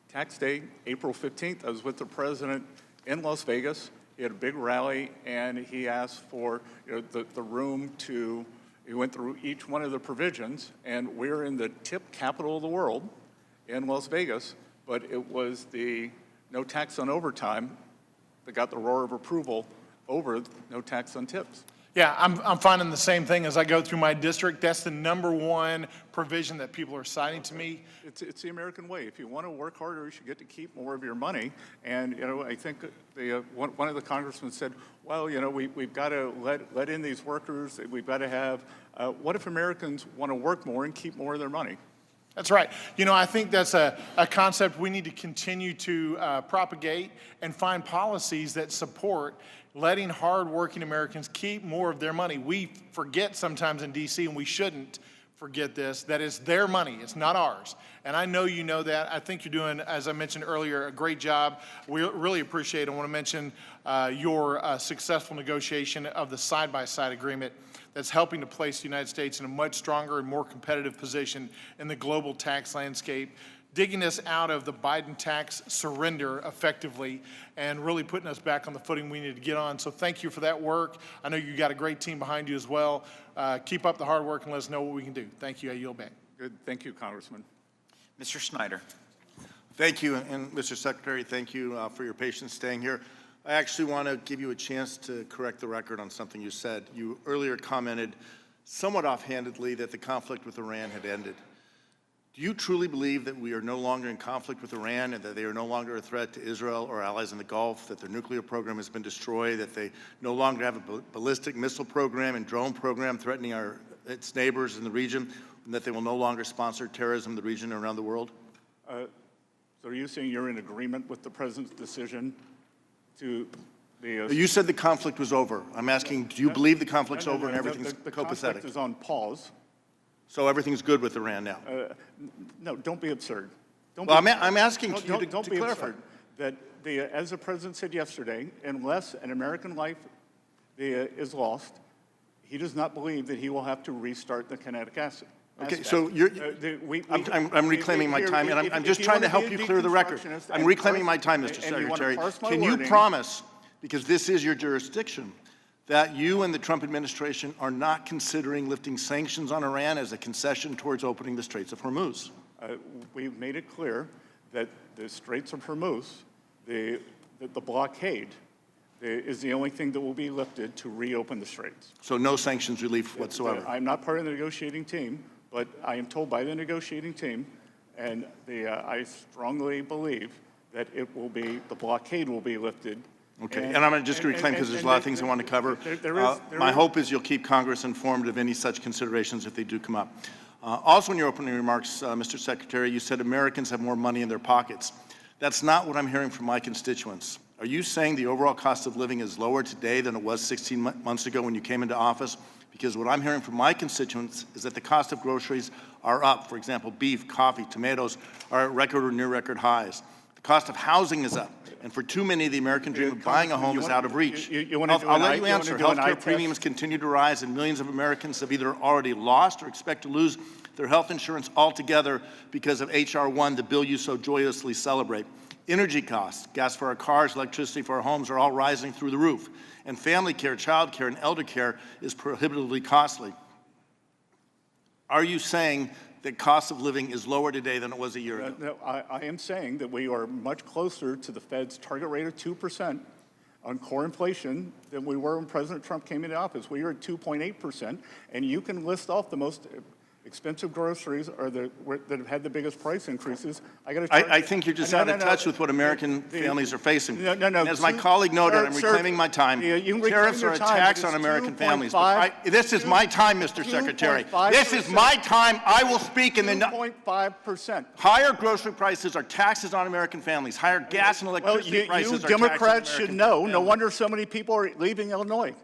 Speaker 3: Tax day, April 15th, I was with the president in Las Vegas. He had a big rally, and he asked for the room to. He went through each one of the provisions, and we're in the tip capital of the world in Las Vegas, but it was the no tax on overtime that got the roar of approval over no tax on tips.
Speaker 6: Yeah, I'm finding the same thing as I go through my district. That's the #1 provision that people are citing to me.
Speaker 3: It's the American way. If you want to work harder, you should get to keep more of your money. And I think one of the congressmen said, well, we've got to let in these workers. We've got to have. What if Americans want to work more and keep more of their money?
Speaker 6: That's right. I think that's a concept we need to continue to propagate and find policies that support letting hardworking Americans keep more of their money. We forget sometimes in D.C., and we shouldn't forget this, that it's their money, it's not ours. And I know you know that. I think you're doing, as I mentioned earlier, a great job. We really appreciate it. I want to mention your successful negotiation of the side-by-side agreement that's helping to place the United States in a much stronger and more competitive position in the global tax landscape, digging us out of the Biden tax surrender effectively and really putting us back on the footing we need to get on. So thank you for that work. I know you got a great team behind you as well. Keep up the hard work and let us know what we can do. Thank you. I yield back.
Speaker 3: Good. Thank you, Congressman.
Speaker 13: Mr. Snyder.
Speaker 7: Thank you, and Mr. Secretary, thank you for your patience staying here. I actually want to give you a chance to correct the record on something you said. You earlier commented somewhat offhandedly that the conflict with Iran had ended. Do you truly believe that we are no longer in conflict with Iran and that they are no longer a threat to Israel or allies in the Gulf, that their nuclear program has been destroyed, that they no longer have a ballistic missile program and drone program threatening its neighbors in the region, and that they will no longer sponsor terrorism in the region and around the world?
Speaker 3: So are you saying you're in agreement with the president's decision to the...
Speaker 7: You said the conflict was over. I'm asking, do you believe the conflict's over and
Speaker 3: no,
Speaker 7: everything's
Speaker 3: the
Speaker 7: copacetic?
Speaker 3: conflict is on pause.
Speaker 7: So everything's good with Iran now?
Speaker 3: No, don't be absurd.
Speaker 7: Well, I'm asking you to
Speaker 3: don't be
Speaker 7: clarify.
Speaker 3: absurd. That as the president said yesterday, unless an American life is lost, he does not believe that he will have to restart the kinetic acid.
Speaker 7: Okay, so I'm reclaiming my time, and I'm just trying to help you clear the record. I'm reclaiming my time, Mr. Secretary. Can you promise, because this is your jurisdiction, that you and the Trump administration are not considering lifting sanctions on Iran as a concession towards opening the Straits of Hormuz?
Speaker 3: We've made it clear that the Straits of Hormuz, the blockade, is the only thing that will be lifted to reopen the Straits.
Speaker 7: So no sanctions relief whatsoever?
Speaker 3: I'm not part of the negotiating team, but I am told by the negotiating team, and I strongly believe that the blockade will be lifted.
Speaker 7: Okay, and I'm just going to reclaim because there's a lot of things I want to cover. My hope is you'll keep Congress informed of any such considerations if they do come up. Also in your opening remarks, Mr. Secretary, you said Americans have more money in their pockets. That's not what I'm hearing from my constituents. Are you saying the overall cost of living is lower today than it was 16 months ago when you came into office? Because what I'm hearing from my constituents is that the cost of groceries are up. For example, beef, coffee, tomatoes are at record or near record highs. The cost of housing is up. And for too many, the American dream of buying a home is out of reach. I'll let you answer. Healthcare premiums continue to rise, and millions of Americans have either already lost or expect to lose their health insurance altogether because of H.R. 1, the bill you so joyously celebrate. Energy costs, gas for our cars, electricity for our homes are all rising through the roof. And family care, child care, and elder care is prohibitively costly. Are you saying that cost of living is lower today than it was a year ago?
Speaker 3: No, I am saying that we are much closer to the Fed's target rate of 2% on core inflation than we were when President Trump came into office. We were at 2.8%, and you can list off the most expensive groceries or that have had the biggest price increases.
Speaker 7: I think you're just out of touch with what American families are facing. No. And as my colleague noted, I'm reclaiming my time. Tariffs are a tax on American families. This is my time, Mr. Secretary. This is my time. I will speak in the
Speaker 3: 2.5%.
Speaker 7: Higher grocery prices are taxes on American families. Higher gas and electricity prices are taxes on
Speaker 3: Democrats should know.
Speaker 7: Families.
Speaker 3: No wonder so many people are leaving Illinois.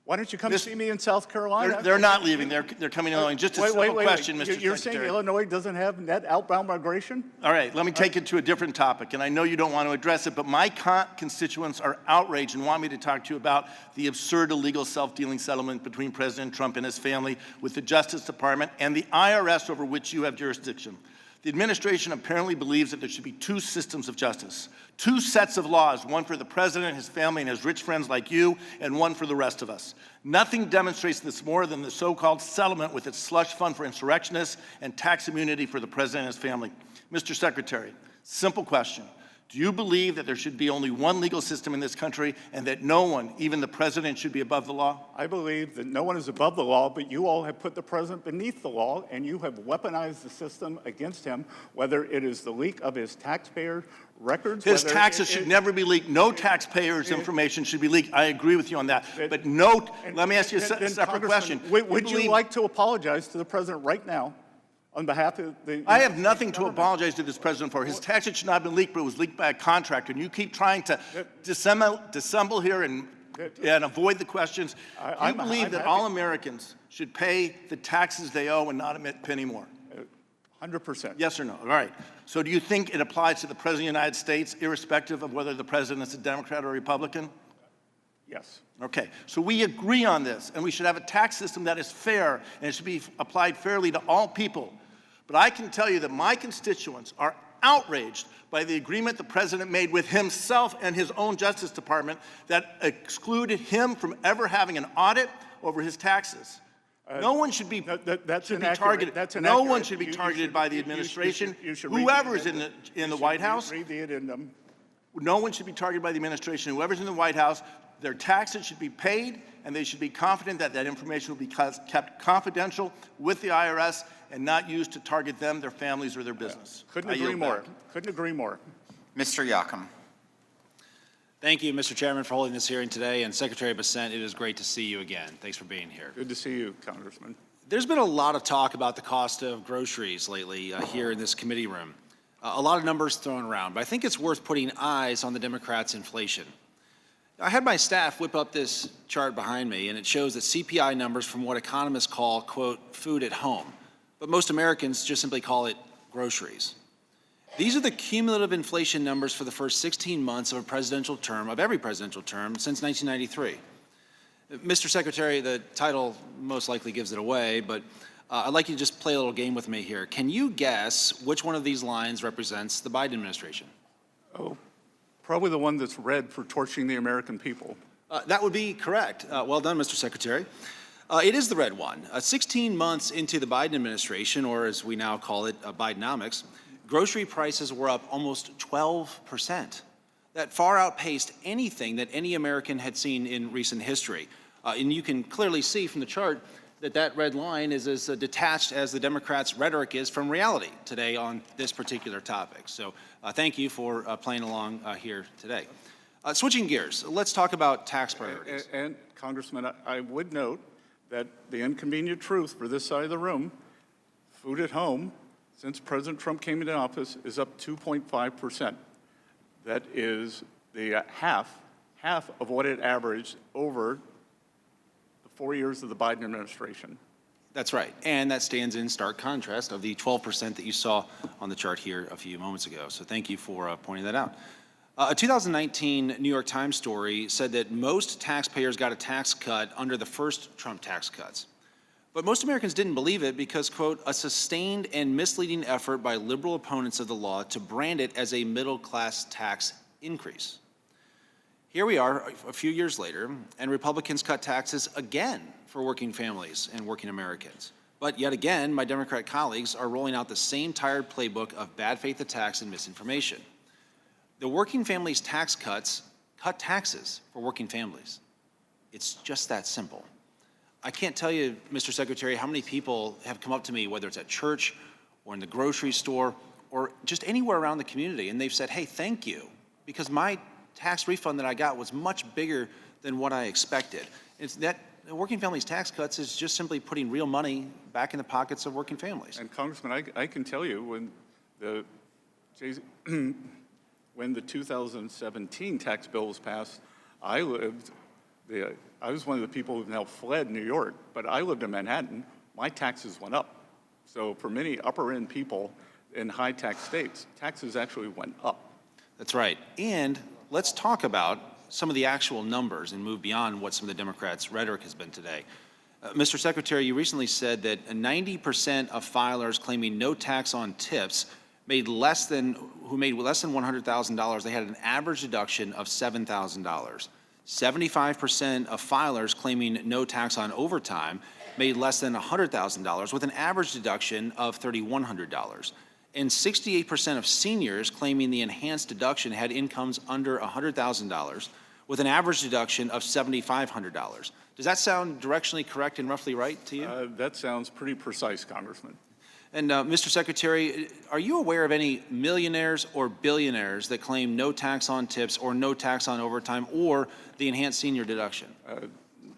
Speaker 3: Why don't you come see me in South Carolina?
Speaker 7: They're not leaving. They're coming to Illinois. Just a simple question, Mr. Secretary.
Speaker 3: You're saying Illinois doesn't have net outbound migration?
Speaker 7: All right, let me take it to a different topic, and I know you don't want to address it, but my constituents are outraged and want me to talk to you about the absurd illegal self-dealing settlement between President Trump and his family with the Justice Department and the IRS over which you have jurisdiction. The administration apparently believes that there should be two systems of justice, two sets of laws, one for the president, his family, and his rich friends like you, and one for the rest of us. Nothing demonstrates this more than the so-called settlement with its slush fund for insurrectionists and tax immunity for the president and his family. Mr. Secretary, simple question. Do you believe that there should be only one legal system in this country and that no one, even the president, should be above the law?
Speaker 3: I believe that no one is above the law, but you all have put the president beneath the law, and you have weaponized the system against him, whether it is the leak of his taxpayer records.
Speaker 7: His taxes should never be leaked. No taxpayers' information should be leaked. I agree with you on that. But note, let me ask you a separate question.
Speaker 3: Would you like to apologize to the president right now? On behalf of the...
Speaker 7: I have nothing to apologize to this president for. His taxes should not have been leaked, but it was leaked by a contractor. And you keep trying to dissemble here and avoid the questions. Do you believe that all Americans should pay the taxes they owe and not emit a penny more?
Speaker 3: 100%.
Speaker 7: Yes or no? All right. So do you think it applies to the President of the United States, irrespective of whether the President is a Democrat or a Republican?
Speaker 3: Yes.
Speaker 7: Okay, so we agree on this, and we should have a tax system that is fair, and it should be applied fairly to all people. But I can tell you that my constituents are outraged by the agreement the president made with himself and his own Justice Department that excluded him from ever having an audit over his taxes. No one should be targeted. No one should be targeted by the administration. Whoever is in the White House. No one should be targeted by the administration. Whoever's in the White House, their taxes should be paid, and they should be confident that that information will be kept confidential with the IRS and not used to target them, their families, or their business.
Speaker 3: Couldn't agree more. Couldn't agree more.
Speaker 13: Mr. Yocum.
Speaker 8: Thank you, Mr. Chairman, for holding this hearing today. And Secretary Bessent, it is great to see you again. Thanks for being here.
Speaker 3: Good to see you, Congressman.
Speaker 8: There's been a lot of talk about the cost of groceries lately here in this committee room. A lot of numbers thrown around, but I think it's worth putting eyes on the Democrats' inflation. I had my staff whip up this chart behind me, and it shows that CPI numbers from what economists call, quote, food at home, but most Americans just simply call it groceries. These are the cumulative inflation numbers for the first 16 months of a presidential term, of every presidential term, since 1993. Mr. Secretary, the title most likely gives it away, but I'd like you to just play a little game with me here. Can you guess which one of these lines represents the Biden administration?
Speaker 3: Oh, probably the one that's red for torching the American people.
Speaker 8: That would be correct. Well done, Mr. Secretary. It is the red one. 16 months into the Biden administration, or as we now call it, Bidenomics, grocery prices were up almost 12%. That far outpaced anything that any American had seen in recent history. And you can clearly see from the chart that that red line is as detached as the Democrats' rhetoric is from reality today on this particular topic. So thank you for playing along here today. Switching gears, let's talk about tax priorities.
Speaker 3: And Congressman, I would note that the inconvenient truth for this side of the room, food at home, since President Trump came into office, is up 2.5%. That is the half of what it averaged over the 4 years of the Biden administration.
Speaker 8: That's right, and that stands in stark contrast of the 12% that you saw on the chart here a few moments ago. So thank you for pointing that out. A 2019 New York Times story said that most taxpayers got a tax cut under the first Trump tax cuts. But most Americans didn't believe it because, quote, a sustained and misleading effort by liberal opponents of the law to brand it as a middle-class tax increase. Here we are a few years later, and Republicans cut taxes again for working families and working Americans. But yet again, my Democrat colleagues are rolling out the same tired playbook of bad faith attacks and misinformation. The working families tax cuts cut taxes for working families. It's just that simple. I can't tell you, Mr. Secretary, how many people have come up to me, whether it's at church or in the grocery store or just anywhere around the community, and they've said, hey, thank you, because my tax refund that I got was much bigger than what I expected. It's that working families tax cuts is just simply putting real money back in the pockets of working families.
Speaker 3: And Congressman, I can tell you when the 2017 tax bill was passed, I was one of the people who've now fled New York, but I lived in Manhattan. My taxes went up. So for many upper-end people in high-tax states, taxes actually went up.
Speaker 8: That's right. And let's talk about some of the actual numbers and move beyond what some of the Democrats' rhetoric has been today. Mr. Secretary, you recently said that 90% of filers claiming no tax on tips who made less than $100,000, they had an average deduction of $7,000. 75% of filers claiming no tax on overtime made less than $100,000 with an average deduction of $3,100. And 68% of seniors claiming the enhanced deduction had incomes under $100,000 with an average deduction of $7,500. Does that sound directionally correct and roughly right to you?
Speaker 3: That sounds pretty precise, Congressman.
Speaker 8: And Mr. Secretary, are you aware of any millionaires or billionaires that claim no tax on tips or no tax on overtime or the enhanced senior deduction?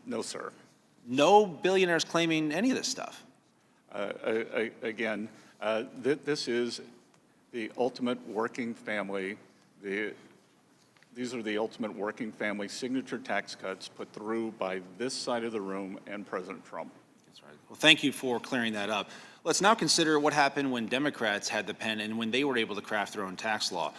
Speaker 3: No, sir.
Speaker 8: No billionaires claiming any of this stuff?
Speaker 3: Again, this is the ultimate working family. These are the ultimate working family signature tax cuts put through by this side of the room and President Trump.
Speaker 8: That's right. Well, thank you for clearing that up. Let's now consider what happened when Democrats had the pen and when they were able to craft their own tax law.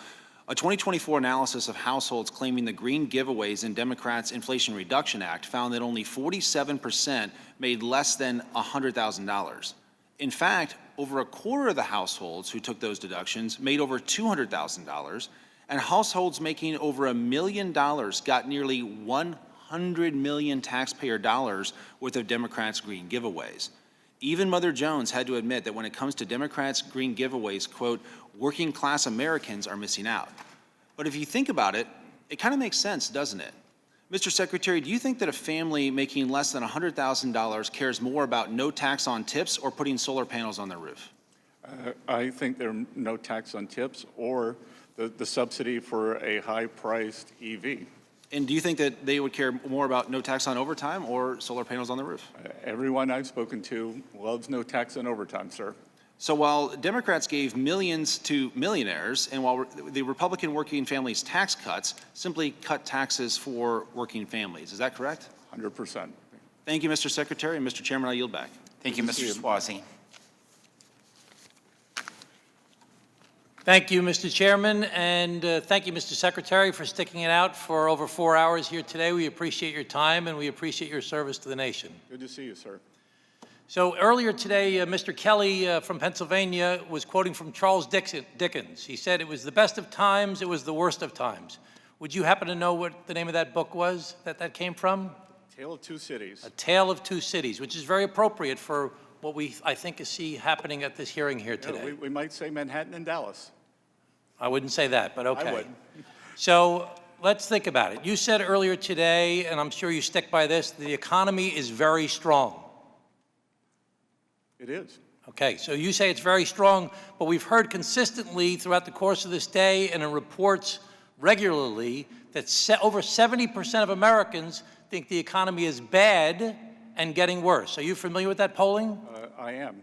Speaker 8: A 2024 analysis of households claiming the green giveaways in Democrats' Inflation Reduction Act found that only 47% made less than $100,000. In fact, over a quarter of the households who took those deductions made over $200,000, and households making over $1 million got nearly 100 million taxpayer dollars worth of Democrats' green giveaways. Even Mother Jones had to admit that when it comes to Democrats' green giveaways, quote, working class Americans are missing out. But if you think about it, it kind of makes sense, doesn't it? Mr. Secretary, do you think that a family making less than $100,000 cares more about no tax on tips or putting solar panels on their roof?
Speaker 3: I think there's no tax on tips or the subsidy for a high-priced EV.
Speaker 8: And do you think that they would care more about no tax on overtime or solar panels on the roof?
Speaker 3: Everyone I've spoken to loves no tax on overtime, sir.
Speaker 8: So while Democrats gave millions to millionaires, and while the Republican working families tax cuts simply cut taxes for working families, is that correct?
Speaker 3: 100%.
Speaker 8: Thank you, Mr. Secretary, and Mr. Chairman, I yield back.
Speaker 13: Thank you, Mr. Swazi.
Speaker 9: Thank you, Mr. Chairman, and thank you, Mr. Secretary, for sticking it out for over 4 hours here today. We appreciate your time, and we appreciate your service to the nation.
Speaker 3: Good to see you, sir.
Speaker 9: So earlier today, Mr. Kelly from Pennsylvania was quoting from Charles Dickens. He said, "It was the best of times, it was the worst of times." Would you happen to know what the name of that book was that came from?
Speaker 3: Tale of Two Cities.
Speaker 9: A Tale of Two Cities, which is very appropriate for what I think, see happening at this hearing here today.
Speaker 3: Yeah, we might say Manhattan and Dallas.
Speaker 9: I wouldn't say that, but okay.
Speaker 3: I would.
Speaker 9: So let's think about it. You said earlier today, and I'm sure you stick by this, the economy is very strong.
Speaker 3: It is.
Speaker 9: Okay, so you say it's very strong, but we've heard consistently throughout the course of this day and in reports regularly that over 70% of Americans think the economy is bad and getting worse. Are you familiar with that polling?
Speaker 3: I am.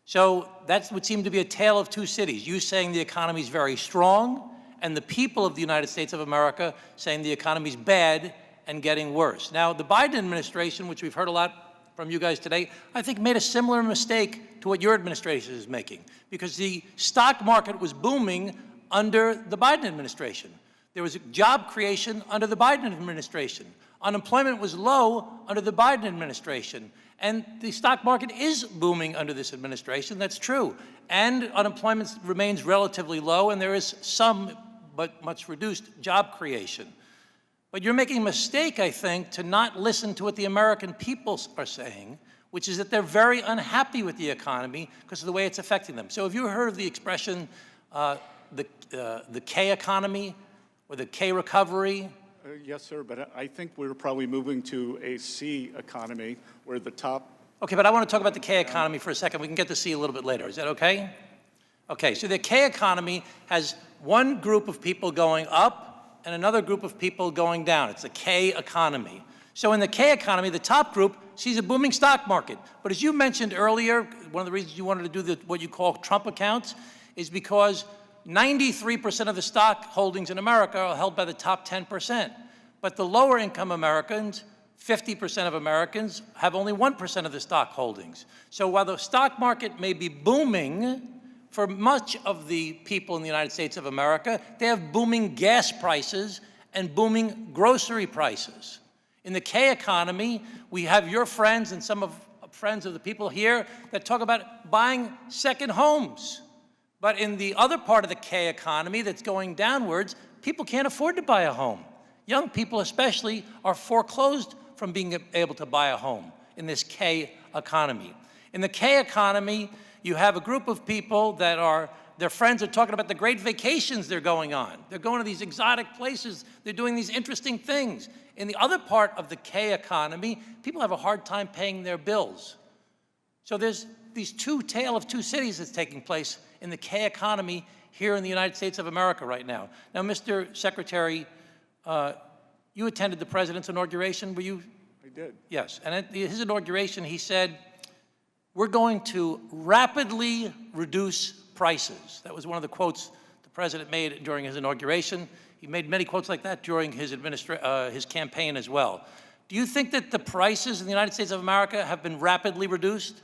Speaker 9: So that would seem to be a tale of two cities. You saying the economy is very strong, and the people of the United States of America saying the economy is bad and getting worse. Now, the Biden administration, which we've heard a lot from you guys today, I think made a similar mistake to what your administration is making, because the stock market was booming under the Biden administration. There was job creation under the Biden administration. Unemployment was low under the Biden administration. And the stock market is booming under this administration, that's true. And unemployment remains relatively low, and there is some, but much reduced, job creation. But you're making a mistake, I think, to not listen to what the American people are saying, which is that they're very unhappy with the economy because of the way it's affecting them. So have you heard of the expression, the K economy, or the K recovery?
Speaker 3: Yes, sir, but I think we're probably moving to a C economy where the top...
Speaker 9: Okay, but I want to talk about the K economy for a second. We can get to C a little bit later. Is that okay? Okay, so the K economy has one group of people going up and another group of people going down. It's the K economy. So in the K economy, the top group sees a booming stock market. But as you mentioned earlier, one of the reasons you wanted to do what you call Trump accounts is because 93% of the stock holdings in America are held by the top 10%. But the lower income Americans, 50% of Americans, have only 1% of the stock holdings. So while the stock market may be booming for much of the people in the United States of America, they have booming gas prices and booming grocery prices. In the K economy, we have your friends and some of friends of the people here that talk about buying second homes. But in the other part of the K economy that's going downwards, people can't afford to buy a home. Young people especially are foreclosed from being able to buy a home in this K economy. In the K economy, you have a group of people that their friends are talking about the great vacations they're going on. They're going to these exotic places. They're doing these interesting things. In the other part of the K economy, people have a hard time paying their bills. So there's these tale of two cities that's taking place in the K economy here in the United States of America right now. Now, Mr. Secretary, you attended the president's inauguration, were you?
Speaker 3: I did.
Speaker 9: Yes, and at his inauguration, he said, we're going to rapidly reduce prices. That was one of the quotes the president made during his inauguration. He made many quotes like that during his campaign as well. Do you think that the prices in the United States of America have been rapidly reduced?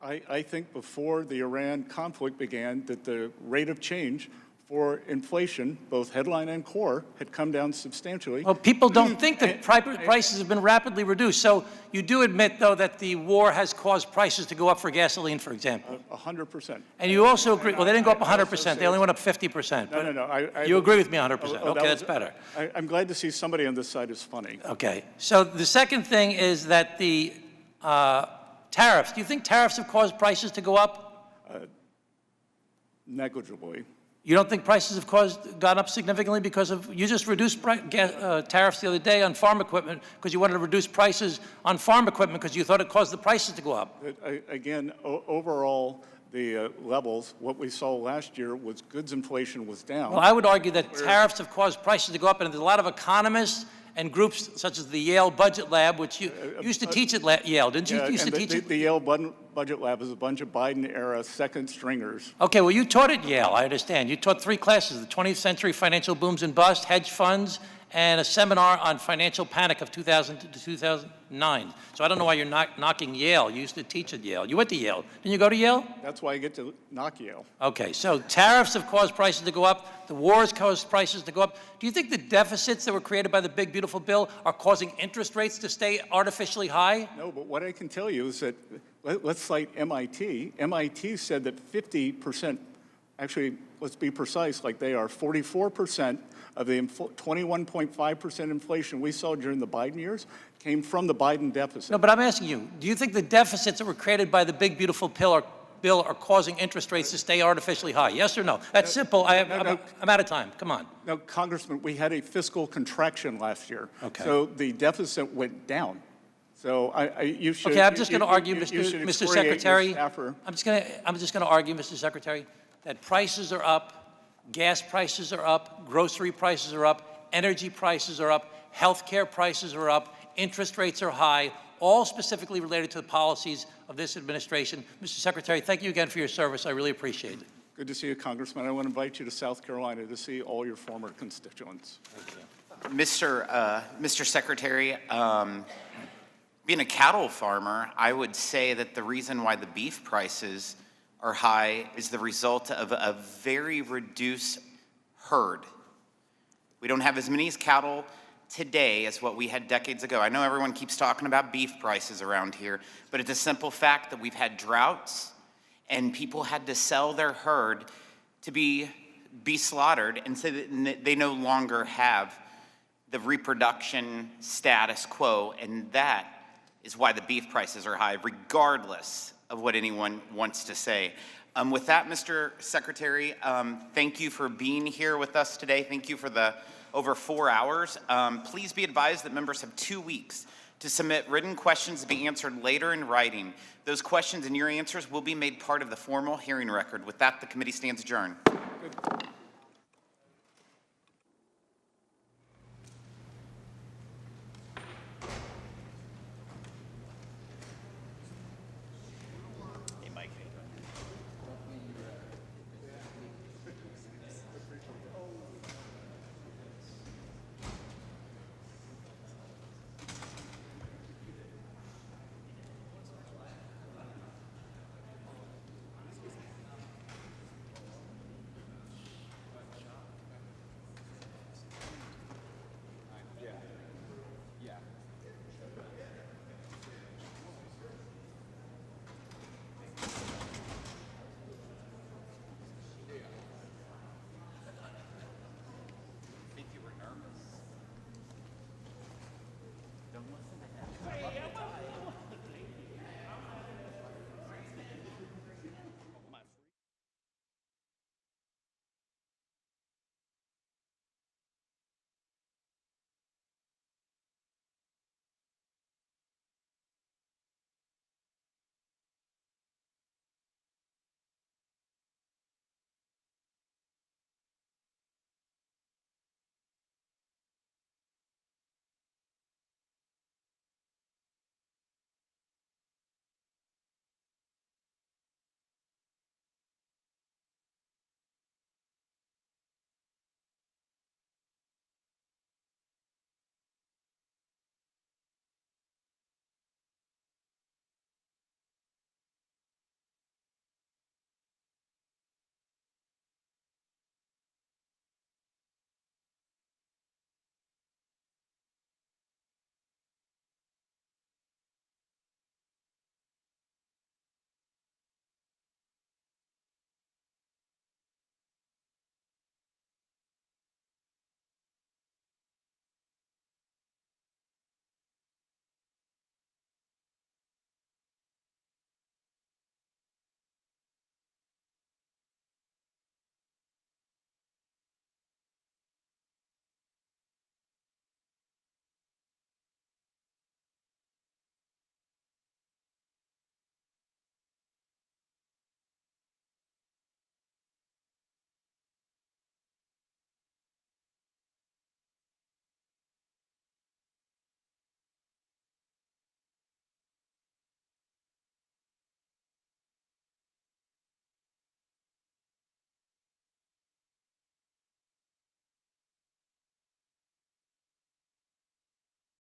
Speaker 3: I think before the Iran conflict began that the rate of change for inflation, both headline and core, had come down substantially.
Speaker 9: Well, people don't think that prices have been rapidly reduced. So you do admit, though, that the war has caused prices to go up for gasoline, for example.
Speaker 3: 100%.
Speaker 9: And you also agree, well, they didn't go up 100%, they only went up 50%.
Speaker 3: No.
Speaker 9: You agree with me 100%.
Speaker 3: Oh,
Speaker 9: okay, that's better.
Speaker 3: I'm glad to see somebody on this side is funny.
Speaker 9: Okay, so the second thing is that the tariffs. Do you think tariffs have caused prices to go up?
Speaker 3: Negligibly.
Speaker 9: You don't think prices have gone up significantly because of, you just reduced tariffs the other day on farm equipment because you wanted to reduce prices on farm equipment because you thought it caused the prices to go up.
Speaker 3: Again, overall, the levels, what we saw last year was goods inflation was down.
Speaker 9: Well, I would argue that tariffs have caused prices to go up, and there's a lot of economists and groups such as the Yale Budget Lab, which you used to teach at Yale, didn't you?
Speaker 3: Yeah,
Speaker 9: You used to
Speaker 3: and
Speaker 9: teach it?
Speaker 3: the Yale Budget Lab is a bunch of Biden-era second stringers.
Speaker 9: Okay, well, you taught at Yale, I understand. You taught 3 classes, the 20th Century Financial Booms and Bust, Hedge Funds, and a seminar on financial panic of 2000 to 2009. So I don't know why you're knocking Yale. You used to teach at Yale. You went to Yale. Didn't you go to Yale?
Speaker 3: That's why I get to knock Yale.
Speaker 9: Okay, so tariffs have caused prices to go up. The war has caused prices to go up. Do you think the deficits that were created by the big, beautiful bill are causing interest rates to stay artificially high?
Speaker 3: No, but what I can tell you is that, let's cite MIT. MIT said that 50%, actually, let's be precise, like they are, 44% of the 21.5% inflation we saw during the Biden years came from the Biden deficit.
Speaker 9: No, but I'm asking you, do you think the deficits that were created by the big, beautiful bill are causing interest rates to stay artificially high? Yes or no? That's simple. I'm out of time. Come on.
Speaker 3: No, Congressman, we had a fiscal contraction last year.
Speaker 9: Okay.
Speaker 3: So the deficit went down. So you should.
Speaker 9: Okay, I'm just going to argue,
Speaker 3: you should
Speaker 9: Mr.
Speaker 3: excoriate your
Speaker 9: Secretary.
Speaker 3: staffer.
Speaker 9: I'm just going to argue, Mr. Secretary, that prices are up, gas prices are up, grocery prices are up, energy prices are up, healthcare prices are up, interest rates are high, all specifically related to the policies of this administration. Mr. Secretary, thank you again for your service. I really appreciate it.
Speaker 3: Good to see you, Congressman. I want to invite you to South Carolina to see all your former constituents.
Speaker 9: Thank you.
Speaker 1: Mr. Secretary, being a cattle farmer, I would say that the reason why the beef prices are high is the result of a very reduced herd. We don't have as many cattle today as what we had decades ago. I know everyone keeps talking about beef prices around here, but it's a simple fact that we've had droughts and people had to sell their herd to be slaughtered, and so that they no longer have the reproduction status quo, and that is why the beef prices are high, regardless of what anyone wants to say. With that, Mr. Secretary, thank you for being here with us today. Thank you for the over 4 hours. Please be advised that members have 2 weeks to submit written questions to be answered later in writing. Those questions and your answers will be made part of the formal hearing record. With that, the committee stands adjourned.
Speaker 3: Good.